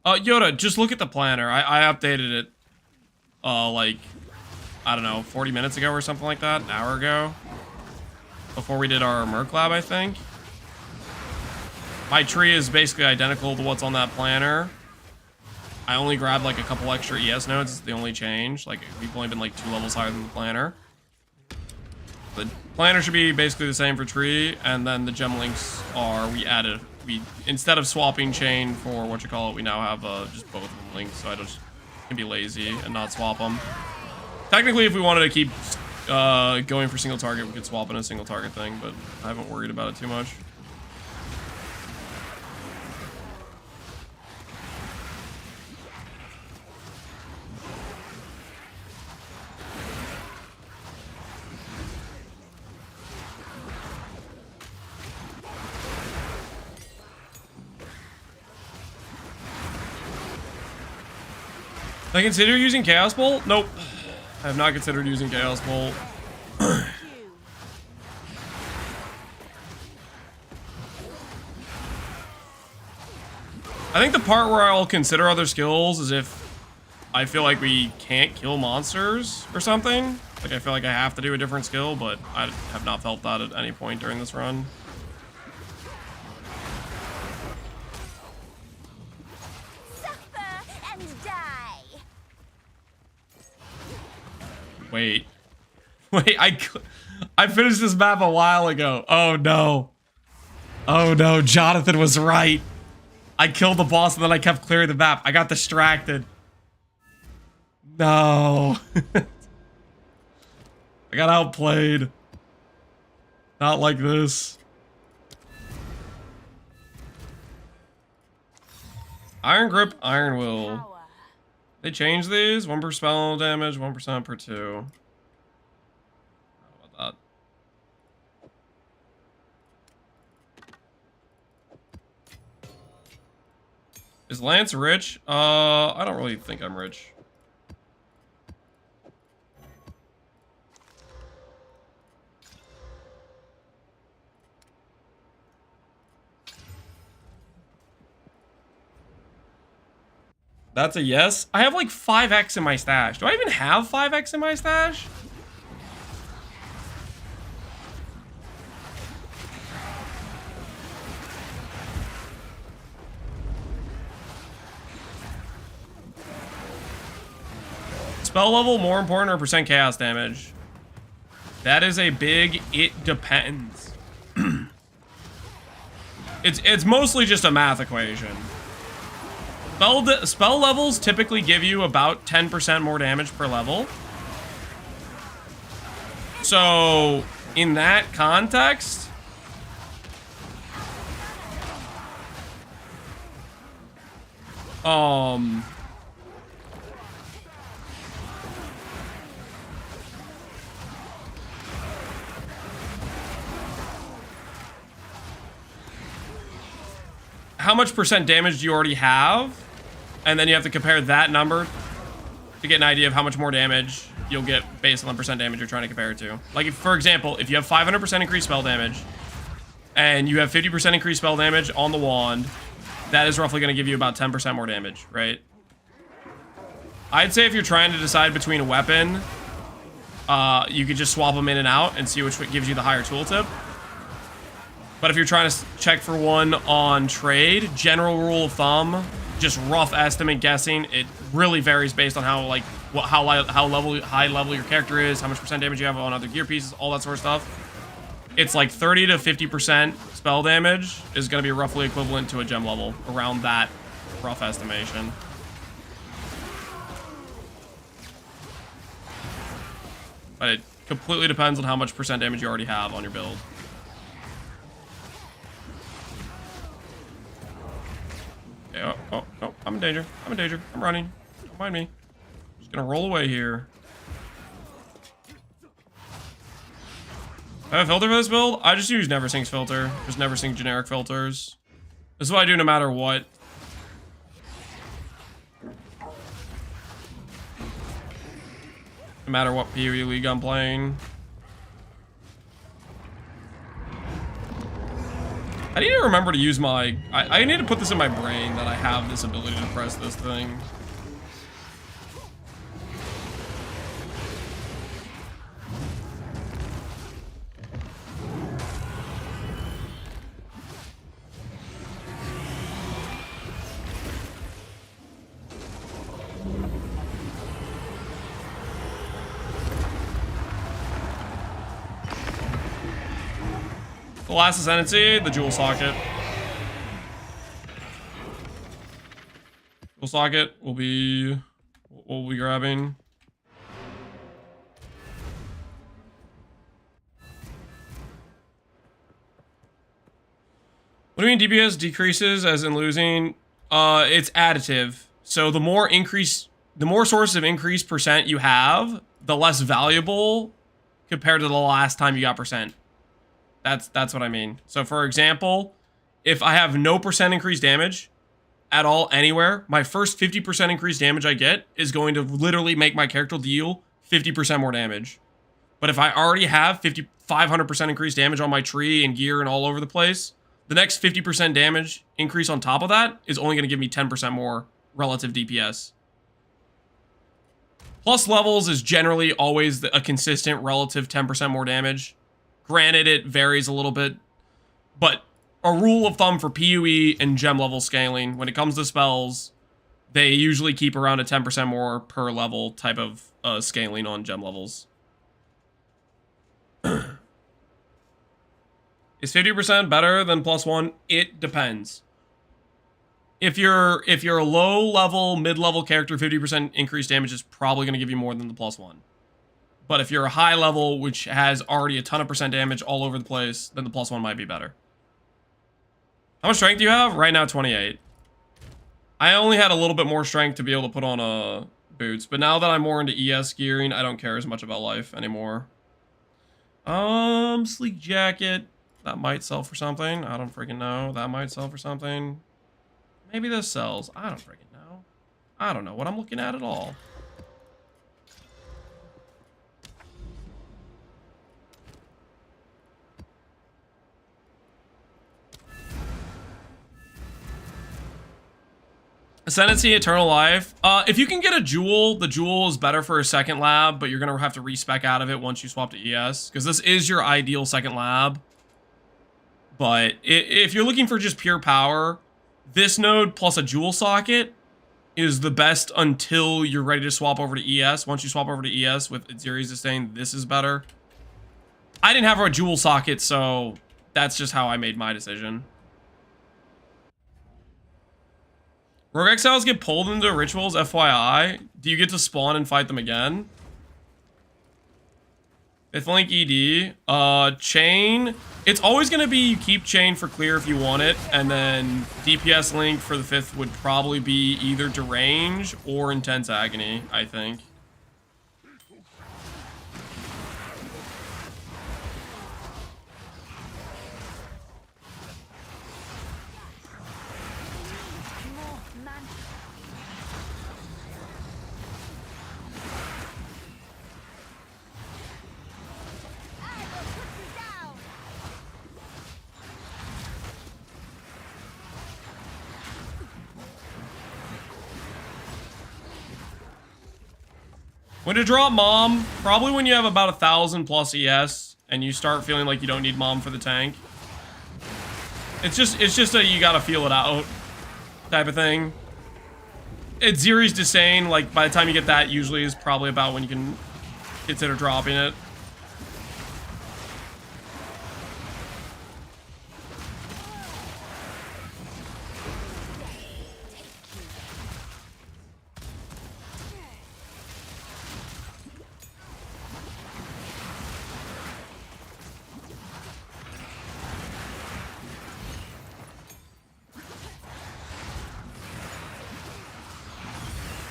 Yoda, just look at the planner. I updated it, like, I don't know, 40 minutes ago or something like that, an hour ago. Before we did our Merc Lab, I think. My tree is basically identical to what's on that planner. I only grabbed like a couple extra ES nodes. It's the only change. Like we've only been like 2 levels higher than the planner. The planner should be basically the same for tree, and then the gem links are we instead of swapping chain for what you call it, we now have just both of them linked, so I just can be lazy and not swap them. Technically, if we wanted to keep going for single target, we could swap in a single target thing, but I haven't worried about it too much. I consider using Chaos Bolt? Nope. I have not considered using Chaos Bolt. I think the part where I'll consider other skills is if I feel like we can't kill monsters or something. Like I feel like I have to do a different skill, but I have not felt that at any point during this run. Wait, I finished this map a while ago. Oh no. Oh no, Jonathan was right. I killed the boss and then I kept clearing the map. I got distracted. No. I got outplayed. Not like this. Iron Grip, Iron Will. They changed these? 1 per spell damage, 1% per 2. How about that? Is Lance rich? I don't really think I'm rich. That's a yes. I have like 5x in my stash. Do I even have 5x in my stash? Spell level more important or percent chaos damage? That is a big it depends. It's mostly just a math equation. Spell levels typically give you about 10% more damage per level. So, in that context, how much percent damage do you already have? And then you have to compare that number to get an idea of how much more damage you'll get based on the percent damage you're trying to compare it to. Like, if, for example, if you have 500% increased spell damage and you have 50% increased spell damage on the wand, that is roughly going to give you about 10% more damage, right? I'd say if you're trying to decide between a weapon, you could just swap them in and out and see which gives you the higher tooltip. But if you're trying to check for one on trade, general rule of thumb, just rough estimate guessing, it really varies based on how like how high level your character is, how much percent damage you have on other gear pieces, all that sort of stuff. It's like 30 to 50% spell damage is going to be roughly equivalent to a gem level, around that rough estimation. But it completely depends on how much percent damage you already have on your build. Okay, oh, I'm in danger. I'm in danger. I'm running. Don't mind me. Just gonna roll away here. I have a filter for this build? I just use never sync's filter. Just never sync generic filters. This is what I do no matter what. No matter what PoE league I'm playing. I need to remember to use my... I need to put this in my brain that I have this ability to press this thing. The last Ascendancy, the jewel socket. Jewel socket will be what we'll be grabbing. What do you mean DPS decreases as in losing? It's additive. So the more sources of increased percent you have, the less valuable compared to the last time you got percent. That's what I mean. So for example, if I have no percent increased damage at all anywhere, my first 50% increased damage I get is going to literally make my character deal 50% more damage. But if I already have 500% increased damage on my tree and gear and all over the place, the next 50% damage increase on top of that is only going to give me 10% more relative DPS. Plus levels is generally always a consistent relative 10% more damage. Granted, it varies a little bit, but a rule of thumb for PoE and gem level scaling, when it comes to spells, they usually keep around a 10% more per level type of scaling on gem levels. Is 50% better than +1? It depends. If you're a low level, mid level character, 50% increased damage is probably going to give you more than the +1. But if you're a high level, which has already a ton of percent damage all over the place, then the +1 might be better. How much strength do you have? Right now, 28. I only had a little bit more strength to be able to put on boots, but now that I'm more into ES gearing, I don't care as much about life anymore. Sleek jacket. That might sell for something. I don't freaking know. That might sell for something. Maybe this sells. I don't freaking know. I don't know what I'm looking at all. Ascendancy, Eternal Life. If you can get a jewel, the jewel is better for a second lab, but you're going to have to respec out of it once you swap to ES, because this is your ideal second lab. But if you're looking for just pure power, this node plus a jewel socket is the best until you're ready to swap over to ES. Once you swap over to ES with Aziri's saying this is better. I didn't have a jewel socket, so that's just how I made my decision. Rogue Exiles get pulled into rituals, FYI. Do you get to spawn and fight them again? Fifth link ED. Chain. It's always going to be you keep chain for clear if you want it. And then DPS link for the fifth would probably be either Derange or Intense Agony, I think. When to drop Mom, probably when you have about 1,000 plus ES and you start feeling like you don't need Mom for the tank. It's just a you gotta feel it out type of thing. It's Ziri's Disdain, like by the time you get that usually is probably about when you can consider dropping it.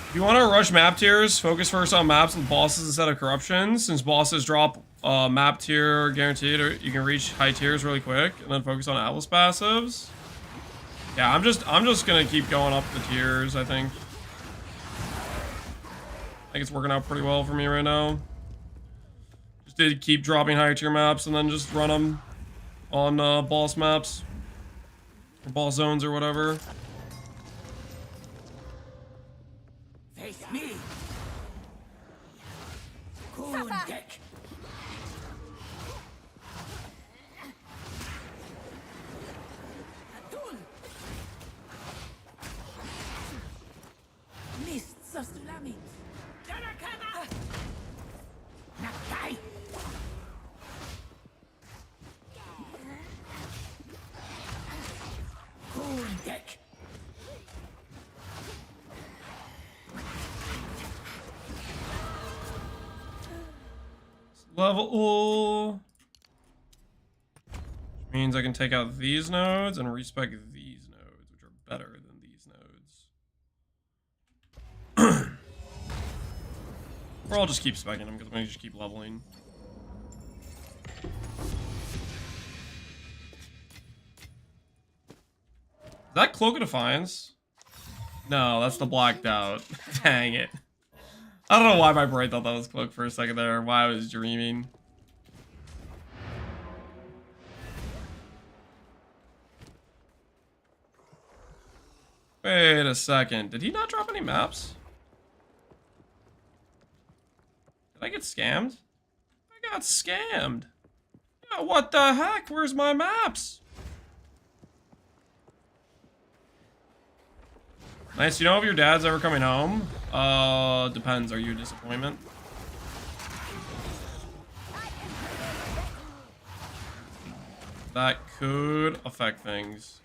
If you want to rush map tiers, focus first on maps with bosses instead of corruptions. Since bosses drop map tier guaranteed, or you can reach high tiers really quick, and then focus on Atlas passives. Yeah, I'm just gonna keep going up the tiers. I think it's working out pretty well for me right now. Just did keep dropping higher tier maps and then just run them on boss maps or boss zones or whatever.
Face me. Kundek. Atun. Mists of Sulamit. Darakana. Nakai.
level. Which means I can take out these nodes and respec these nodes, which are better than these nodes. Or I'll just keep specking them because I'm going to just keep leveling. Is that Cloak of Defiance? No, that's the Blacked Out. Dang it. I don't know why my brain thought that was Cloak for a second there, why I was dreaming. Wait a second. Did he not drop any maps? Did I get scammed? I got scammed. Yeah, what the heck? Where's my maps? Nice. You know if your dad's ever coming home? Depends. Are you a disappointment? That could affect things.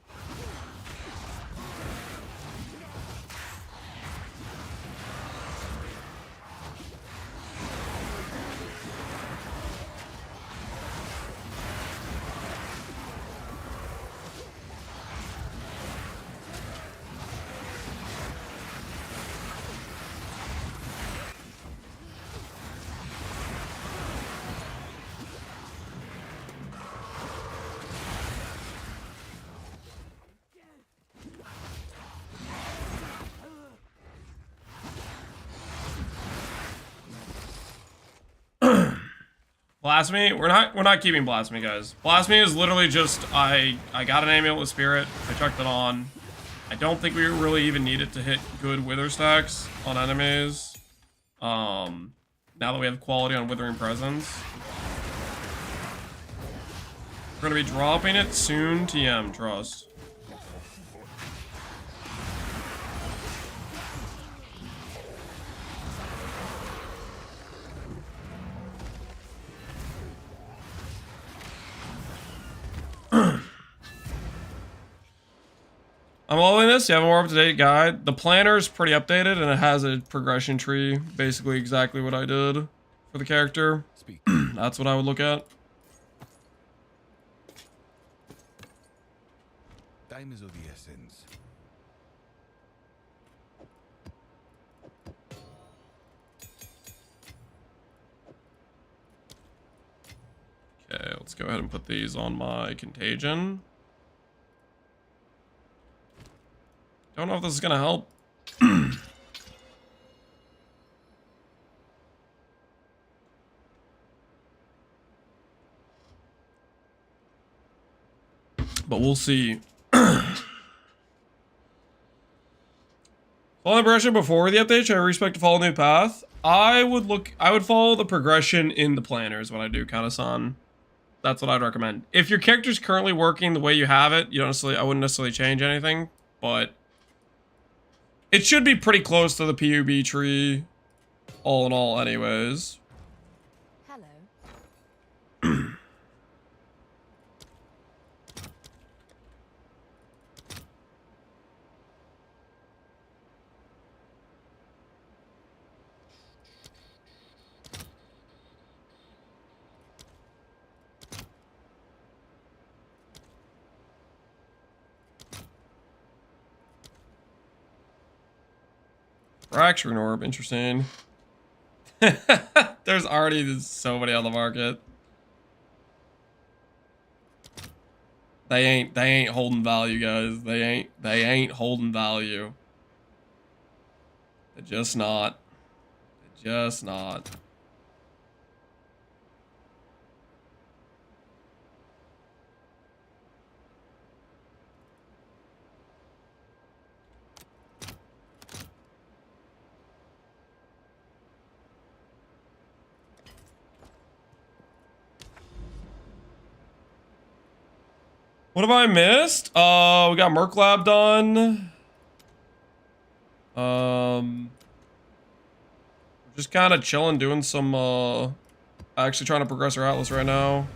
Blasphemy? We're not keeping Blasphemy, guys. Blasphemy is literally just I got an Amulet with Spirit. I chucked it on. I don't think we really even need it to hit good Wither stacks on enemies. Now that we have quality on Withering Presence. We're gonna be dropping it soon, TM, trust. I'm loving this. You have a more up-to-date guide. The planner is pretty updated, and it has a progression tree. Basically exactly what I did for the character. That's what I would look at.
Time is of the essence.
Okay, let's go ahead and put these on my Contagion. Don't know if this is gonna help. But we'll see. Follow the progression before the update. Should I respect to follow a new path? I would follow the progression in the planner is what I do, Kana-san. That's what I'd recommend. If your character's currently working the way you have it, I wouldn't necessarily change anything, but it should be pretty close to the PUB tree, all in all, anyways.
Hello.
Fracturing Orb, interesting. There's already so many on the market. They ain't holding value, guys. They ain't holding value. They're just not. They're just not. What have I missed? We got Merc Lab done. Just kind of chilling, doing some, actually trying to progress our Atlas right now.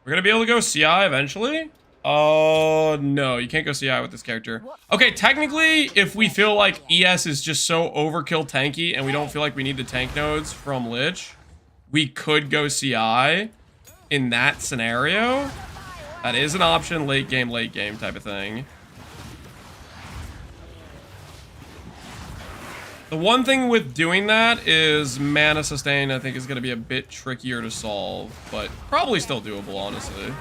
We're gonna be able to go CI eventually. Oh, no. You can't go CI with this character. Okay, technically, if we feel like ES is just so overkill tanky and we don't feel like we need the tank nodes from Lich, we could go CI in that scenario. That is an option, late game type of thing. The one thing with doing that is mana sustain, I think, is going to be a bit trickier to solve, but probably still doable, honestly.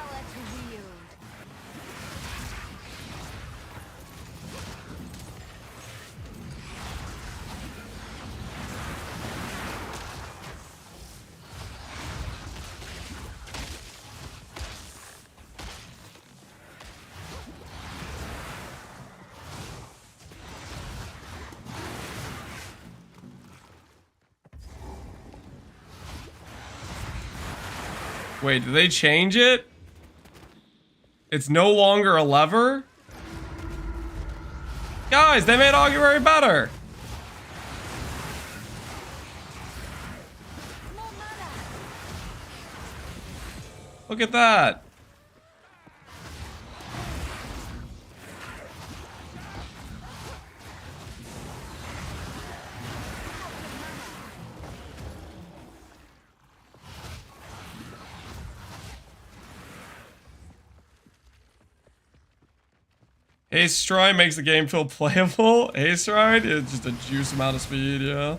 Wait, did they change it? It's no longer a lever? Guys, they made Augury better! Look at that! Haste Stride makes the game feel playable. Haste Stride is just a juice amount of speed, yeah.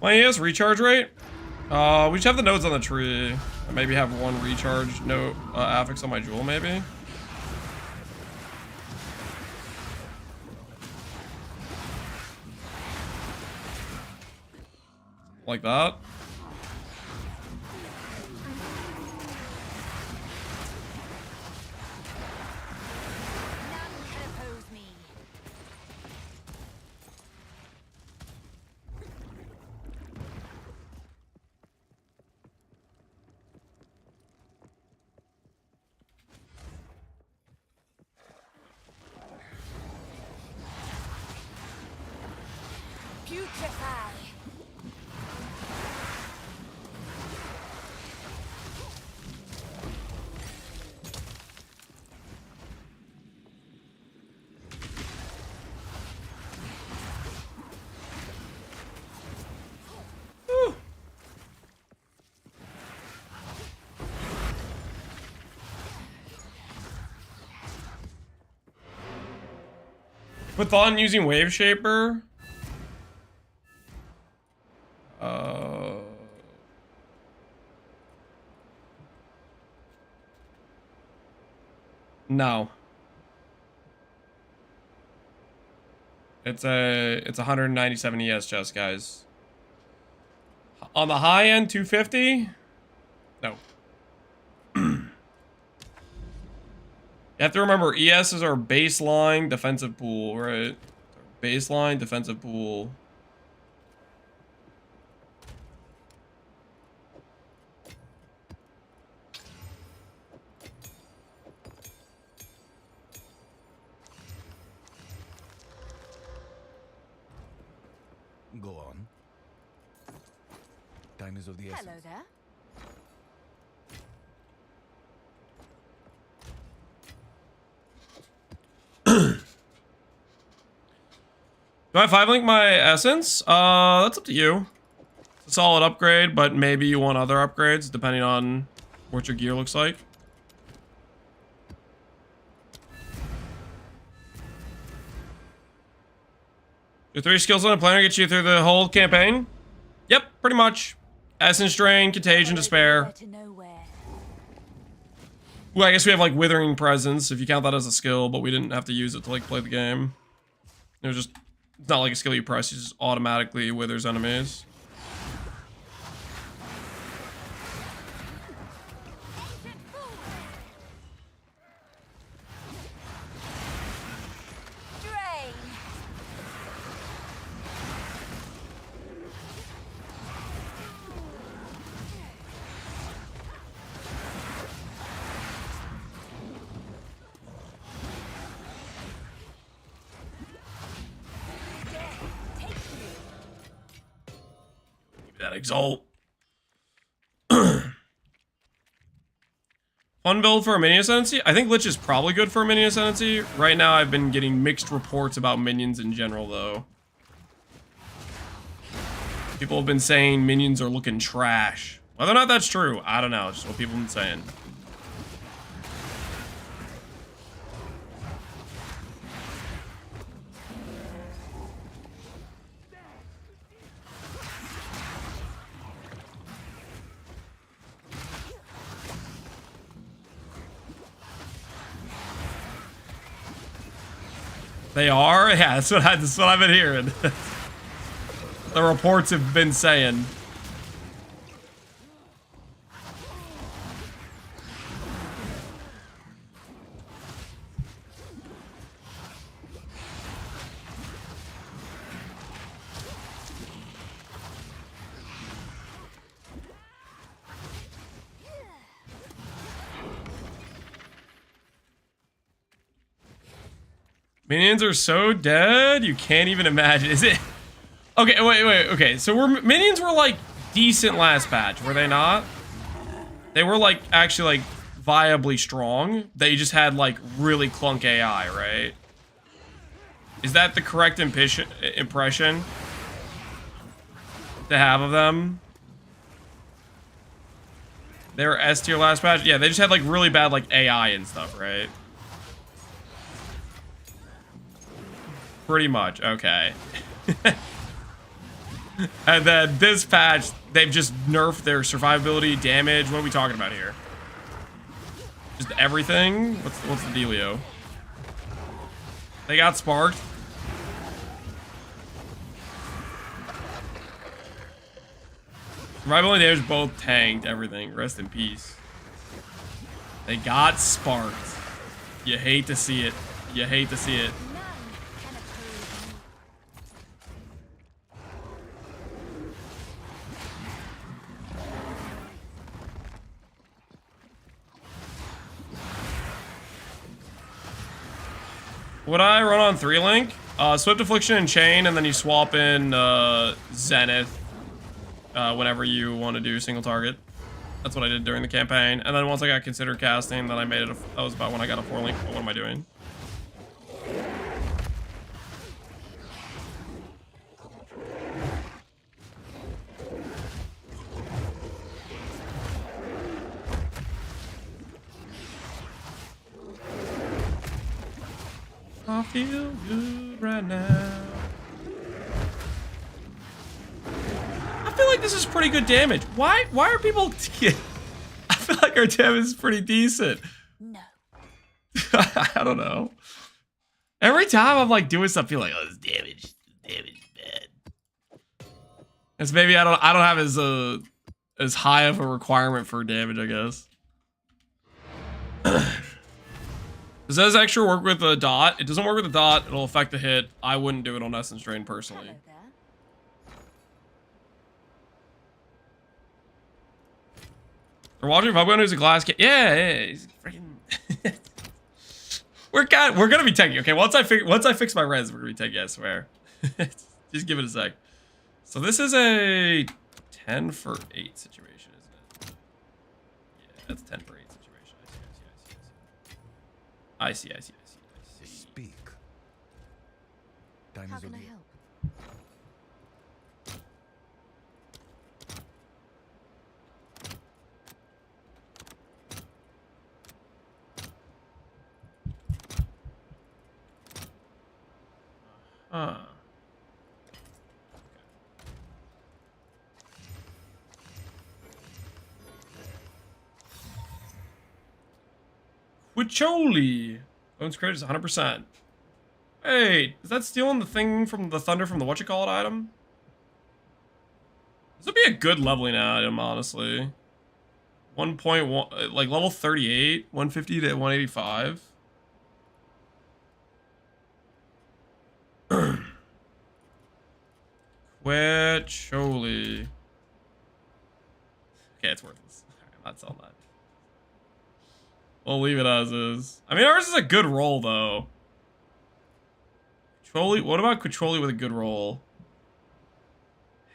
Well, he has recharge rate. We just have the nodes on the tree. I maybe have one recharge node affix on my jewel, maybe. Like that. With on using Wave Shaper. No. It's 197 ES chest, guys. On the high end, 250? No. You have to remember, ES is our baseline defensive pool, right? Baseline defensive pool.
Go on. Time is of the essence.
Hello there.
Do I 5-link my essence? That's up to you. It's a solid upgrade, but maybe you want other upgrades depending on what your gear looks like. Your 3 skills on a planner get you through the whole campaign? Yep, pretty much. Essence Drain, Contagion, Despair. Well, I guess we have like Withering Presence, if you count that as a skill, but we didn't have to use it to like play the game. It was just, it's not like a skill you press, it just automatically withers enemies.
Drain.
That exalt. Fun build for a minion ascendancy? I think Lich is probably good for a minion ascendancy. Right now I've been getting mixed reports about minions in general though. People have been saying minions are looking trash. Whether or not that's true, I don't know. It's just what people have been saying. They are? Yeah, that's what I've been hearing. The reports have been saying. Minions are so dead, you can't even imagine. Is it? Okay, wait. Okay, so minions were like decent last patch, were they not? They were like actually like viably strong. They just had like really clunk AI, right? Is that the correct impression to have of them? They were S tier last patch. Yeah, they just had like really bad like AI and stuff, right? Pretty much, okay. And then this patch, they've just nerfed their survivability, damage. What are we talking about here? Just everything? What's the dealio? They got sparked. Survivability and damage both tanked everything. Rest in peace. They got sparked. You hate to see it. You hate to see it. Would I run on 3-link? Swift Affliction and Chain, and then you swap in Zenith whenever you want to do single target. That's what I did during the campaign. And then once I got considered casting, then I made it that was about when I got a 4-link. What am I doing? I feel good right now. I feel like this is pretty good damage. Why are people... I feel like our damage is pretty decent.
No.
I don't know. Every time I'm like doing stuff, I feel like, oh, this damage is bad. It's maybe I don't have as high of a requirement for damage, I guess. Does this extra work with a dot? It doesn't work with a dot. It'll affect the hit. I wouldn't do it on Essence Drain personally.
Hello there.
They're watching Viability use a glass kit. Yeah, he's freaking. we're gonna be tanky. Okay, once I fix my res, we're gonna be tanky. I swear. Just give it a sec. So this is a 10 for 8 situation, isn't it? Yeah, that's 10 for 8 situation. I see.
Speak. Time
How
is
can I
of the
help?
Quicholi. Bones crit is 100%. Hey, is that stealing the thing from the thunder from the whatchamacallit item? This would be a good leveling item, honestly. 1.1, like level 38, 150 to 185. Quicholi. Okay, it's worthless. I'm not selling that. We'll leave it as is. I mean, ours is a good roll, though. Quicholi, what about Quicholi with a good roll?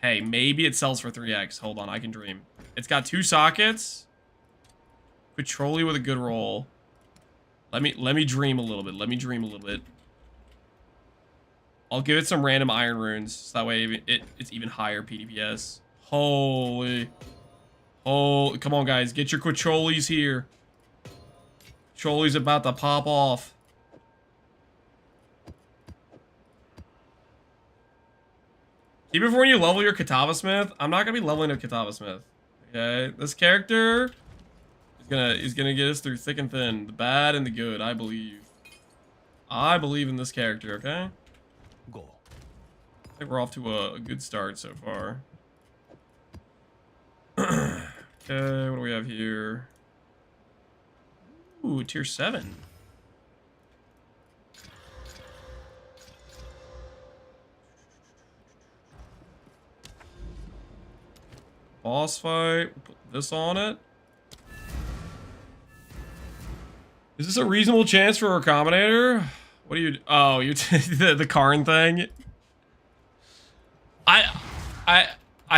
Hey, maybe it sells for 3x. Hold on, I can dream. It's got 2 sockets. Quicholi with a good roll. Let me dream a little bit. Let me dream a little bit. I'll give it some random iron runes, so that way it's even higher PDPS. Holy. Oh, come on, guys. Get your Quicholis here. Quicholi's about to pop off. Even for when you level your Katava Smith, I'm not gonna be leveling a Katava Smith. Okay, this character is gonna get us through thick and thin, the bad and the good. I believe. I believe in this character. Okay.
Go.
I think we're off to a good start so far. Okay, what do we have here? Ooh, tier 7. Boss fight. We'll put this on it. Is this a reasonable chance for a Recombinator? What do you... Oh, you the Karn thing? I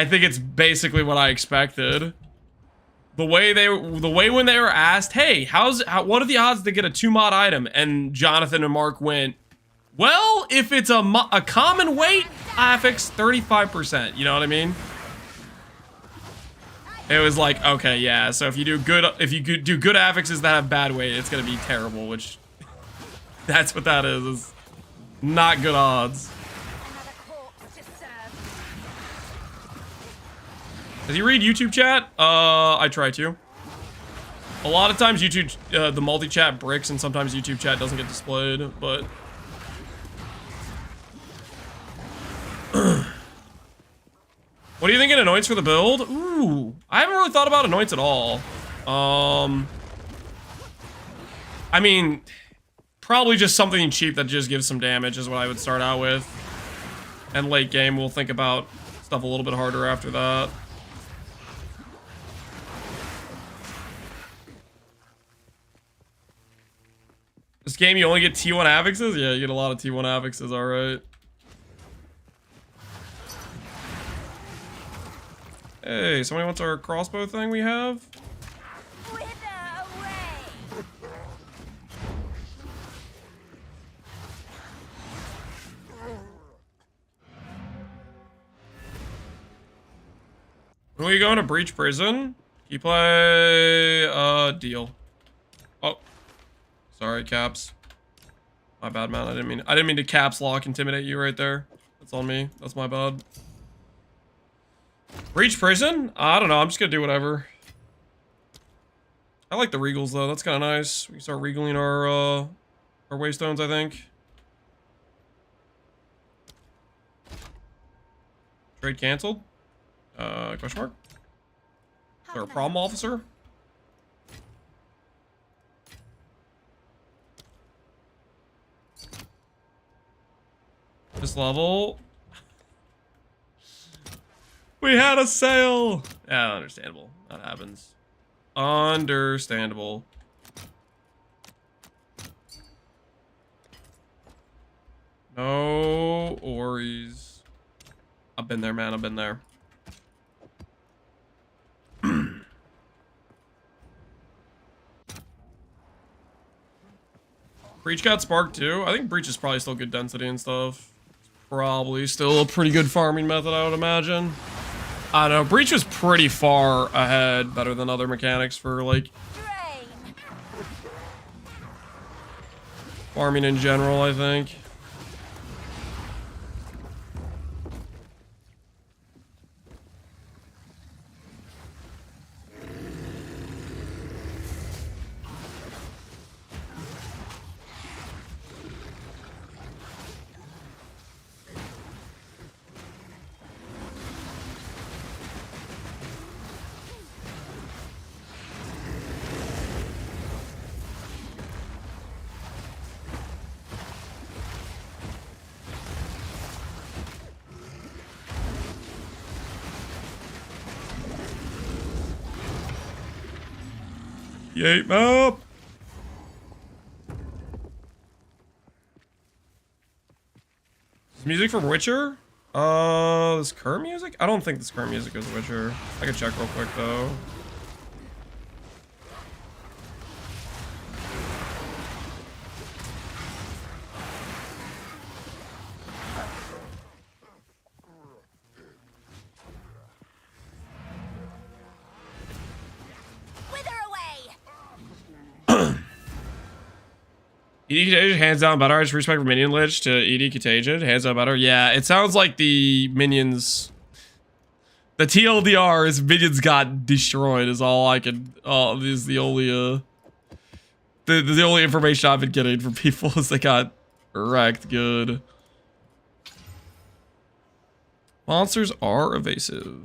think it's basically what I expected. The way when they were asked, hey, what are the odds to get a 2-mod item? And Jonathan and Mark went, well, if it's a common weight, affix 35%. You know what I mean? It was like, okay, yeah. So if you do good affixes that have bad weight, it's gonna be terrible. Which, that's what that is not good odds. Does he read YouTube chat? I try to. A lot of times YouTube, the multi-chat bricks, and sometimes YouTube chat doesn't get displayed, but... What do you think it anoints for the build? Ooh, I haven't really thought about anoints at all. I mean, probably just something cheap that just gives some damage is what I would start out with. And late game, we'll think about stuff a little bit harder after that. This game, you only get T1 affixes? Yeah, you get a lot of T1 affixes, alright. Hey, somebody wants our crossbow thing we have?
Wither away.
When we going to Breach Prison? You play, deal. Oh. Sorry, Caps. My bad, man. I didn't mean to caps lock intimidate you right there. That's on me. That's my bad. Breach Prison? I don't know. I'm just gonna do whatever. I like the Regals though. That's kind of nice. We can start regaling our Waystones, I think. Trade canceled? Question mark? Is there a problem, officer? This level. We had a sale. Yeah, understandable. That happens. Understandable. No worries. I've been there, man. I've been there. Breach got sparked too. I think Breach is probably still good density and stuff. Probably still a pretty good farming method, I would imagine. I don't know. Breach was pretty far ahead, better than other mechanics for like farming in general, I think. 58 map. Is music from Witcher? This current music? I don't think this current music is Witcher. I can check real quick though. ED Contagion, hands down better. I just respect for minion Lich to ED Contagion, hands down better. Yeah, it sounds like the minions. The TLDR is minions got destroyed is all I can. Is the only the only information I've been getting from people is they got wrecked good. Monsters are evasive.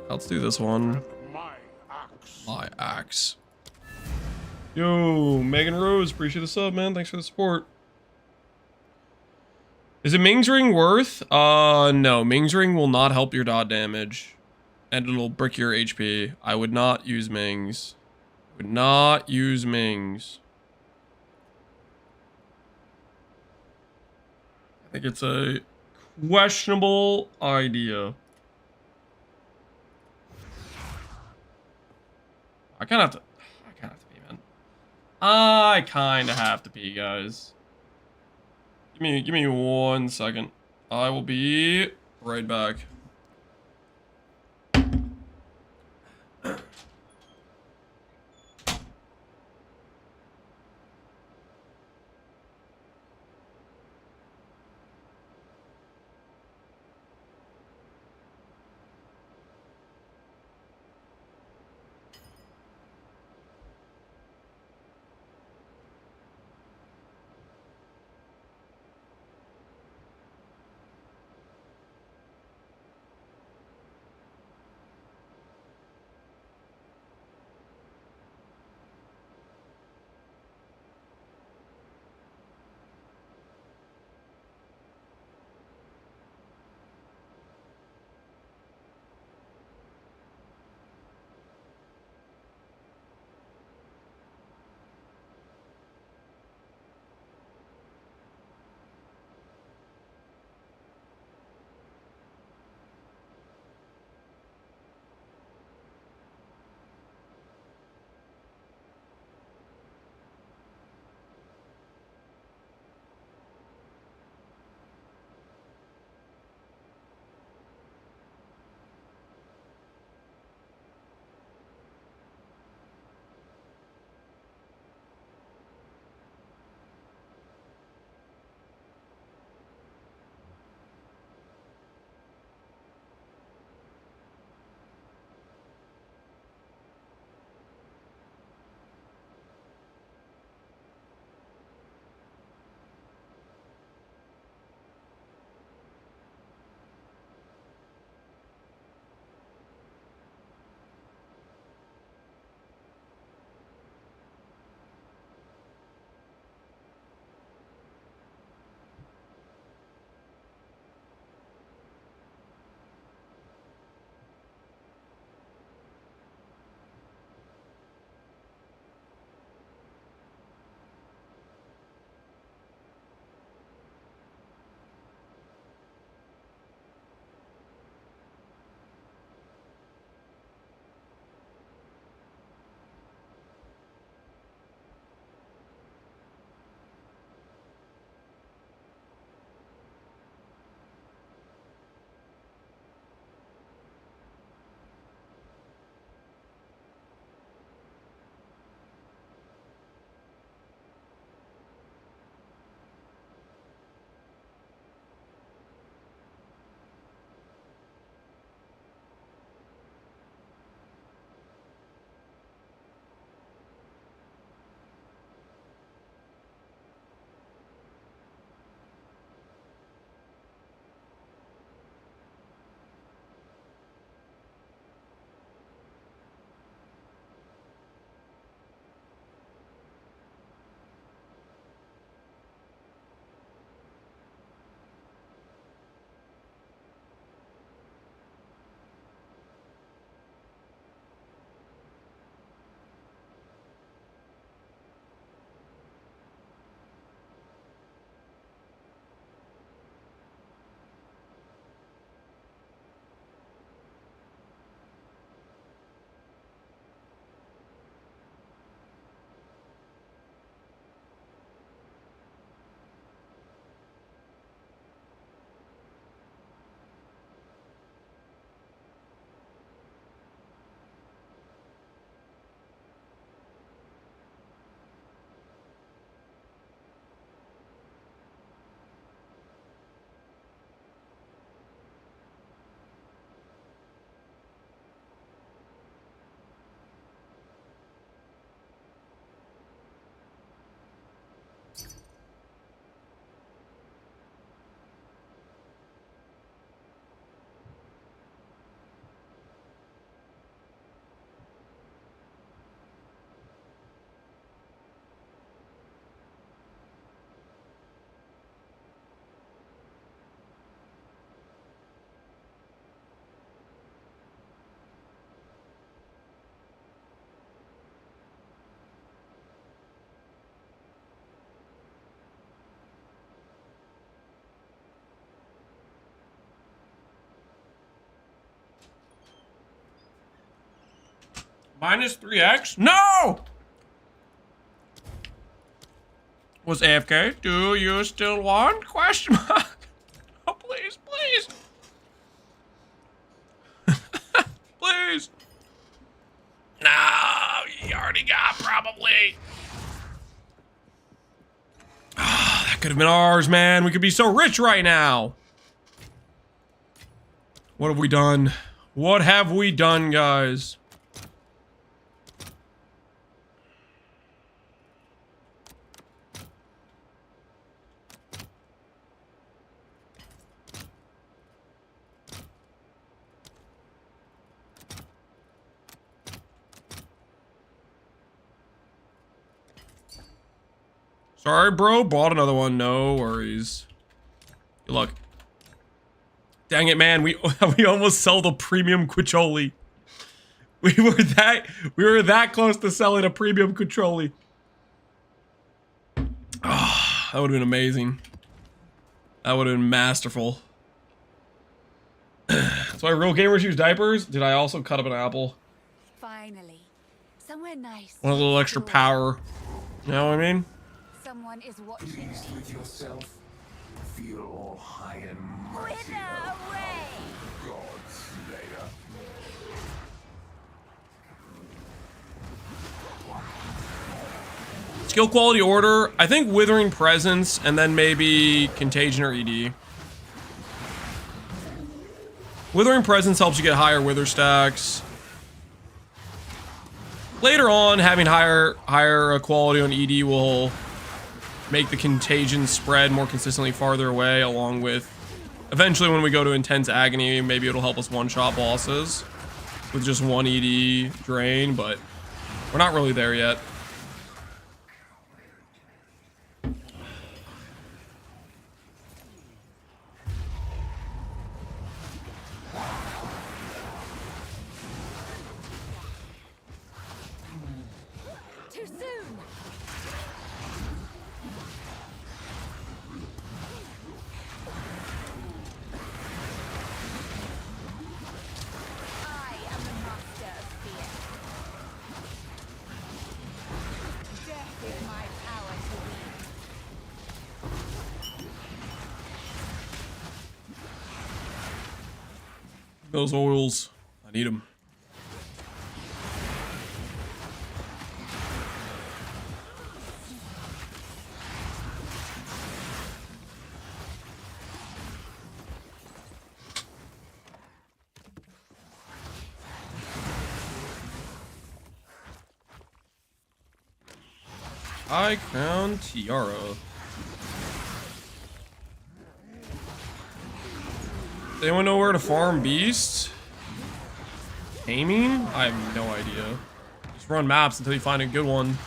Let's do this one. My axe. Yo, Megan Rose, appreciate the sub, man. Thanks for the support. Is it Ming's Ring worth? No. Ming's Ring will not help your dot damage. And it'll brick your HP. I would not use Ming's. Would not use Ming's. I think it's a questionable idea. I kind of have to pee, man. I kind of have to pee, guys. Give me 1 second. I will be right back. Minus 3x? No! Was AFK? Do you still want? Question mark. Oh, please, please. Please. No, you already got probably. Ah, that could have been ours, man. We could be so rich right now. What have we done? What have we done, guys? Sorry, bro. Bought another one. No worries. Good luck. Dang it, man. We almost sold a premium Quicholi. We were that close to selling a premium Quicholi. Ah, that would have been amazing. That would have been masterful. That's why real gamers use diapers. Did I also cut up an apple?
Finally, somewhere nice.
Want a little extra power. You know what I mean?
Someone is watching.
With yourself, feel all high and mighty.
Wither away!
God Slayer.
Skill quality order. I think Withering Presence and then maybe Contagion or ED. Withering Presence helps you get higher wither stacks. Later on, having higher quality on ED will make the contagion spread more consistently farther away, along with eventually when we go to intense agony, maybe it'll help us one-shot bosses with just one ED drain, but we're not really there yet.
Too soon! I am the master of fear. Death is my power to wield.
Those oils, I need them. High Crown Tiara. Does anyone know where to farm beasts? Taming? I have no idea. Just run maps until you find a good one.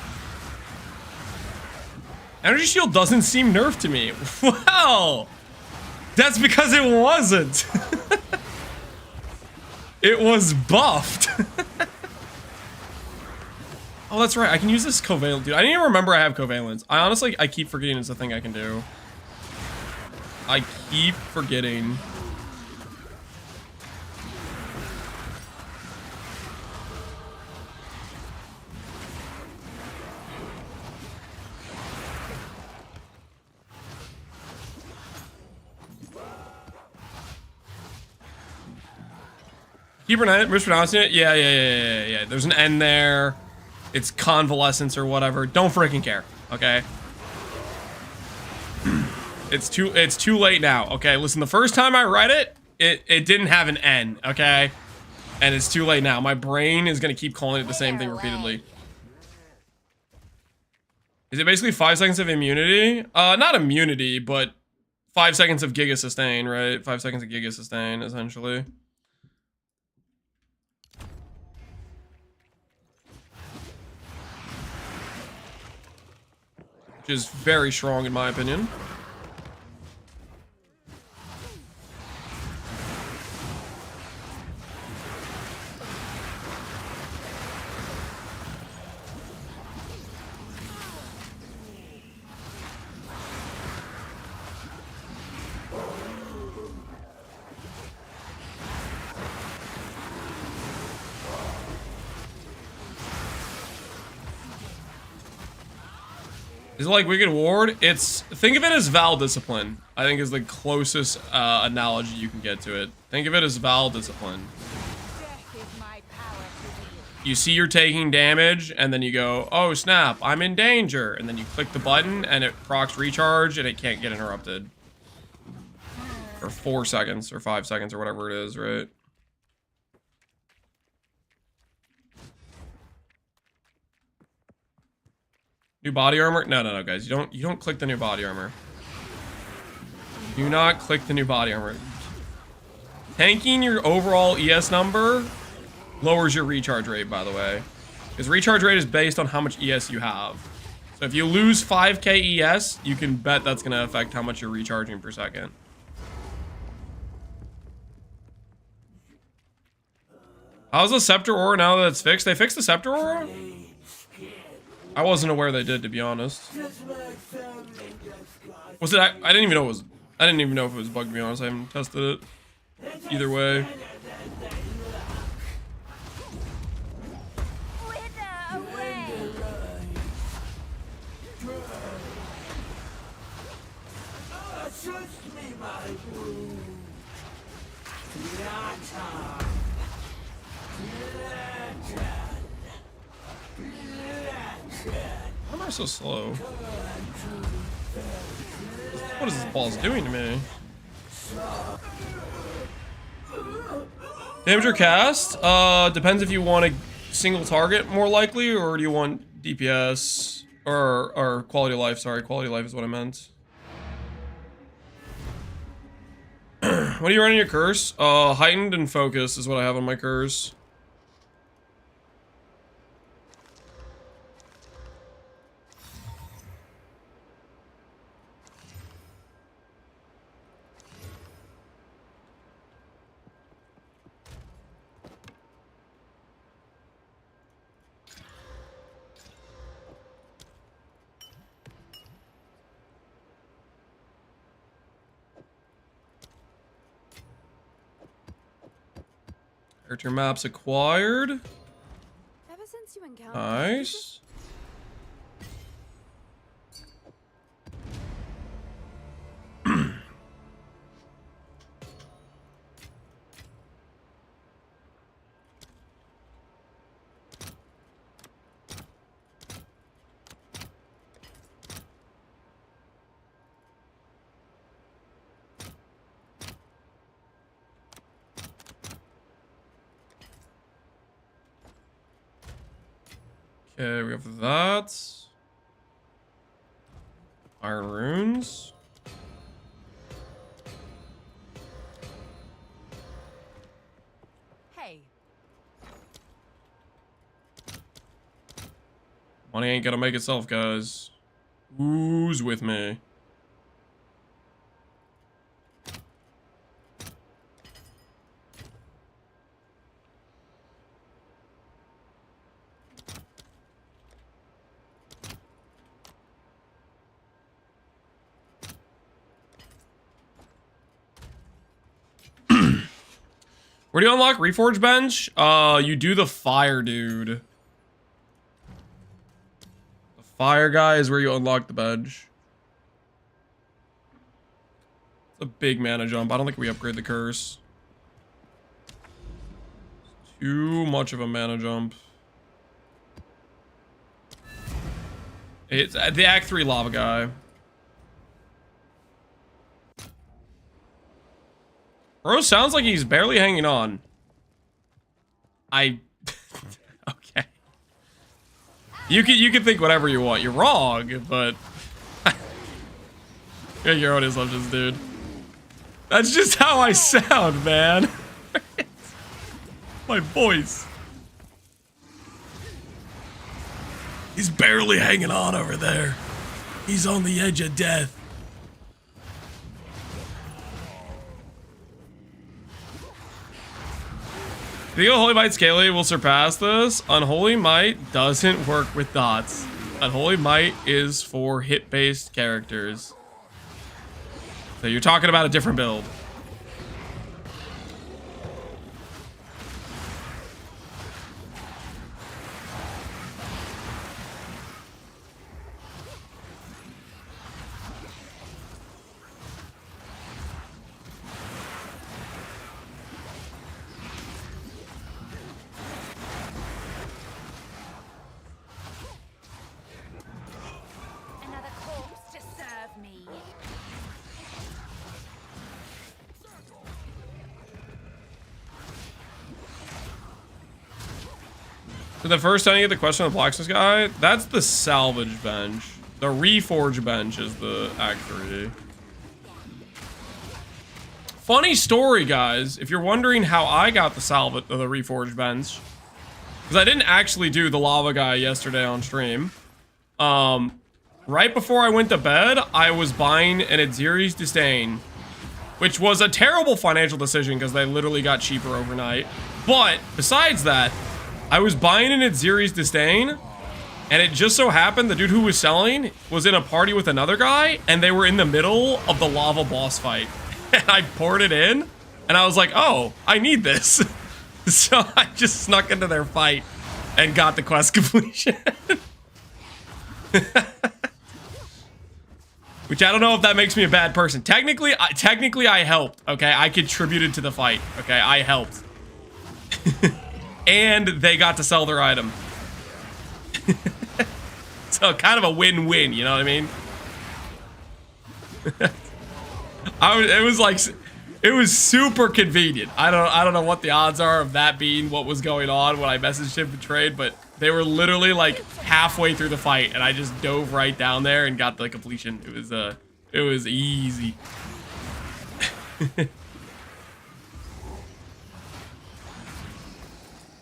Energy Shield doesn't seem nerfed to me. Well, that's because it wasn't. It was buffed. Oh, that's right. I can use this covalent, dude. I didn't even remember I have covalence. I honestly, I keep forgetting it's a thing I can do. I keep forgetting. Keep mispronouncing it? Yeah. There's an N there. It's convalescence or whatever. Don't freaking care, okay? It's too late now, okay? Listen, the first time I read it, it didn't have an N, okay? And it's too late now. My brain is gonna keep calling it the same thing repeatedly. Is it basically 5 seconds of immunity? Not immunity, but 5 seconds of Giga Sustain, right? 5 seconds of Giga Sustain, essentially. Which is very strong in my opinion. Is it like Wicked Ward? Think of it as Val Discipline. I think is the closest analogy you can get to it. Think of it as Val Discipline.
Death is my power to wield.
You see you're taking damage, and then you go, oh snap, I'm in danger. And then you click the button, and it procs recharge, and it can't get interrupted. For 4 seconds, or 5 seconds, or whatever it is, right? New body armor? No, guys. You don't click the new body armor. Do not click the new body armor. Tanking your overall ES number lowers your recharge rate, by the way. Because recharge rate is based on how much ES you have. So if you lose 5k ES, you can bet that's going to affect how much you're recharging per second. How's the Scepter Aura now that it's fixed? They fixed the Scepter Aura? I wasn't aware they did, to be honest. Was it? I didn't even know it was. I didn't even know if it was bugged, to be honest. I haven't tested it. Either way.
Wither away.
Why am I so slow? What is this boss doing to me? Damage or cast? Depends if you want a single target more likely, or do you want DPS or quality of life? Sorry, quality of life is what I meant. What are you running your curse? Heightened and focus is what I have on my curse. Character maps acquired.
Ever since you encountered
Nice. Okay, we have that. Iron runes.
Hey,
Money ain't gonna make itself, guys. Who's with me? Where do you unlock Reforge Bench? You do the fire, dude. The fire guy is where you unlock the bench. It's a big mana jump. I don't think we upgrade the curse. It's too much of a mana jump. It's the Act 3 lava guy. Bro sounds like he's barely hanging on. Okay. You can think whatever you want. You're wrong, but get your own assumptions, dude. That's just how I sound, man. My voice. He's barely hanging on over there. He's on the edge of death. Do you think Unholy Might Scaly will surpass this? Unholy Might doesn't work with dots. Unholy Might is for hit-based characters. So you're talking about a different build. So the first time you get the question of the blacksmith guy, that's the salvage bench. The reforge bench is the Act 3. Funny story, guys. If you're wondering how I got the salvage of the reforge bench, because I didn't actually do the lava guy yesterday on stream. Right before I went to bed, I was buying an Adziri's Disdain, which was a terrible financial decision because they literally got cheaper overnight. But besides that, I was buying an Adziri's Disdain, and it just so happened the dude who was selling was in a party with another guy, and they were in the middle of the lava boss fight. And I poured it in, and I was like, oh, I need this. So I just snuck into their fight and got the quest completion. Which I don't know if that makes me a bad person. Technically I helped, okay? I contributed to the fight, okay? I helped. And they got to sell their item. So kind of a win-win, you know what I mean? It was super convenient. I don't know what the odds are of that being what was going on when I messaged him for trade, but they were literally like halfway through the fight, and I just dove right down there and got the completion. It was easy.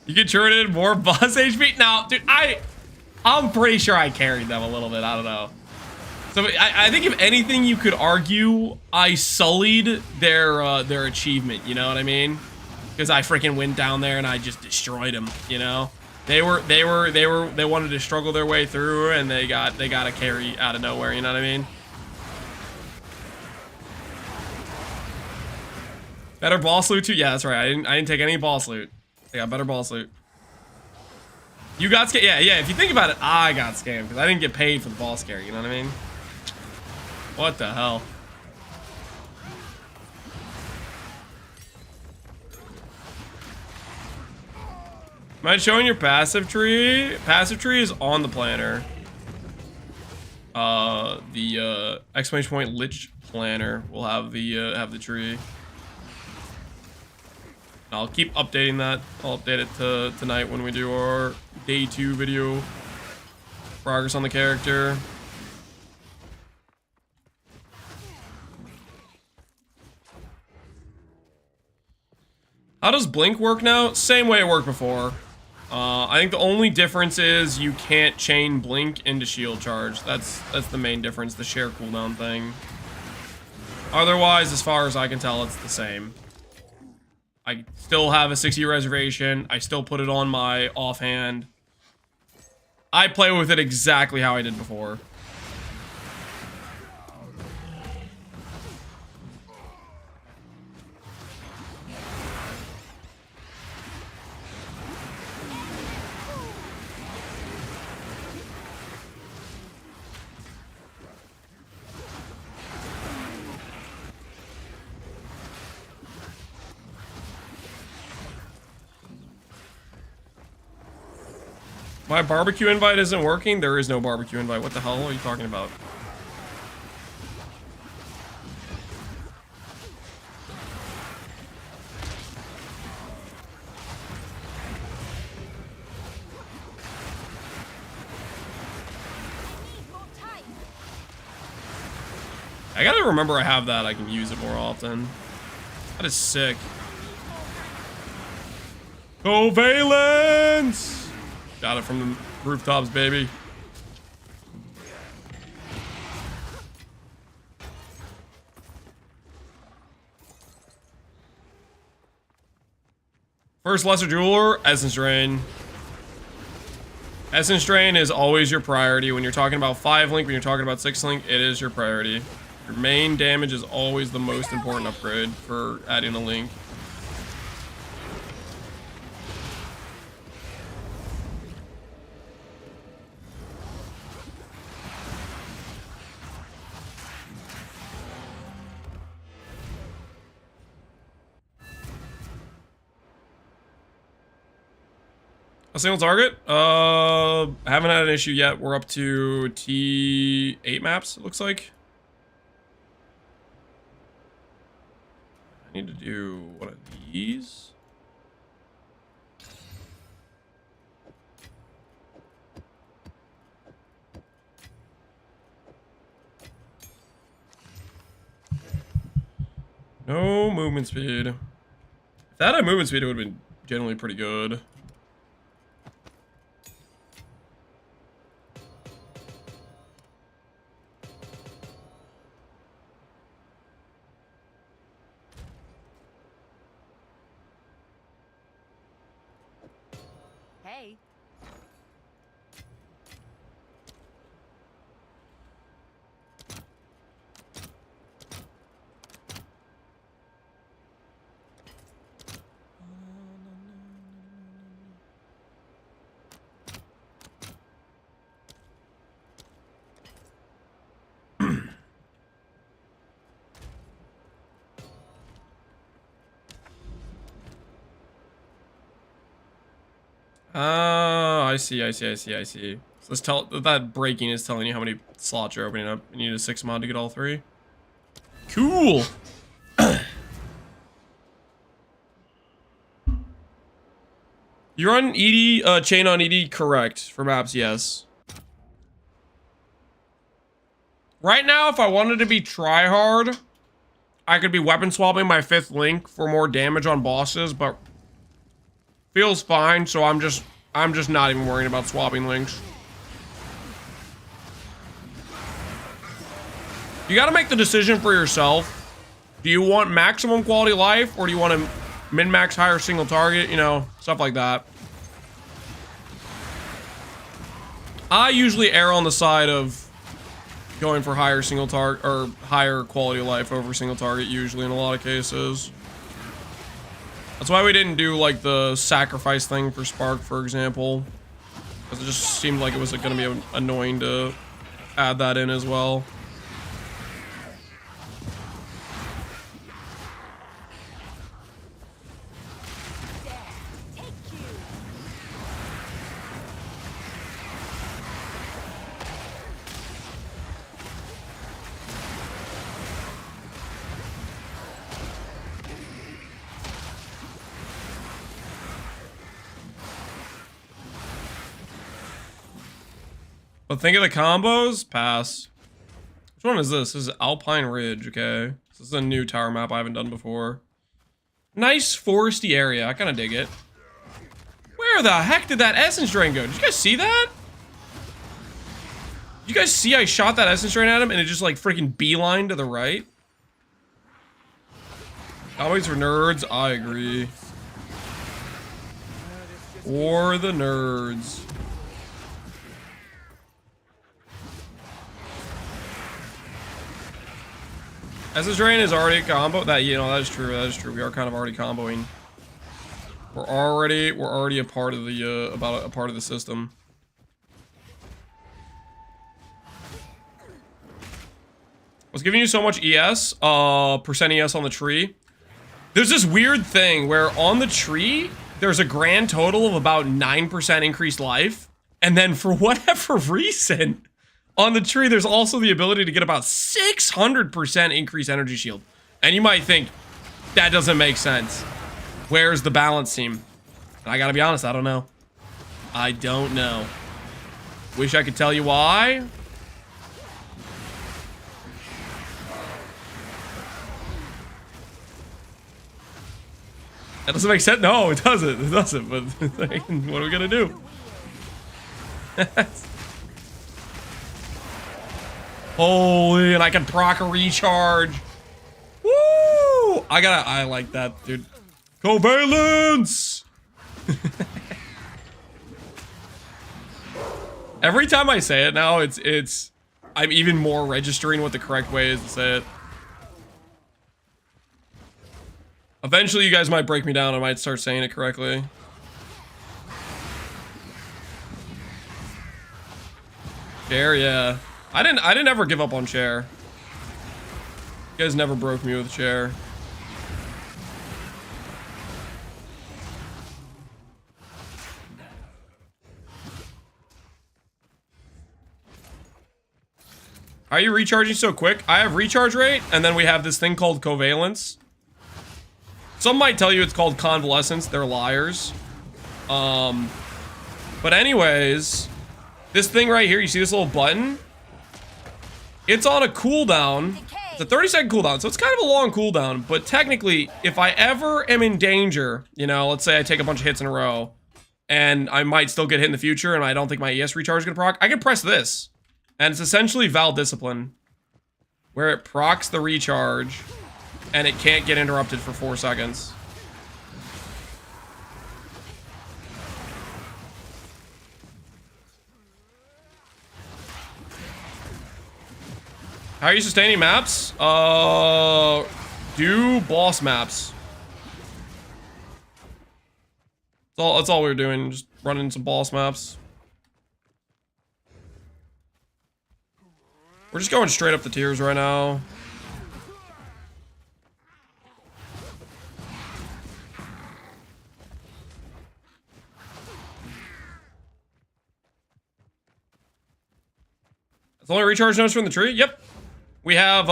You can turn in more boss HP? No, dude, I'm pretty sure I carried them a little bit. I don't know. So I think if anything, you could argue I sullied their achievement. You know what I mean? Because I freaking went down there and I just destroyed them. You know, they wanted to struggle their way through, and they got a carry out of nowhere. You know what I mean? Better boss loot too? Yeah, that's right. I didn't take any boss loot. I got better boss loot. You got scammed? Yeah. If you think about it, I got scammed because I didn't get paid for the boss carry. You know what I mean? What the hell? Am I showing your passive tree? Passive tree is on the planner. The exclamation point Lich planner will have the tree. I'll keep updating that. I'll update it tonight when we do our day 2 video. Progress on the character. How does Blink work now? Same way it worked before. I think the only difference is you can't chain Blink into shield charge. That's the main difference, the share cooldown thing. Otherwise, as far as I can tell, it's the same. I still have a 60 reservation. I still put it on my offhand. I play with it exactly how I did before. My barbecue invite isn't working? There is no barbecue invite. What the hell are you talking about? I gotta remember I have that. I can use it more often. That is sick. Covalence! Got it from the rooftops, baby. First lesser jeweler, Essence Drain. Essence Drain is always your priority. When you're talking about 5 link, when you're talking about 6 link, it is your priority. Your main damage is always the most important upgrade for adding a link. A single target? I haven't had an issue yet. We're up to T8 maps, it looks like. I need to do one of these. No movement speed. If that had movement speed, it would have been generally pretty good.
Hey.
I see. So let's tell that breaking is telling you how many slots you're opening up. You need a 6 mod to get all 3. Cool. You're on ED, chain on ED, correct. For maps, yes. Right now, if I wanted to be tryhard, I could be weapon swapping my 5th link for more damage on bosses, but feels fine, so I'm just not even worrying about swapping links. You gotta make the decision for yourself. Do you want maximum quality life, or do you want to min-max higher single target? You know, stuff like that. I usually err on the side of going for higher single target, or higher quality of life over single target, usually in a lot of cases. That's why we didn't do like the sacrifice thing for Spark, for example, because it just seemed like it was going to be annoying to add that in as well. But think of the combos, pass. Which one is this? This is Alpine Ridge, okay. This is a new tower map I haven't done before. Nice foresty area, I kind of dig it. Where the heck did that essence drain go? Did you guys see that? Did you guys see I shot that essence drain at him and it just like freaking beeline to the right? Always for nerds, I agree. For the nerds. Essence Drain is already a combo. That, you know, that is true. That is true. We are kind of already comboing. We're already a part of the a part of the system. What's giving you so much ES? Percent ES on the tree. There's this weird thing where on the tree there's a grand total of about 9% increased life, and then for whatever reason, on the tree, there's also the ability to get about 600% increased energy shield. And you might think, that doesn't make sense. Where's the balance team? I gotta be honest, I don't know. I don't know. Wish I could tell you why. That doesn't make sense. No, it doesn't. It doesn't. But what are we gonna do? Holy, and I can proc a recharge. Woo! I like that, dude. Covalence! Every time I say it now, I'm even more registering what the correct way is to say it. Eventually, you guys might break me down. I might start saying it correctly. Chair, yeah. I didn't ever give up on chair. You guys never broke me with chair. How are you recharging so quick? I have recharge rate, and then we have this thing called covalence. Some might tell you it's called convalescence. They're liars. But anyways, this thing right here, you see this little button? It's on a cooldown It's a 30-second cooldown, so it's kind of a long cooldown, but technically, if I ever am in danger, you know, let's say I take a bunch of hits in a row, and I might still get hit in the future, and I don't think my ES recharge is gonna proc, I can press this. And it's essentially Val Discipline, where it procs the recharge, and it can't get interrupted for 4 seconds. How are you sustaining maps? Do boss maps. That's all we were doing, just running some boss maps. We're just going straight up the tiers right now. That's the only recharge notes from the tree? Yep. We have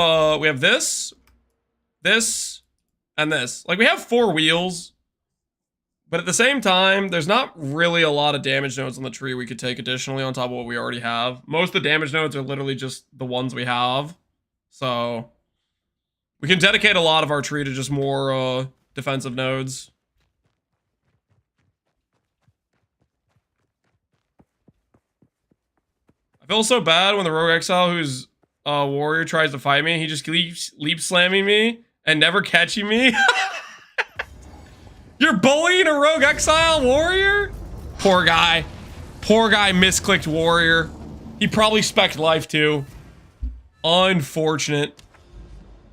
this, and this. Like, we have 4 wheels. But at the same time, there's not really a lot of damage nodes on the tree we could take additionally on top of what we already have. Most of the damage nodes are literally just the ones we have. So we can dedicate a lot of our tree to just more defensive nodes. I feel so bad when the Rogue Exile, who's a warrior, tries to fight me. He just keeps leap slamming me and never catching me. You're bullying a Rogue Exile warrior? Poor guy. Poor guy misclicked warrior. He probably spec'd life too. Unfortunate.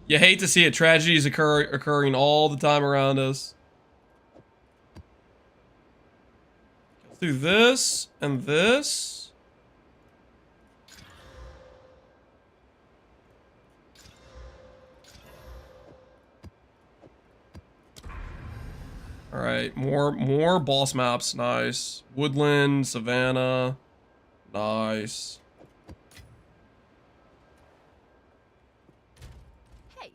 You hate to see it. Tragedies occurring all the time around us. Go through this and this. All right, more boss maps. Nice. Woodland, Savannah. Nice.
Hey.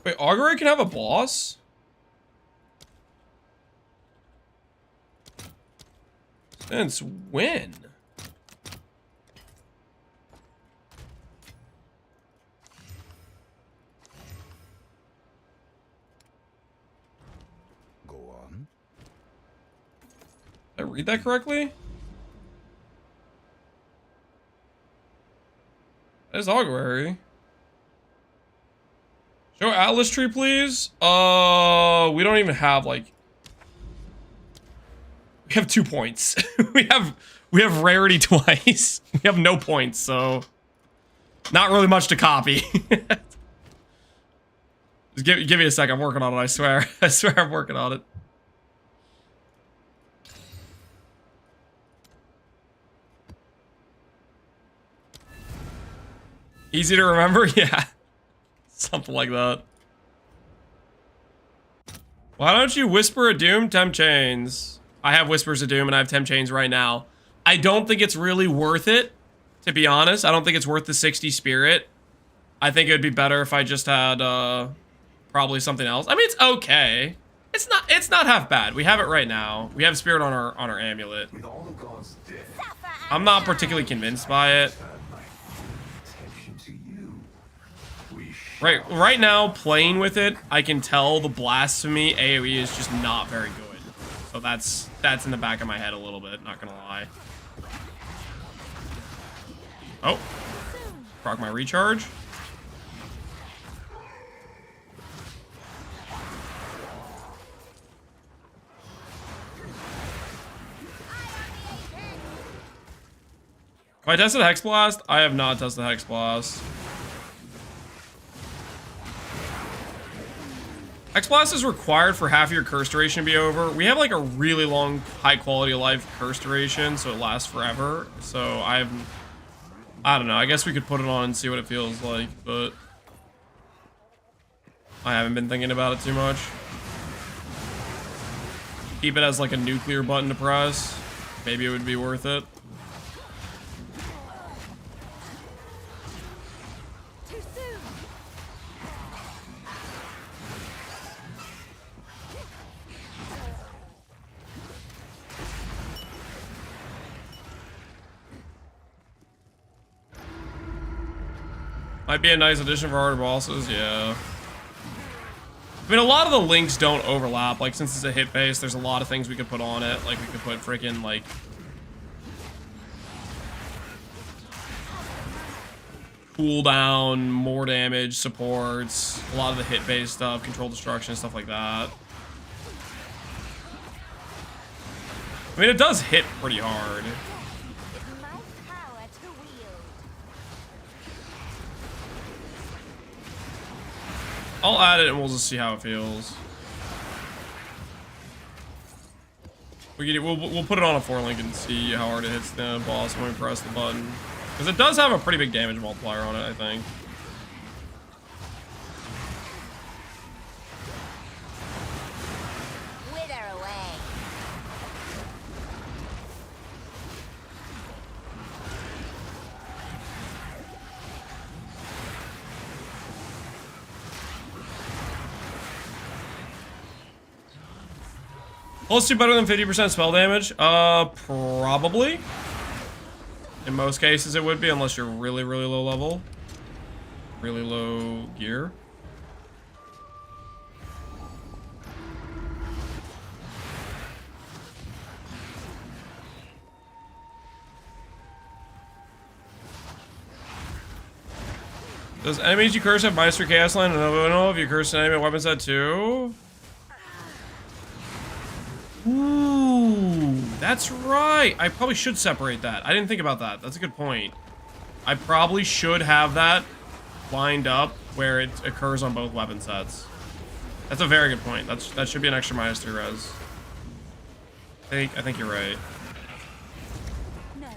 Wait, Augury can have a boss? Since when? Did I read that correctly? That is Augury. Show Atlas tree, please. We don't even have like. We have 2 points. we have rarity twice. We have no points, so not really much to copy. Just give me a sec. I'm working on it. I swear. I swear I'm working on it. Easy to remember? Yeah. Something like that. Why don't you Whisper of Doom, Temp Chains? I have Whispers of Doom and I have Temp Chains right now. I don't think it's really worth it, to be honest. I don't think it's worth the 60 spirit. I think it would be better if I just had probably something else. I mean, it's okay. It's not half bad. We have it right now. We have spirit on our amulet.
With all the gods dead,
I'm not particularly convinced by it. Right now, playing with it, I can tell the Blasphemy AoE is just not very good. So that's in the back of my head a little bit, not gonna lie. Oh. Proc my recharge. Have I tested Hex Blast? I have not tested Hex Blast. Hex Blast is required for half of your curse duration to be over. We have like a really long, high quality of life curse duration, so it lasts forever. So I don't know. I guess we could put it on and see what it feels like, but I haven't been thinking about it too much. Keep it as like a nuclear button to press. Maybe it would be worth it. Might be a nice addition for harder bosses, yeah. I mean, a lot of the links don't overlap. Like, since it's a hit base, there's a lot of things we could put on it. Like, we could put freaking, like... cooldown, more damage, supports, a lot of the hit-based stuff, control destruction, stuff like that. I mean, it does hit pretty hard.
My power to wield.
I'll add it and we'll just see how it feels. We'll put it on a 4-link and see how hard it hits the boss when we press the button. Because it does have a pretty big damage multiplier on it, I think.
Wither away.
Let's do better than 50% spell damage? Probably. In most cases it would be, unless you're really, really low level. Really low gear. Does enemies you curse have -3 chaos line? No, if you curse an enemy weapon set too. Ooh, that's right. I probably should separate that. I didn't think about that. That's a good point. I probably should have that lined up where it occurs on both weapon sets. That's a very good point. That should be an extra -3 res. I think you're right.
No.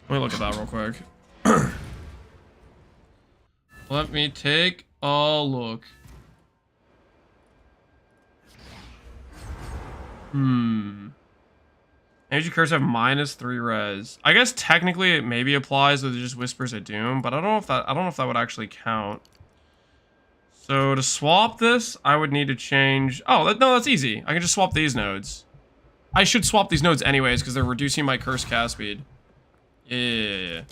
Let me look at that real quick. Let me take a look. Energy curse have -3 res. I guess technically it maybe applies with just Whispers of Doom, but I don't know if that would actually count. So to swap this, I would need to change. Oh, no, that's easy. I can just swap these nodes. I should swap these nodes anyways because they're reducing my curse cast speed. Yeah.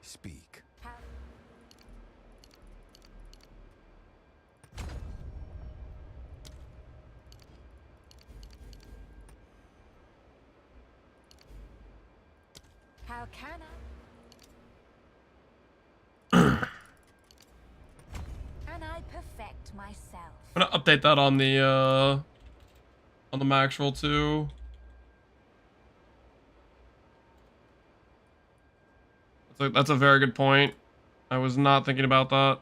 Speak.
How can I? Can I perfect myself?
I'm gonna update that on the max roll too. That's a very good point. I was not thinking about that.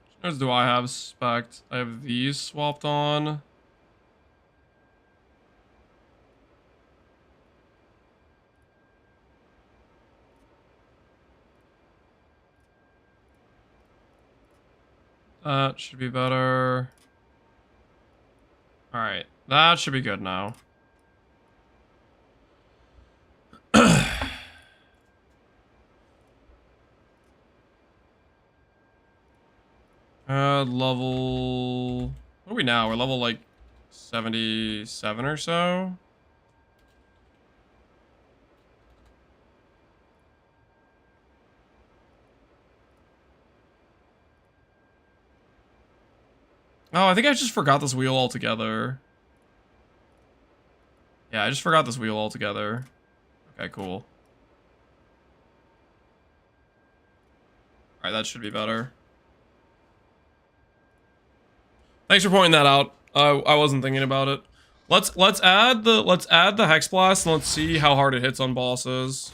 Which nodes do I have spec'd? I have these swapped on. That should be better. Alright, that should be good now. Level... What are we now? We're level like 77 or so? Oh, I think I just forgot this wheel altogether. Yeah, I just forgot this wheel altogether. Okay, cool. Alright, that should be better. Thanks for pointing that out. I wasn't thinking about it. Let's add the Hex Blast and let's see how hard it hits on bosses.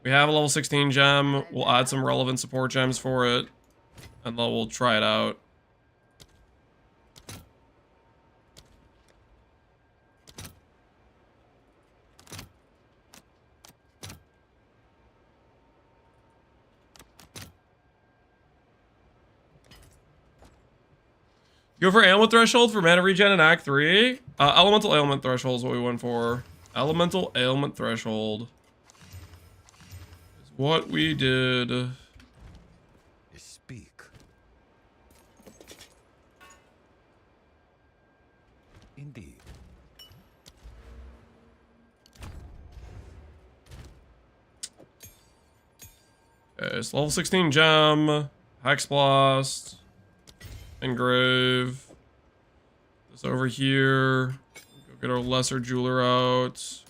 We have a level 16 gem. We'll add some relevant support gems for it, and then we'll try it out. Go for ailment threshold for mana regen in Act 3. Elemental ailment threshold is what we went for. Elemental ailment threshold is what we did.
Speak. Indeed.
Okay, it's level 16 gem, Hex Blast, Engrave. This over here. Go get our lesser jeweler out.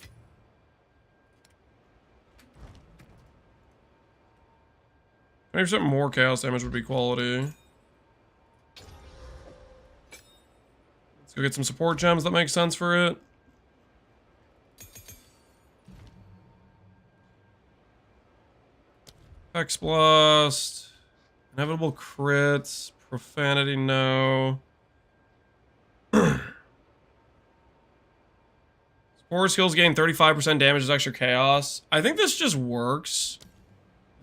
Maybe something more chaos damage would be quality. Let's go get some support gems that make sense for it. Hex Blast. Inevitable crits. Profanity, no. Support skills gain 35% damage as extra chaos. I think this just works.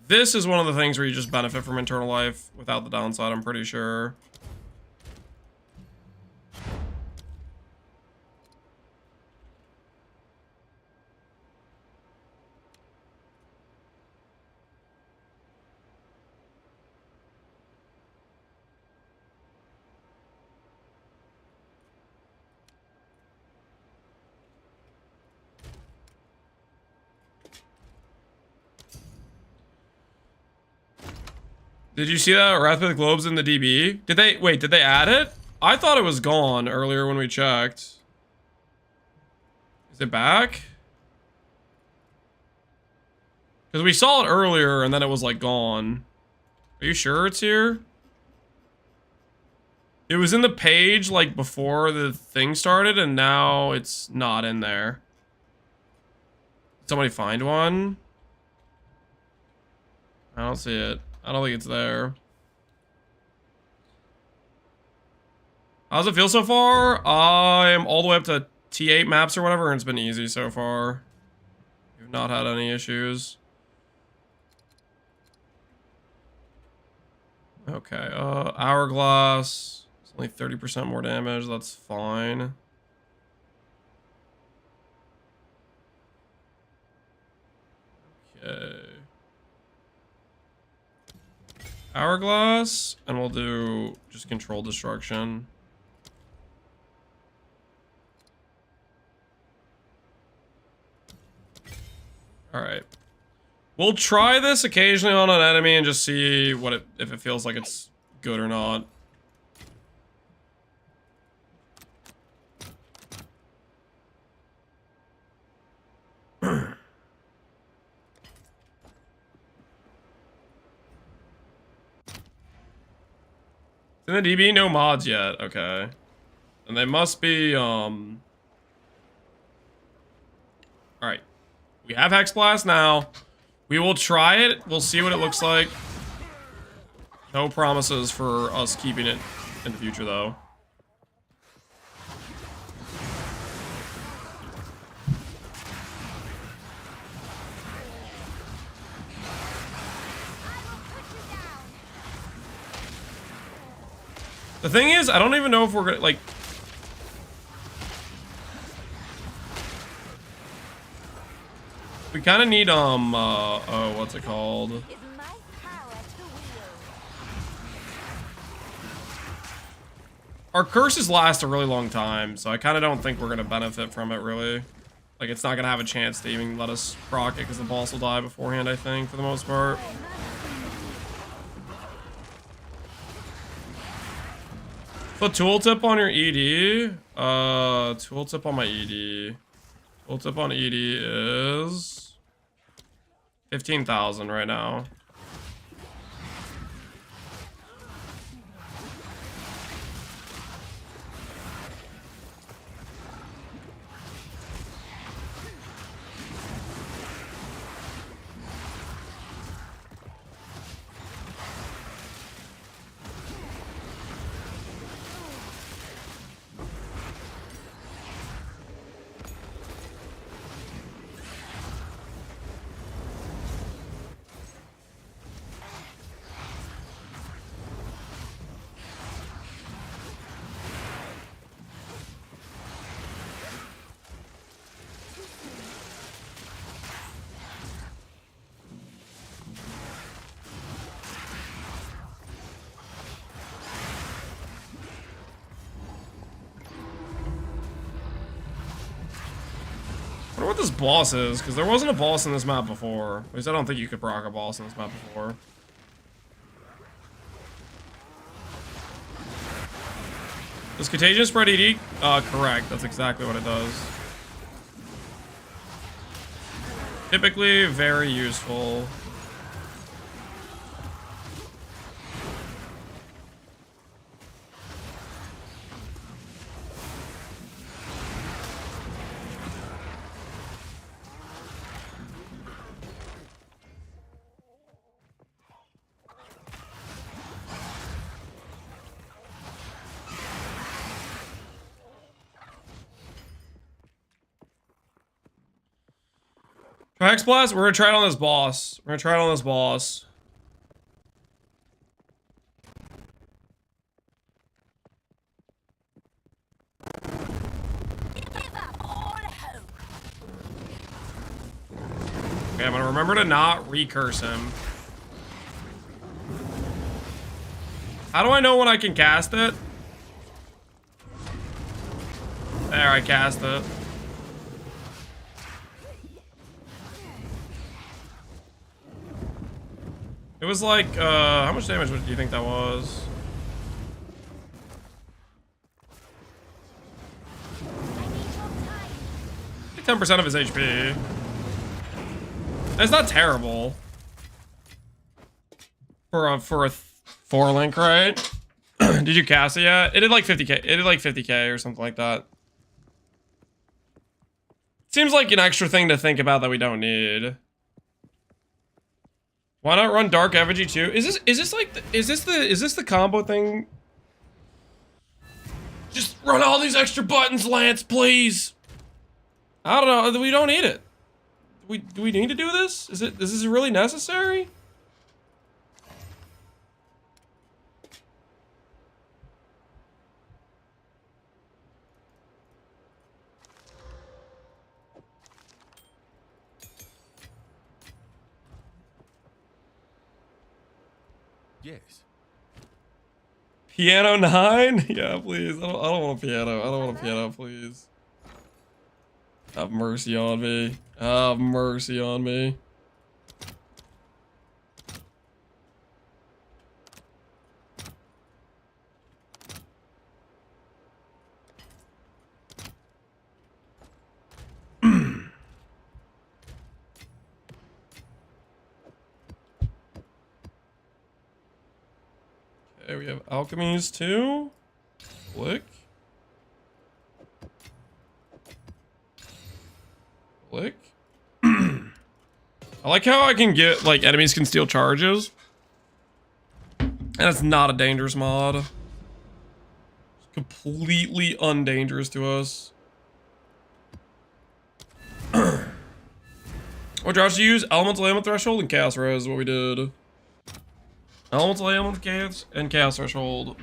This is one of the things where you just benefit from Eternal Life without the downside, I'm pretty sure. Did you see that Wrath of the Globes in the DB? Did they add it? I thought it was gone earlier when we checked. Is it back? Because we saw it earlier and then it was like gone. Are you sure it's here? It was in the page like before the thing started and now it's not in there. Did somebody find one? I don't see it. I don't think it's there. How's it feel so far? I'm all the way up to T8 maps or whatever, and it's been easy so far. We've not had any issues. Okay, Hourglass. It's only 30% more damage, that's fine. Okay. Hourglass, and we'll do just control destruction. All right. We'll try this occasionally on an enemy and just see what if it feels like it's good or not. In the DB, no mods yet. Okay. And they must be, Alright. We have Hex Blast now. We will try it. We'll see what it looks like. No promises for us keeping it in the future, though. The thing is, I don't even know if we're gonna, like... We kind of need, oh, what's it called?
Is my power to wield.
Our curses last a really long time, so I kind of don't think we're gonna benefit from it, really. Like, it's not gonna have a chance to even let us proc it, because the boss will die beforehand, I think, for the most part. Put tooltip on your ED. Tooltip on my ED. Tooltip on ED is 15,000 right now. wonder what this boss is, because there wasn't a boss in this map before. At least I don't think you could proc a boss in this map before. Does Contagion spread ED? Correct. That's exactly what it does. Typically, very useful. Hex Blast, we're gonna try it on this boss. We're gonna try it on this boss. Okay, I'm gonna remember to not recurse him. How do I know when I can cast it? There, I cast it. It was like, how much damage do you think that was? Like 10% of his HP. That's not terrible. For a 4-link, right? Did you cast it yet? It did like 50k. It did like 50k or something like that. Seems like an extra thing to think about that we don't need. Why not run Dark Effigy too? Is this the combo thing? Just run all these extra buttons, Lance, please. I don't know. We don't need it. Do we need to do this? Is this really necessary?
Yes.
Piano 9? Yeah, please. I don't want a piano. I don't want a piano, please. Have mercy on me. Have mercy on me. Okay, we have alchemies too. Click. Click. I like how I can get, like, enemies can steal charges. And it's not a dangerous mod. It's completely undangerous to us. What drops do you use? Elemental Ailment Threshold and Chaos Res is what we did. Elemental Ailment Chaos and Chaos Threshold.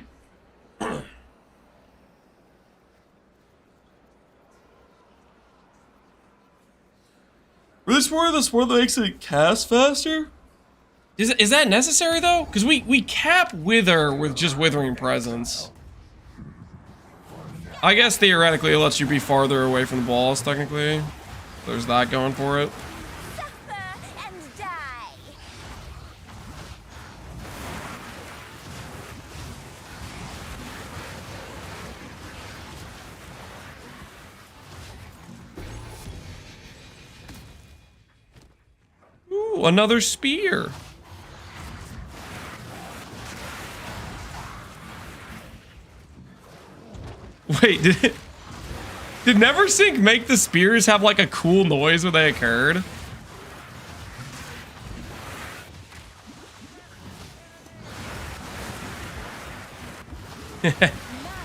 Really swear this one that makes it cast faster? Is that necessary though? Because we cap Wither with just Withering Presence. I guess theoretically it lets you be farther away from the boss, technically. There's that going for it.
Suffer and die.
Ooh, another spear. Wait, did Neversink make the spears have like a cool noise when they occurred?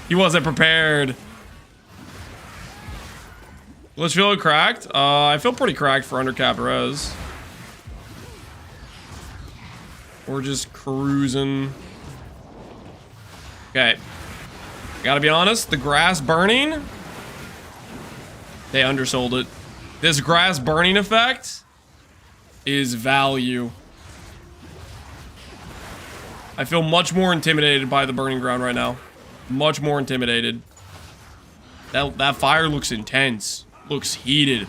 He wasn't prepared. Let's feel cracked. I feel pretty cracked for undercapped res. We're just cruising. Okay. Gotta be honest, the grass burning, they undersold it. This grass burning effect is value. I feel much more intimidated by the burning ground right now. Much more intimidated. That fire looks intense. Looks heated.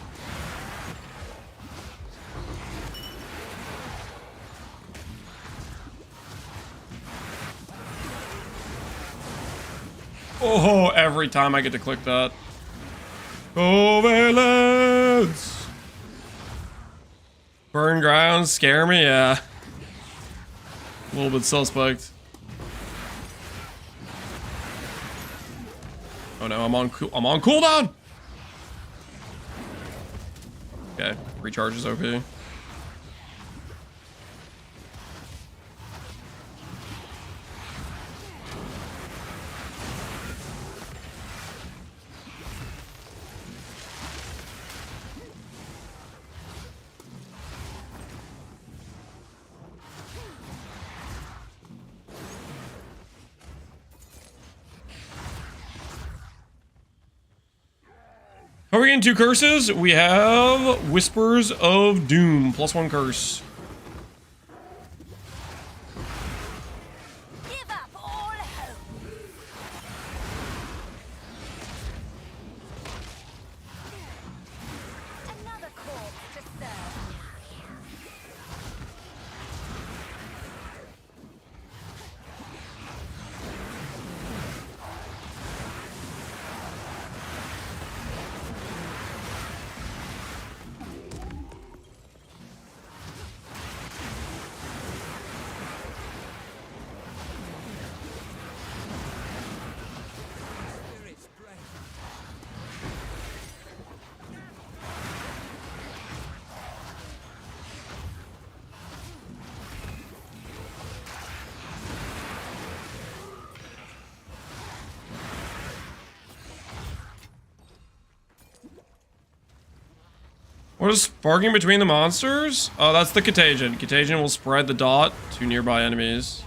Oh, every time I get to click that. Covalence! Burn grounds scare me, yeah. A little bit suspect. Oh no, I'm on cooldown! Okay, recharge is OP. Are we getting 2 curses? We have Whispers of Doom, +1 curse.
Give up all hope. Another corpse to serve.
What is sparking between the monsters? Oh, that's the Contagion. Contagion will spread the dot to nearby enemies.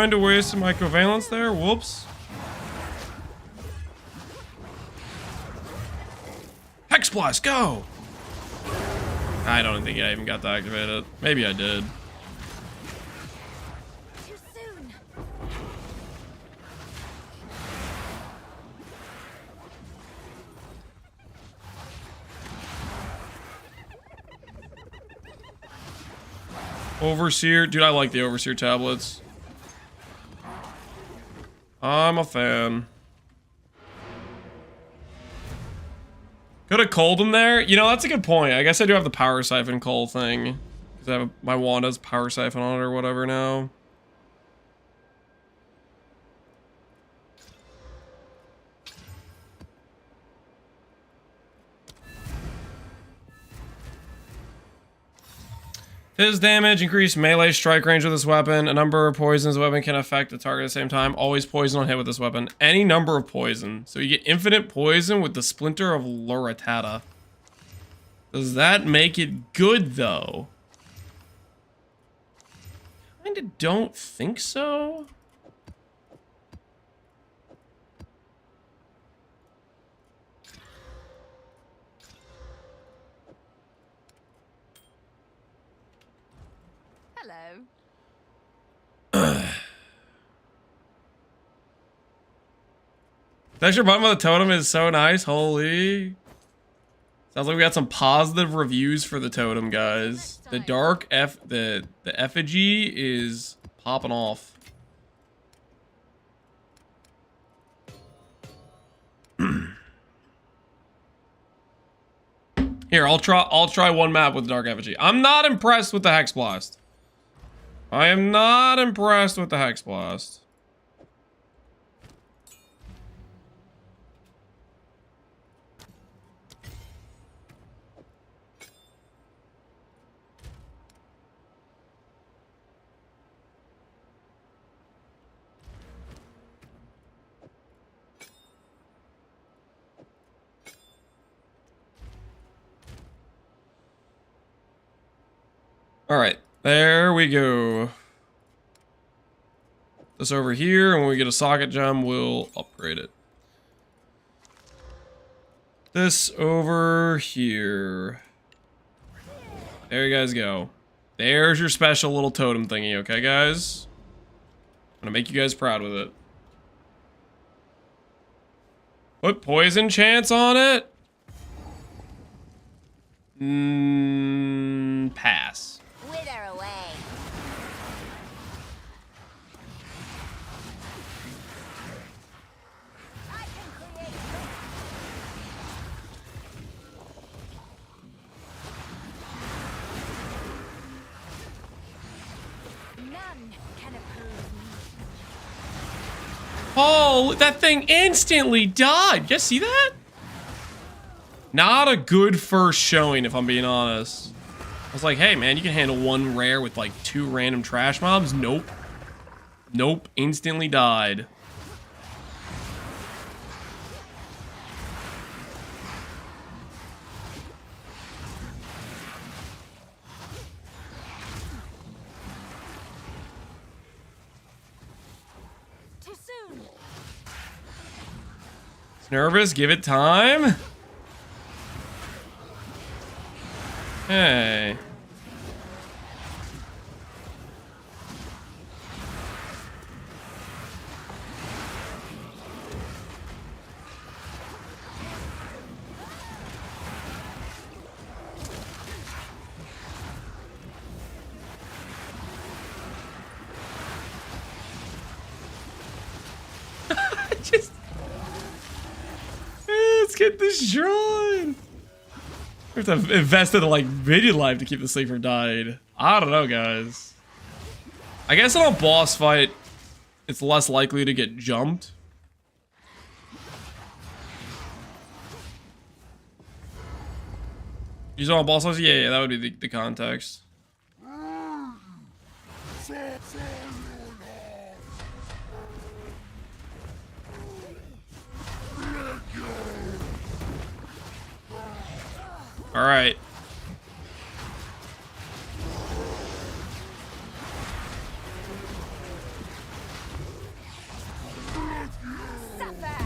Trying to waste my covalence there. Whoops. Hex Blast, go! I don't think I even got to activate it. Maybe I did.
Too soon.
Overseer. Dude, I like the Overseer tablets. I'm a fan. Could have culled him there. You know, that's a good point. I guess I do have the Power Siphon cull thing. Because I have my wand has Power Siphon on it or whatever now. His damage, increased melee strike range with this weapon. A number of poisons the weapon can affect the target at the same time. Always poison on hit with this weapon. Any number of poison. So you get infinite poison with the Splinter of Loratata. Does that make it good, though? Kinda don't think so.
Hello.
The extra button with the totem is so nice. Holy. Sounds like we got some positive reviews for the totem, guys. The dark the effigy is popping off. Here, I'll try one map with the dark effigy. I'm not impressed with the Hex Blast. I am not impressed with the Hex Blast. All right, there we go. This over here, and when we get a socket gem, we'll upgrade it. This over here. There you guys go. There's your special little totem thingy, okay, guys? I'm gonna make you guys proud with it. Put poison chance on it? Pass.
Wither away. I can create. None can oppose me.
Oh, that thing instantly died. You see that? Not a good first showing, if I'm being honest. I was like, hey, man, you can handle one rare with like 2 random trash mobs. Nope. Nope. Instantly died.
Too soon.
It's nervous. Give it time. Hey. Let's get destroyed. We have to invest in like video life to keep the safe from died. I don't know, guys. I guess in a boss fight, it's less likely to get jumped. Use it on boss fights? Yeah, that would be the context. All right.
Suffer.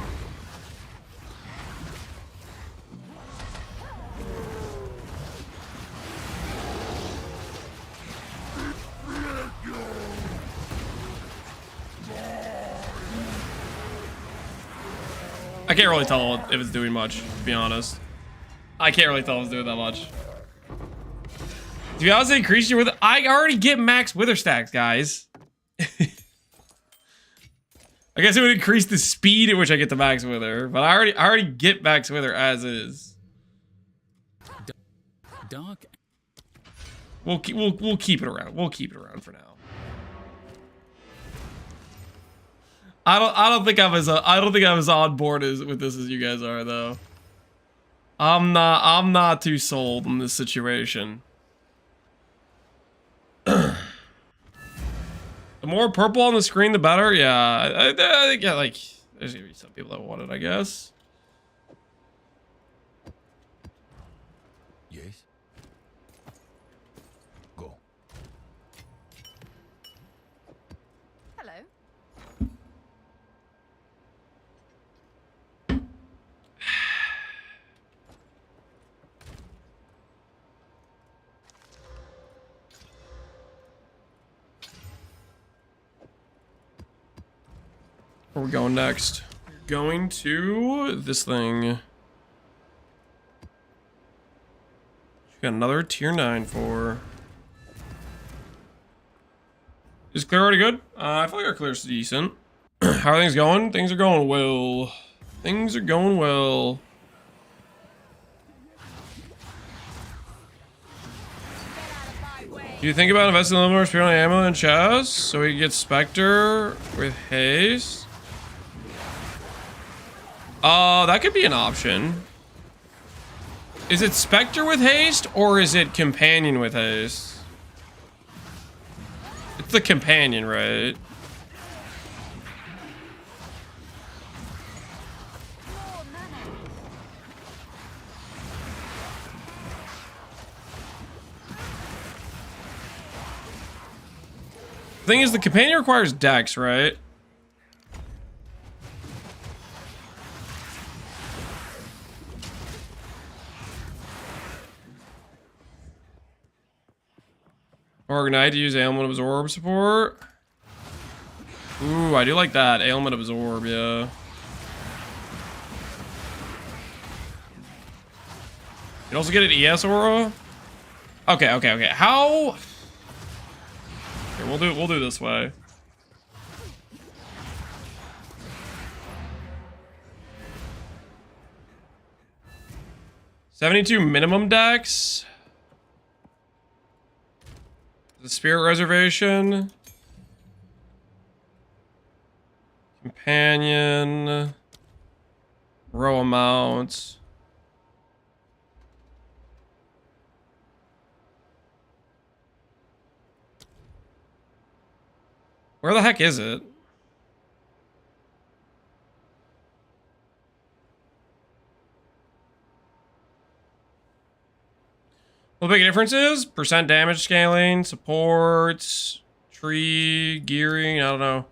I can't really tell if it's doing much, to be honest. I can't really tell if it's doing that much. To be honest, increase your wither. I already get max wither stacks, guys. I guess it would increase the speed at which I get the max wither, but I already get max wither as is.
Dark.
We'll keep it around. We'll keep it around for now. I don't think I'm as on board with this as you guys are, though. I'm not too sold in this situation. The more purple on the screen, the better. Yeah, I think yeah, like there's gonna be some people that want it, I guess.
Yes. Go.
Hello.
Where are we going next? Going to this thing. Got another tier 9 for. Is clear already good? I feel like our clear's decent. How are things going? Things are going well. Things are going well. Do you think about investing a little more speed on Amulet and chest so we can get Specter with haste? That could be an option. Is it Specter with haste or is it Companion with haste? It's the Companion, right? thing is, the companion requires dex, right? Organite to use ailment absorb support. Ooh, I do like that. Ailment absorb, yeah. You also get an ES aura? Okay, okay, okay. How? Here, we'll do it this way. $72 minimum dex. The spirit reservation. Companion. Row amount. Where the heck is it? What the big difference is? Percent damage scaling, supports, tree, gearing, I don't know.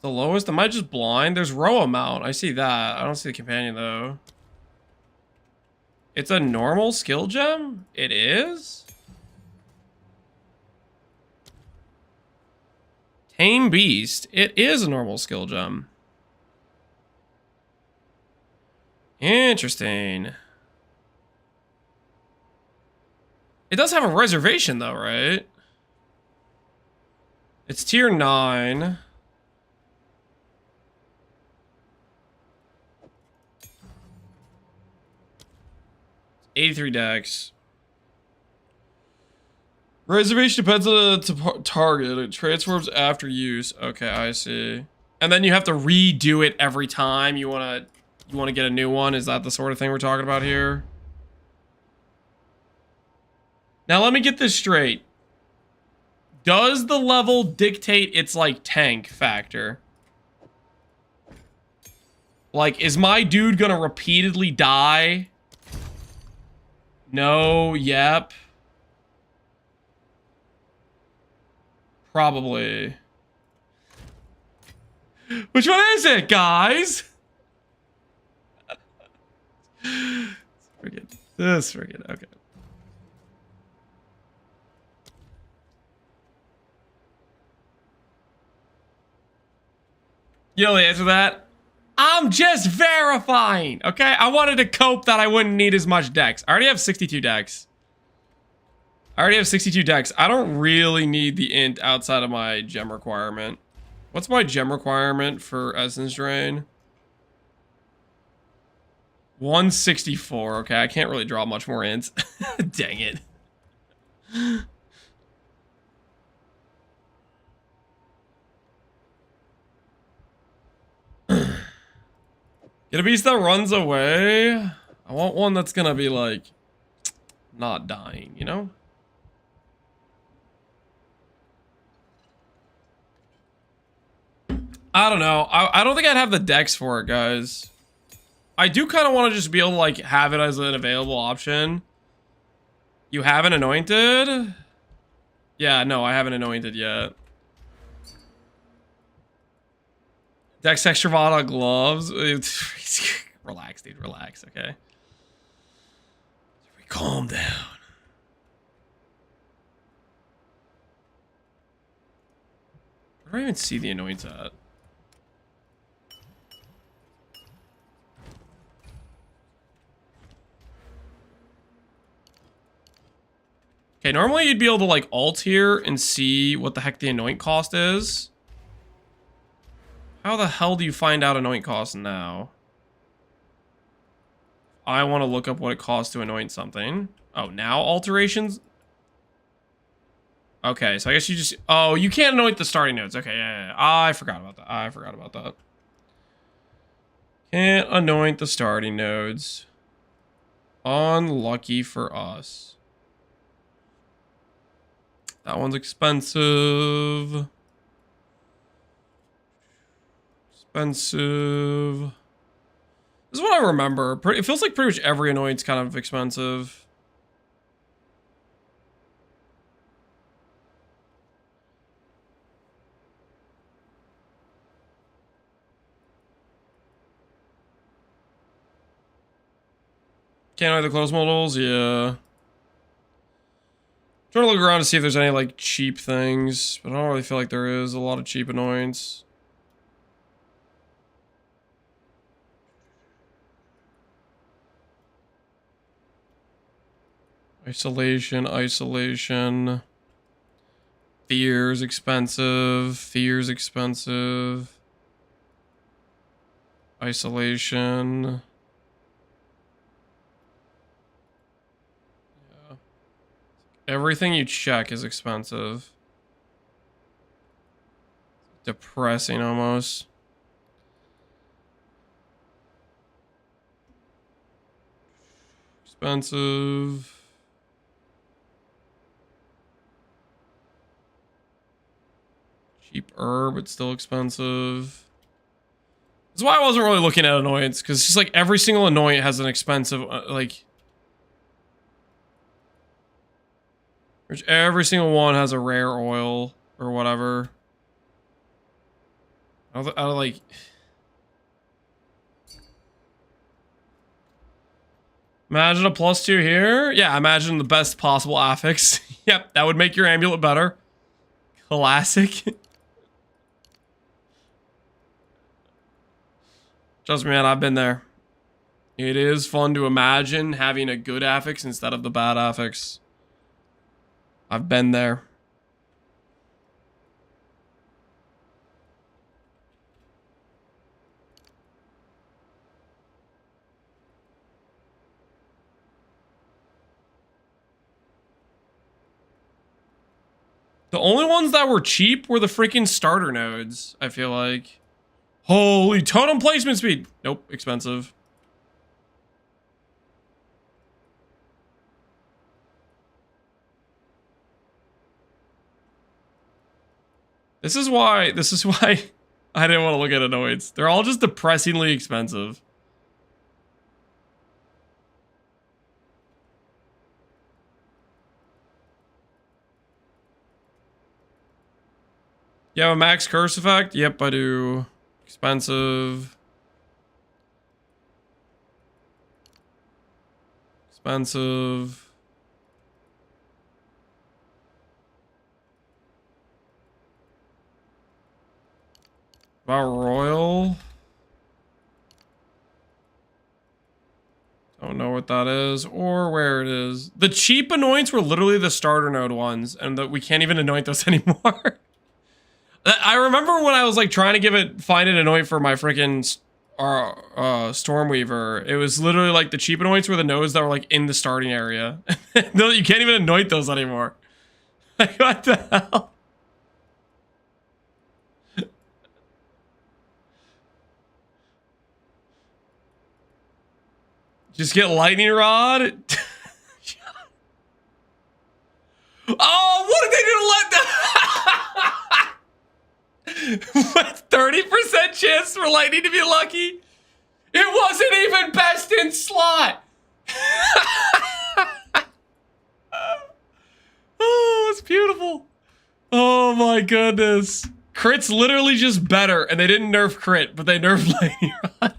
The lowest? Am I just blind? There's row amount. I see that. I don't see the companion though. It's a normal skill gem? It is? Tame Beast. It is a normal skill gem. Interesting. It does have a reservation though, right? It's tier 9. $83 dex. Reservation depends on the target. It transforms after use. Okay, I see. And then you have to redo it every time you wanna get a new one. Is that the sort of thing we're talking about here? Now let me get this straight. Does the level dictate its like tank factor? Like, is my dude gonna repeatedly die? No, yep. Probably. Which one is it, guys? Forget this, forget it. Okay. You know the answer to that? I'm just verifying, okay? I wanted to cope that I wouldn't need as much dex. I already have 62 dex. I don't really need the int outside of my gem requirement. What's my gem requirement for Essence Drain? 164. Okay, I can't really draw much more ints. Dang it. Get a beast that runs away. I want one that's gonna be like not dying, you know? I don't know. I don't think I'd have the dex for it, guys. I do kind of want to just be able to like have it as an available option. You haven't anointed? Yeah, no, I haven't anointed yet. Dex Extravada gloves. Relax, dude. Relax, okay? Calm down. Where do I even see the anoints at? Okay, normally you'd be able to like alt here and see what the heck the anoint cost is. How the hell do you find out anoint cost now? I want to look up what it costs to anoint something. Oh, now alterations? Okay, so I guess you just... Oh, you can't anoint the starting nodes. Okay, yeah. I forgot about that. Can't anoint the starting nodes. Unlucky for us. That one's expensive. This is what I to remember. It feels like pretty much every annoyance kind of expensive. Can't hide the close models? Yeah. Trying to look around to see if there's any, like, cheap things. But I don't really feel like there is a lot of cheap annoyance. Isolation. Fear's expensive. Isolation. Yeah. Everything you check is expensive. Depressing almost. Expensive. Cheap herb, it's still expensive. That's why I wasn't really looking at annoyance, because it's just like every single annoyance has an expensive, like... Every single one has a rare oil, or whatever. I like... Imagine a +2 here? Yeah, imagine the best possible affix. Yep, that would make your amulet better. Classic. Trust me, man, I've been there. It is fun to imagine having a good affix instead of the bad affix. I've been there. The only ones that were cheap were the freaking starter nodes, I feel like. Holy totem placement speed. Nope, expensive. This is why I didn't want to look at annoyance. They're all just depressingly expensive. You have a max curse effect? Yep, I do. Expensive. About royal. Don't know what that is or where it is. The cheap annoyance were literally the starter node ones, and we can't even anoint those anymore. I remember when I was like trying to find an anoint for my freaking Stormweaver. It was literally like the cheap anoints were the nodes that were like in the starting area. No, you can't even anoint those anymore. Like, what the hell? Just get lightning rod. Oh, what did they do to let that? 30% chance for lightning to be lucky? It wasn't even best in slot. Oh, it's beautiful. Oh my goodness. Crit's literally just better, and they didn't nerf crit, but they nerfed lightning rod.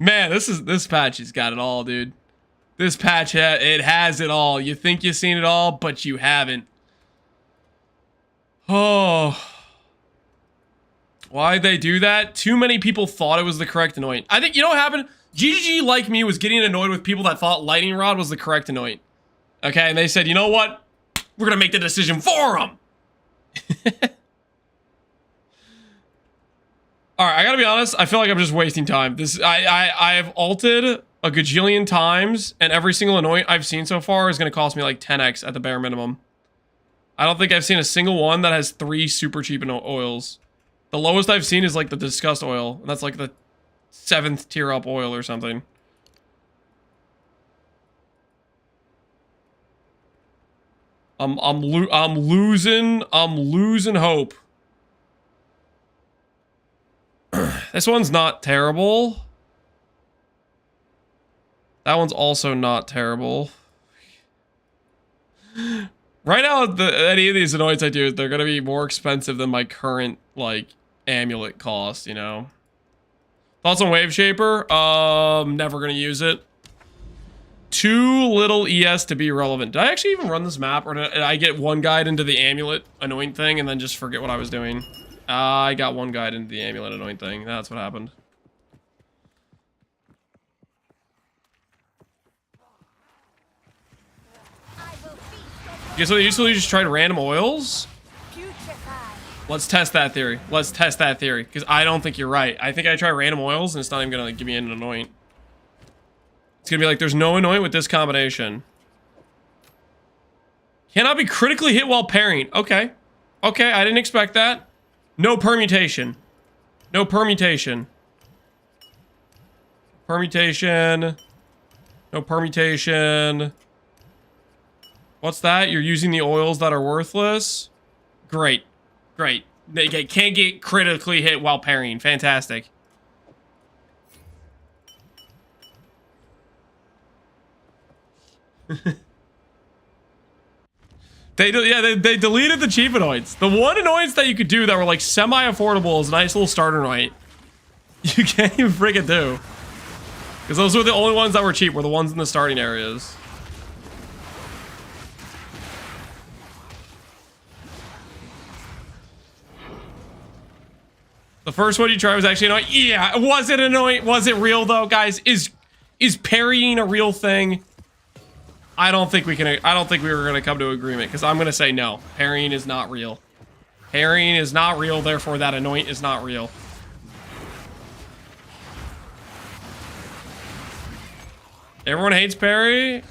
Man, this patch has got it all, dude. This patch, it has it all. You think you've seen it all, but you haven't. Oh. Why'd they do that? Too many people thought it was the correct anoint. I think, you know what happened? GGG, like me, was getting annoyed with people that thought Lightning Rod was the correct anoint. Okay, and they said, you know what? We're gonna make the decision for them. Alright, I gotta be honest, I feel like I'm just wasting time. I have ulted a gajillion times, and every single anoint I've seen so far is gonna cost me like 10x at the bare minimum. I don't think I've seen a single one that has 3 super cheap oils. The lowest I've seen is like the Disgust oil, and that's like the 7th tier up oil or something. I'm losing hope. This one's not terrible. That one's also not terrible. Right now, any of these anoints I do, they're going to be more expensive than my current, like, amulet cost, you know? Thoughts on Wave Shaper? Never going to use it. Too little ES to be relevant. Did I actually even run this map, or did I get one guide into the amulet anoint thing and then just forget what I was doing? I got one guide into the amulet anoint thing. That's what happened. Okay, so they usually just tried random oils? Let's test that theory. Let's test that theory, because I don't think you're right. I think I try random oils and it's not even going to give me an anoint. It's going to be like, there's no anoint with this combination. Cannot be critically hit while parrying. Okay. Okay, I didn't expect that. No permutation. No permutation. Permutation. No permutation. What's that? You're using the oils that are worthless? Great. Great. They can't get critically hit while parrying. Fantastic. They deleted the cheap anoints. The one anoints that you could do that were like semi-affordable is a nice little starter anoint. You can't even freaking do. Because those were the only ones that were cheap, were the ones in the starting areas. The first one you tried was actually annoying. Yeah, was it annoying? Was it real though, guys? Is parrying a real thing? I don't think we were gonna come to agreement, because I'm gonna say no. Parrying is not real. Parrying is not real, therefore that anoint is not real. Everyone hates parry.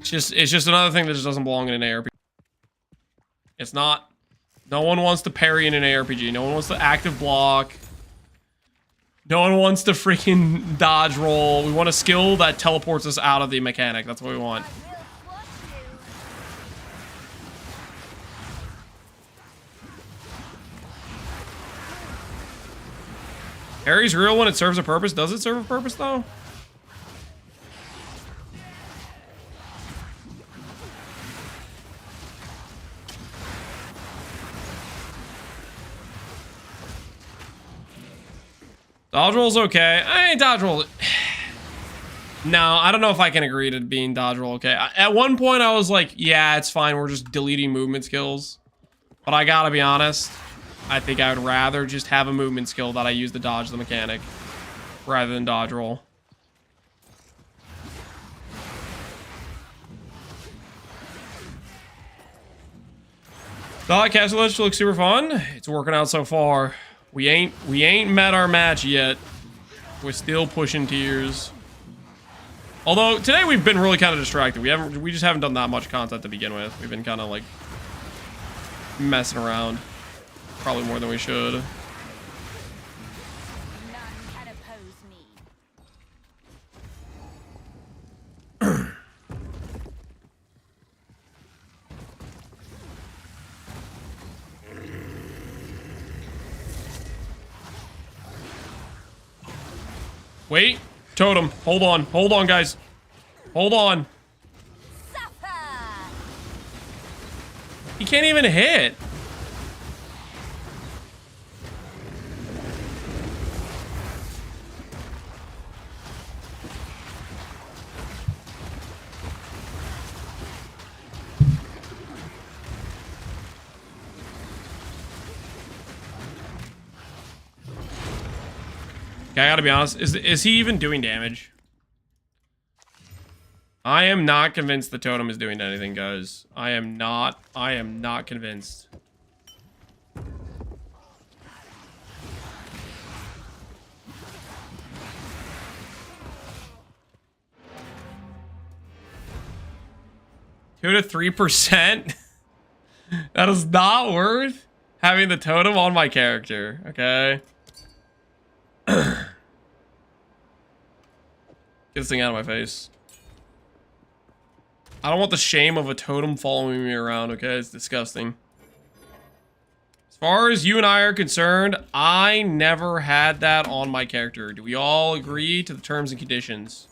It's just another thing that just doesn't belong in an ARPG. It's not. No one wants to parry in an ARPG. No one wants to active block. No one wants to freaking dodge roll. We want a skill that teleports us out of the mechanic. That's what we want. Parry's real when it serves a purpose. Does it serve a purpose though? Dodge roll's okay. I ain't dodge roll. No, I don't know if I can agree to being dodge roll okay. At one point, I was like, yeah, it's fine. We're just deleting movement skills. But I gotta be honest. I think I would rather just have a movement skill that I use to dodge the mechanic rather than dodge roll. The Castle Lich looks super fun. It's working out so far. We ain't met our match yet. We're still pushing tiers. Although today we've been really kind of distracted. We just haven't done that much content to begin with. We've been kind of like messing around. Probably more than we should.
None can oppose me.
Wait, Totem, hold on, guys. Hold on.
Suffer!
He can't even hit. Okay, I gotta be honest. Is he even doing damage? I am not convinced the Totem is doing anything, guys. I am not convinced. Two to 3%? That is not worth having the Totem on my character, okay? Get this thing out of my face. I don't want the shame of a Totem following me around, okay? It's disgusting. As far as you and I are concerned, I never had that on my character. Do we all agree to the terms and conditions?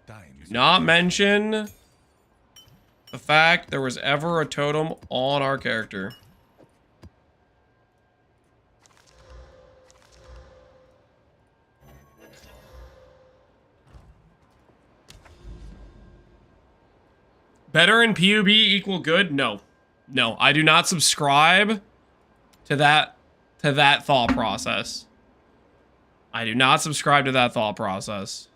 times.
Not mention the fact there was ever a totem on our character. Better in PUB equal good? No. No, I do not subscribe to that thought process. I do not subscribe to that thought process.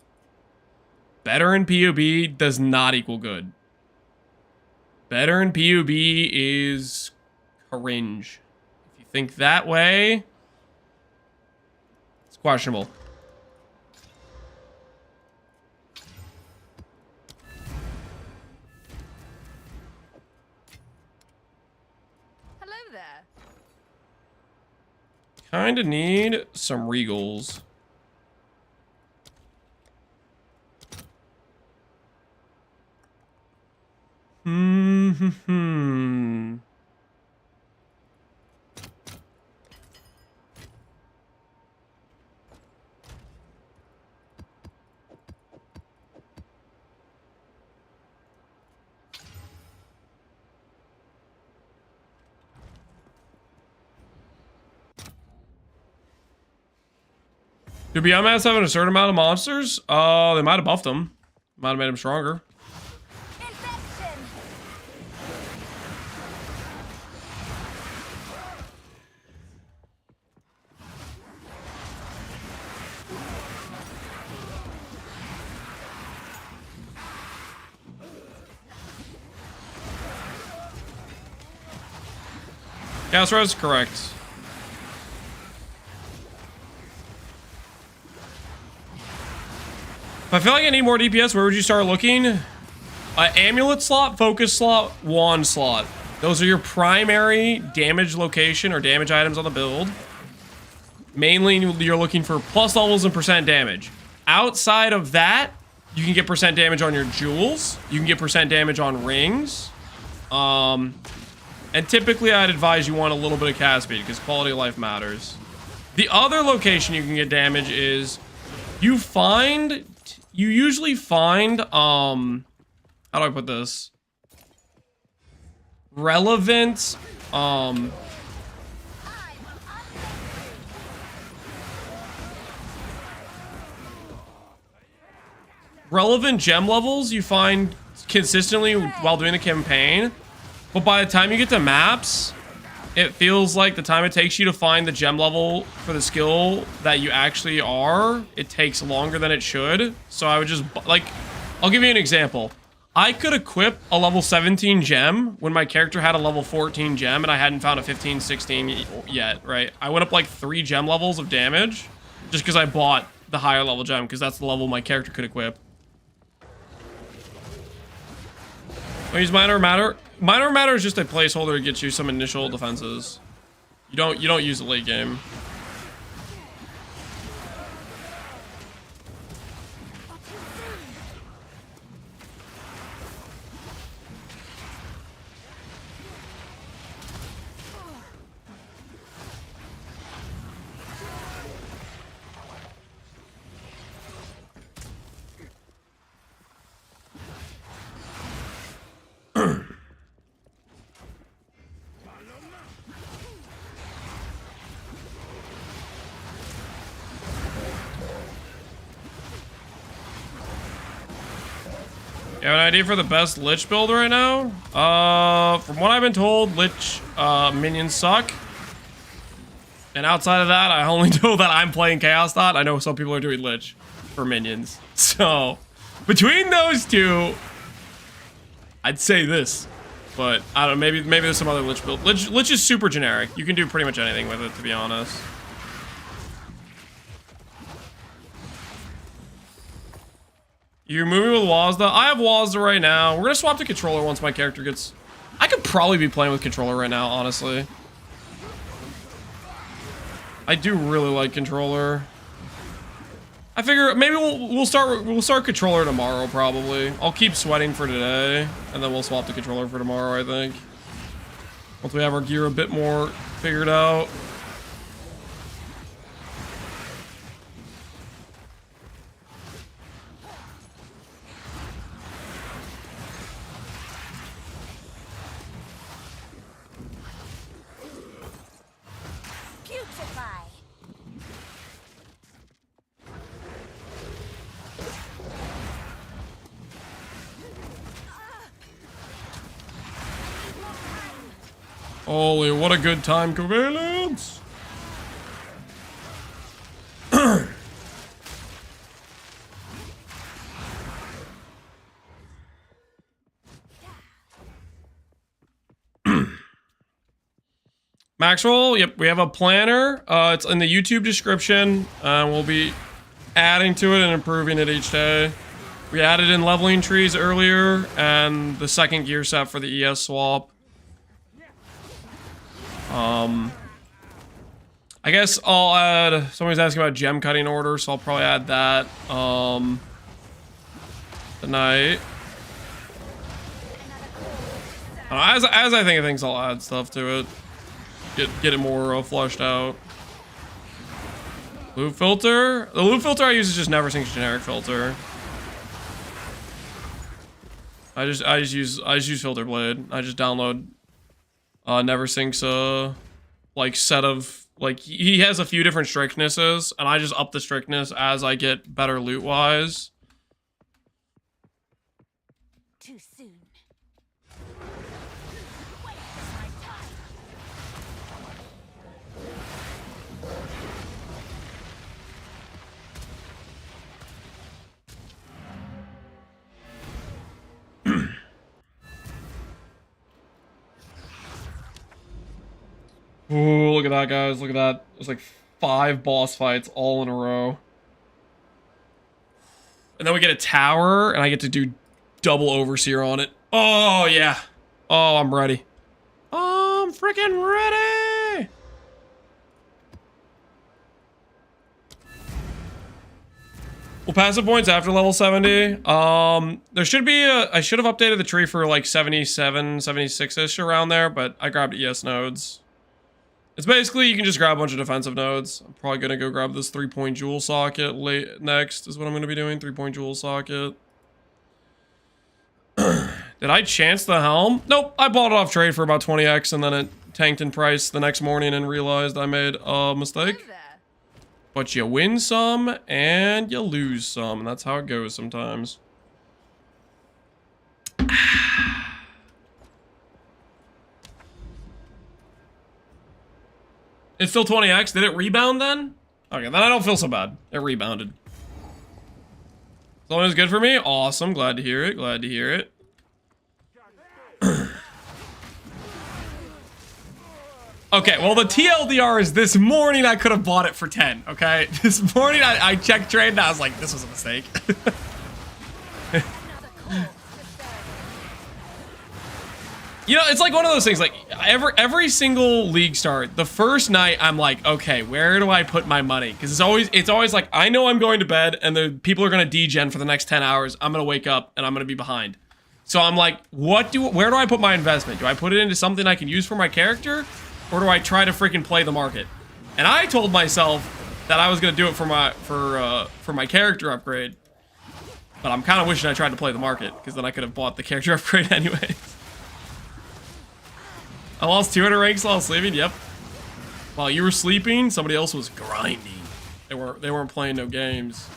Better in PUB does not equal good. Better in PUB is cringe. If you think that way, it's questionable.
Hello there.
Kinda need some regals. Do BMS having a certain amount of monsters? They might have buffed them. Might have made them stronger.
Infection.
Chaos Res, correct. If I feel like I need more DPS, where would you start looking? Amulet slot, focus slot, wand slot. Those are your primary damage location or damage items on the build. Mainly, you're looking for plus levels and percent damage. Outside of that, you can get percent damage on your jewels. You can get percent damage on rings. And typically, I'd advise you want a little bit of cast speed because quality of life matters. The other location you can get damage is you usually find, how do I put this? Relevant, relevant gem levels you find consistently while doing the campaign. But by the time you get to maps, it feels like the time it takes you to find the gem level for the skill that you actually are, it takes longer than it should. So I would just, like, I'll give you an example. I could equip a level 17 gem when my character had a level 14 gem and I hadn't found a 15, 16 yet, right? I went up like 3 gem levels of damage just because I bought the higher level gem because that's the level my character could equip. I use Minor Matter. Minor Matter is just a placeholder that gets you some initial defenses. You don't use the late game. You have an idea for the best Lich build right now? From what I've been told, Lich minions suck. And outside of that, I only know that I'm playing Chaos Dot. I know some people are doing Lich for minions. So, between those two, I'd say this. But, I don't know, maybe there's some other Lich build. Lich is super generic. You can do pretty much anything with it, to be honest. You're moving with Wazda? I have Wazda right now. We're gonna swap to controller once my character gets... I could probably be playing with controller right now, honestly. I do really like controller. I figure maybe we'll start controller tomorrow, probably. I'll keep sweating for today, and then we'll swap to controller for tomorrow, I think. Once we have our gear a bit more figured out. Holy, what a good time, Covalence! Maxwell, yep, we have a planner. It's in the YouTube description. We'll be adding to it and improving it each day. We added in leveling trees earlier and the second gear set for the ES swap. I guess I'll add, somebody's asking about gem cutting order, so I'll probably add that tonight. As I think of things, I'll add stuff to it. Get it more fleshed out. Loot filter. The loot filter I use is just never sinks generic filter. I just use filter blade. I just download never sinks like set of like he has a few different strictnesses and I just up the strictness as I get better loot wise.
Too soon.
Ooh, look at that, guys. Look at that. There's like 5 boss fights all in a row. And then we get a tower, and I get to do double overseer on it. Oh, yeah. Oh, I'm ready. I'm freaking ready! Well, passive points after level 70. There should be a... I should have updated the tree for like 77, 76-ish around there, but I grabbed ES nodes. It's basically, you can just grab a bunch of defensive nodes. I'm probably going to go grab this 3-point jewel socket next, is what I'm going to be doing. 3-point jewel socket. Did I chance the helm? Nope, I bought it off trade for about 20x, and then it tanked in price the next morning and realized I made a mistake. But you win some, and you lose some, and that's how it goes sometimes. It's still 20x. Did it rebound then? Okay, then I don't feel so bad. It rebounded. As long as it's good for me, awesome. Glad to hear it. Glad to hear it. Okay, well, the TLDR is this morning I could have bought it for 10, okay? This morning I checked trade and I was like, this was a mistake. You know, it's like one of those things, like, every single league start, the first night, I'm like, okay, where do I put my money? Because it's always like, I know I'm going to bed, and the people are going to degen for the next 10 hours. I'm going to wake up, and I'm going to be behind. So I'm like, where do I put my investment? Do I put it into something I can use for my character? Or do I try to freaking play the market? And I told myself that I was going to do it for my character upgrade. But I'm kind of wishing I tried to play the market, because then I could have bought the character upgrade anyways. I lost 200 ranks while sleeping. Yep. While you were sleeping, somebody else was grinding. They weren't playing no games.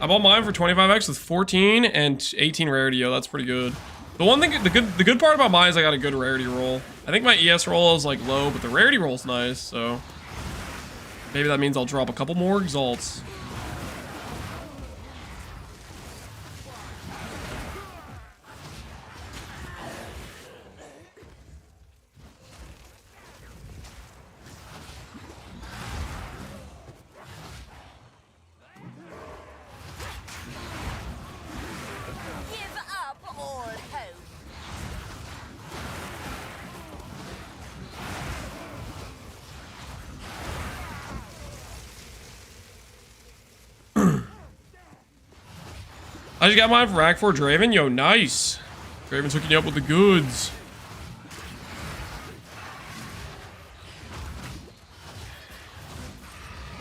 I bought mine for 25x with 14 and 18 rarity. Yo, that's pretty good. The one thing, the good part about mine is I got a good rarity roll. I think my ES roll is like low, but the rarity roll's nice. So maybe that means I'll drop a couple more exalts. I just got mine from Rack 4 Draven. Yo, nice. Draven's hooking you up with the goods.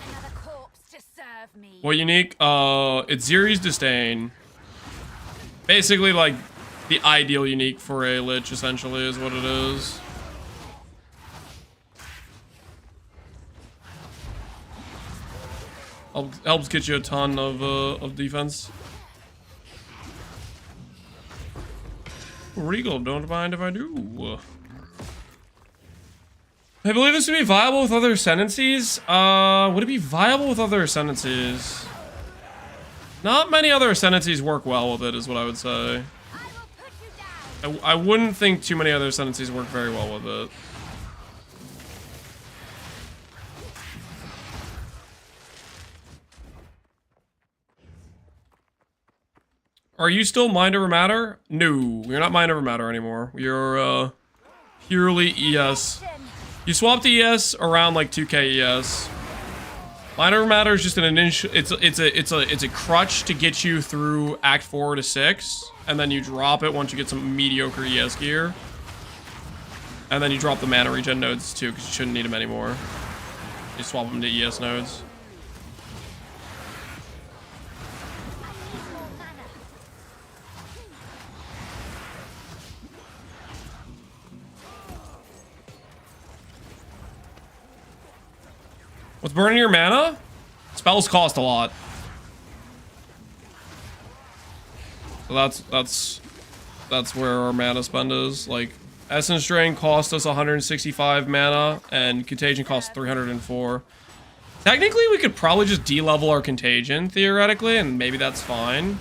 Another corpse to serve me.
What unique? It's Ziri's Disdain. Basically, like, the ideal unique for a Lich, essentially, is what it is. Helps get you a ton of defense. Regal, don't mind if I do. I believe this would be viable with other ascendancies. Would it be viable with other ascendancies? Not many other ascendancies work well with it, is what I would say. I wouldn't think too many other ascendancies work very well with it. Are you still Mind Over Matter? No, you're not Mind Over Matter anymore. You're purely ES. You swapped to ES around like 2k ES. Mind Over Matter is just an initial. It's a crutch to get you through Act 4 to 6, and then you drop it once you get some mediocre ES gear. And then you drop the mana regen nodes too, because you shouldn't need them anymore. You swap them to ES nodes. What's burning your mana? Spells cost a lot. So that's where our mana spend is. Like, Essence Drain cost us 165 mana, and Contagion costs 304. Technically, we could probably just de-level our Contagion, theoretically, and maybe that's fine.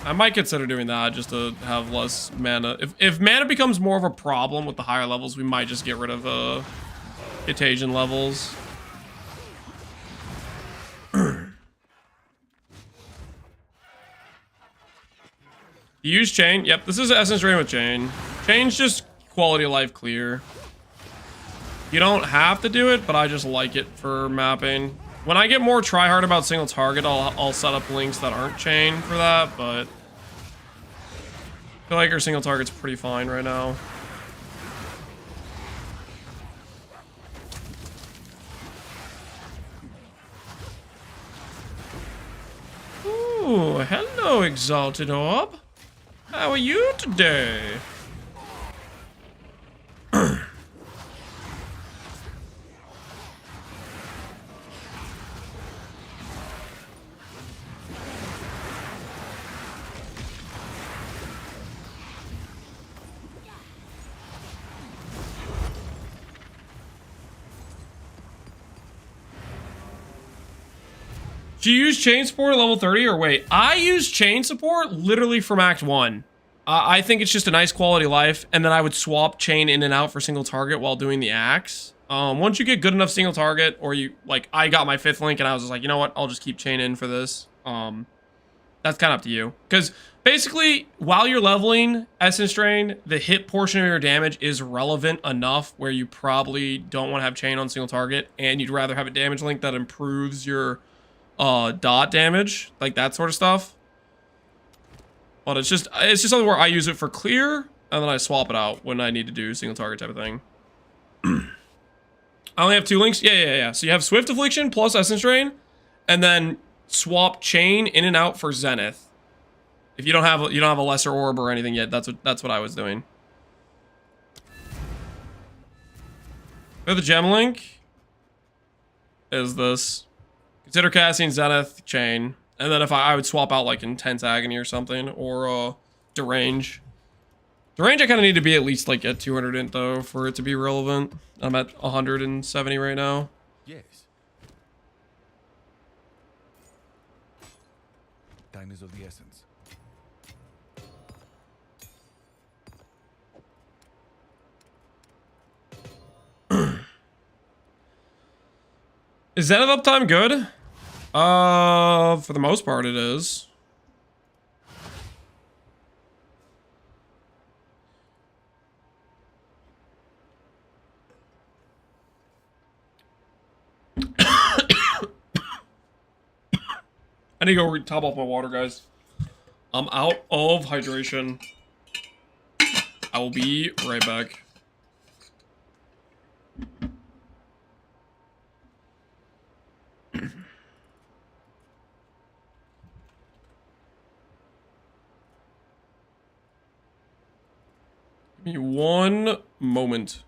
I might consider doing that just to have less mana. If mana becomes more of a problem with the higher levels, we might just get rid of Contagion levels. You use Chain? Yep, this is Essence Drain with Chain. Chain's just quality of life clear. You don't have to do it, but I just like it for mapping. When I get more tryhard about single target, I'll set up links that aren't Chain for that, but I feel like our single target's pretty fine right now. Ooh, hello, Exalted Orb. How are you today? Do you use chain support at level 30 or wait? I use chain support literally from Act 1. I think it's just a nice quality of life, and then I would swap chain in and out for single target while doing the axe. Once you get good enough single target, or you, like, I got my 5th link and I was just like, you know what, I'll just keep chain in for this. That's kind of up to you. Because basically, while you're leveling Essence Drain, the hit portion of your damage is relevant enough where you probably don't want to have chain on single target, and you'd rather have a damage link that improves your dot damage, like that sort of stuff. But it's just something where I use it for clear, and then I swap it out when I need to do single target type of thing. I only have 2 links. Yeah. So you have Swift Affliction plus Essence Drain, and then swap chain in and out for Zenith. If you don't have a lesser orb or anything yet, that's what I was doing. For the gem link is this. Consider casting Zenith chain, and then if I would swap out like Intense Agony or something, or Derange. Derange I kind of need to be at least like at 200 int though for it to be relevant. I'm at 170 right now.
Yes. Time is of the essence.
Is Zenith uptime good? For the most part it is. I need to go top off my water, guys. I'm out of hydration. I will be right back. Give me one moment.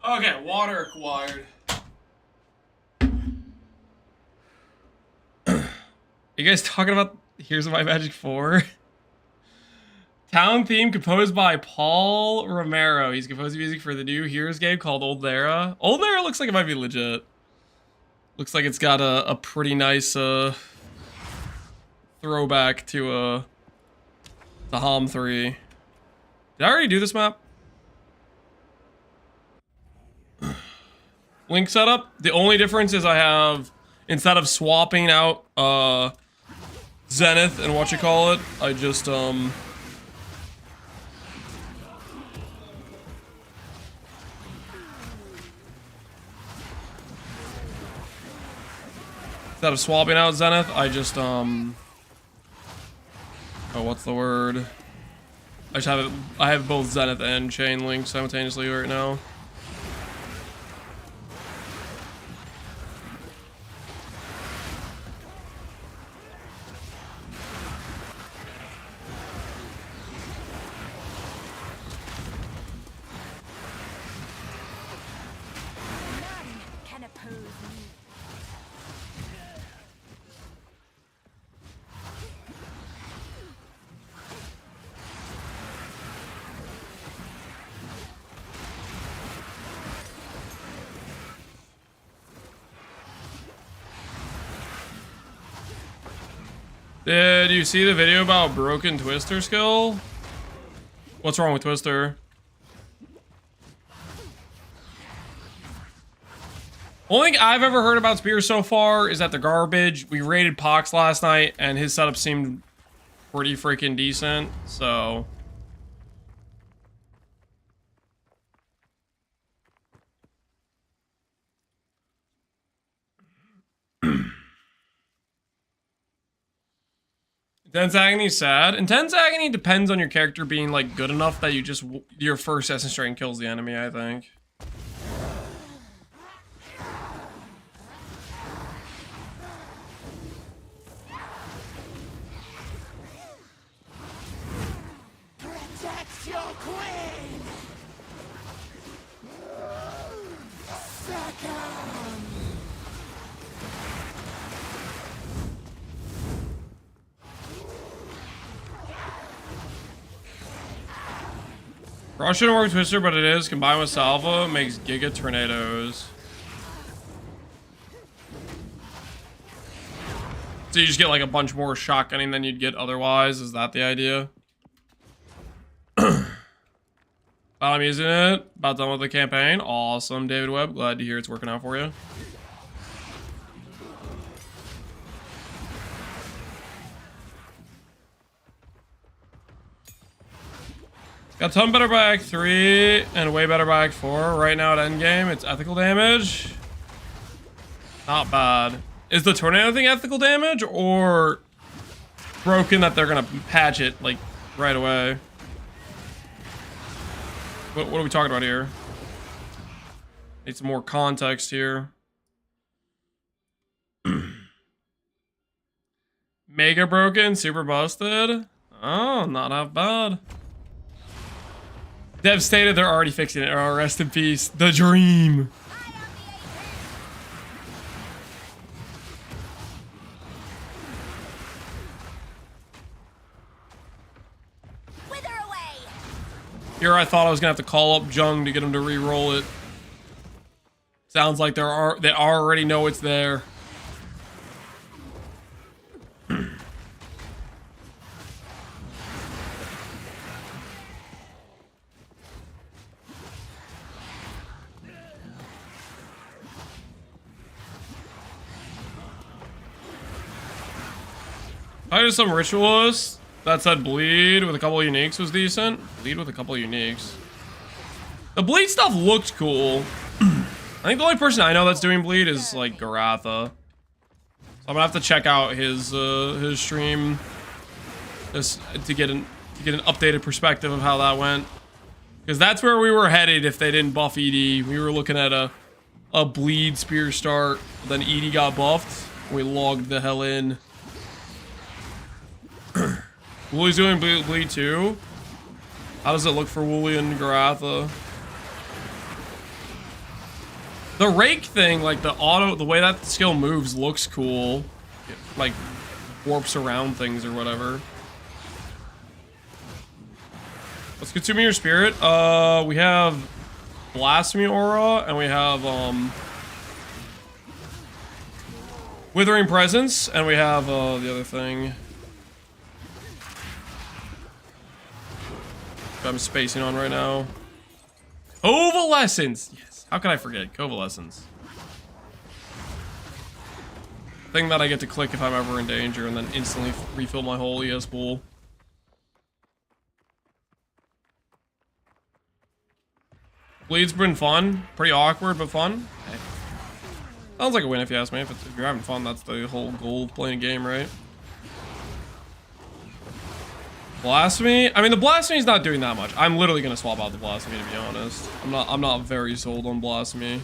Okay, water acquired. You guys talking about Here's My Magic 4? Town theme composed by Paul Romero. He's composing music for the new Heroes game called Old Lara. Old Lara looks like it might be legit. Looks like it's got a pretty nice throwback to the Hom 3. Did I already do this map? Link setup. The only difference is I have, instead of swapping out Zenith and what you call it, I just instead of swapping out Zenith, I just oh, what's the word? I just have it. I have both Zenith and Chain Link simultaneously right now.
None can oppose me.
Did you see the video about broken Twister skill? What's wrong with Twister? Only thing I've ever heard about Spear so far is that they're garbage. We raided Pox last night, and his setup seemed pretty freaking decent, so... Intense Agony's sad. Intense Agony depends on your character being, like, good enough that you just... Your first Essence Strain kills the enemy, I think.
Protect your queen! Second!
Rush shouldn't work with Twister, but it is. Combined with Salva, makes Giga Tornadoes. So you just get like a bunch more shotgunning than you'd get otherwise. Is that the idea? I'm using it. About done with the campaign. Awesome, David Webb. Glad to hear it's working out for you. Got a ton better by Act 3 and way better by Act 4. Right now at Endgame, it's ethical damage. Not bad. Is the tornado thing ethical damage or broken that they're gonna patch it like right away? What are we talking about here? Need some more context here. Mega broken, super busted. Oh, not half bad. Dev stated they're already fixing it. Oh, rest in peace. The dream.
Wither away!
Here I thought I was gonna have to call up Jung to get him to re-roll it. Sounds like they already know it's there. I did some ritualists that said bleed with a couple of uniques was decent. Bleed with a couple of uniques. The bleed stuff looked cool. I think the only person I know that's doing bleed is like Garatha. So I'm gonna have to check out his stream just to get an updated perspective of how that went. Because that's where we were headed if they didn't buff ED. We were looking at a bleed spear start, then ED got buffed. We logged the hell in. Woolie's doing bleed too. How does it look for Woolie and Garatha? The rake thing, like the way that skill moves looks cool. It, like, warps around things or whatever. Let's consume your spirit. We have Blasphemy Aura, and we have, Withering Presence, and we have, the other thing. I'm spacing on right now. Convalescence! Yes, how can I forget? Convalescence. Thing that I get to click if I'm ever in danger, and then instantly refill my whole ES pool. Bleed's been fun. Pretty awkward, but fun. Hey. Sounds like a win if you ask me. If you're having fun, that's the whole goal of playing a game, right? Blasphemy? I mean, the Blasphemy's not doing that much. I'm literally gonna swap out the Blasphemy, to be honest. I'm not very sold on Blasphemy.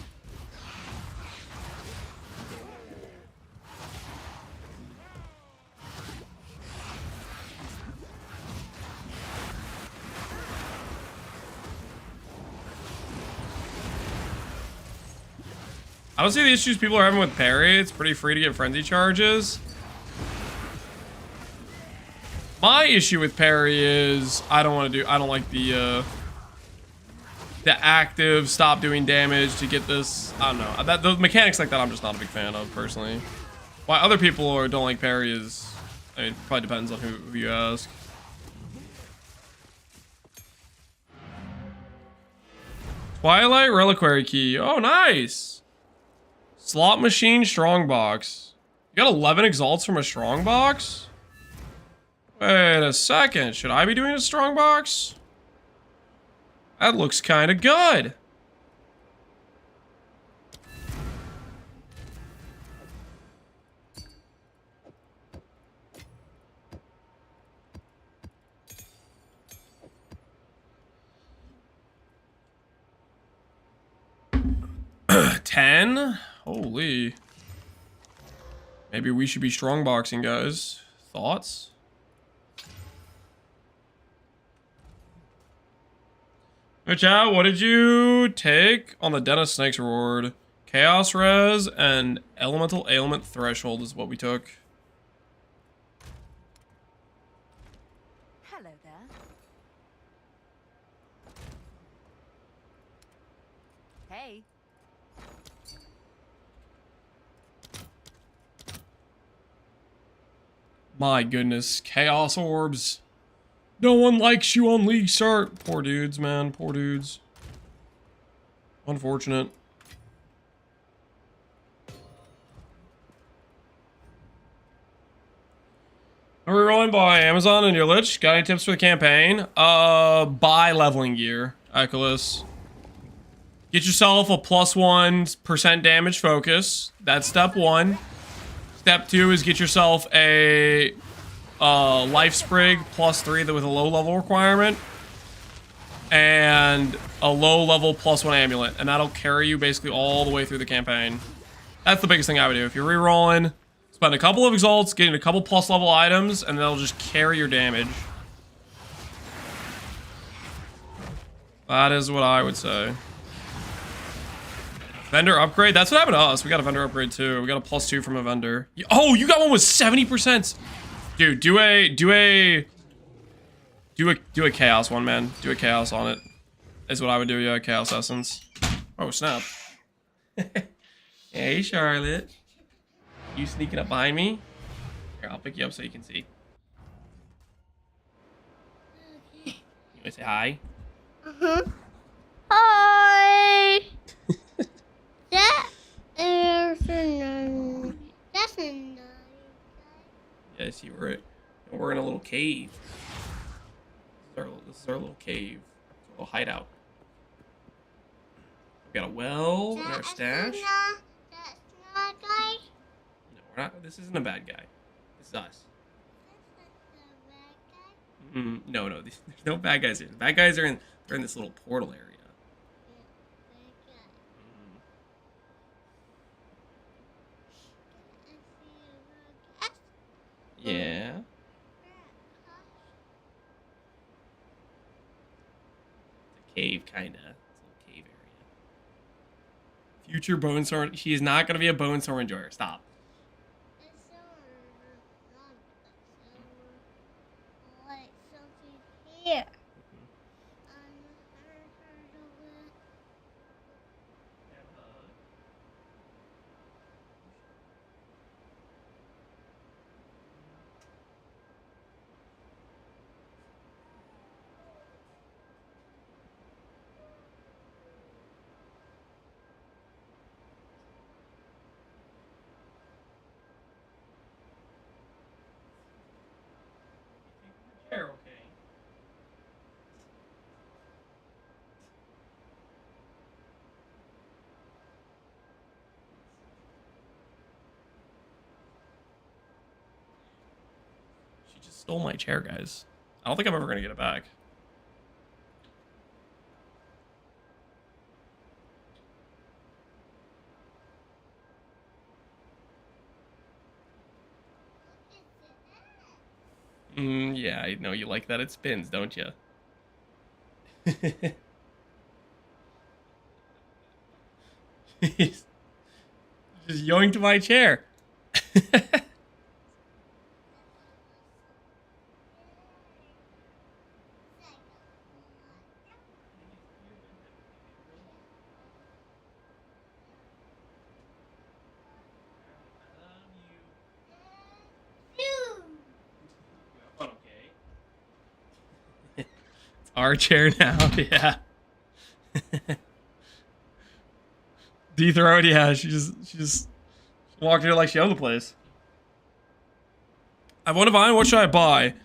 I don't see the issues people are having with parry. It's pretty free to get frenzy charges. My issue with parry is I don't like the active stop doing damage to get this. I don't know. The mechanics like that I'm just not a big fan of personally. Why other people don't like parry is, I mean, it probably depends on who you ask. Twilight Reliquary Key. Oh, nice. Slot Machine Strongbox. You got 11 exalts from a Strongbox? Wait a second. Should I be doing a Strongbox? That looks kind of good. $10? Holy. Maybe we should be strongboxing, guys. Thoughts? Watch out, what did you take on the Den of Snakes reward? Chaos Res and Elemental Ailment Threshold is what we took.
Hello there. Hey.
My goodness, Chaos Orbs. No one likes you on Leaguestart. Poor dudes, man. Poor dudes. Unfortunate. Are we rolling by Amazon and your Lich? Got any tips for the campaign? Buy leveling gear, Echolas. Get yourself a +1% damage focus. That's step 1. Step 2 is get yourself a life sprig +3 with a low level requirement, and a low level +1 amulet, and that'll carry you basically all the way through the campaign. That's the biggest thing I would do. If you're rerolling, spend a couple of exalts, getting a couple ++ level items, and that'll just carry your damage. That is what I would say. Vendor upgrade? That's what happened to us. We got a vendor upgrade too. We got a +2 from a vendor. Oh, you got one with 70%. Dude, do a chaos one, man. Do a chaos on it. Is what I would do, yeah, chaos essence. Oh, snap. Hey, Charlotte. You sneaking up behind me? Here, I'll pick you up so you can see. You wanna say hi?
Uh-huh. Hi! That's a nice guy.
Yes, we're in a little cave. This is our little cave. A little hideout. We got a well in our stash.
That's not a guy.
No, we're not. This isn't a bad guy. This is us. No, there's no bad guys here. The bad guys they're in this little portal area. Yeah. It's a cave, kinda. It's a little cave area. Future Bonestorm. He is not going to be a Bonestorm enjoyer. Stop.
It's not like something here.
She just stole my chair, guys. I don't think I'm ever going to get it back. Yeah, I know you like that it spins, don't you? He's just yoinked my chair. Our chair now, yeah. D-Throat, yeah, she just walked here like she owned the place. I have one divine, what should I buy?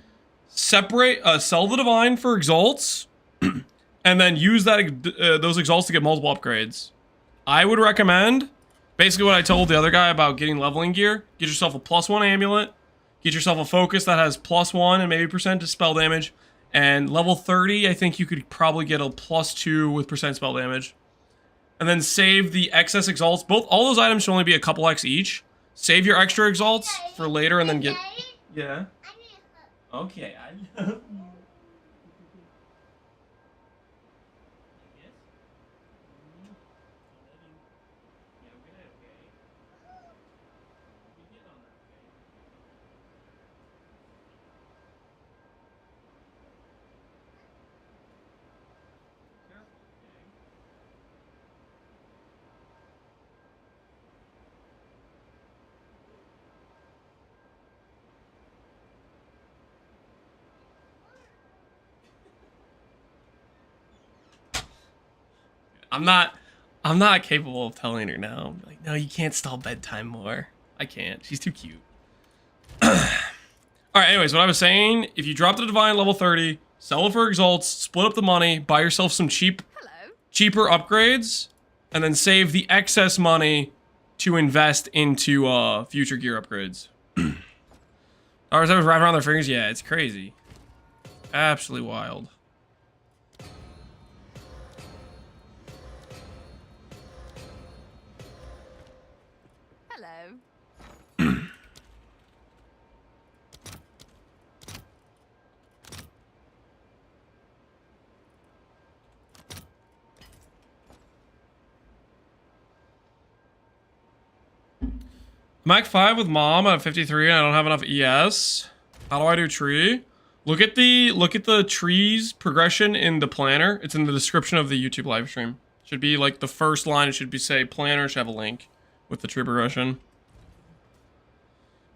Separate, sell the divine for exalts, and then use that those exalts to get multiple upgrades. I would recommend, basically what I told the other guy about getting leveling gear, get yourself a +1 amulet, get yourself a focus that has +1 and maybe % to spell damage, and level 30, I think you could probably get a +2 with % spell damage. And then save the excess exalts. All those items should only be a couple X each. Save your extra exalts for later and then get... Yeah. Okay, I love you. I'm not capable of telling her now. I'm like, no, you can't stall bedtime more. I can't. She's too cute. Alright, anyways, what I was saying, if you drop the divine level 30, sell it for exalts, split up the money, buy yourself some cheaper upgrades, and then save the excess money to invest into future gear upgrades. Ours was wrapped around their fingers? Yeah, it's crazy. Absolutely wild. Mac 5 with mom at 53 and I don't have enough ES. How do I do tree? Look at the trees progression in the planner. It's in the description of the YouTube live stream. Should be like the first line. It should be say planner. Should have a link with the tree progression.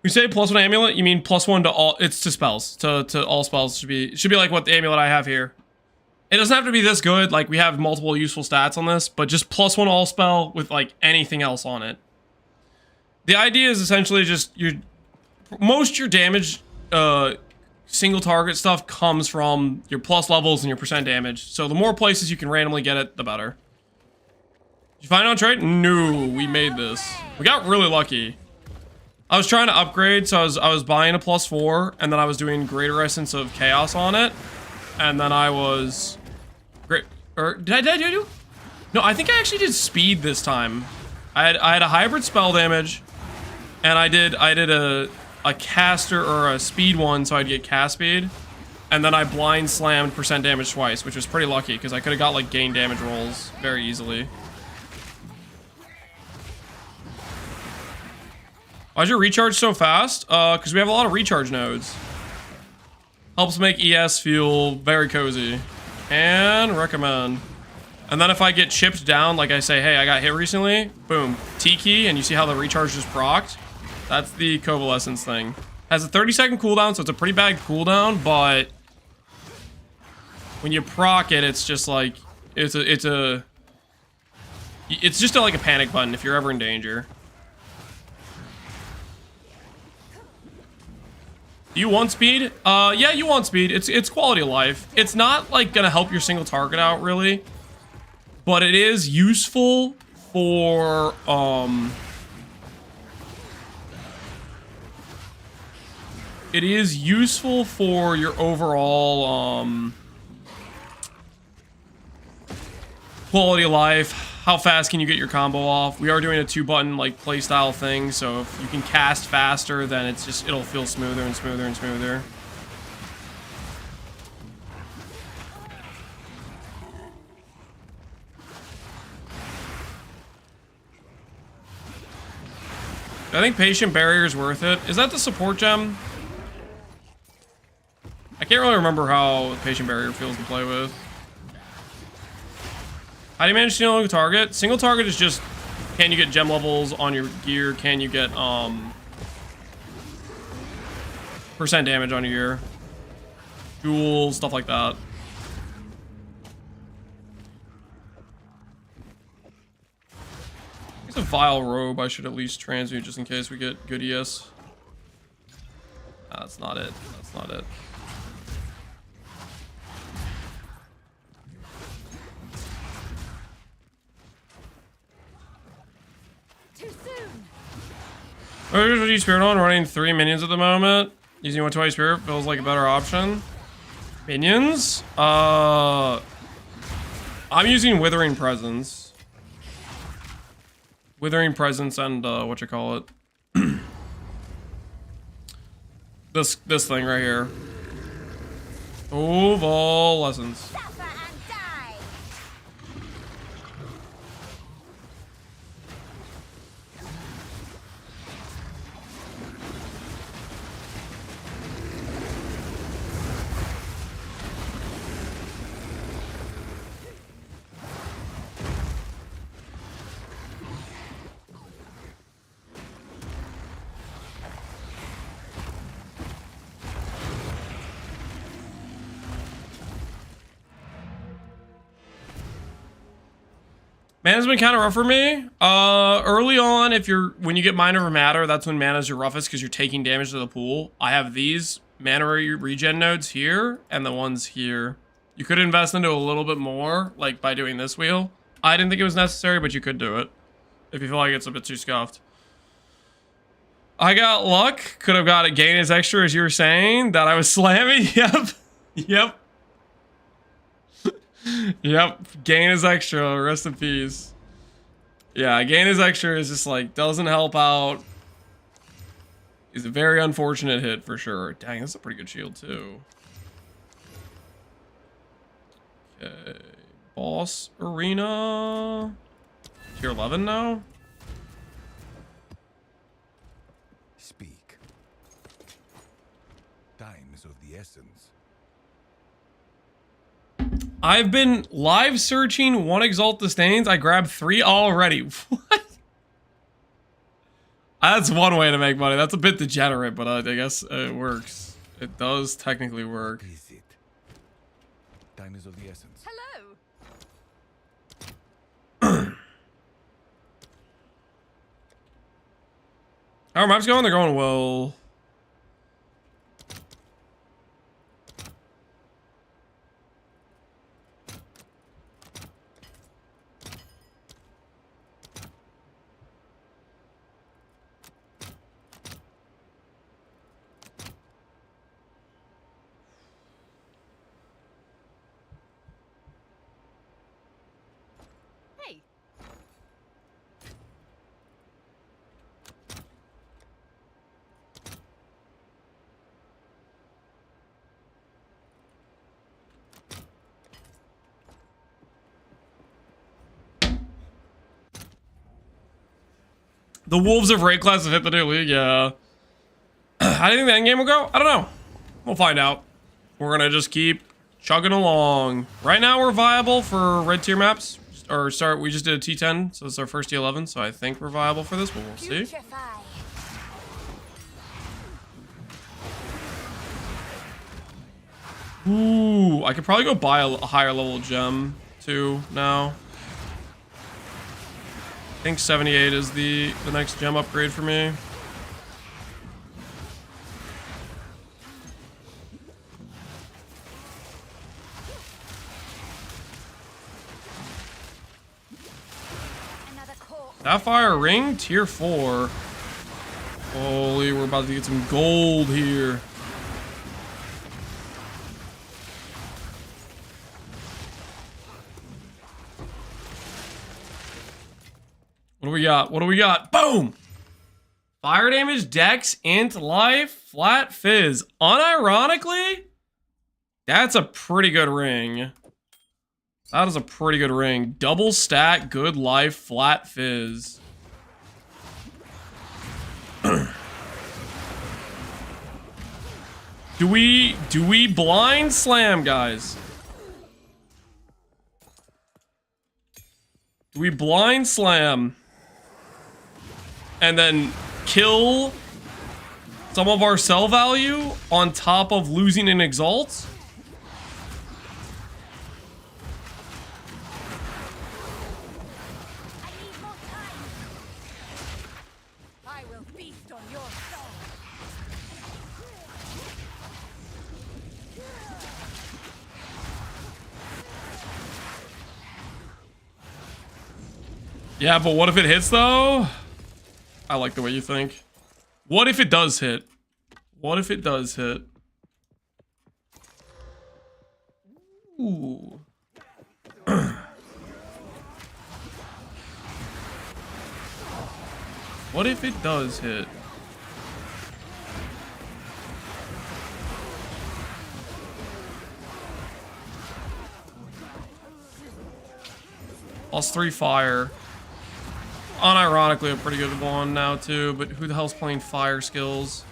We say +1 amulet. You mean +1 to all? It's to spells. To all spells should be like what the amulet I have here. It doesn't have to be this good. Like we have multiple useful stats on this, but just +1 all spell with like anything else on it. The idea is essentially just your damage, single target stuff comes from your plus levels and your % damage. So the more places you can randomly get it, the better. Did you find out trade? No, we made this. We got really lucky. I was trying to upgrade, so I was buying a +4, and then I was doing Greater Essence of Chaos on it, and then I was did I do? No, I think I actually did speed this time. I had a hybrid spell damage. And I did a caster or a speed one, so I'd get cast speed. And then I blind slammed % damage twice, which was pretty lucky, because I could have got like gain damage rolls very easily. Why's your recharge so fast? Because we have a lot of recharge nodes. Helps make ES feel very cozy. And recommend. And then if I get chipped down, like I say, hey, I got hit recently, boom, T key, and you see how the recharge just procced? That's the Covalescence thing. Has a 30-second cooldown, so it's a pretty bad cooldown, but when you proc it, it's just like, it's just like a panic button if you're ever in danger. You want speed? Yeah, you want speed. It's quality of life. It's not like gonna help your single target out really, but it is useful for it is useful for your overall quality of life. How fast can you get your combo off? We are doing a 2-button like playstyle thing, so if you can cast faster, then it'll feel smoother and smoother and smoother. I think Patient Barrier is worth it. Is that the support gem? I can't really remember how Patient Barrier feels to play with. How do you manage single target? Single target is just, can you get gem levels on your gear? Can you get percent damage on your gear? Jewels, stuff like that. It's a vile robe I should at least transmute just in case we get good ES. Nah, that's not it. That's not it. What do you spirit on? Running 3 minions at the moment. Using 120 spirit feels like a better option. Minions? I'm using Withering Presence. Withering Presence and what you call it? this thing right here. Ovalescence. Mana's been kind of rough for me. Early on, when you get Mind Over Matter, that's when mana's your roughest because you're taking damage to the pool. I have these mana regen nodes here and the ones here. You could invest into a little bit more, like by doing this wheel. I didn't think it was necessary, but you could do it if you feel like it's a bit too scuffed. I got luck. Could have got a gain as extra, as you were saying, that I was slamming. Yep. Yep. Yep, gain is extra, rest in peace. Yeah, gain is extra is just like, doesn't help out. It's a very unfortunate hit for sure. Dang, that's a pretty good shield too. Okay, boss arena. Tier 11 now?
Speak. Time is of the essence.
I've been live searching 1 Exalt the Stains. I grabbed 3 already. What? That's one way to make money. That's a bit degenerate, but I guess it works. It does technically work.
Is it? Time is of the essence.
Hello.
How are maps going? They're going well.
Hey.
The Wolves of Raid class have hit the new league, yeah. How do you think the endgame will go? I don't know. We'll find out. We're gonna just keep chugging along. Right now we're viable for red tier maps. We just did a T10, so it's our first T11, so I think we're viable for this, but we'll see.
Putrefy.
Ooh, I could probably go buy a higher level gem too now. I think 78 is the next gem upgrade for me.
Another corpse.
Sapphire ring, tier 4. Holy, we're about to get some gold here. What do we got? What do we got? Boom! Fire damage, dex, int, life, flat fizz. Unironically, that's a pretty good ring. That is a pretty good ring. Double stat, good life, flat fizz. Do we blind slam, guys? Do we blind slam and then kill some of our sell value on top of losing an exalt?
I need more time. I will feast on your soul.
Yeah, but what if it hits though? I like the way you think. What if it does hit? What if it does hit? Ooh. What if it does hit? +3 fire. Unironically a pretty good one now too, but who the hell's playing fire skills?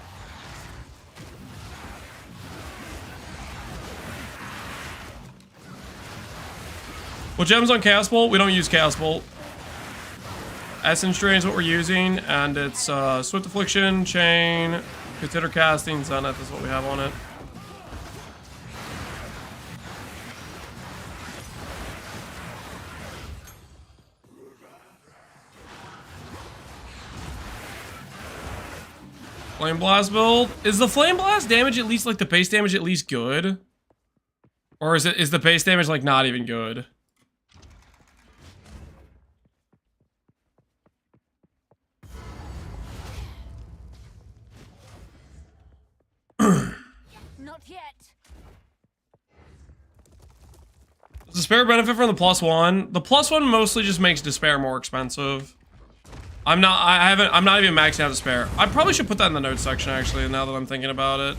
Well, gems on Chaos Bolt, we don't use Chaos Bolt. Essence Drain is what we're using, and it's Swift Affliction, Chain, Consider Casting, Zenith is what we have on it. Flame Blast build. Is the Flame Blast damage at least like the base damage at least good? Or is the base damage like not even good?
Not yet.
Does Despair benefit from the +1? The +1 mostly just makes Despair more expensive. I'm not even maxing out Despair. I probably should put that in the notes section actually, now that I'm thinking about it.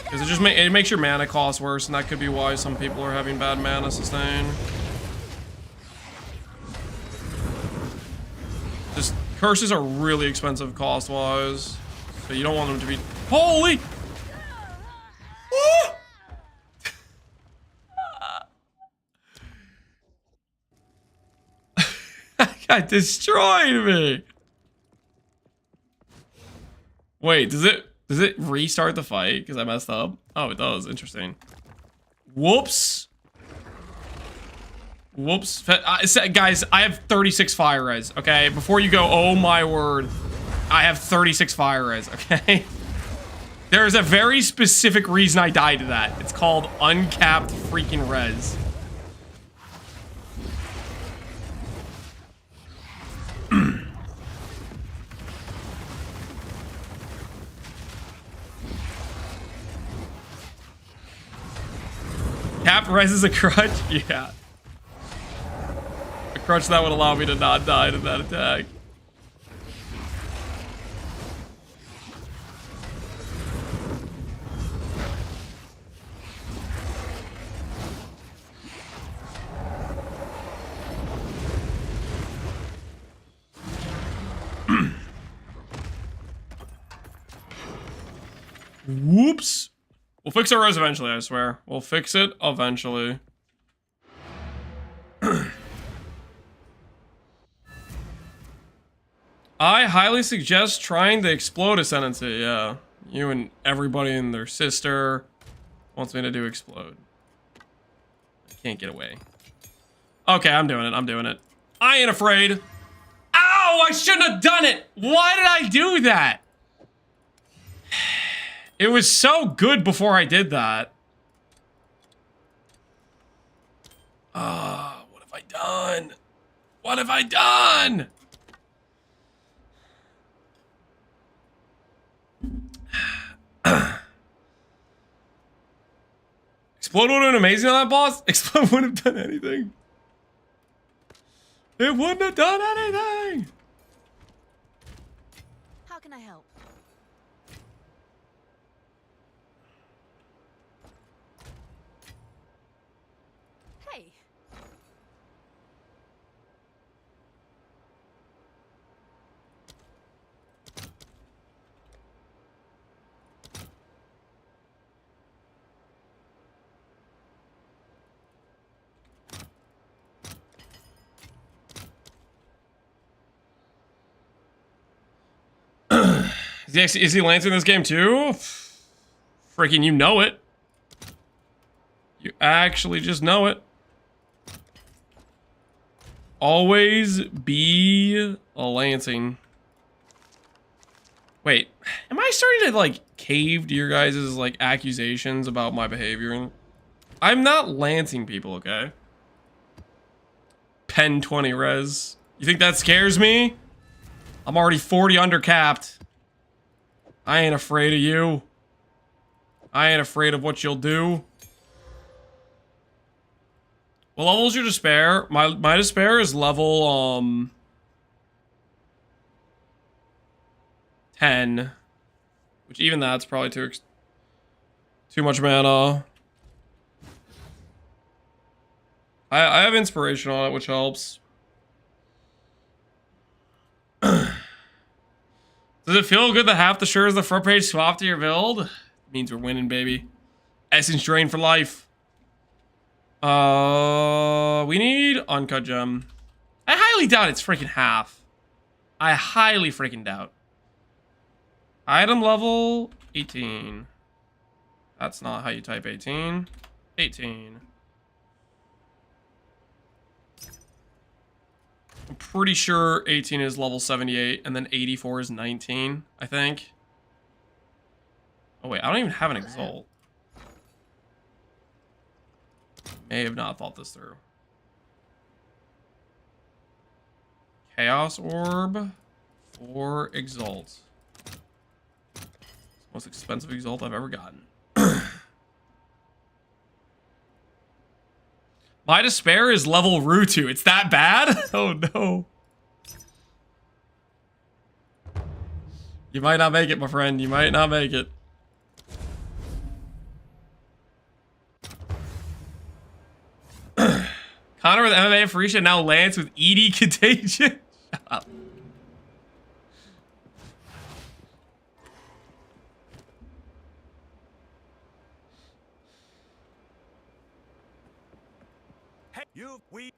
Because it makes your mana cost worse, and that could be why some people are having bad mana sustain. Just curses are really expensive cost-wise. So you don't want them to be... Holy! That guy destroyed me! Wait, does it restart the fight because I messed up? Oh, it does. Interesting. Whoops. Whoops. Guys, I have 36 fire res, okay? Before you go, oh my word. I have 36 fire res, okay? There is a very specific reason I died to that. It's called uncapped freaking res. Capped res is a crutch? Yeah. A crutch that would allow me to not die to that attack. Whoops. We'll fix our res eventually, I swear. We'll fix it eventually. I highly suggest trying the explode ascendancy. Yeah, you and everybody and their sister wants me to do explode. I can't get away. Okay, I'm doing it. I'm doing it. I ain't afraid. Ow! I shouldn't have done it. Why did I do that? It was so good before I did that. What have I done? What have I done? Explode would have been amazing on that boss. Explode wouldn't have done anything. It wouldn't have done anything.
How can I help? Hey.
Is he lancing this game too? Freaking, you know it. You actually just know it. Always be a lancing. Wait, am I starting to like cave to your guys' like accusations about my behavior? I'm not lancing people, okay? Pen 20 res. You think that scares me? I'm already 40 undercapped. I ain't afraid of you. I ain't afraid of what you'll do. What level is your despair? My despair is level 10, which even that's probably too much mana. I have inspiration on it, which helps. Does it feel good that half the shirt is the front page swap to your build? It means we're winning, baby. Essence drain for life. We need uncut gem. I highly doubt it's freaking half. I highly freaking doubt. Item level 18. That's not how you type 18. 18. I'm pretty sure 18 is level 78, and then 84 is 19, I think. Oh wait, I don't even have an exalt. May have not thought this through. Chaos Orb for Exalt. Most expensive Exalt I've ever gotten. My despair is level Rutu. It's that bad? Oh no. You might not make it, my friend. You might not make it. Connor with MMA and Farisha now Lance with ED Contagion. Shut up.
Hey,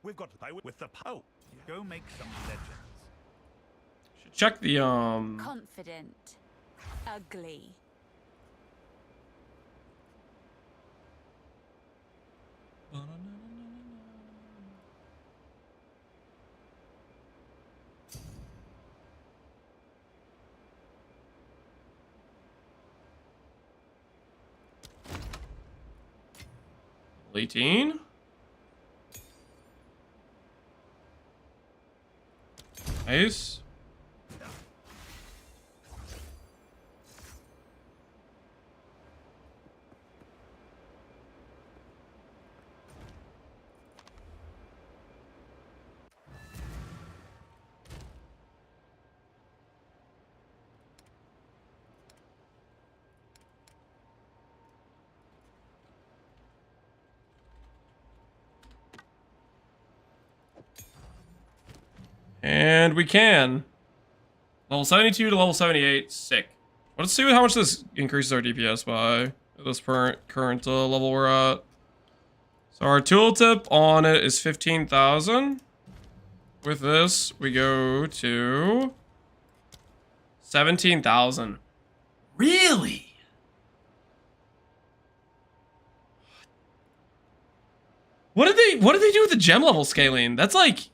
we've got to play with the Pope. Go make some legends.
Should check the
Confident. Ugly.
level 18. Nice. And we can. Level 72 to level 78. Sick. Let's see how much this increases our DPS by at this current level we're at. So our tooltip on it is 15,000. With this, we go to 17,000. Really? What did they do with the gem level scaling? That's like,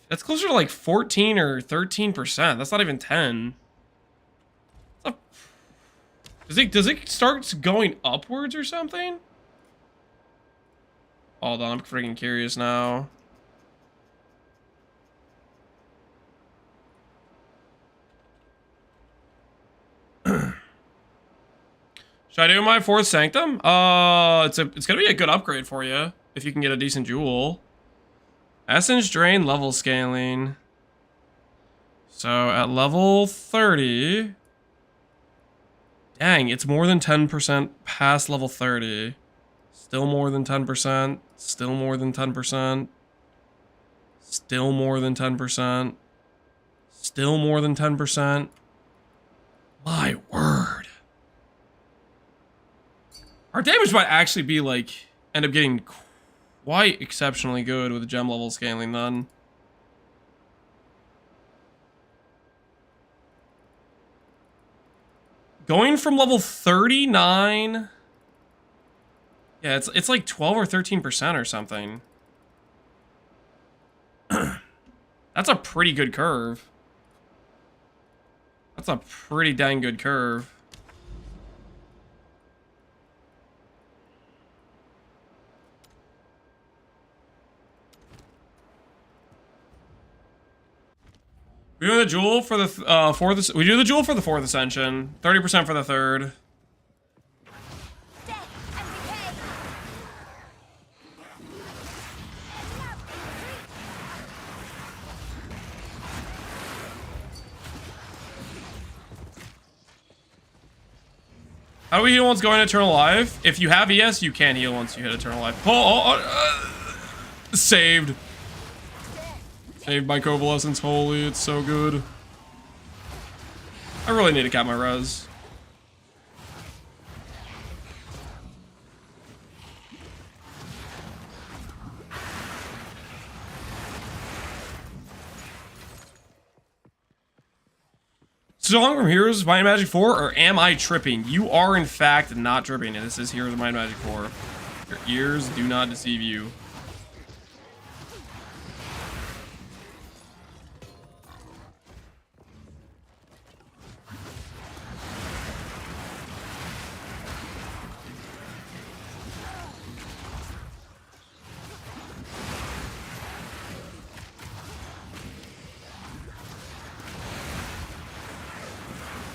that's closer to like 14 or 13%. That's not even 10. Does it start going upwards or something? Hold on, I'm freaking curious now. Should I do my 4th Sanctum? It's gonna be a good upgrade for you if you can get a decent jewel. Essence Drain level scaling. So at level 30. Dang, it's more than 10% past level 30. Still more than 10%. Still more than 10%. Still more than 10%. Still more than 10%. My word. Our damage might actually be like, end up getting quite exceptionally good with the gem level scaling then. Going from level 39. Yeah, it's like 12 or 13% or something. That's a pretty good curve. That's a pretty dang good curve. We do the jewel for the 4th. We do the jewel for the 4th Ascension. 30% for the 3rd. How do we heal once going Eternal Life? If you have ES, you can heal once you hit Eternal Life. Saved. Saved by Convalescence. Holy, it's so good. I really need to cap my res. Song from Heroes of Might and Magic 4, or am I tripping? You are in fact not tripping. This is Heroes of Might and Magic 4. Your ears do not deceive you.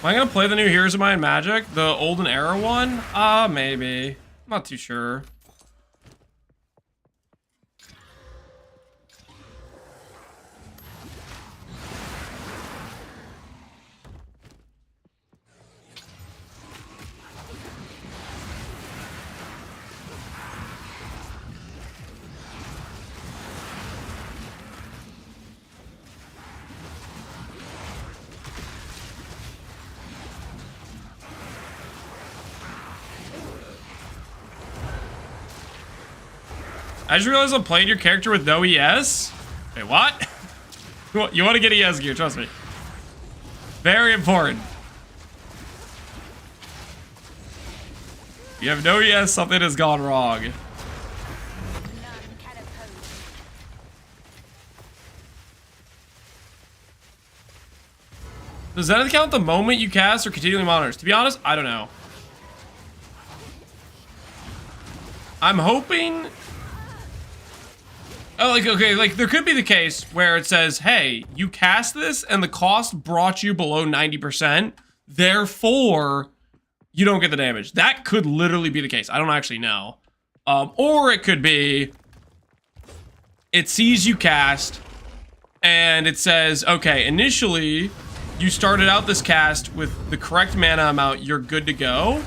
Am I gonna play the new Heroes of Might and Magic? The Olden Era one? Maybe. I'm not too sure. I just realized I'm playing your character with no ES. Wait, what? You want to get ES gear, trust me. Very important. You have no ES, something has gone wrong. Does Zenith count the moment you cast or continually monitors? To be honest, I don't know. I'm hoping... Oh, like, okay, like, there could be the case where it says, hey, you cast this and the cost brought you below 90%, therefore, you don't get the damage. That could literally be the case. I don't actually know. Or it could be, it sees you cast, and it says, okay, initially, you started out this cast with the correct mana amount, you're good to go.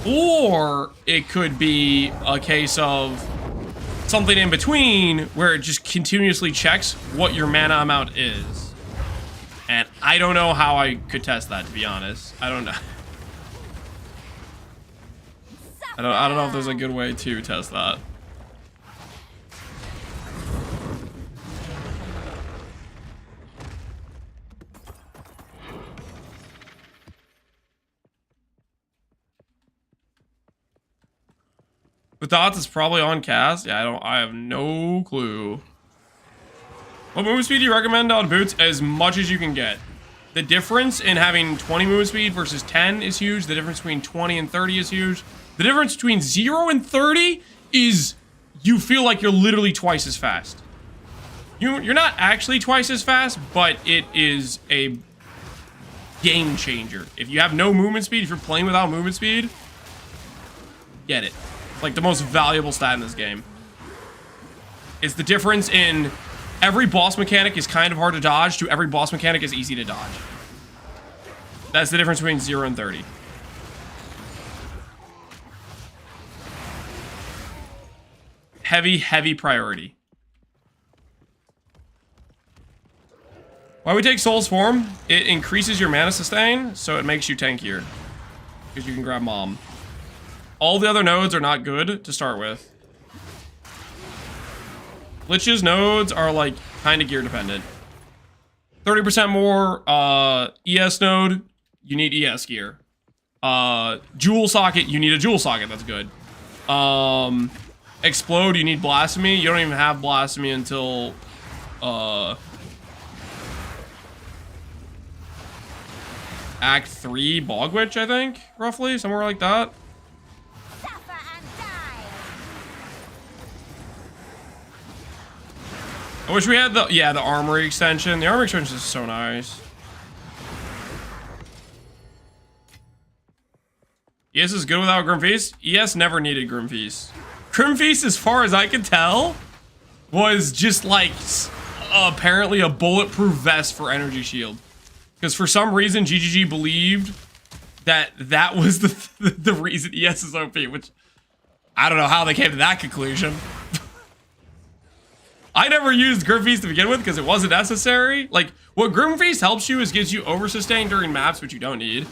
Or it could be a case of something in between where it just continuously checks what your mana amount is. And I don't know how I could test that, to be honest. I don't know. I don't know if there's a good way to test that. With dots, it's probably on cast. Yeah, I have no clue. What movement speed do you recommend on boots? As much as you can get. The difference in having 20 movement speed versus 10 is huge. The difference between 20 and 30 is huge. The difference between 0 and 30 is you feel like you're literally twice as fast. You're not actually twice as fast, but it is a game changer. If you have no movement speed, if you're playing without movement speed, get it. Like the most valuable stat in this game. It's the difference in every boss mechanic is kind of hard to dodge to every boss mechanic is easy to dodge. That's the difference between 0 and 30. Heavy, heavy priority. Why we take Soul's Form? It increases your mana sustain, so it makes you tankier. Because you can grab Mom. All the other nodes are not good to start with. Lich's nodes are like kind of gear dependent. 30% more ES node, you need ES gear. Jewel socket, you need a jewel socket, that's good. Explode, you need Blasphemy. You don't even have Blasphemy until Act 3 Bog Witch, I think, roughly, somewhere like that. I wish we had the armory extension. The armory extension is so nice. ES is good without Grim Feast. ES never needed Grim Feast. Grim Feast, as far as I could tell, was just like apparently a bulletproof vest for energy shield. Because for some reason, GGG believed that that was the reason ES is OP, which I don't know how they came to that conclusion. I never used Grim Feast to begin with because it wasn't necessary. Like, what Grim Feast helps you is gives you over sustain during maps, which you don't need.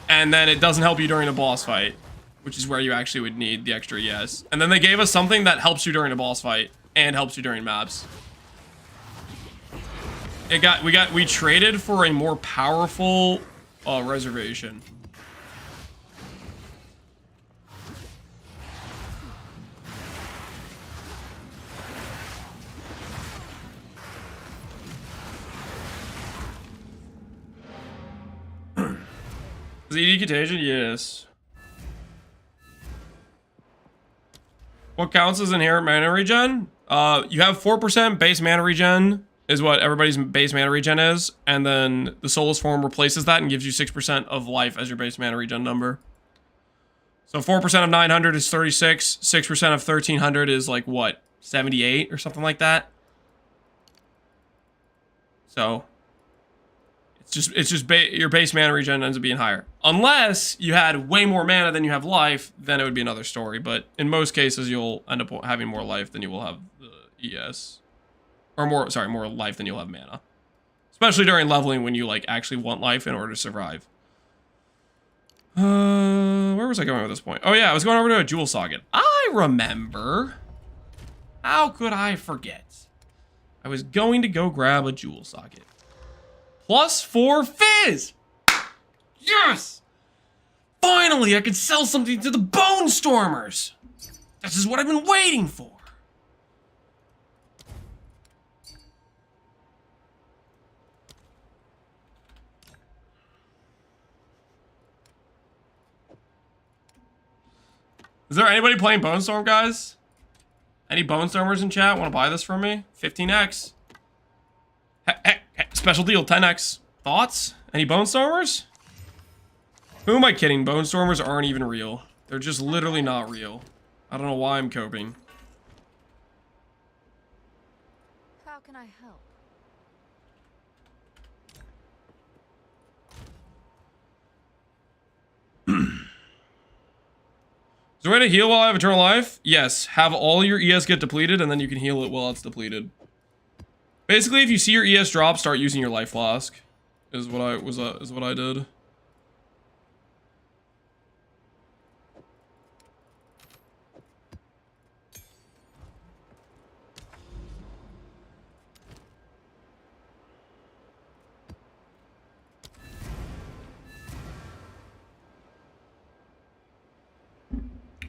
And then it doesn't help you during a boss fight, which is where you actually would need the extra ES. And then they gave us something that helps you during a boss fight and helps you during maps. We traded for a more powerful reservation. Is ED Contagion? Yes. What counts as inherent mana regen? You have 4% base mana regen is what everybody's base mana regen is, and then the Soulless Form replaces that and gives you 6% of life as your base mana regen number. So 4% of 900 is 36, 6% of 1300 is like what, 78 or something like that. So it's just your base mana regen ends up being higher. Unless you had way more mana than you have life, then it would be another story. But in most cases, you'll end up having more life than you will have the ES. Or more life than you'll have mana. Especially during leveling when you like actually want life in order to survive. Where was I going at this point? Oh yeah, I was going over to a jewel socket. I remember. How could I forget? I was going to go grab a jewel socket. +4 fizz! Yes! Finally, I could sell something to the Bonestormers! This is what I've been waiting for. Is there anybody playing Bonestorm, guys? Any Bonestormers in chat want to buy this from me? 15x. Hey, special deal, 10x. Thoughts? Any Bonestormers? Who am I kidding? Bonestormers aren't even real. They're just literally not real. I don't know why I'm coping.
How can I help?
Is there a way to heal while I have eternal life? Yes. Have all your ES get depleted, and then you can heal it while it's depleted. Basically, if you see your ES drop, start using your life flask. is what I did.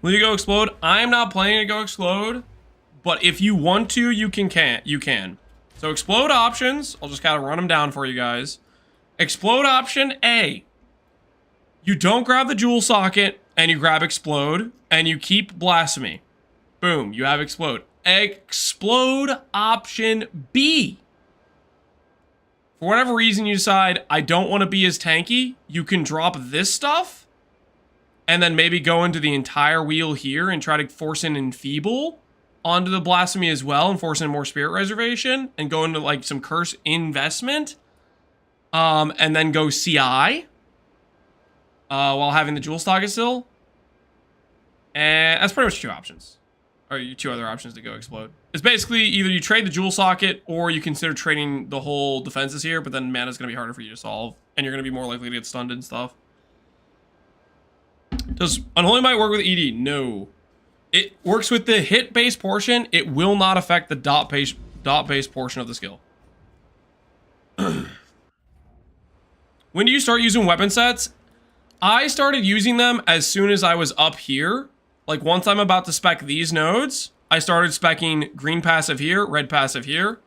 Will you go explode? I'm not planning to go explode, but if you want to, you can. So explode options, I'll just kind of run them down for you guys. Explode option A. You don't grab the jewel socket and you grab explode and you keep blasphemy. Boom, you have explode. Explode option B. For whatever reason you decide, I don't want to be as tanky, you can drop this stuff and then maybe go into the entire wheel here and try to force in enfeeble onto the blasphemy as well and force in more spirit reservation and go into like some curse investment. And then go CI while having the jewel socket still. And that's pretty much two options. Or two other options to go explode. It's basically either you trade the jewel socket or you consider trading the whole defenses here, but then mana's going to be harder for you to solve. And you're going to be more likely to get stunned and stuff. Does Unholy Might work with ED? No. It works with the hit-based portion. It will not affect the dot-based portion of the skill. When do you start using weapon sets? I started using them as soon as I was up here. Like once I'm about to spec these nodes, I started speccing green passive here, red passive here.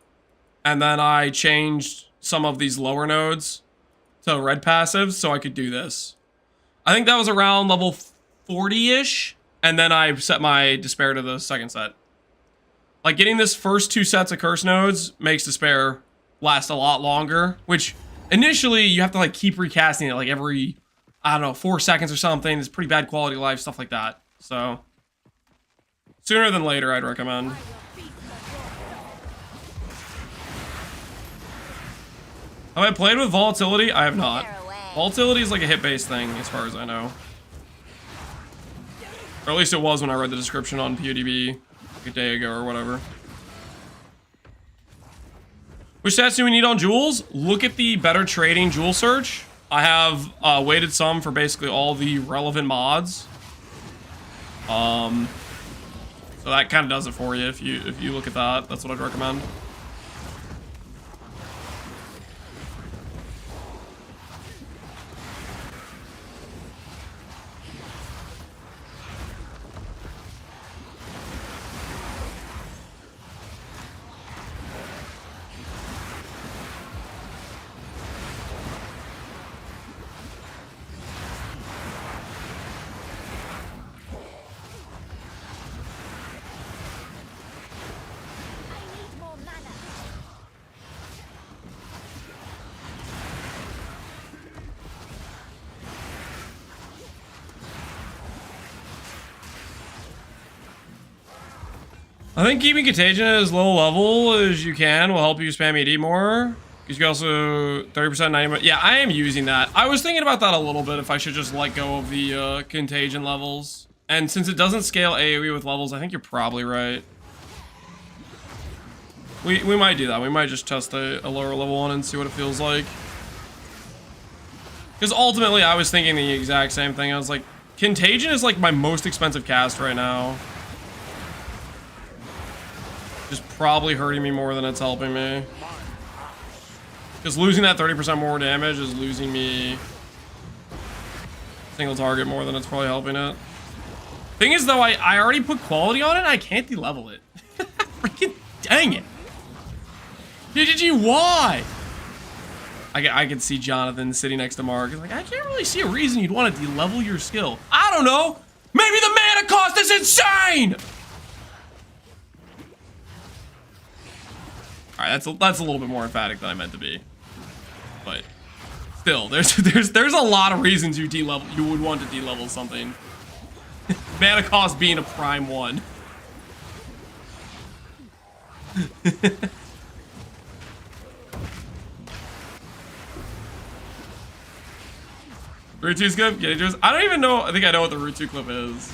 And then I changed some of these lower nodes to red passives so I could do this. I think that was around level 40-ish. And then I set my Despair to the second set. Like getting this first two sets of curse nodes makes Despair last a lot longer. Which initially you have to like keep recasting it like every, I don't know, 4 seconds or something. It's pretty bad quality of life, stuff like that. So sooner than later I'd recommend. Have I played with volatility? I have not. Volatility is like a hit-based thing, as far as I know. Or at least it was when I read the description on PODB like a day ago or whatever. Which stats do we need on jewels? Look at the better trading jewel search. I have weighted some for basically all the relevant mods. So that kind of does it for you if you look at that. That's what I'd recommend. I think keeping Contagion as low level as you can will help you spam ED more. You can also 30% 90. Yeah, I am using that. I was thinking about that a little bit if I should just let go of the Contagion levels. And since it doesn't scale AoE with levels, I think you're probably right. We might do that. We might just test a lower level one and see what it feels like. Because ultimately, I was thinking the exact same thing. I was like, Contagion is like my most expensive cast right now. Just probably hurting me more than it's helping me. Because losing that 30% more damage is losing me single target more than it's probably helping it. Thing is though, I already put quality on it and I can't de-level it. Freaking dang it. GGG, why? I can see Jonathan sitting next to Mark. He's like, I can't really see a reason you'd want to de-level your skill. I don't know. Maybe the mana cost is insane! Alright, that's a little bit more emphatic than I meant to be. But still, there's a lot of reasons you would want to de-level something. Mana cost being a prime one. Route 2's good? I don't even know. I think I know what the Route 2 clip is.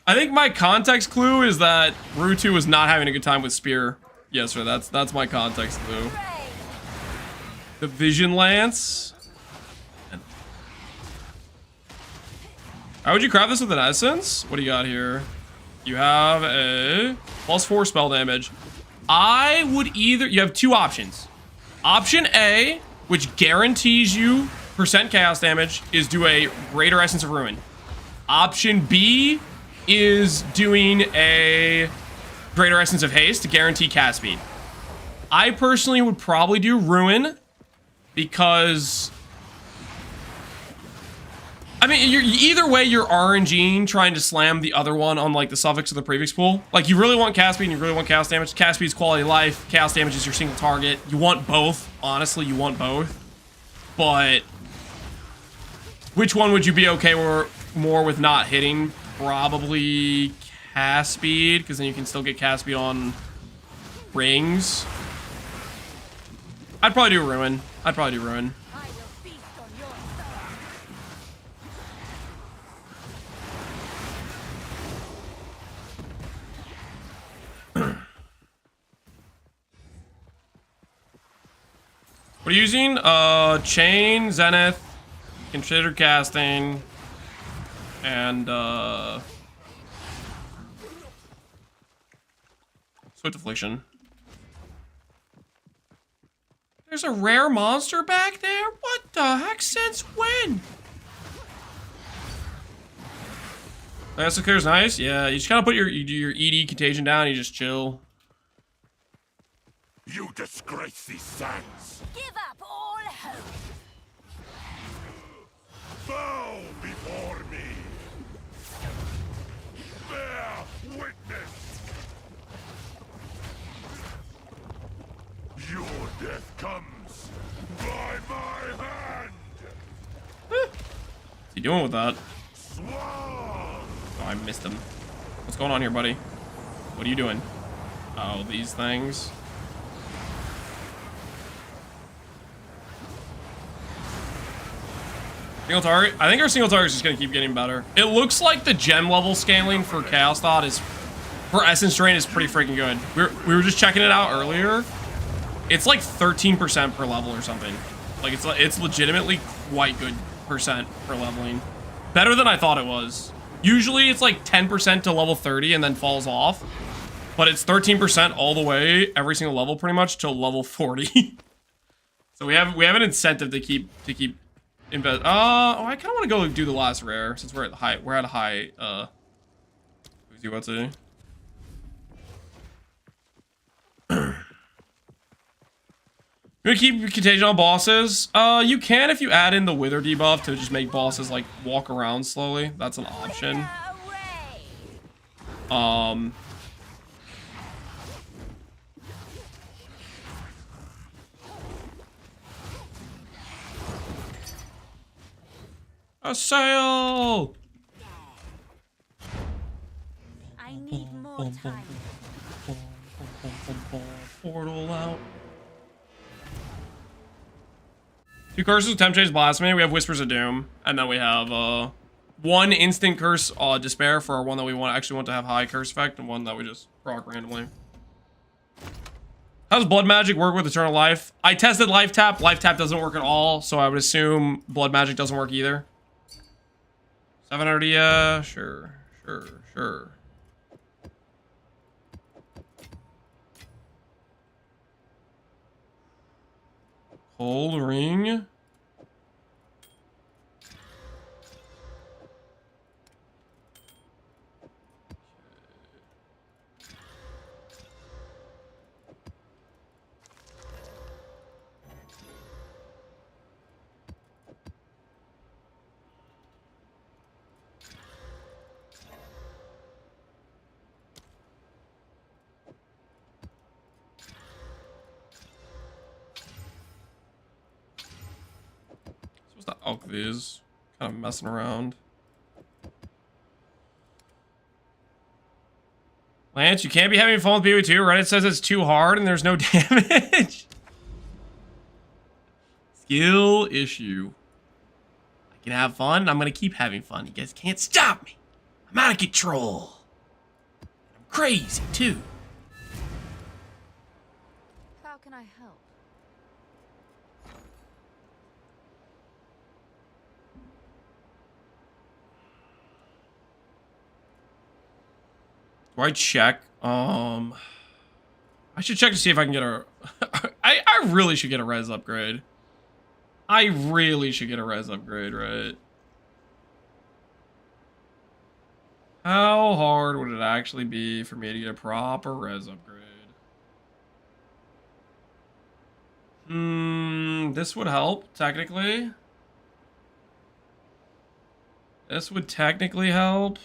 I think my context clue is that Route 2 was not having a good time with Spear Yes, sir. That's my context clue. The Vision Lance. How would you craft this with an essence? What do you got here? You have a +4 spell damage. I would either... You have two options. Option A, which guarantees you % chaos damage, is do a Greater Essence of Ruin. Option B is doing a Greater Essence of Haste to guarantee cast speed. I personally would probably do Ruin because... I mean, either way, you're RNGing trying to slam the other one on, like, the suffix of the prefix pool. Like, you really want cast speed and you really want chaos damage. Cast speed is quality of life. Chaos damage is your single target. You want both. Honestly, you want both. But which one would you be okay more with not hitting? Probably cast speed, because then you can still get cast speed on rings. I'd probably do Ruin. I'd probably do Ruin. What are you using? Chain, Zenith, Consider Casting, and Swift Affliction. There's a rare monster back there? What the heck? Since when? That's clear's nice. Yeah, you just kind of put your ED Contagion down and you just chill.
You disgrace these sands.
Give up all hope.
Bow before me. Bear witness. Your death comes by my hand.
What's he doing with that?
Swan.
Oh, I missed him. What's going on here, buddy? What are you doing? Oh, these things. Single target? I think our single target is just going to keep getting better. It looks like the gem level scaling for Chaos Thought is... For Essence Drain is pretty freaking good. We were just checking it out earlier. It's like 13% per level or something. Like, it's legitimately quite good percent per leveling. Better than I thought it was. Usually it's like 10% to level 30 and then falls off. But it's 13% all the way, every single level pretty much, to level 40. So we have an incentive to keep invest. I kind of want to go do the last rare since we're at a high Uzi, what's it? You gonna keep Contagion on bosses? You can if you add in the Wither debuff to just make bosses like walk around slowly. That's an option. Assail!
I need more time.
Portal out. 2 curses, Tempt Chase, Blasphemy. We have Whispers of Doom, and then we have 1 instant curse, Despair for our one that we actually want to have high curse effect, and one that we just proc randomly. How does Blood Magic work with Eternal Life? I tested Life Tap. Life Tap doesn't work at all, so I would assume Blood Magic doesn't work either. 700, yeah, sure. Cold Ring. Supposed to elk these. Kind of messing around. Lance, you can't be having fun with BO2. Reddit says it's too hard and there's no damage. Skill issue. I can have fun. I'm going to keep having fun. You guys can't stop me. I'm out of control. I'm crazy, too.
I help?
Do I check? I should check to see if I can get a... I really should get a res upgrade. I really should get a res upgrade, right? How hard would it actually be for me to get a proper res upgrade? This would help, technically. This would technically help.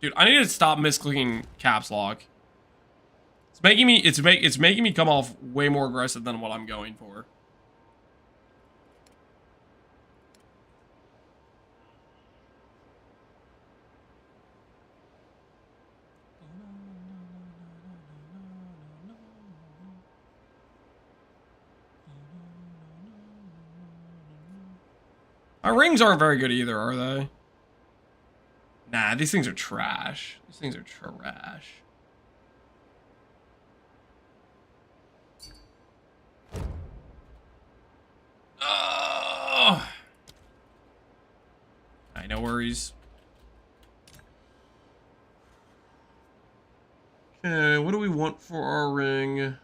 Dude, I need to stop misclicking caps lock. It's making me it's making me come off way more aggressive than what I'm going for. My rings aren't very good either, are they? Nah, these things are trash. These things are trash. Oh! Alright, no worries. Okay, what do we want for our ring?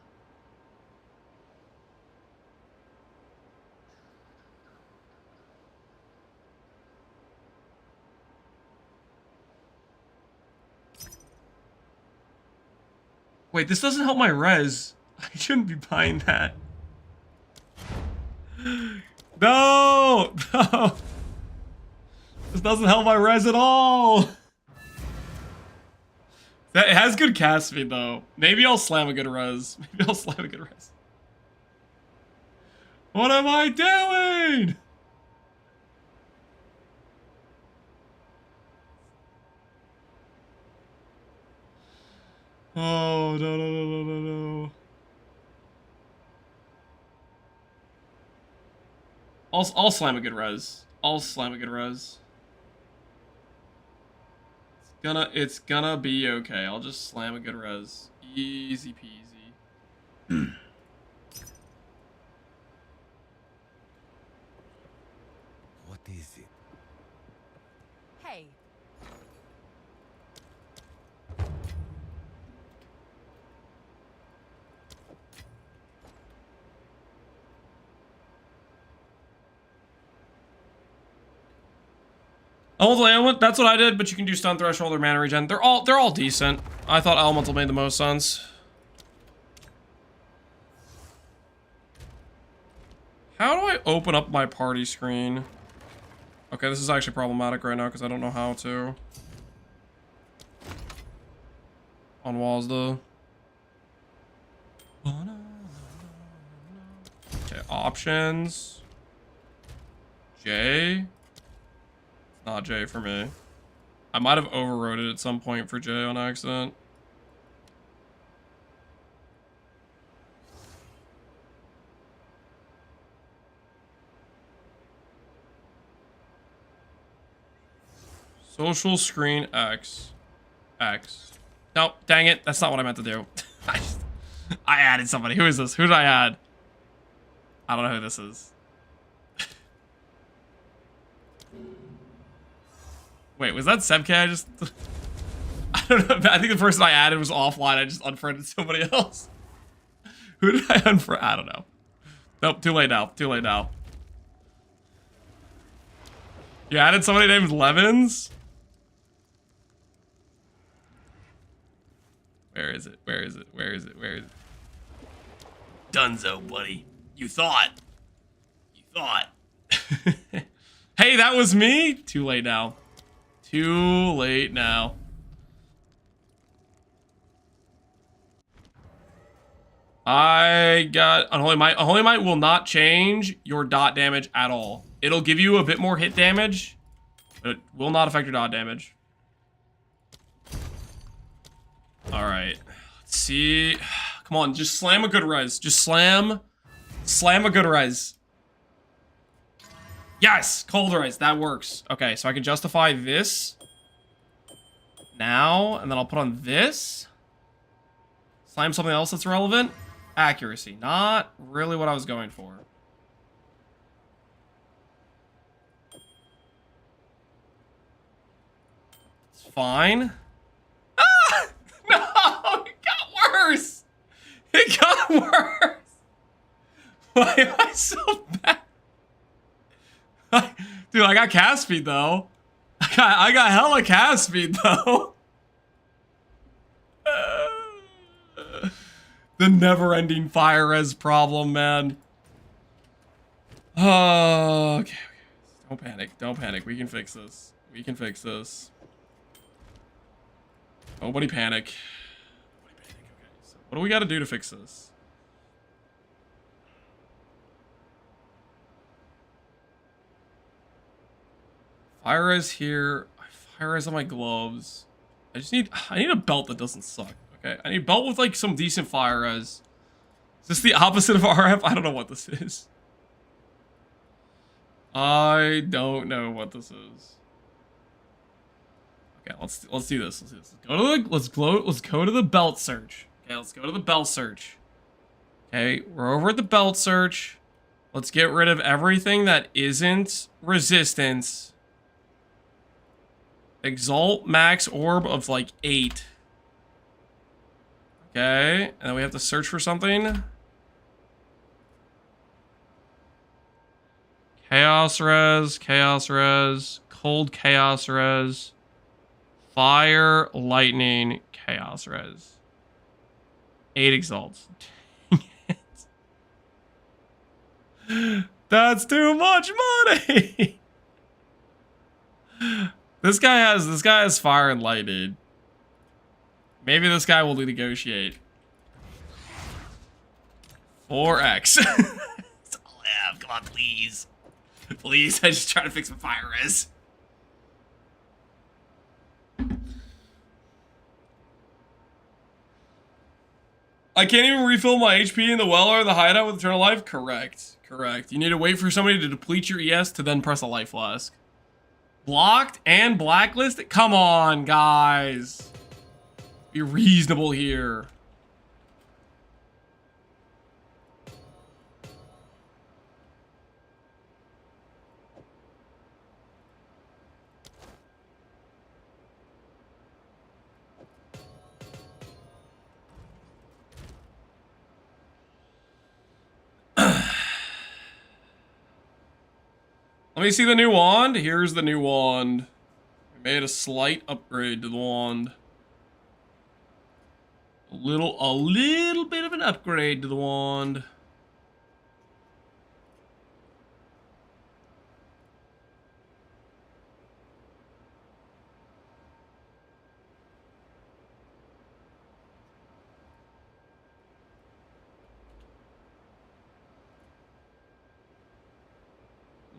Wait, this doesn't help my res. I shouldn't be buying that. No! No! This doesn't help my res at all! It has good cast speed, though. Maybe I'll slam a good res. Maybe I'll slam a good res. What am I doing? Oh, no, no, no, no, no, no. I'll slam a good res. I'll slam a good res. It's gonna be okay. I'll just slam a good res. Easy peasy.
What is it?
Hey.
Elemental, that's what I did, but you can do stun threshold or mana regen. They're all decent. I thought elemental made the most sense. How do I open up my party screen? Okay, this is actually problematic right now because I don't know how to. On walls though. Okay, options. J. Not J for me. I might have overrode it at some point for J on accident. Social screen X. X. Nope, dang it. That's not what I meant to do. I added somebody. Who is this? Who did I add? I don't know who this is. Wait, was that Sebk? I just... I don't know. I think the person I added was offline. I just unfriended somebody else. Who did I unfriend? I don't know. Nope, too late now. Too late now. You added somebody named Levins? Where is it? Where is it? Where is it? Where is it? Dunzo, buddy. You thought. You thought. Hey, that was me? Too late now. Too late now. I got Unholy Might. Unholy Might will not change your dot damage at all. It'll give you a bit more hit damage, but it will not affect your dot damage. All right. Let's see. Come on, just slam a good res. Just slam a good res. Yes, cold res. That works. Okay, so I can justify this. now, and then I'll put on this. Slime something else that's relevant. Accuracy. Not really what I was going for. It's fine. Ah! No! It got worse! It got worse! Why am I so bad? Dude, I got cast speed though. I got hella cast speed though. The never-ending fire res problem, man. Oh, okay. Don't panic. Don't panic. We can fix this. We can fix this. Nobody panic. Nobody panic. Okay. So what do we got to do to fix this? Fire res here. Fire res on my gloves. I need a belt that doesn't suck. Okay, I need a belt with like some decent fire res. Is this the opposite of RF? I don't know what this is. I don't know what this is. Okay, let's do this. Let's do this. Let's go to the belt search. Okay, let's go to the belt search. Okay, we're over at the belt search. Let's get rid of everything that isn't resistance. Exalt max orb of like 8. Okay, and then we have to search for something. Chaos res, cold chaos res, fire, lightning, chaos res. 8 exalts. Dang it. That's too much money. This guy has fire and lightning. Maybe this guy will negotiate. 4x. That's all I have. Come on, please. Please, I just try to fix my fire res. I can't even refill my HP in the well or the hideout with eternal life? Correct. Correct. You need to wait for somebody to deplete your ES to then press a life flask. Blocked and blacklisted? Come on, guys. Be reasonable here. Let me see the new wand. Here's the new wand. We made a slight upgrade to the wand. A little bit of an upgrade to the wand.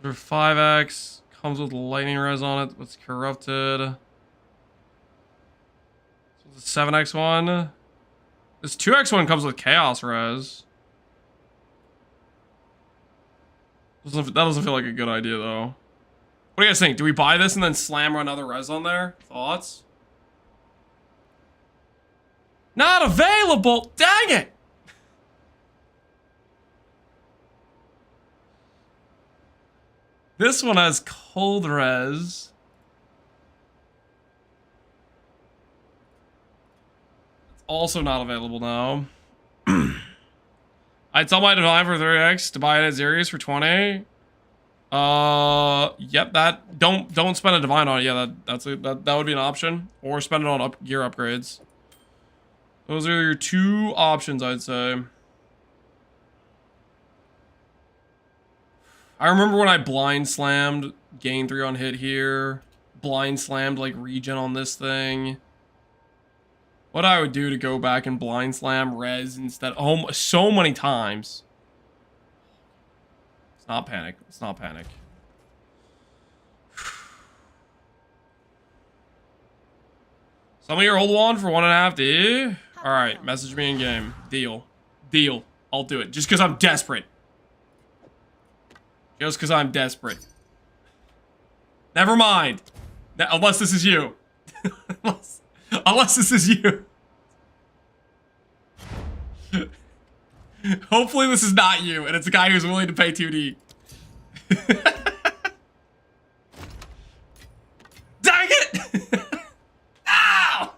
For 5x, comes with lightning res on it, it's corrupted. So the 7x one. This 2x one comes with chaos res. That doesn't feel like a good idea though. What do you guys think? Do we buy this and then slam another res on there? Thoughts? Not available! Dang it! This one has cold res. It's also not available now. I'd sell my Divine for 30x to buy it at Xerius for 20. Yep, that don't spend a Divine on it. Yeah, that would be an option. Or spend it on gear upgrades. Those are your two options, I'd say. I remember when I blind slammed, gain 3 on hit here. Blind slammed like regen on this thing. What I would do to go back and blind slam res instead. Oh, so many times. Let's not panic. Let's not panic. Some of your old wand for 1.5D. All right, message me in game. Deal. Deal. I'll do it. Just because I'm desperate. Just because I'm desperate. Never mind. Unless this is you. Unless this is you. Hopefully this is not you, and it's a guy who's willing to pay 2D. Dang it! Ow!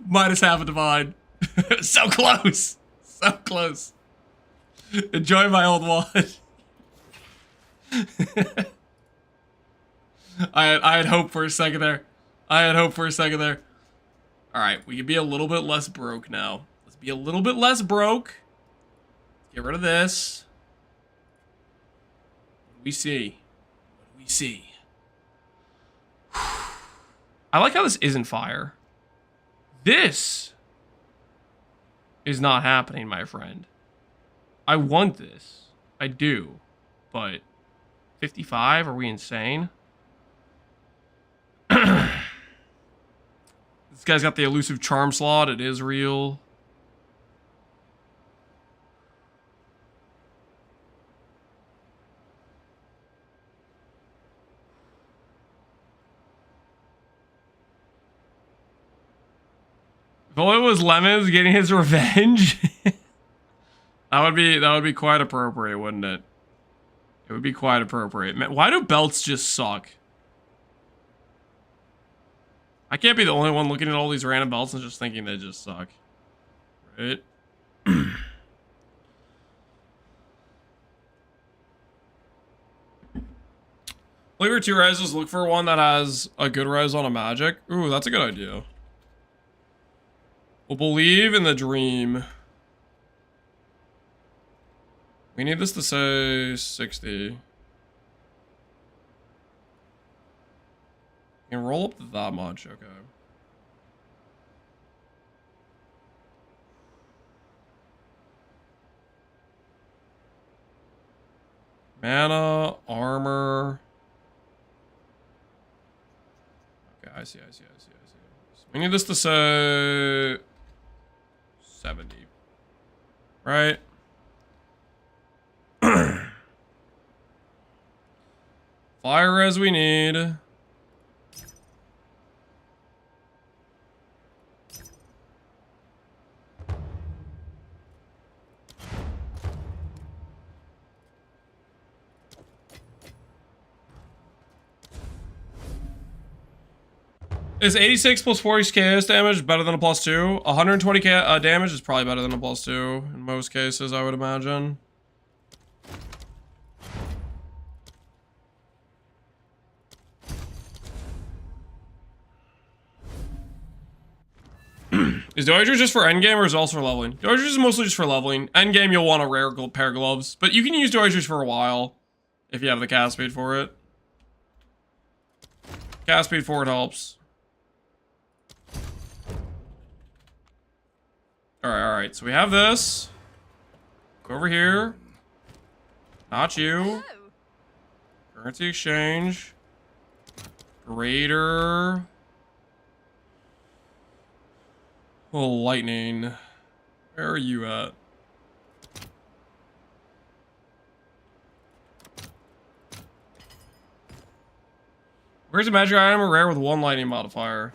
Minus half a divine. So close. So close. Enjoy my old one. I had hope for a second there. Alright, we can be a little bit less broke now. Let's be a little bit less broke. Get rid of this. What do we see? What do we see? I like how this isn't fire. This is not happening, my friend. I want this. I do. But 55? Are we insane? This guy's got the elusive charm slot. It is real. If only it was Lemons getting his revenge. that would be quite appropriate, wouldn't it? It would be quite appropriate. Man, why do belts just suck? I can't be the only one looking at all these random belts and just thinking they just suck. Right? Look for 2 reses, look for one that has a good res on a magic. Ooh, that's a good idea. We'll believe in the dream. We need this to say 60. Can roll up that much, okay. Mana, armor. Okay, I see. So we need this to say 70. Right? Fire as we need. Is 86 plus 40 chaos damage better than a +2? 120 damage is probably better than a +2 in most cases, I would imagine. Is Dowager just for endgame or is it also for leveling? Dowager is mostly just for leveling. Endgame, you'll want a rare pair of gloves, but you can use Dowagers for a while if you have the cast speed for it. Cast speed for it helps. Alright, so we have this. Go over here. Not you. Currency exchange. Greater. Oh, lightning. Where are you at? Where's a magic item or rare with 1 lightning modifier?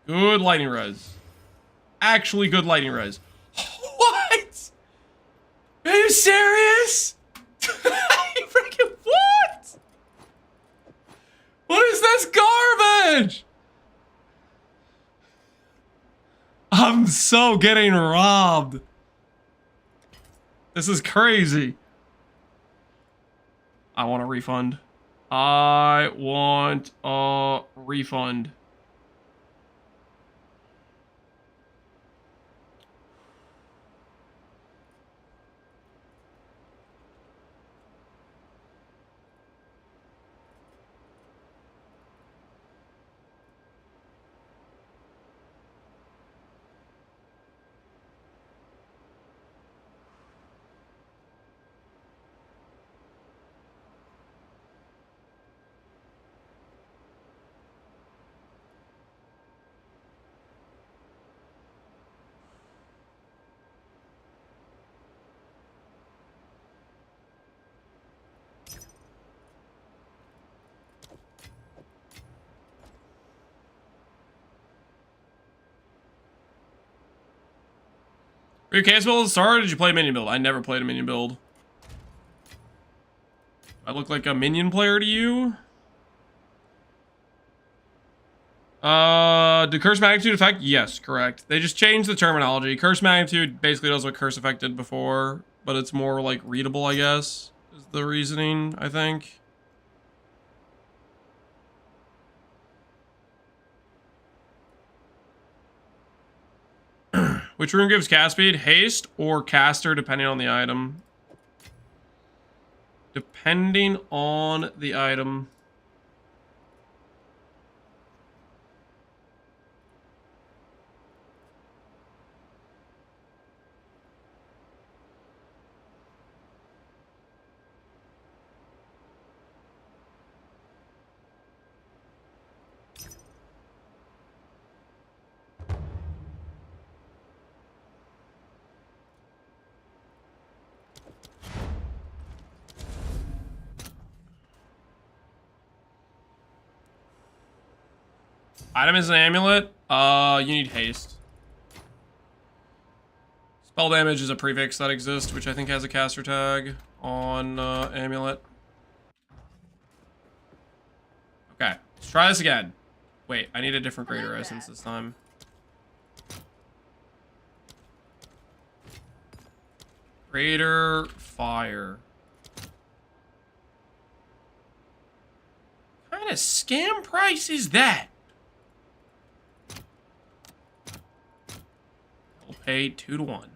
Good lightning res. Actually good lightning res. What? Are you serious? You freaking what? What is this garbage? I'm so getting robbed. This is crazy. I want a refund. I want a refund. Were you case build at the start, or did you play a minion build? I never played a minion build. I look like a minion player to you? Did Curse Magnitude affect? Yes, correct. They just changed the terminology. Curse Magnitude basically does what Curse Effect did before, but it's more like readable, I guess, is the reasoning, I think. Which rune gives cast speed? Haste or caster, depending on the item. Depending on the item. Item is an amulet. You need haste. Spell damage is a prefix that exists, which I think has a caster tag on amulet. Okay, let's try this again. Wait, I need a different greater essence this time. Greater fire. What kind of scam price is that? I'll pay 2 to 1.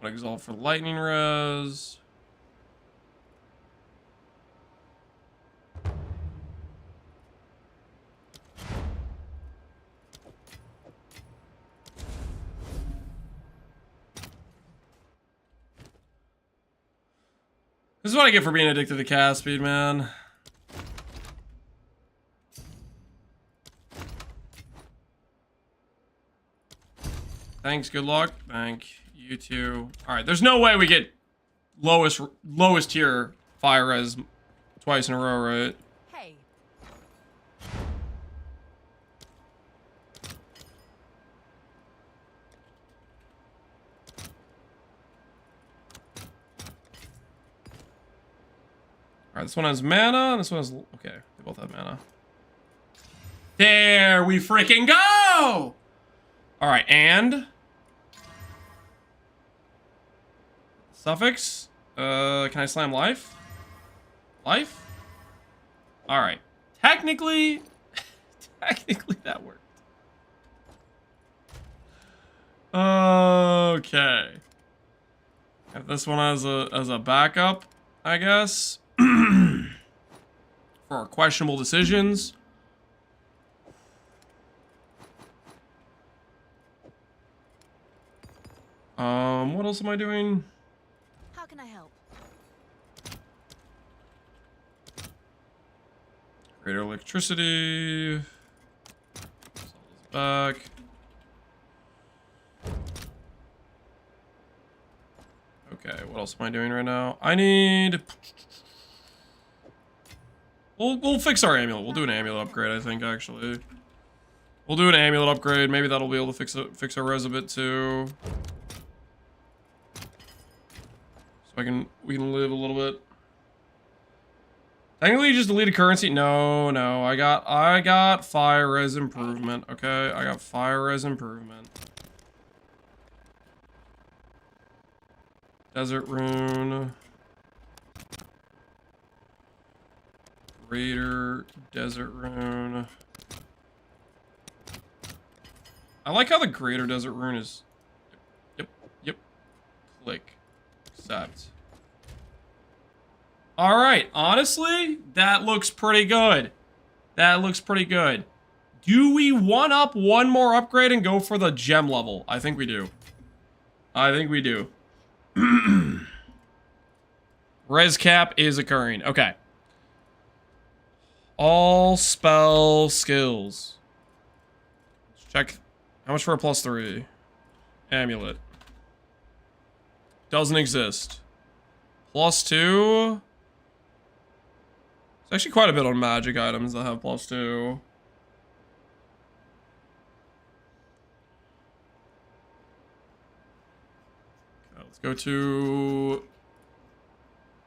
Exalt for lightning res. This is what I get for being addicted to cast speed, man. Thanks, good luck. Thank you too. Alright, there's no way we get lowest tier fire res twice in a row, right?
Hey.
Alright, this one has mana, and this one has... Okay, they both have mana. There we freaking go! Alright, and... Suffix? Can I slam life? Life? Alright. Technically... technically that worked. Okay. Have this one as a backup, I guess. For our questionable decisions. What else am I doing?
How can I help?
Greater electricity. Back. Okay, what else am I doing right now? I need... We'll fix our amulet. We'll do an amulet upgrade, I think, actually. We'll do an amulet upgrade. Maybe that'll be able to fix our res a bit, too. So we can live a little bit. Technically, you just deleted currency. No, I got fire res improvement. Okay, I got fire res improvement. Desert rune. Greater desert rune. I like how the greater desert rune is. Yep. Click. Accept. Alright, honestly, that looks pretty good. That looks pretty good. Do we one up one more upgrade and go for the gem level? I think we do. I think we do. Res cap is occurring. Okay. all spell skills. Let's check how much for a +3. Amulet. Doesn't exist. +2. It's actually quite a bit on magic items that have +2. Okay, let's go to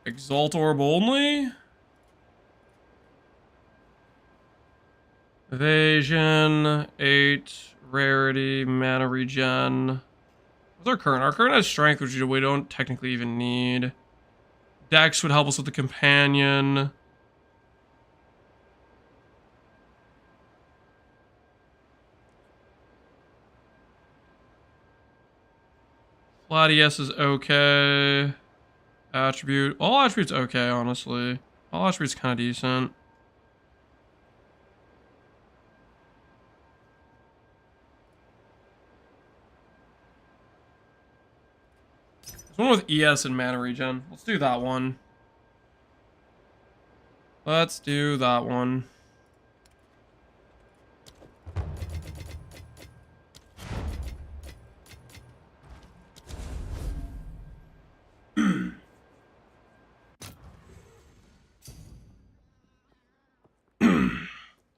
Exalt Orb only. Evasion, 8, rarity, mana regen. What's our current? Our current has strength, which we don't technically even need. Dex would help us with the companion. Gladius is okay. Attribute. All attributes okay, honestly. All attributes kind of decent. There's one with ES and mana regen. Let's do that one. Let's do that one.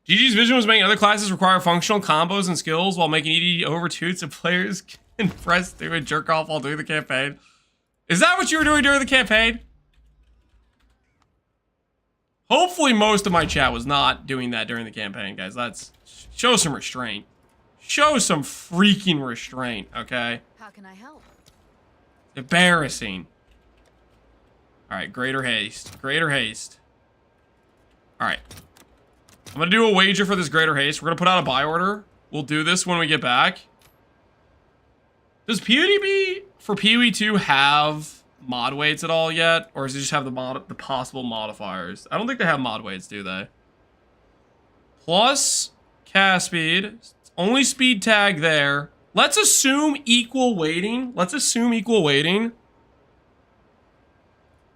GG's vision was making other classes require functional combos and skills while making ED overtoots so players can press through and jerk off while doing the campaign. Is that what you were doing during the campaign? Hopefully most of my chat was not doing that during the campaign, guys. That's... show some restraint. Show some freaking restraint, okay?
How can I help?
Embarrassing. Alright, greater haste. Greater haste. Alright. I'm gonna do a wager for this greater haste. We're gonna put out a buy order. We'll do this when we get back. Does PvP for PoE2 have mod weights at all yet? Or does it just have the possible modifiers? I don't think they have mod weights, do they? Plus cast speed. Only speed tag there. Let's assume equal weighting. Let's assume equal weighting.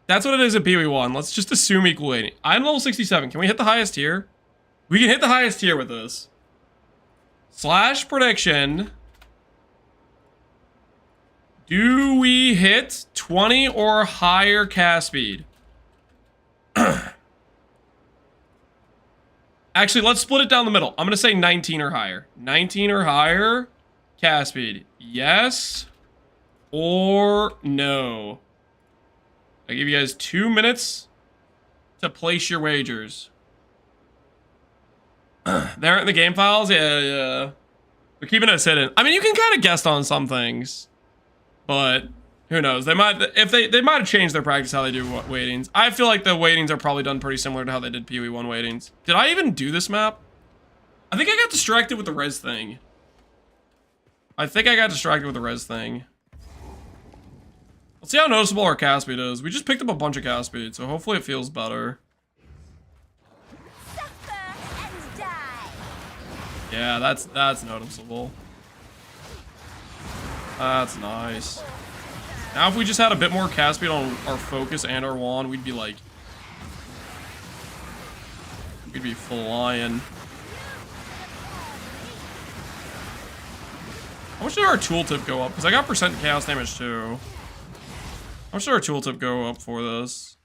That's what it is at PoE1. Let's just assume equal weighting. I'm level 67. Can we hit the highest tier? We can hit the highest tier with this. Slash prediction. Do we hit 20 or higher cast speed? Actually, let's split it down the middle. I'm going to say 19 or higher. 19 or higher cast speed. Yes or no. I give you guys 2 minutes to place your wagers. They aren't in the game files? Yeah. They're keeping it hidden. I mean, you can kind of guess on some things. But who knows? They might, if they might have changed their practice how they do weightings. I feel like the weightings are probably done pretty similar to how they did PoE1 weightings. Did I even do this map? I think I got distracted with the res thing. Let's see how noticeable our cast speed is. We just picked up a bunch of cast speed, so hopefully it feels better.
Suffer and die.
Yeah, that's noticeable. That's nice. Now if we just had a bit more cast speed on our focus and our wand, we'd be like... we'd be flying. How much did our tooltip go up? Because I got percent chaos damage too. How much did our tooltip go up for this?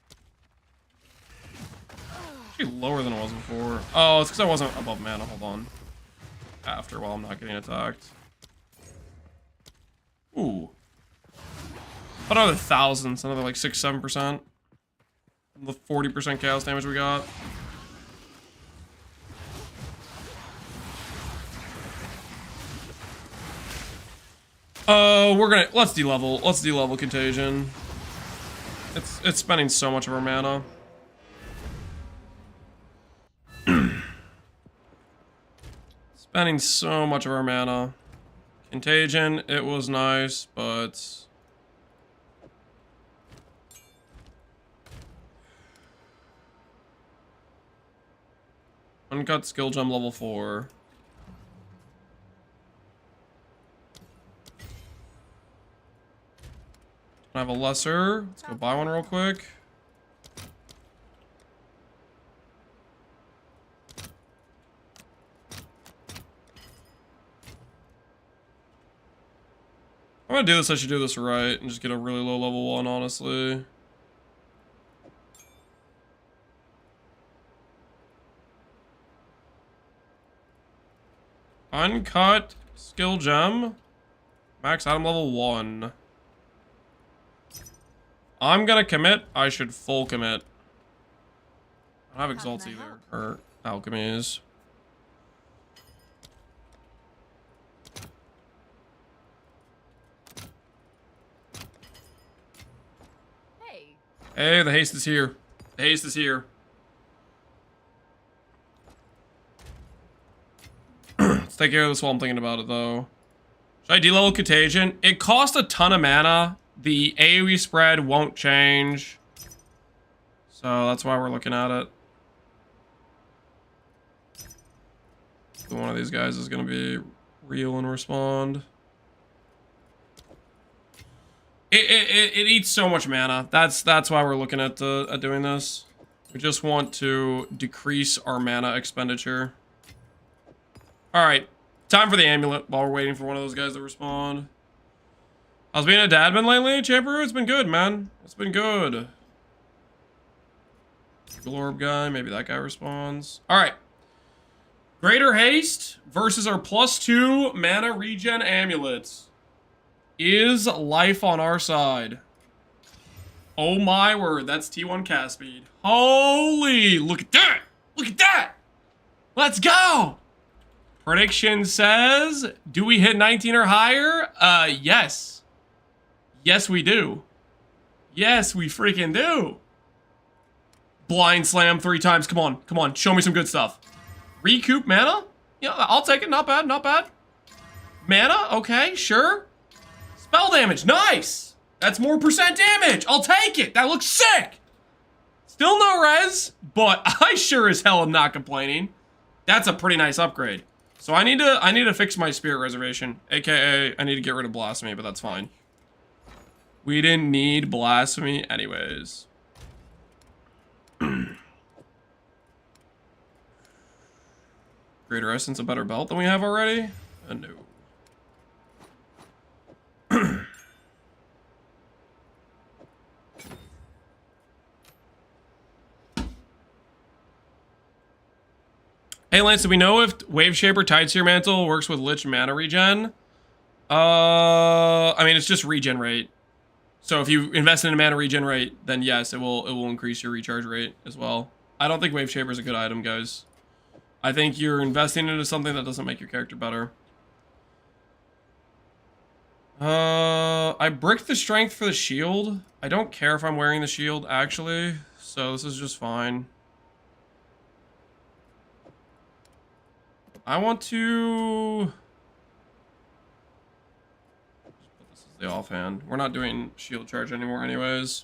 Actually lower than it was before. Oh, it's because I wasn't above mana. Hold on. After, while I'm not getting attacked. Ooh. Another 1,000, so another like 6-7%. The 40% chaos damage we got. Let's de-level. Let's de-level Contagion. It's spending so much of our mana. Spending so much of our mana. Contagion, it was nice, but... uncut skill gem level 4. I have a lesser. Let's go buy one real quick. I'm gonna do this, I should do this right and just get a really low level one, honestly. Uncut skill gem. Max item level 1. I'm gonna commit. I should full commit. I don't have exalts either. Or alchemies. Hey, the haste is here. The haste is here. Let's take care of this while I'm thinking about it, though. Should I D-level Contagion? It costs a ton of mana. The AoE spread won't change. So that's why we're looking at it. One of these guys is going to be real and respond. It eats so much mana. That's why we're looking at doing this. We just want to decrease our mana expenditure. Alright. Time for the amulet while we're waiting for one of those guys to respond. How's being a dadman lately, Champeru? It's been good, man. It's been good. Glorb guy, maybe that guy responds. Alright. Greater haste versus our +2 mana regen amulets. Is life on our side? Oh my word, that's T1 cast speed. Holy, look at that! Look at that! Let's go! Prediction says, do we hit 19 or higher? Yes. Yes, we do. Yes, we freaking do. Blind slam 3 times, come on, come on, show me some good stuff. Recoup mana? Yeah, I'll take it, not bad, not bad. Mana, okay, sure. Spell damage, nice! That's more percent damage, I'll take it, that looks sick! Still no res, but I sure as hell am not complaining. That's a pretty nice upgrade. So I need to fix my spirit reservation, aka I need to get rid of Blasphemy, but that's fine. We didn't need Blasphemy anyways. Greater Essence, a better belt than we have already? No. Hey Lance, do we know if Wave Shaper tied to your mantle works with Lich mana regen? I mean it's just regen rate. So if you invest in a mana regen rate, then yes, it will increase your recharge rate as well. I don't think Wave Shaper is a good item, guys. I think you're investing into something that doesn't make your character better. I bricked the strength for the shield. I don't care if I'm wearing the shield actually, so this is just fine. I want to... This is the offhand. We're not doing shield charge anymore anyways.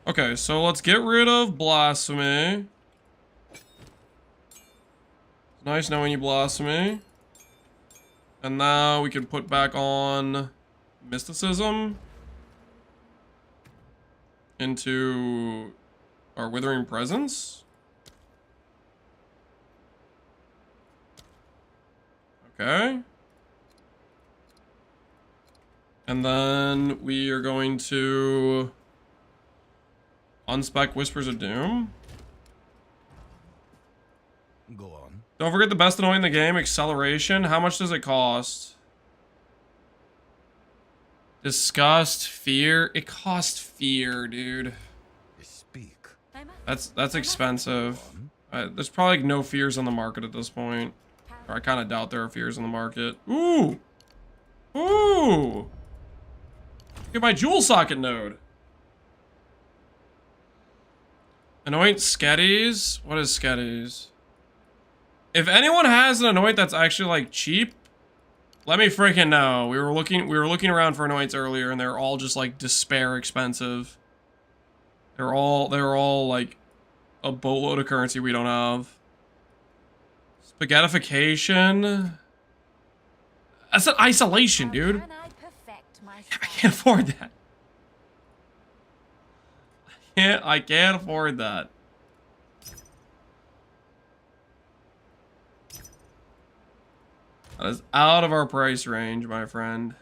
Okay, so let's get rid of Blasphemy. Nice knowing you, Blasphemy. And now we can put back on Mysticism into our Withering Presence. Okay. And then we are going to unspec Whispers of Doom.
Go on.
Don't forget the best annoying in the game, acceleration. How much does it cost? Disgust, fear. It costs fear, dude.
Speak.
That's expensive. There's probably no fears on the market at this point. Or I kind of doubt there are fears on the market. Ooh! Ooh! Look at my jewel socket node. Anoint Sketties? What is Sketties? If anyone has an anoint that's actually like cheap, let me freaking know. We were looking around for anoints earlier and they're all just like despair expensive. They're all like a boatload of currency we don't have. Spaghettification. That's an isolation, dude. I can't afford that. I can't afford that. That is out of our price range, my friend.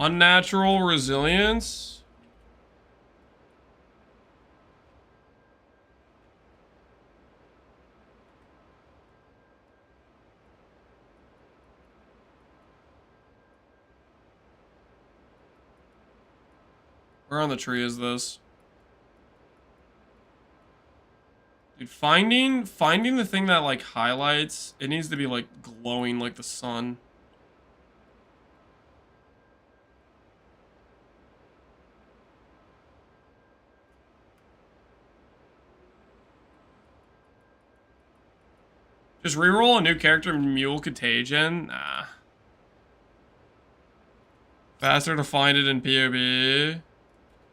Unnatural resilience. Where on the tree is this? Dude, finding the thing that like highlights, it needs to be like glowing like the sun. Just reroll a new character Mule Contagion? Nah. Faster to find it in POB.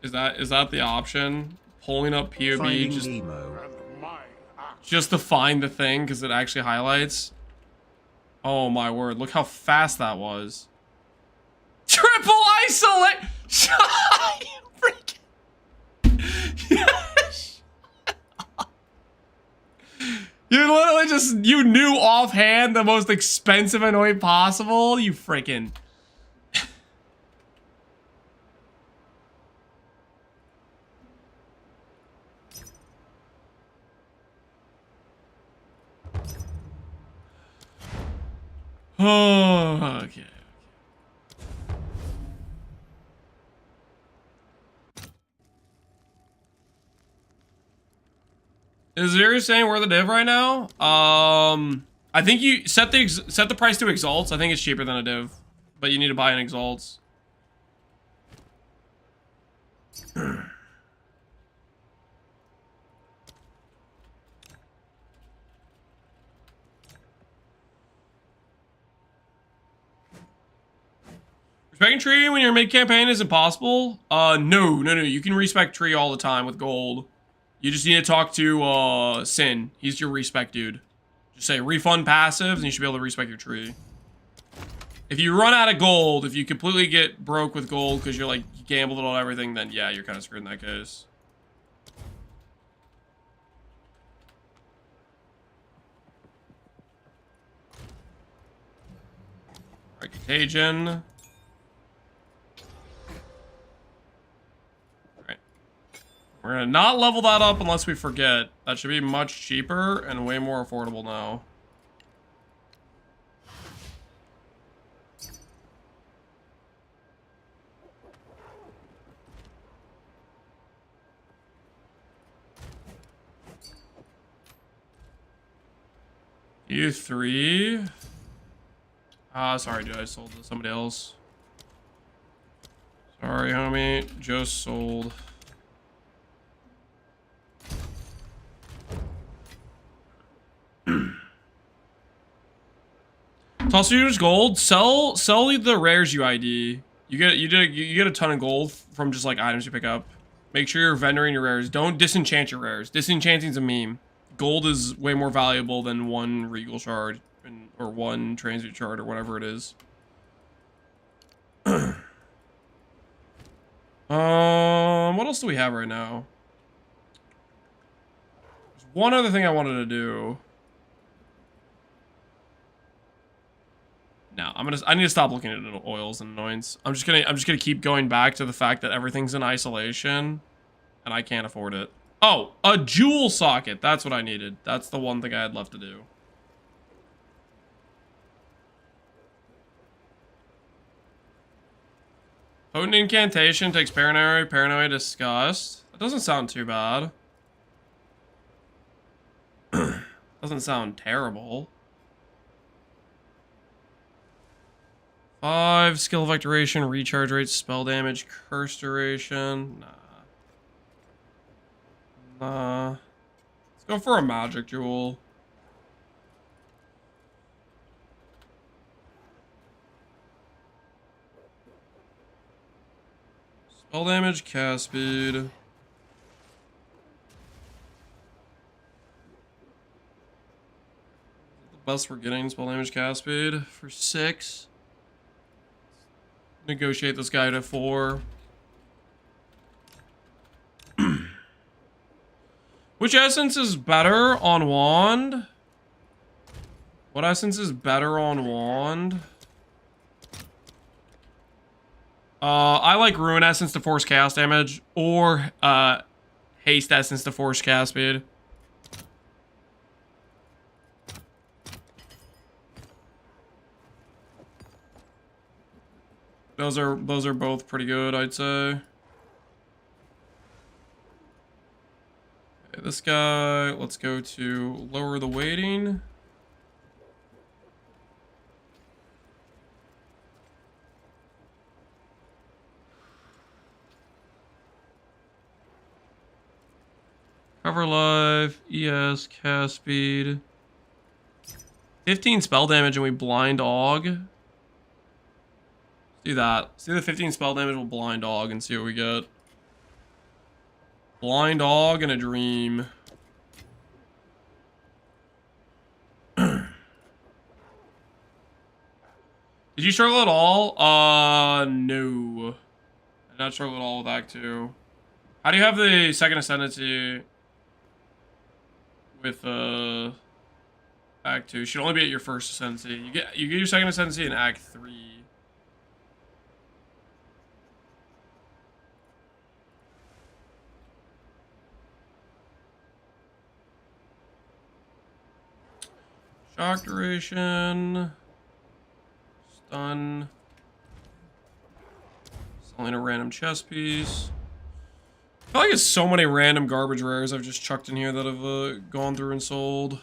Is that the option? Pulling up POB
Finding Nemo.
just to find the thing because it actually highlights. Oh my word, look how fast that was. Triple isolate! Yes. You literally just, you knew offhand the most expensive anoint possible? You freaking... Oh, okay. Is Zero saying we're the div right now? I think you set the price to exalts. I think it's cheaper than a div, but you need to buy an exalts. Respecting tree when you're mid-campaign is impossible? No. You can respec tree all the time with gold. You just need to talk to, Sin. He's your respec dude. Just say refund passives and you should be able to respec your tree. If you run out of gold, if you completely get broke with gold because you're like, you gambled it on everything, then yeah, you're kind of screwed in that case. Alright, Contagion. We're gonna not level that up unless we forget. That should be much cheaper and way more affordable now. You three. Sorry, dude. I sold to somebody else. Sorry, homie. Just sold. Toss you use gold. Sell the rares you ID. You get a ton of gold from just like items you pick up. Make sure you're vendoring your rares. Don't disenchant your rares. Disenchanting's a meme. Gold is way more valuable than one regal shard or one transmute shard or whatever it is. What else do we have right now? There's one other thing I wanted to do. No, I need to stop looking at oils and annoyance. I'm just gonna keep going back to the fact that everything's in isolation and I can't afford it. Oh, a jewel socket. That's what I needed. That's the one thing I had left to do. Potent incantation takes paranoia, disgust. That doesn't sound too bad. Doesn't sound terrible. 5 skill effect duration, recharge rate, spell damage, curse duration. Nah. Let's go for a magic jewel. Spell damage, cast speed. The best we're getting spell damage, cast speed for 6. Negotiate this guy to 4. Which essence is better on wand? What essence is better on wand? I like Ruin Essence to force chaos damage, or Haste Essence to force cast speed. Those are both pretty good, I'd say. Okay, this guy, let's go to lower the weighting. Cover life, ES, cast speed. 15 spell damage and we blind Aug. Let's do that. Let's do the 15 spell damage, we'll blind Aug and see what we get. Blind Aug and a dream. Did you struggle at all? No. I did not struggle at all with Act 2. How do you have the second Ascendancy with Act 2? You should only be at your first Ascendancy. You get your second Ascendancy in Act 3. Shock duration. Stun. Selling a random chest piece. I feel like it's so many random garbage rares I've just chucked in here that have gone through and sold.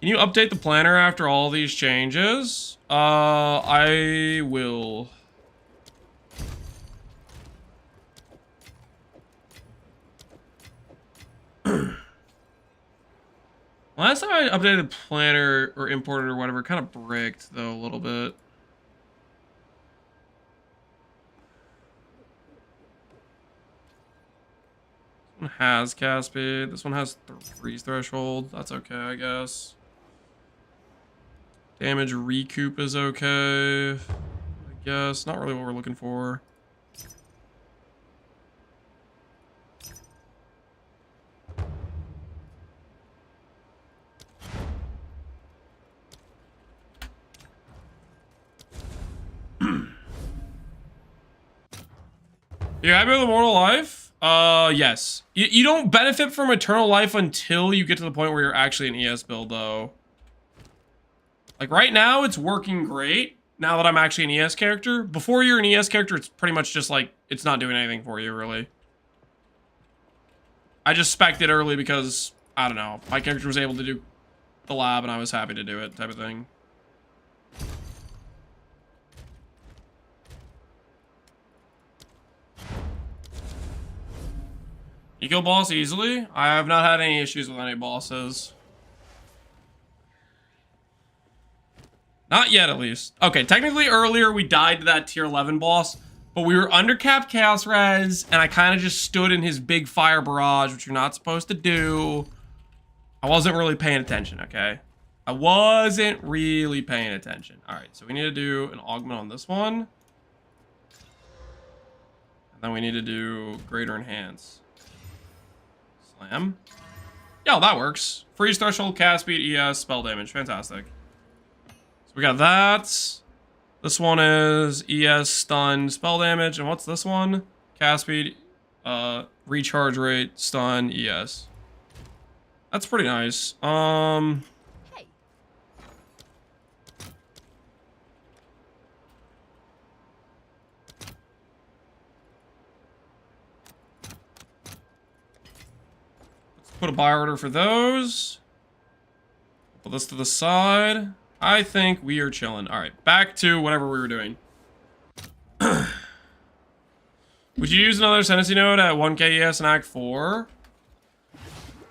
Can you update the planner after all these changes? I will. Last time I updated planner or imported or whatever, kind of bricked though a little bit. This one has cast speed. This one has freeze threshold. That's okay, I guess. Damage recoup is okay, I guess. Not really what we're looking for. You happy with Immortal Life? Yes. You don't benefit from Eternal Life until you get to the point where you're actually an ES build, though. Like, right now, it's working great, now that I'm actually an ES character. Before you're an ES character, it's pretty much just, like, it's not doing anything for you, really. I just spec'd it early because, I don't know, my character was able to do the lab, and I was happy to do it, type of thing. You kill boss easily? I have not had any issues with any bosses. Not yet, at least. Okay, technically earlier we died to that tier 11 boss, but we were under capped chaos res, and I kind of just stood in his big fire barrage, which you're not supposed to do. I wasn't really paying attention, okay? I wasn't really paying attention. All right, so we need to do an augment on this one. And then we need to do greater enhance. Slam. Yeah, that works. Freeze threshold, cast speed, ES, spell damage. Fantastic. So we got that. This one is ES, stun, spell damage. And what's this one? Cast speed, recharge rate, stun, ES. That's pretty nice.
Hey.
Put a buy order for those. Put this to the side. I think we are chilling. All right, back to whatever we were doing. Would you use another Ascendancy node at 1k ES in Act 4?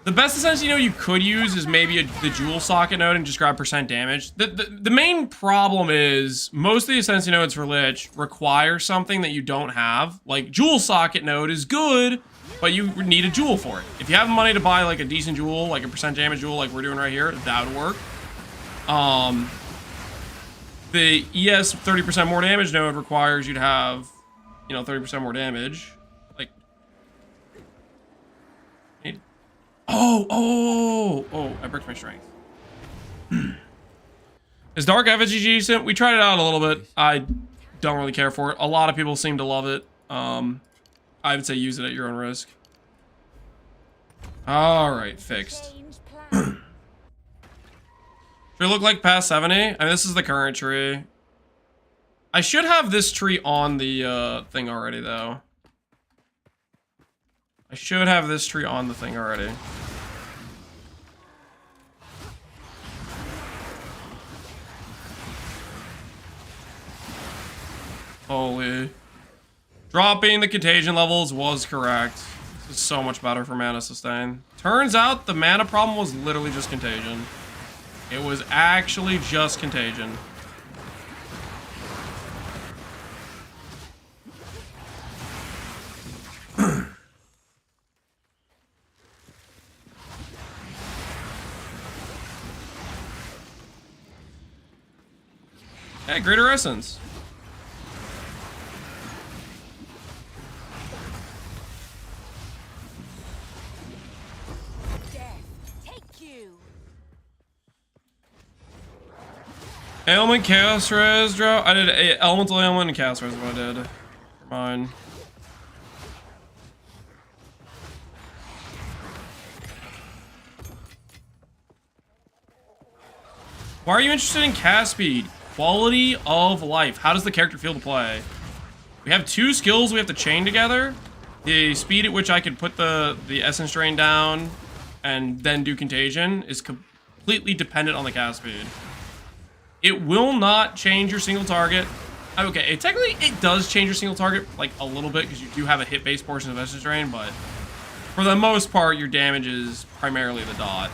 The best Ascendancy node you could use is maybe the Jewel Socket node and just grab percent damage. The main problem is most of the Ascendancy nodes for Lich require something that you don't have. Like, Jewel Socket node is good, but you need a jewel for it. If you have money to buy like a decent jewel, like a percent damage jewel like we're doing right here, that would work. The ES 30% more damage node requires you to have, you know, 30% more damage. Like, Oh, I broke my strength. Is Dark Effigy decent? We tried it out a little bit. I don't really care for it. A lot of people seem to love it. I would say use it at your own risk. Alright, fixed.
Change plan.
Tree look like past 70? I mean, this is the current tree. I should have this tree on the thing already, though. I should have this tree on the thing already. Holy. Dropping the contagion levels was correct. This is so much better for mana sustain. Turns out the mana problem was literally just contagion. It was actually just contagion. Hey, Greater Essence.
Death, take you.
Ailment, Chaos Res, Drought. I did Elemental Ailment and Chaos Res is what I did. For mine. Why are you interested in cast speed? Quality of life. How does the character feel to play? We have two skills we have to chain together. The speed at which I could put the essence drain down and then do contagion is completely dependent on the cast speed. It will not change your single target. Okay, technically it does change your single target like a little bit because you do have a hit-based portion of essence drain, but for the most part your damage is primarily the dot.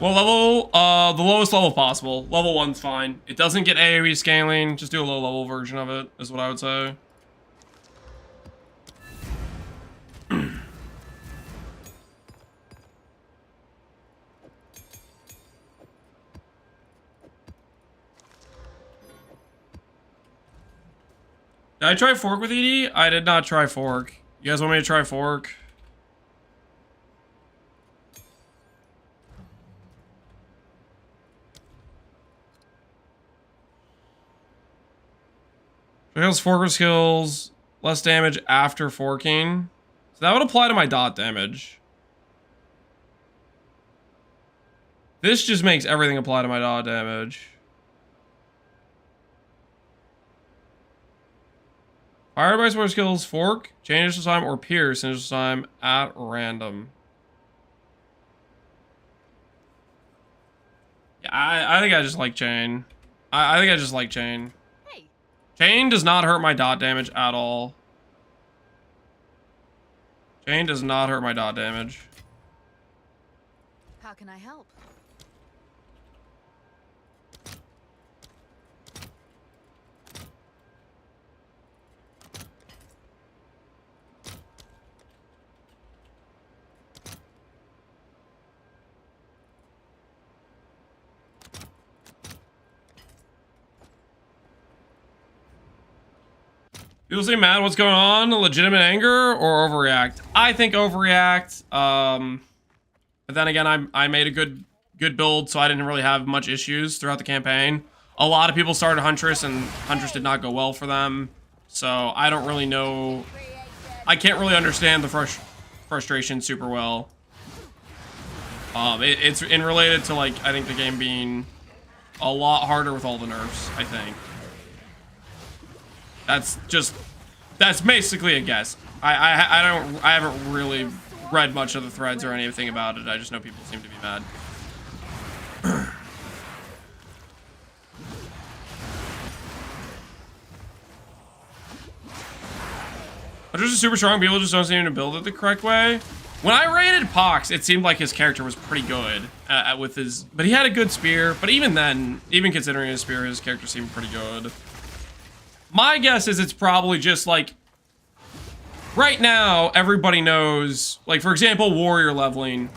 Well, level, the lowest level possible. Level 1's fine. It doesn't get AoE scaling. Just do a low level version of it, is what I would say. Did I try Fork with ED? I did not try Fork. You guys want me to try Fork? Because forker skills, less damage after forking. So that would apply to my dot damage. This just makes everything apply to my dot damage. Fire by sword skills, fork, change initial time, or pierce initial time at random. Yeah, I think I just like chain. I think I just like chain. Chain does not hurt my dot damage at all. Chain does not hurt my dot damage.
How can I help?
People say, Matt, what's going on? Legitimate anger or overreact? I think overreact. But then again, I made a good build, so I didn't really have much issues throughout the campaign. A lot of people started Huntress, and Huntress did not go well for them. So I don't really know. I can't really understand the frustration super well. It's in related to, like, I think the game being a lot harder with all the nerfs, I think. That's basically a guess. I haven't really read much of the threads or anything about it. I just know people seem to be mad. I'm just super strong. People just don't seem to build it the correct way. When I rated Pox, it seemed like his character was pretty good with his, but he had a good spear. But even then, even considering his spear, his character seemed pretty good. My guess is it's probably just like, right now, everybody knows, like for example, warrior leveling,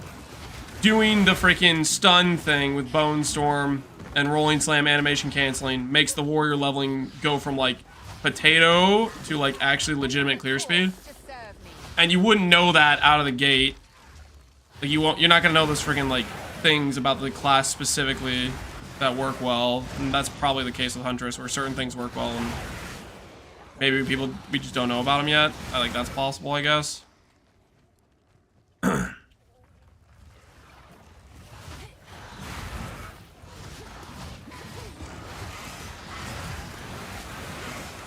doing the freaking stun thing with Bonestorm and rolling slam animation canceling makes the warrior leveling go from like potato to like actually legitimate clear speed. And you wouldn't know that out of the gate. Like you're not gonna know those freaking like things about the class specifically that work well. And that's probably the case with Huntress, where certain things work well and maybe we just don't know about them yet. I think that's possible, I guess.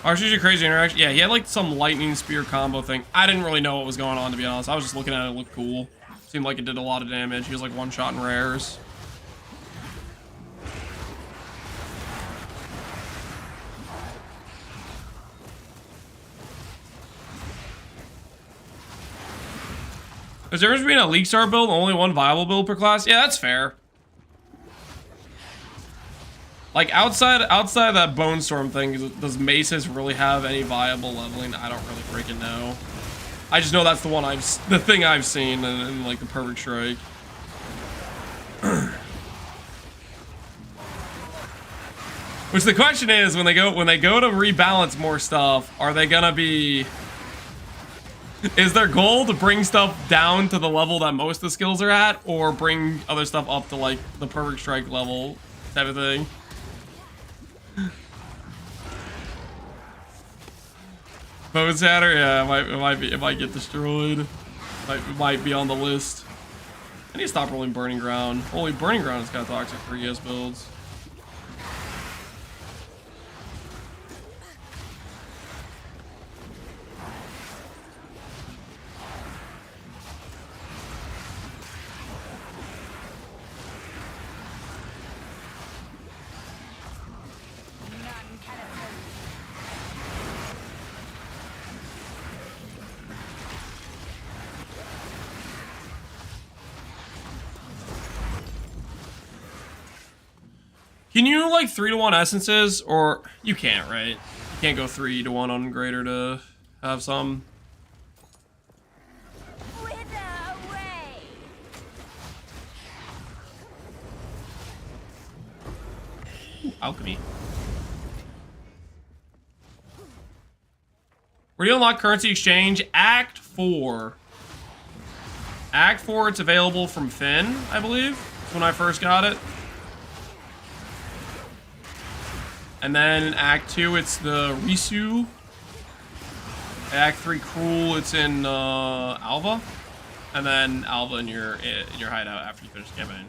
RCG crazy interaction. Yeah, he had like some lightning spear combo thing. I didn't really know what was going on, to be honest. I was just looking at it. It looked cool. Seemed like it did a lot of damage. He was like one shot in rares. Is there between a Leaguestart build and only one viable build per class? Yeah, that's fair. Like outside that Bonestorm thing, does Maces really have any viable leveling? I don't really freaking know. I just know that's the thing I've seen in like the Perfect Strike. Which the question is, when they go to rebalance more stuff, are they gonna be? Is their goal to bring stuff down to the level that most of the skills are at, or bring other stuff up to like the Perfect Strike level type of thing? Boneshatter, yeah, it might get destroyed. It might be on the list. I need to stop rolling Burning Ground. Holy, Burning Ground is kind of toxic for ES builds. Can you like 3-to-1 essences, or you can't, right? You can't go 3-to-1 on greater to have some. Ooh, alchemy. Where do you unlock currency exchange? Act 4. Act 4, it's available from Finn, I believe. That's when I first got it. And then Act 2, it's the Risu. Act 3, Cruel, it's in Alva. And then Alva in your hideout after you finish Keybind.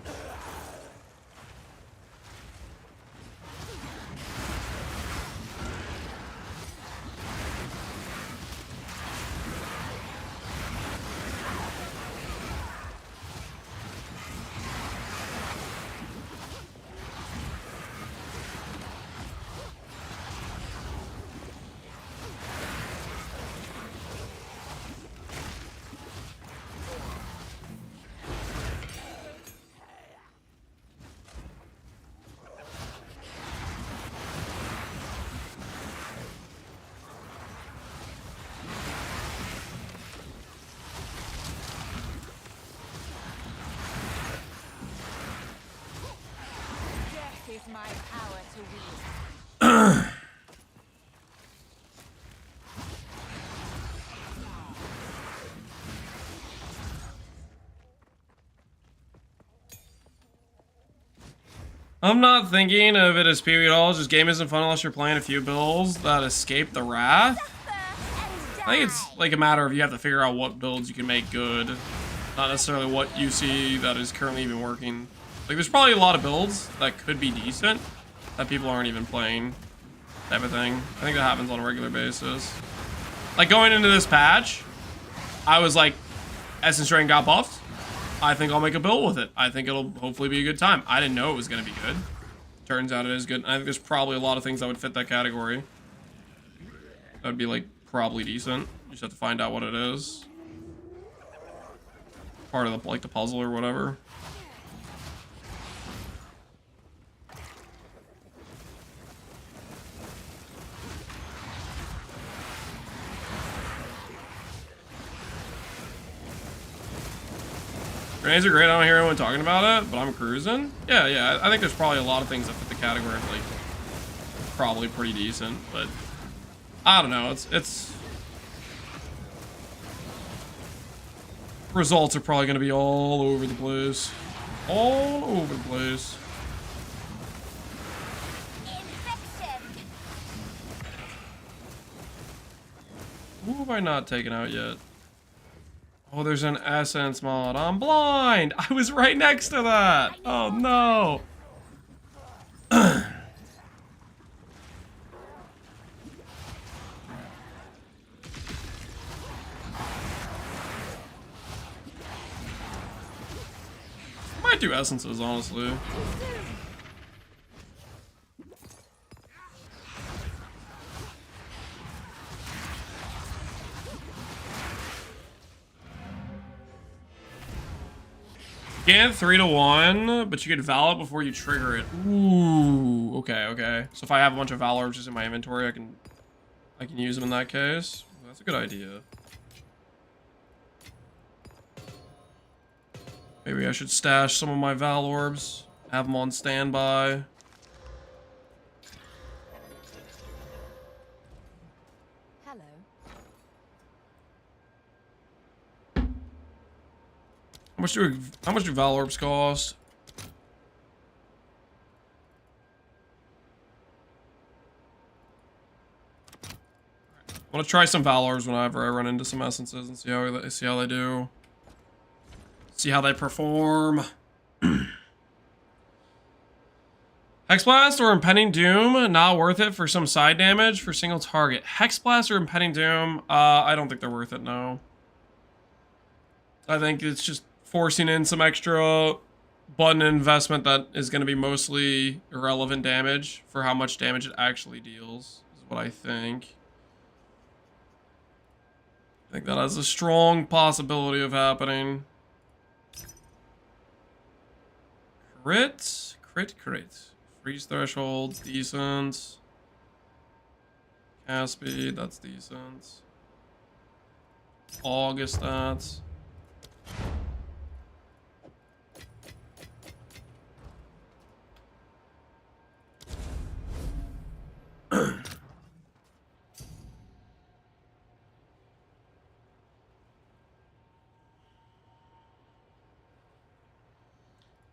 My power to wield.
I'm not thinking of it as PvE at all. Just game isn't fun unless you're playing a few builds that escape the wrath. I think it's like a matter of you have to figure out what builds you can make good, not necessarily what you see that is currently even working. Like there's probably a lot of builds that could be decent that people aren't even playing, type of thing. I think that happens on a regular basis. Like going into this patch, I was like, Essence Drain got buffed. I think I'll make a build with it. I think it'll hopefully be a good time. I didn't know it was going to be good. Turns out it is good. I think there's probably a lot of things that would fit that category. That would be like probably decent. You just have to find out what it is. part of the, like, the puzzle or whatever. Grenades are great. I don't hear anyone talking about it, but I'm cruising. Yeah. I think there's probably a lot of things that fit the category of, like, probably pretty decent, but I don't know. It's results are probably going to be all over the place. All over the place. Who have I not taken out yet? Oh, there's an essence mod. I'm blind. I was right next to that. Oh no. Might do essences, honestly. You can't 3-to-1, but you get Valor before you trigger it. Ooh, okay. So if I have a bunch of Valor just in my inventory, I can use them in that case. That's a good idea. Maybe I should stash some of my Valorbs, have them on standby.
Hello.
How much do Valorbs cost? I want to try some Valorbs whenever I run into some essences and see how they do. See how they perform. Hexblast or Impending Doom, not worth it for some side damage for single target. Hexblast or Impending Doom, I don't think they're worth it, no. I think it's just forcing in some extra button investment that is going to be mostly irrelevant damage for how much damage it actually deals, is what I think. I think that has a strong possibility of happening. Crit. Freeze threshold, decent. Cast speed, that's decent. August stats.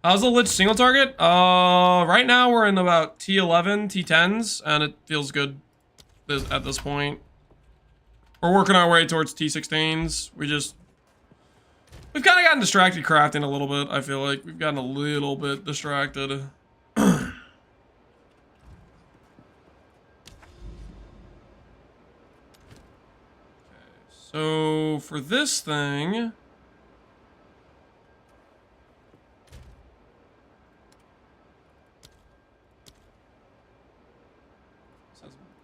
How's the Lich single target? Right now we're in about T11, T10s, and it feels good at this point. We're working our way towards T16s. We've kind of gotten distracted crafting a little bit, I feel like. We've gotten a little bit distracted. Okay, so for this thing...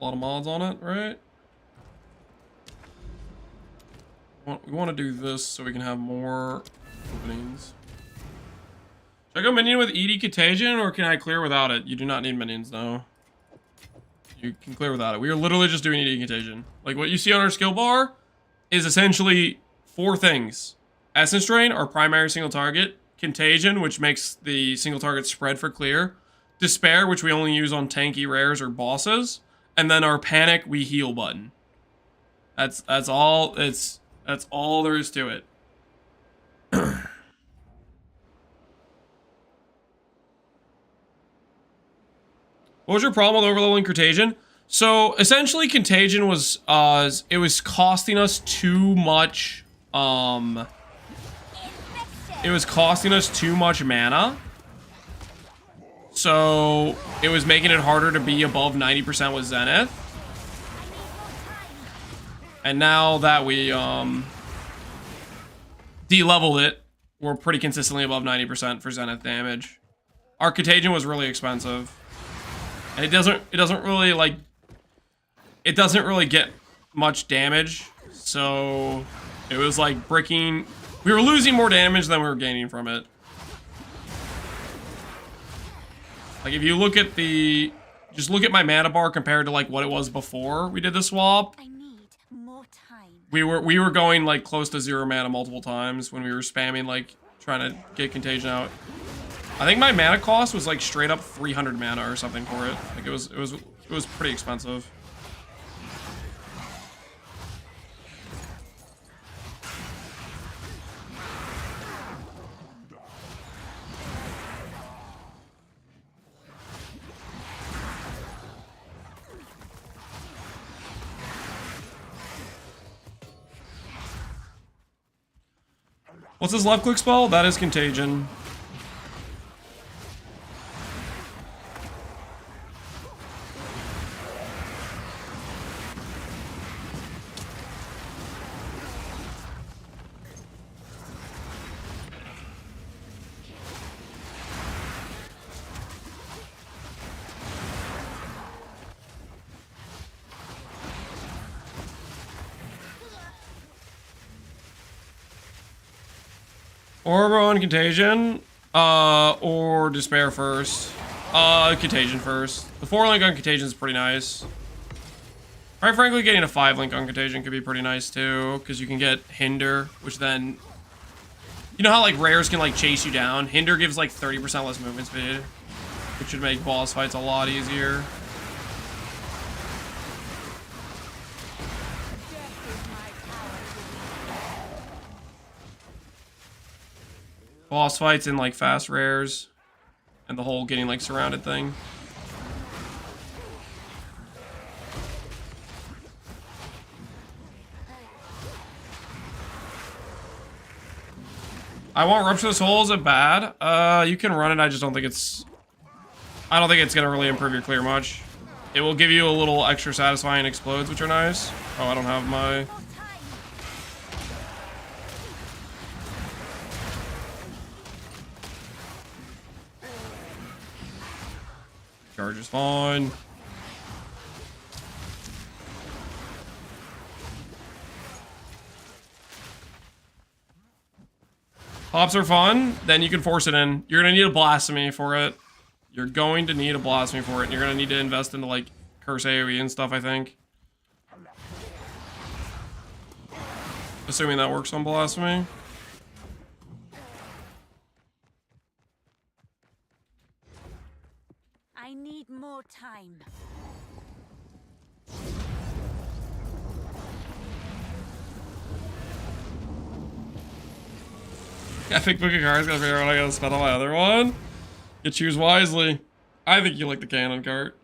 A lot of mods on it, right? We want to do this so we can have more openings. Should I go minion with ED Contagion or can I clear without it? You do not need minions, no. You can clear without it. We are literally just doing ED Contagion. Like what you see on our skill bar is essentially 4 things. Essence Drain, our primary single target. Contagion, which makes the single target spread for clear. Despair, which we only use on tanky rares or bosses. And then our Panic, we heal button. That's all. That's all there is to it. What was your problem with overleveling Contagion? So essentially, Contagion was it was costing us too much. It was costing us too much mana. So it was making it harder to be above 90% with Zenith. And now that we de-leveled it, we're pretty consistently above 90% for Zenith damage. Our Contagion was really expensive. And it doesn't really get much damage. So it was like bricking. We were losing more damage than we were gaining from it. Like, if you look at the... Just look at my mana bar compared to, like, what it was before we did the swap.
I need more time.
We were going, like, close to 0 mana multiple times when we were spamming, like, trying to get Contagion out. I think my mana cost was, like, straight up 300 mana or something for it. Like, it was pretty expensive. What's his left click spell? That is Contagion. Orbo on Contagion, or Despair first. Contagion first. The 4-link on Contagion is pretty nice. Quite frankly, getting a 5-link on Contagion could be pretty nice too, because you can get Hinder, which then... You know how, like, rares can, like, chase you down? Hinder gives, like, 30% less movement speed, which should make boss fights a lot easier. Boss fights in, like, fast rares. And the whole getting, like, surrounded thing. I want Rupture the Soul. Is it bad? You can run it. I just don't think it's... I don't think it's gonna really improve your clear much. It will give you a little extra satisfying explodes, which are nice. Oh, I don't have my... Charge is fine. Hops are fun, then you can force it in. You're gonna need a Blasphemy for it. You're going to need a Blasphemy for it, and you're gonna need to invest into, like, Curse AoE and stuff, I think. Assuming that works on Blasphemy.
I need more time.
Epic book of cards, gotta figure out what I gotta spend on my other one. You choose wisely. I think you like the cannon cart.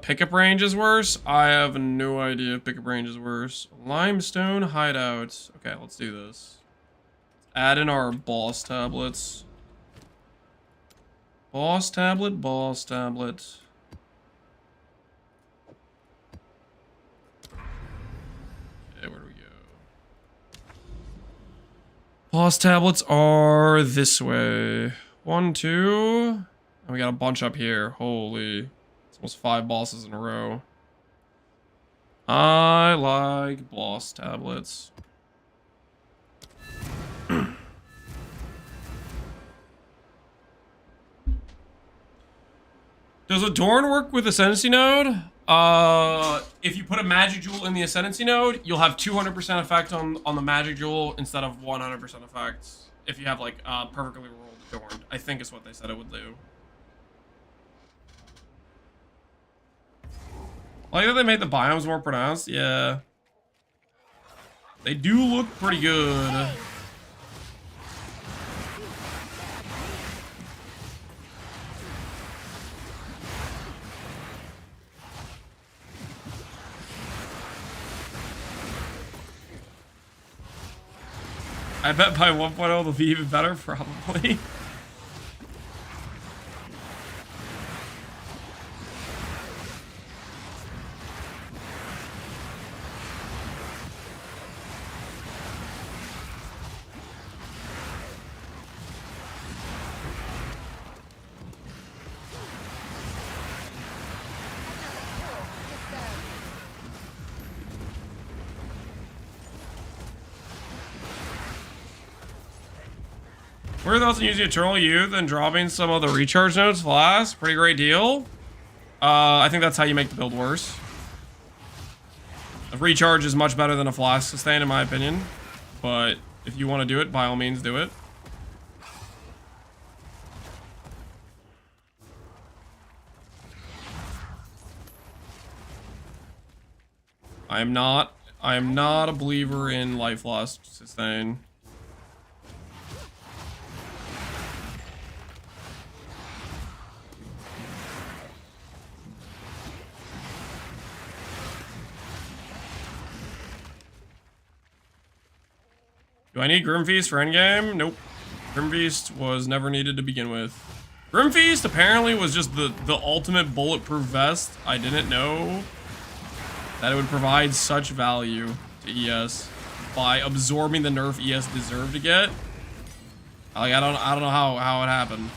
Pickup range is worse? I have no idea if pickup range is worse. Limestone hideout. Okay, let's do this. Add in our boss tablets. Boss tablet, boss tablet. Okay, where do we go? Boss tablets are this way. 1, 2. And we got a bunch up here. Holy. It's almost 5 bosses in a row. I like boss tablets. Does Adorn work with Ascendancy node? If you put a Magic Jewel in the Ascendancy node, you'll have 200% effect on the Magic Jewel instead of 100% effect. If you have, like, perfectly rolled Adorned. I think is what they said it would do. Like that they made the biomes more pronounced? Yeah. They do look pretty good. I bet by 1.0 they'll be even better, probably. What are your thoughts on using Eternal Youth and dropping some of the recharge nodes flask? Pretty great deal. I think that's how you make the build worse. A recharge is much better than a flask sustain in my opinion. But if you want to do it, by all means do it. I am not a believer in life loss sustain. Do I need Grimfeast for endgame? Nope. Grimfeast was never needed to begin with. Grimfeast apparently was just the ultimate bulletproof vest. I didn't know that it would provide such value to ES by absorbing the nerf ES deserved to get. Like I don't know how it happened.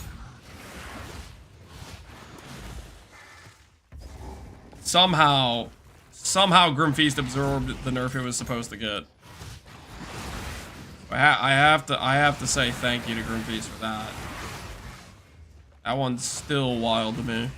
Somehow Grimfeast absorbed the nerf it was supposed to get. I have to say thank you to Grimfeast for that. That one's still wild to me.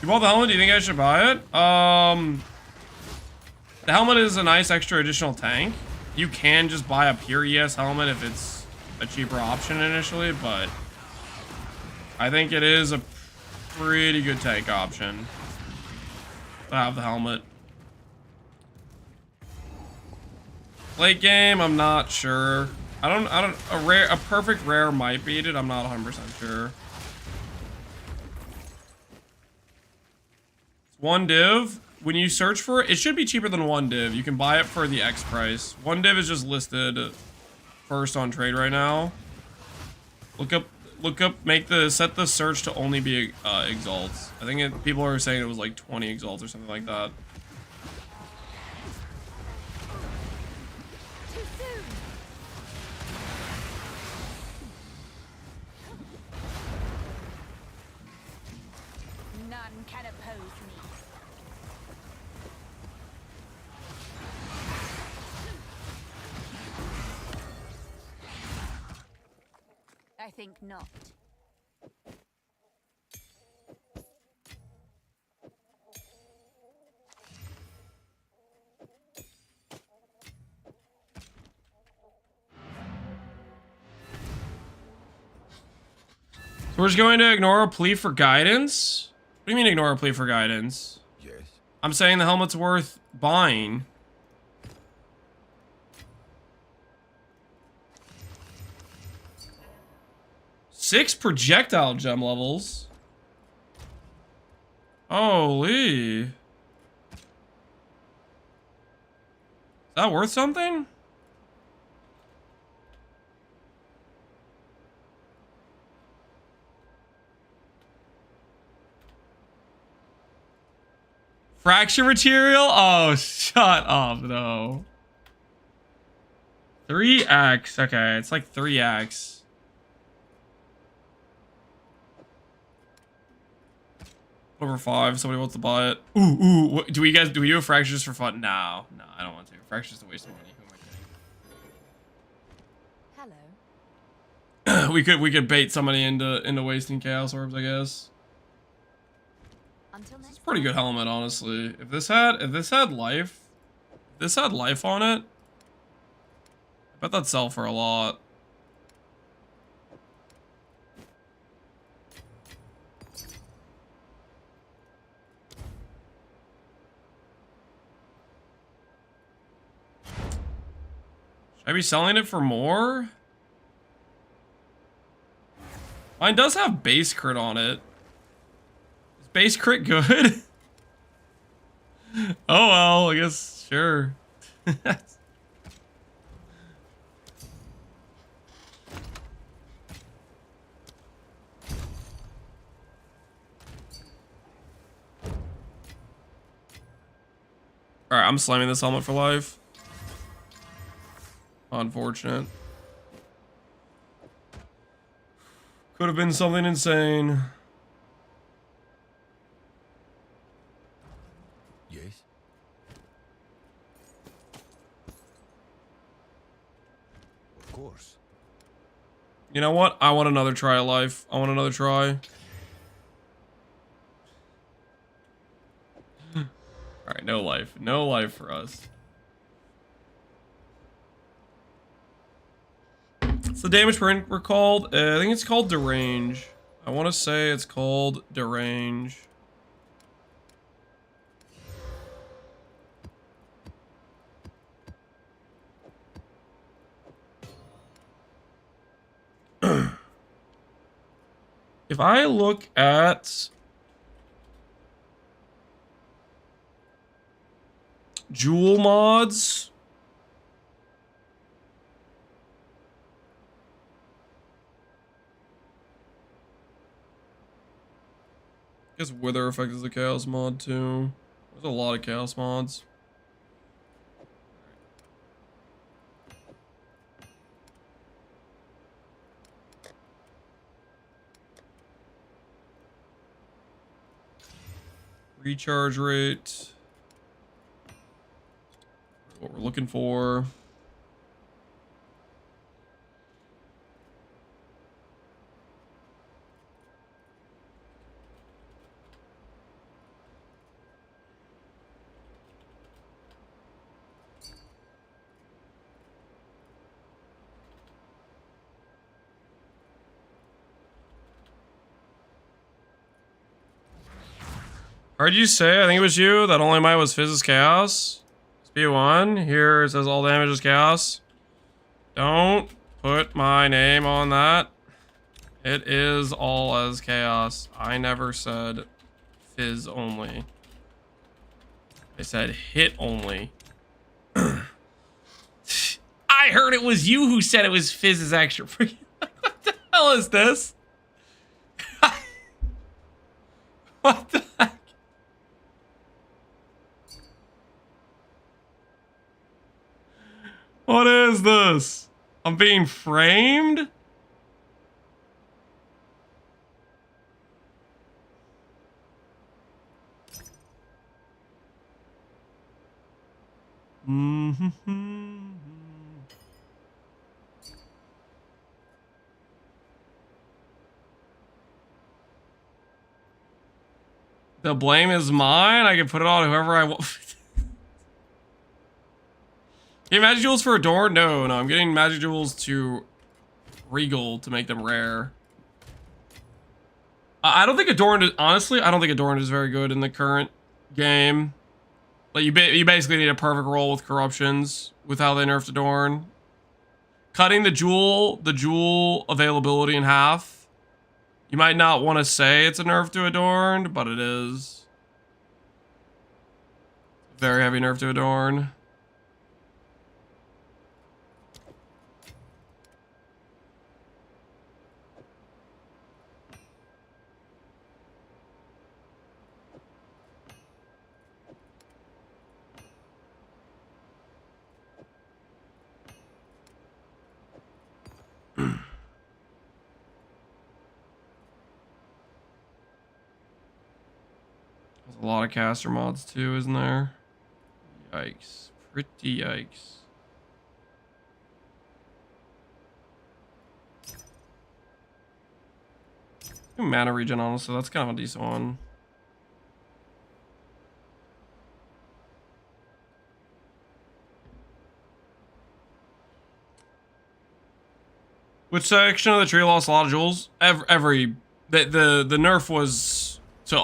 You bought the helmet? Do you think I should buy it? The helmet is a nice extra additional tank. You can just buy a pure ES helmet if it's a cheaper option initially, but I think it is a pretty good tank option to have the helmet. Late game, I'm not sure. A perfect rare might beat it. I'm not 100% sure. One div, when you search for it, it should be cheaper than one div. You can buy it for the X price. One div is just listed first on trade right now. Look up, set the search to only be exalts. I think people are saying it was like 20 exalts or something like that.
I think not.
So we're just going to ignore a plea for guidance? What do you mean ignore a plea for guidance?
Yes.
I'm saying the helmet's worth buying. Six projectile gem levels. Holy. Is that worth something? Fracture material? Oh, shut up, no. 3x. Okay, it's like 3x. Over 5. Somebody wants to buy it. Ooh. Do we do a fracture just for fun? No, I don't want to. Fracture's just a waste of money. Who am I
Hello.
kidding? we could bait somebody into wasting chaos orbs, I guess.
Until next
It's a pretty good helmet, honestly. If this had life, on it, I bet that'd sell for a lot. Should I be selling it for more? Mine does have base crit on it. Is base crit good? Oh well, I guess, sure. Alright, I'm slamming this helmet for life. Unfortunate. Could have been something insane.
Yes? Of course.
You know what? I want another try of life. I want another try. Alright, no life. No life for us. What's the damage we're called? I think it's called Derange. I want to say it's called Derange. If I look at Jewel mods, I guess Wither Effect is a Chaos mod too. There's a lot of Chaos mods. Recharge rate. What we're looking for. Heard you say, I think it was you, that only mine was Fizz is Chaos. SP1, here it says all damage is Chaos. Don't put my name on that. It is all as Chaos. I never said Fizz only. I said hit only. I heard it was you who said it was Fizz is extra. What the hell is this? What the heck? What is this? I'm being framed? The blame is mine. I can put it on whoever I want. Get magic jewels for Adorn? No, I'm getting magic jewels to Regal to make them rare. I don't think Adorn is, honestly, I don't think Adorn is very good in the current game. Like you basically need a perfect roll with corruptions with how they nerfed Adorn. Cutting the jewel availability in half. You might not want to say it's a nerf to Adorn, but it is. Very heavy nerf to Adorn. There's a lot of caster mods too, isn't there? Yikes. Pretty yikes. Mana regen, honestly, that's kind of a decent one. Which section of the tree lost a lot of jewels? The nerf was to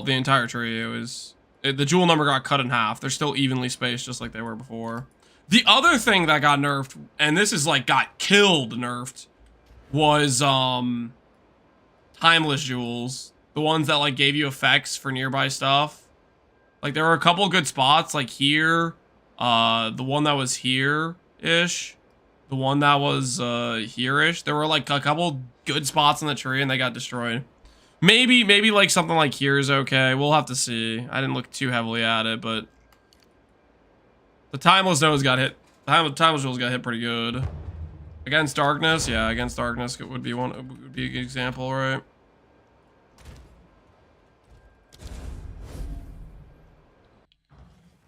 the entire tree. It was the jewel number got cut in half. They're still evenly spaced, just like they were before. The other thing that got nerfed, and this is like got killed nerfed, was timeless jewels, the ones that like gave you effects for nearby stuff. Like there were a couple good spots, like here, the one that was here-ish, the one that was here-ish. There were like a couple good spots in the tree and they got destroyed. Maybe like something like here is okay. We'll have to see. I didn't look too heavily at it, but the timeless nose got hit. The timeless jewels got hit pretty good. Against darkness, yeah, against darkness it would be a good example, right?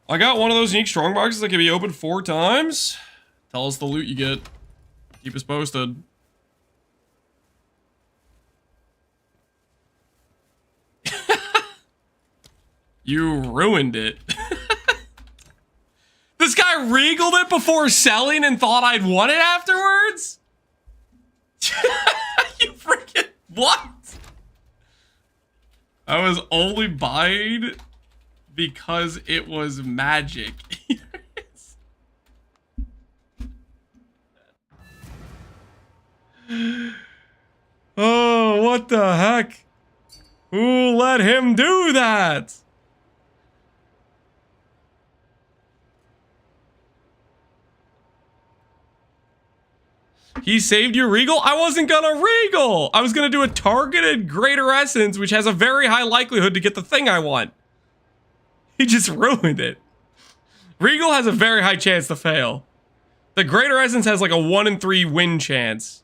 I got one of those unique strong boxes that can be opened 4 times. Tell us the loot you get. Keep us posted. You ruined it. This guy regaled it before selling and thought I'd want it afterwards? You freaking what? I was only buying because it was magic. Oh, what the heck? Who let him do that? He saved you Regal? I wasn't gonna Regal! I was gonna do a targeted Greater Essence, which has a very high likelihood to get the thing I want. He just ruined it. Regal has a very high chance to fail. The Greater Essence has like a 1 in 3 win chance.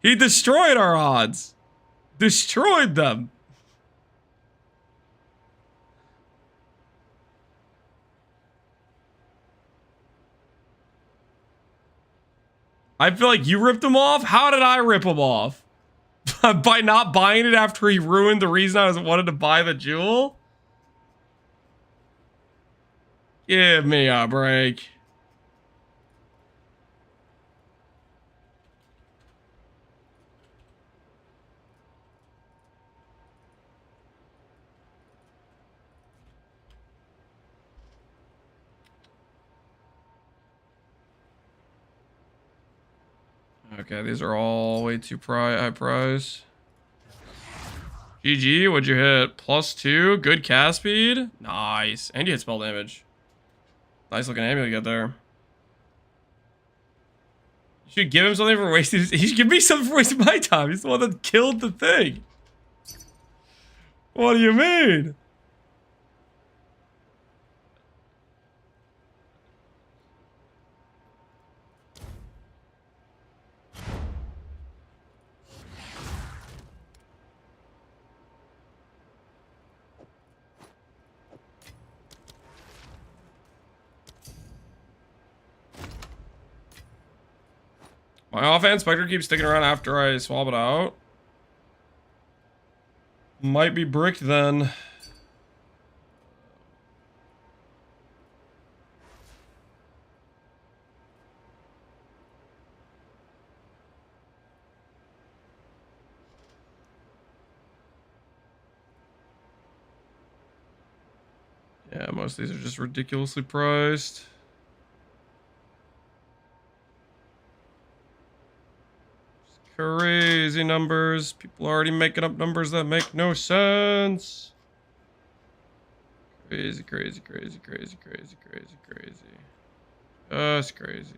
He destroyed our odds. Destroyed them. I feel like you ripped him off. How did I rip him off? By not buying it after he ruined the reason I wanted to buy the jewel? Give me a break. Okay, these are all way too high price. GG, what'd you hit? +2, good cast speed. Nice. And you hit spell damage. Nice looking amulet you got there. You should give him something for wasting. He should give me something for wasting my time. He's the one that killed the thing. What do you mean? My offhand Specter keeps sticking around after I swap it out. Might be bricked then. Yeah, most of these are just ridiculously priced. Crazy numbers. People are already making up numbers that make no sense. Crazy, crazy, crazy, crazy, crazy, crazy, crazy. Just crazy.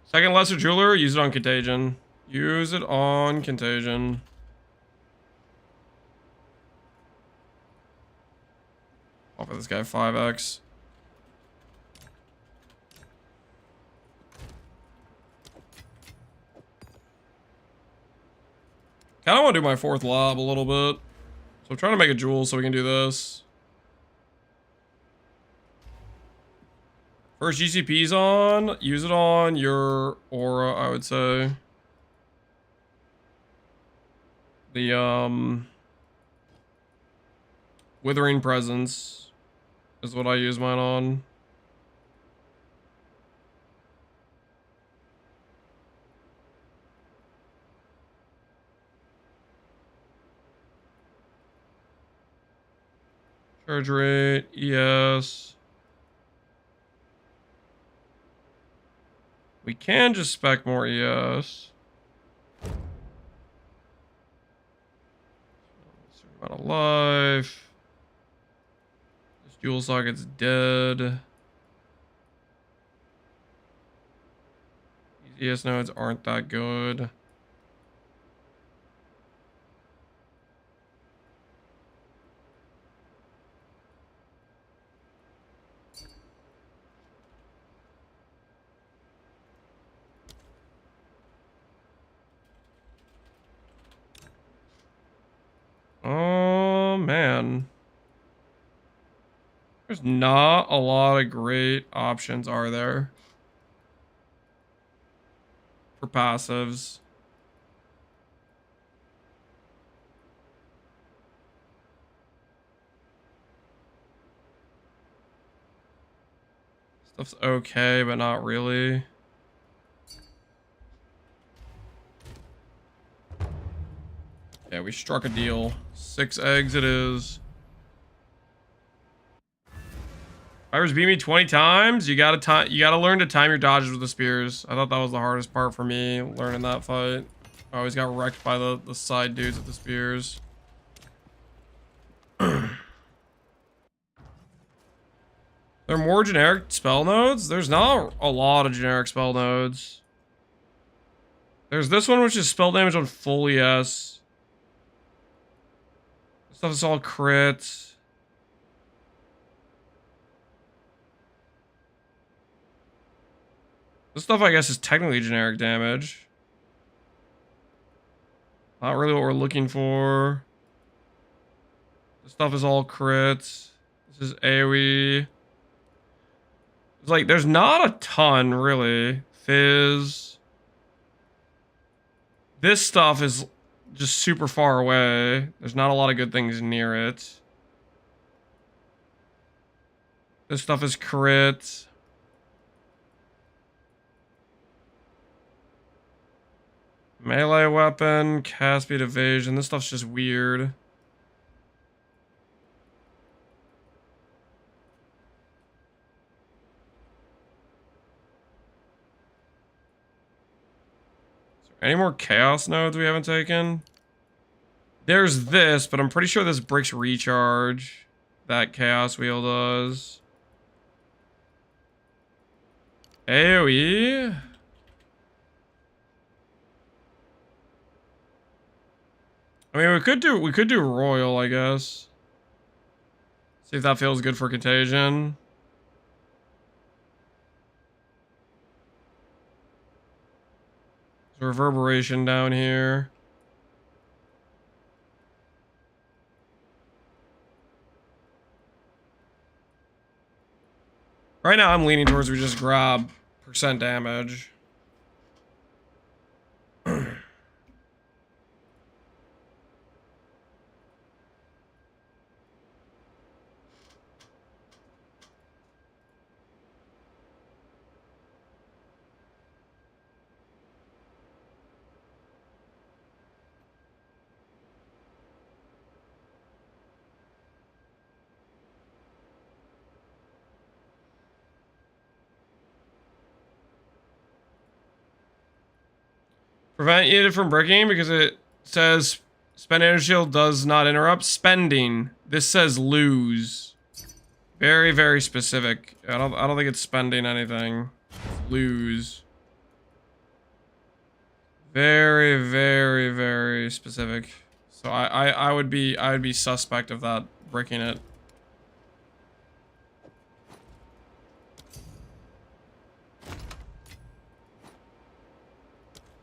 Second lesser jeweler, use it on Contagion. Use it on Contagion. Offer this guy 5x. Kinda wanna do my fourth lob a little bit. So I'm trying to make a jewel so we can do this. First GCP's on, use it on your aura, I would say. The Withering Presence is what I use mine on. Charge rate, ES. We can just spec more ES. Certain amount of life. This jewel socket's dead. These ES nodes aren't that good. Oh, man. There's not a lot of great options, are there? For passives. Stuff's okay, but not really. Yeah, we struck a deal. 6 eggs it is. Fires beat me 20 times. You gotta learn to time your dodges with the spears. I thought that was the hardest part for me, learning that fight. I always got wrecked by the side dudes with the spears. There are more generic spell nodes? There's not a lot of generic spell nodes. There's this one, which is spell damage on full ES. Stuff is all crit. This stuff, I guess, is technically generic damage. Not really what we're looking for. This stuff is all crit. This is AoE. It's like, there's not a ton, really. Fizz. This stuff is just super far away. There's not a lot of good things near it. This stuff is crit. Melee weapon, cast speed, evasion. This stuff's just weird. Any more chaos nodes we haven't taken? There's this, but I'm pretty sure this bricks recharge. That chaos wheel does. AoE? I mean, we could do royal, I guess. See if that feels good for Contagion. There's reverberation down here. Right now, I'm leaning towards we just grab % damage. Prevent it from breaking because it says spend energy shield does not interrupt spending. This says lose. Very, very specific. I don't think it's spending anything. It's lose. Very, very, very specific. So I would be suspect of that, breaking it.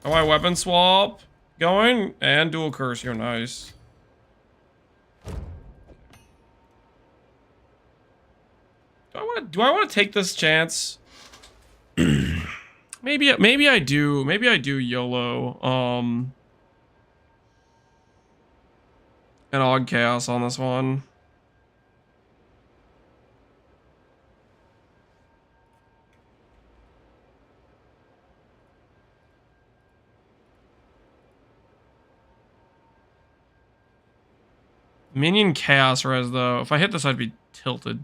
Oh, I weapon swap going and dual curse. You're nice. Do I want to take this chance? maybe I do. Maybe I do YOLO. And Odd Chaos on this one. Minion Chaos Res, though. If I hit this, I'd be tilted.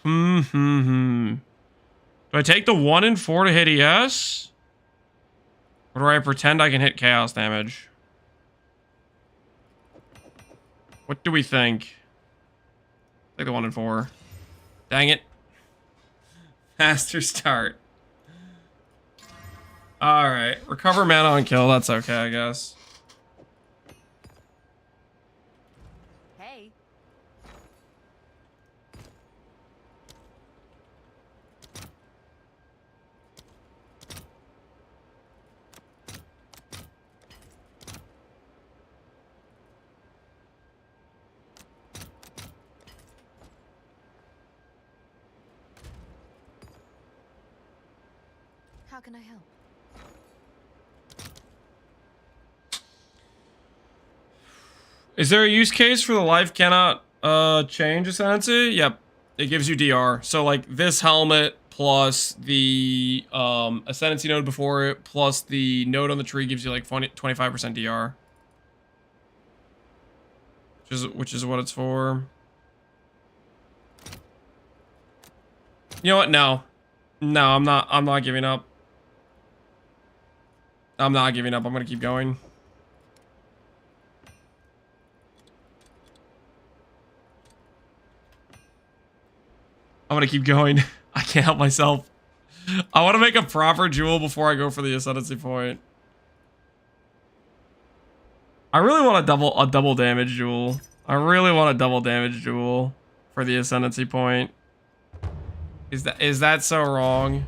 Do I take the 1 and 4 to hit ES? Or do I pretend I can hit chaos damage? What do we think? Take the 1 and 4. Dang it. Faster start. Alright. Recover mana on kill. That's okay, I guess.
Hey. How can I help?
Is there a use case for the life cannot change Ascendancy? Yep. It gives you DR. So like this helmet plus the Ascendancy node before it plus the node on the tree gives you like 25% DR. Which is what it's for. You know what? No. No, I'm not giving up. I'm not giving up. I'm gonna keep going. I'm gonna keep going. I can't help myself. I want to make a proper jewel before I go for the Ascendancy point. I really want a double damage jewel. I really want a double damage jewel for the Ascendancy point. Is that so wrong?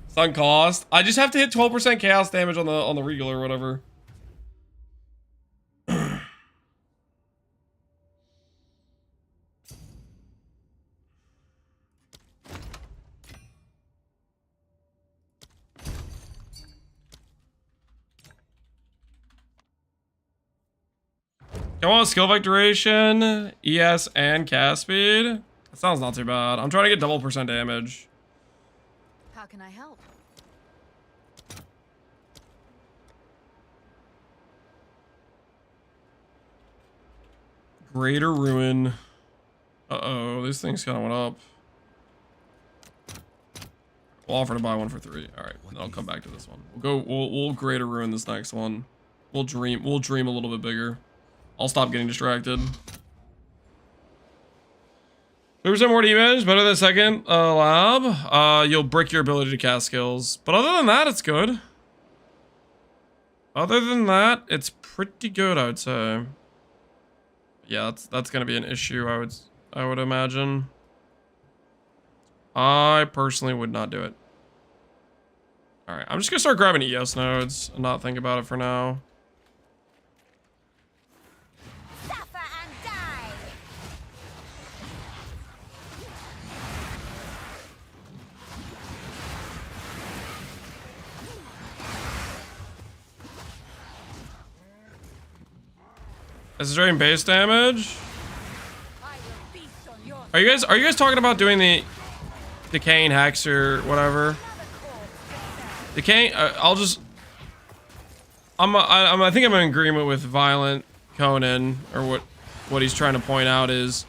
Sunk cost. I just have to hit 12% chaos damage on the Regal or whatever. I want skill effect duration, ES, and cast speed. That sounds not too bad. I'm trying to get double % damage.
How can I help?
Greater Ruin. Uh-oh, this thing's kind of went up. We'll offer to buy one for 3. All right, then I'll come back to this one. We'll Greater Ruin this next one. We'll dream a little bit bigger. I'll stop getting distracted. 3% more damage, better than second lab. You'll brick your ability to cast skills. But other than that, it's good. Other than that, it's pretty good, I would say. Yeah, that's gonna be an issue, I would imagine. I personally would not do it. Alright, I'm just gonna start grabbing ES nodes and not think about it for now. Is it doing base damage? Are you guys talking about doing the decaying hex or whatever? Decaying. I think I'm in agreement with Violent Conan, or what he's trying to point out is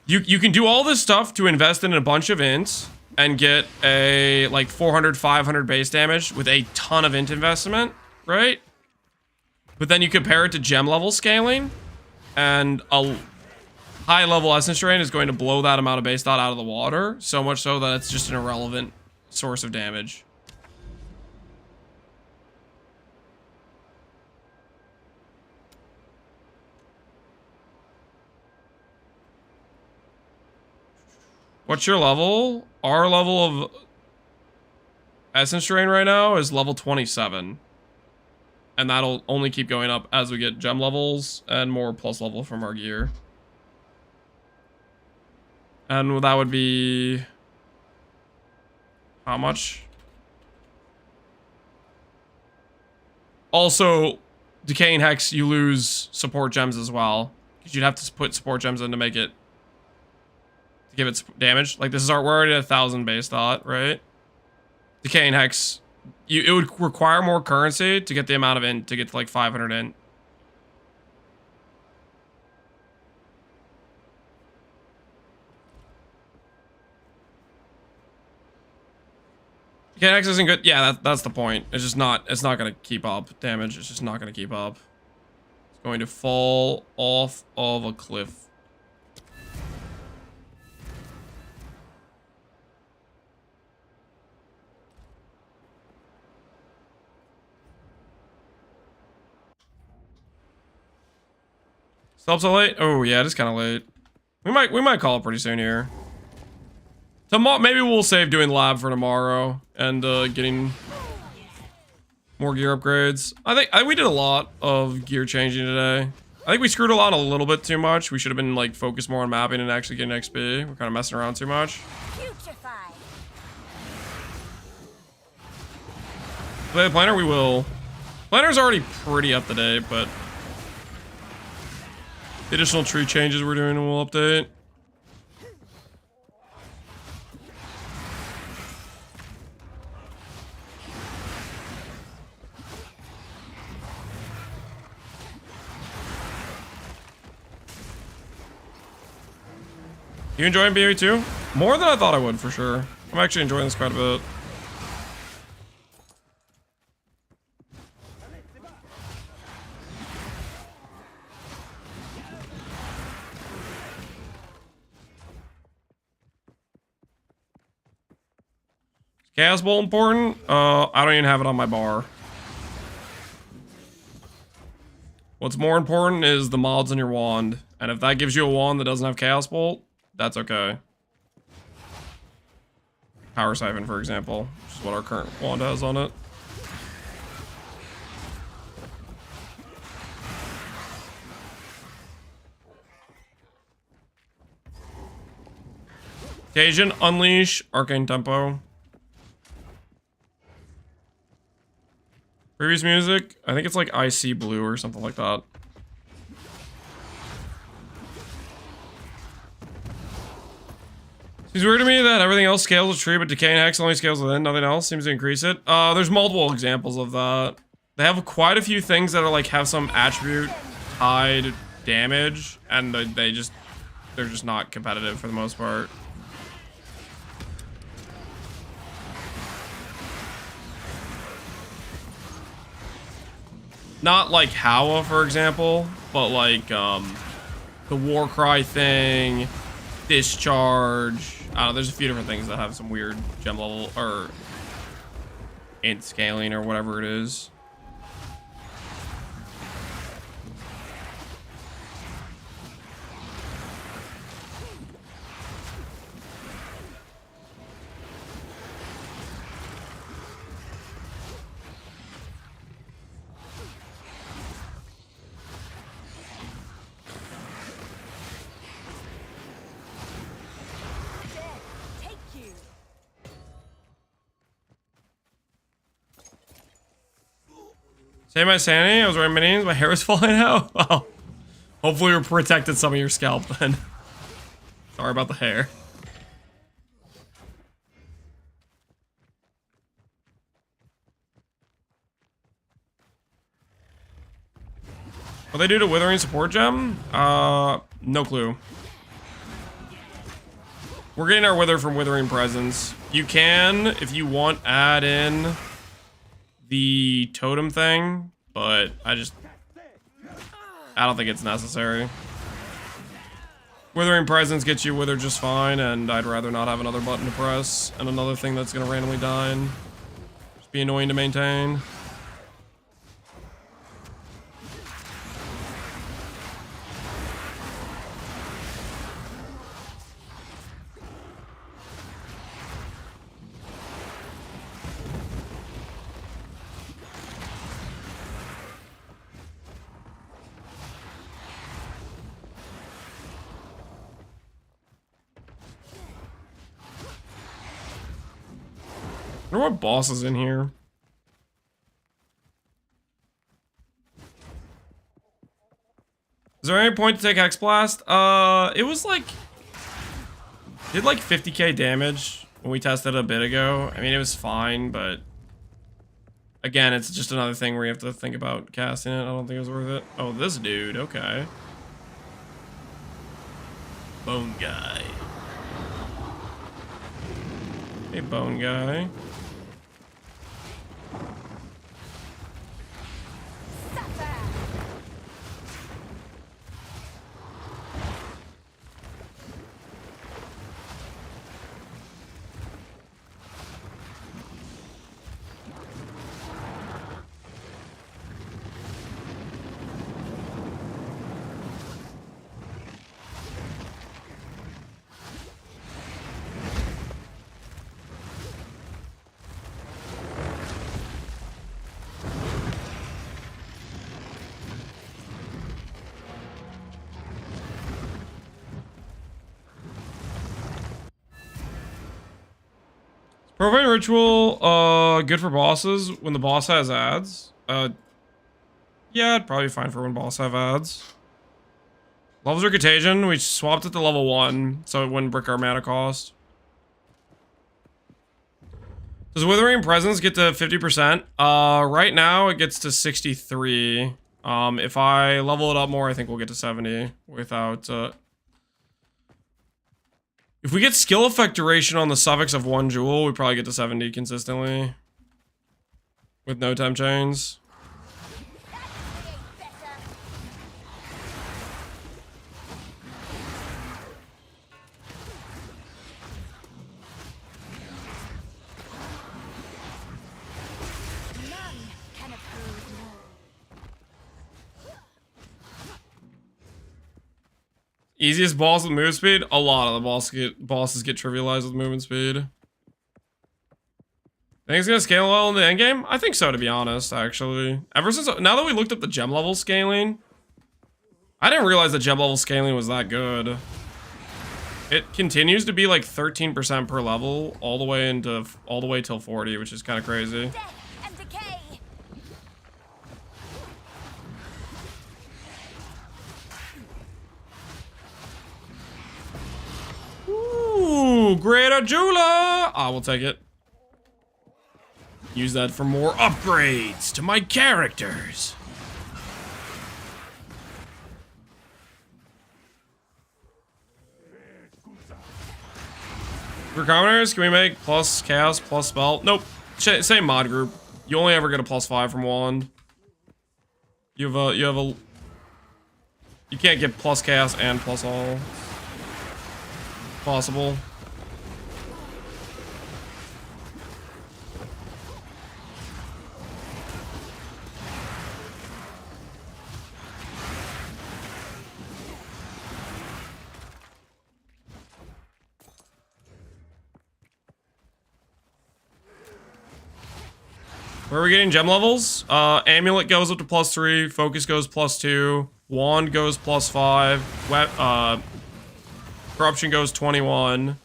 you can do all this stuff to invest in a bunch of ints and get a like 400 500 base damage with a ton of int investment, right? But then you compare it to gem level scaling, and high level essence drain is going to blow that amount of base dot out of the water, so much so that it's just an irrelevant source of damage. What's your level? Our level of essence drain right now is level 27. And that'll only keep going up as we get gem levels and more plus level from our gear. And that would be... how much? Also, Decaying Hex, you lose support gems as well. Because you'd have to put support gems in to make it... to give it damage. Like, this is our... we're already at 1,000 base dot, right? Decaying Hex... it would require more currency to get the amount of int to get to like 500 int. Decaying Hex isn't good. Yeah, that's the point. It's just not. It's not gonna keep up damage. It's just not gonna keep up. It's going to fall off of a cliff. Still up so late? Oh yeah, it is kind of late. We might call it pretty soon here. Tomorrow, maybe we'll save doing lab for tomorrow and getting more gear upgrades. I think we did a lot of gear changing today. I think we screwed a little bit too much. We should have been like focused more on mapping and actually getting XP. We're kind of messing around too much. Play the planner, we will. Planner's already pretty up to date, but the additional tree changes we're doing will update. You enjoying BOE too? More than I thought I would, for sure. I'm actually enjoying this quite a bit. Chaos Bolt important? I don't even have it on my bar. What's more important is the mods on your wand. And if that gives you a wand that doesn't have Chaos Bolt, that's okay. Power Siphon, for example, which is what our current wand has on it. Contagion, Unleash, Arcane Tempo. Previous music, I think it's like IC Blue or something like that. Seems weird to me that everything else scales with tree, but Decaying Hex only scales with it, nothing else seems to increase it. There's multiple examples of that. They have quite a few things that are like have some attribute tied damage, and they're just not competitive for the most part. Not like Howa, for example, but like the Warcry thing, Discharge. I don't know, there's a few different things that have some weird gem level or int scaling or whatever it is. Save my sanity. I was wearing minis. My hair was falling out. Well, hopefully we protected some of your scalp then. Sorry about the hair. What they do to Withering support gem? No clue. We're getting our Wither from Withering Presence. You can, if you want, add in the totem thing, but I don't think it's necessary. Withering Presence gets you withered just fine, and I'd rather not have another button to press and another thing that's gonna randomly die and just be annoying to maintain. I wonder what boss is in here. Is there any point to take Hex Blast? It was like... Did like 50k damage when we tested it a bit ago. I mean, it was fine, but... Again, it's just another thing where you have to think about casting it. I don't think it was worth it. Oh, this dude, okay. Bone guy. Hey, bone guy. Profane Ritual, good for bosses when the boss has ads. Yeah, it'd probably be fine for when boss have ads. Levels are Contagion, we swapped it to level 1, so it wouldn't brick our mana cost. Does Withering Presence get to 50%? Right now it gets to 63. If I level it up more, I think we'll get to 70 without, if we get skill effect duration on the suffix of 1 jewel, we probably get to 70 consistently. With no temp chains. Easiest boss with movement speed? A lot of the bosses get trivialized with movement speed. Think it's gonna scale well in the endgame? I think so, to be honest, actually. Ever since, now that we looked at the gem level scaling, I didn't realize that gem level scaling was that good. It continues to be like 13% per level all the way till 40, which is kind of crazy. Ooh, Greater Jula! I will take it. Use that for more upgrades to my characters. For commoners, can we make plus chaos, plus spell? Nope. Same mod group. You only ever get a +5 from wand. You can't get plus chaos and plus all. Possible. Where are we getting gem levels? Amulet goes up to +3, Focus goes +2, Wand goes +5, Corruption goes 21.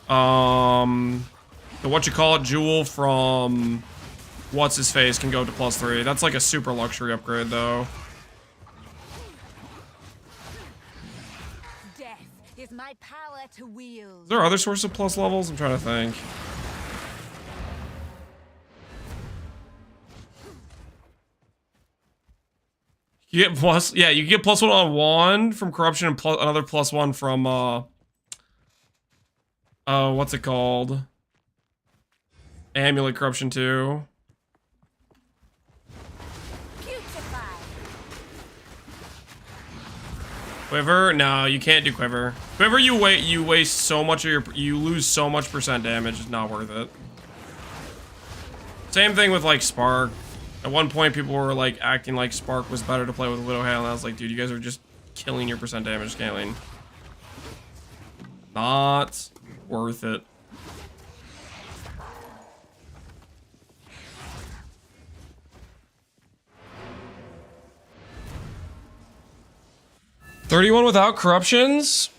The whatchamacallit jewel from what's-his-face can go to +3. That's like a super luxury upgrade, though.
Death is my power to wield.
Is there other sources of plus levels? I'm trying to think. You get plus, yeah, you get +1 on wand from corruption and another +1 from, what's it called? Amulet corruption too. Quiver? No, you can't do quiver. Quiver, you waste so much of your, you lose so much percent damage. It's not worth it. Same thing with like Spark. At one point, people were like acting like Spark was better to play with Widowhail, and I was like, dude, you guys are just killing your percent damage scaling. Not worth it. $31 without corruptions?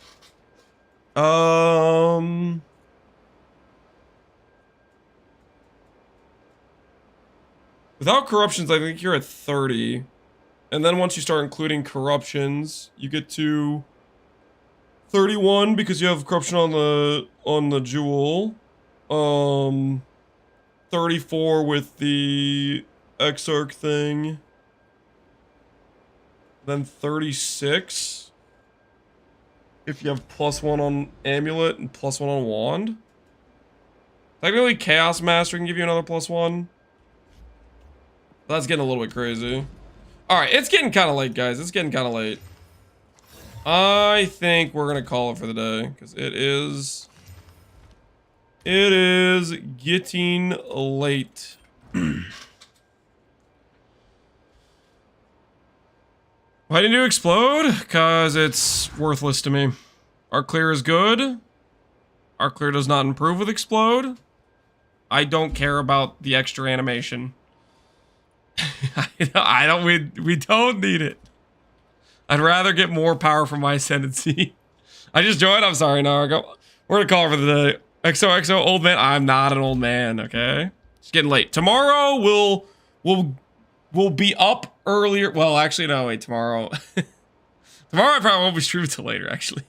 Without corruptions, I think you're at 30. And then once you start including corruptions, you get to 31 because you have corruption on the jewel. 34 with the Exarch thing. Then 36 if you have +1 on Amulet and +1 on Wand. Technically, Chaos Master can give you another +1. That's getting a little bit crazy. Alright, it's getting kind of late, guys. It's getting kind of late. I think we're going to call it for the day. Because it is getting late. Why didn't you explode? Because it's worthless to me. Our clear is good. Our clear does not improve with explode. I don't care about the extra animation. I don't. We don't need it. I'd rather get more power from my Ascendancy. I just joined. I'm sorry, Narugo. We're gonna call it for the day. XOXO, old man. I'm not an old man. Okay, it's getting late. Tomorrow we'll be up earlier. Well, actually, no. Wait, tomorrow. Tomorrow I probably won't be streaming till later. Actually,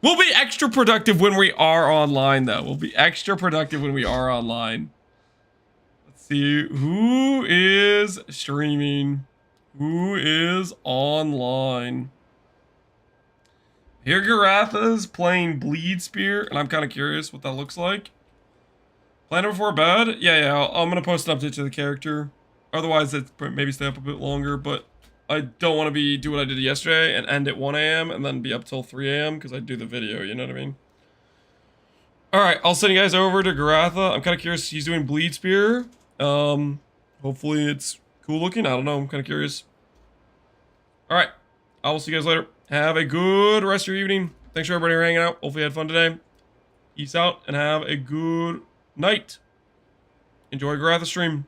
we'll be extra productive when we are online, though. We'll be extra productive when we are online. See who is streaming, who is online. Here Garatha's playing Bleed Spear, and I'm kind of curious what that looks like. Playing it before bed? Yeah, I'm gonna post an update to the character. Otherwise, it's maybe stay up a bit longer, but I don't want to do what I did yesterday and end at 1 a.m. and then be up till 3 a.m. because I do the video, you know what I mean? Alright, I'll send you guys over to Garatha. I'm kind of curious, he's doing Bleed Spear. Hopefully it's cool looking. I don't know. I'm kind of curious. All right. I will see you guys later. Have a good rest of your evening. Thanks for everybody for hanging out. Hopefully you had fun today. Peace out and have a good night. Enjoy Garatha's stream.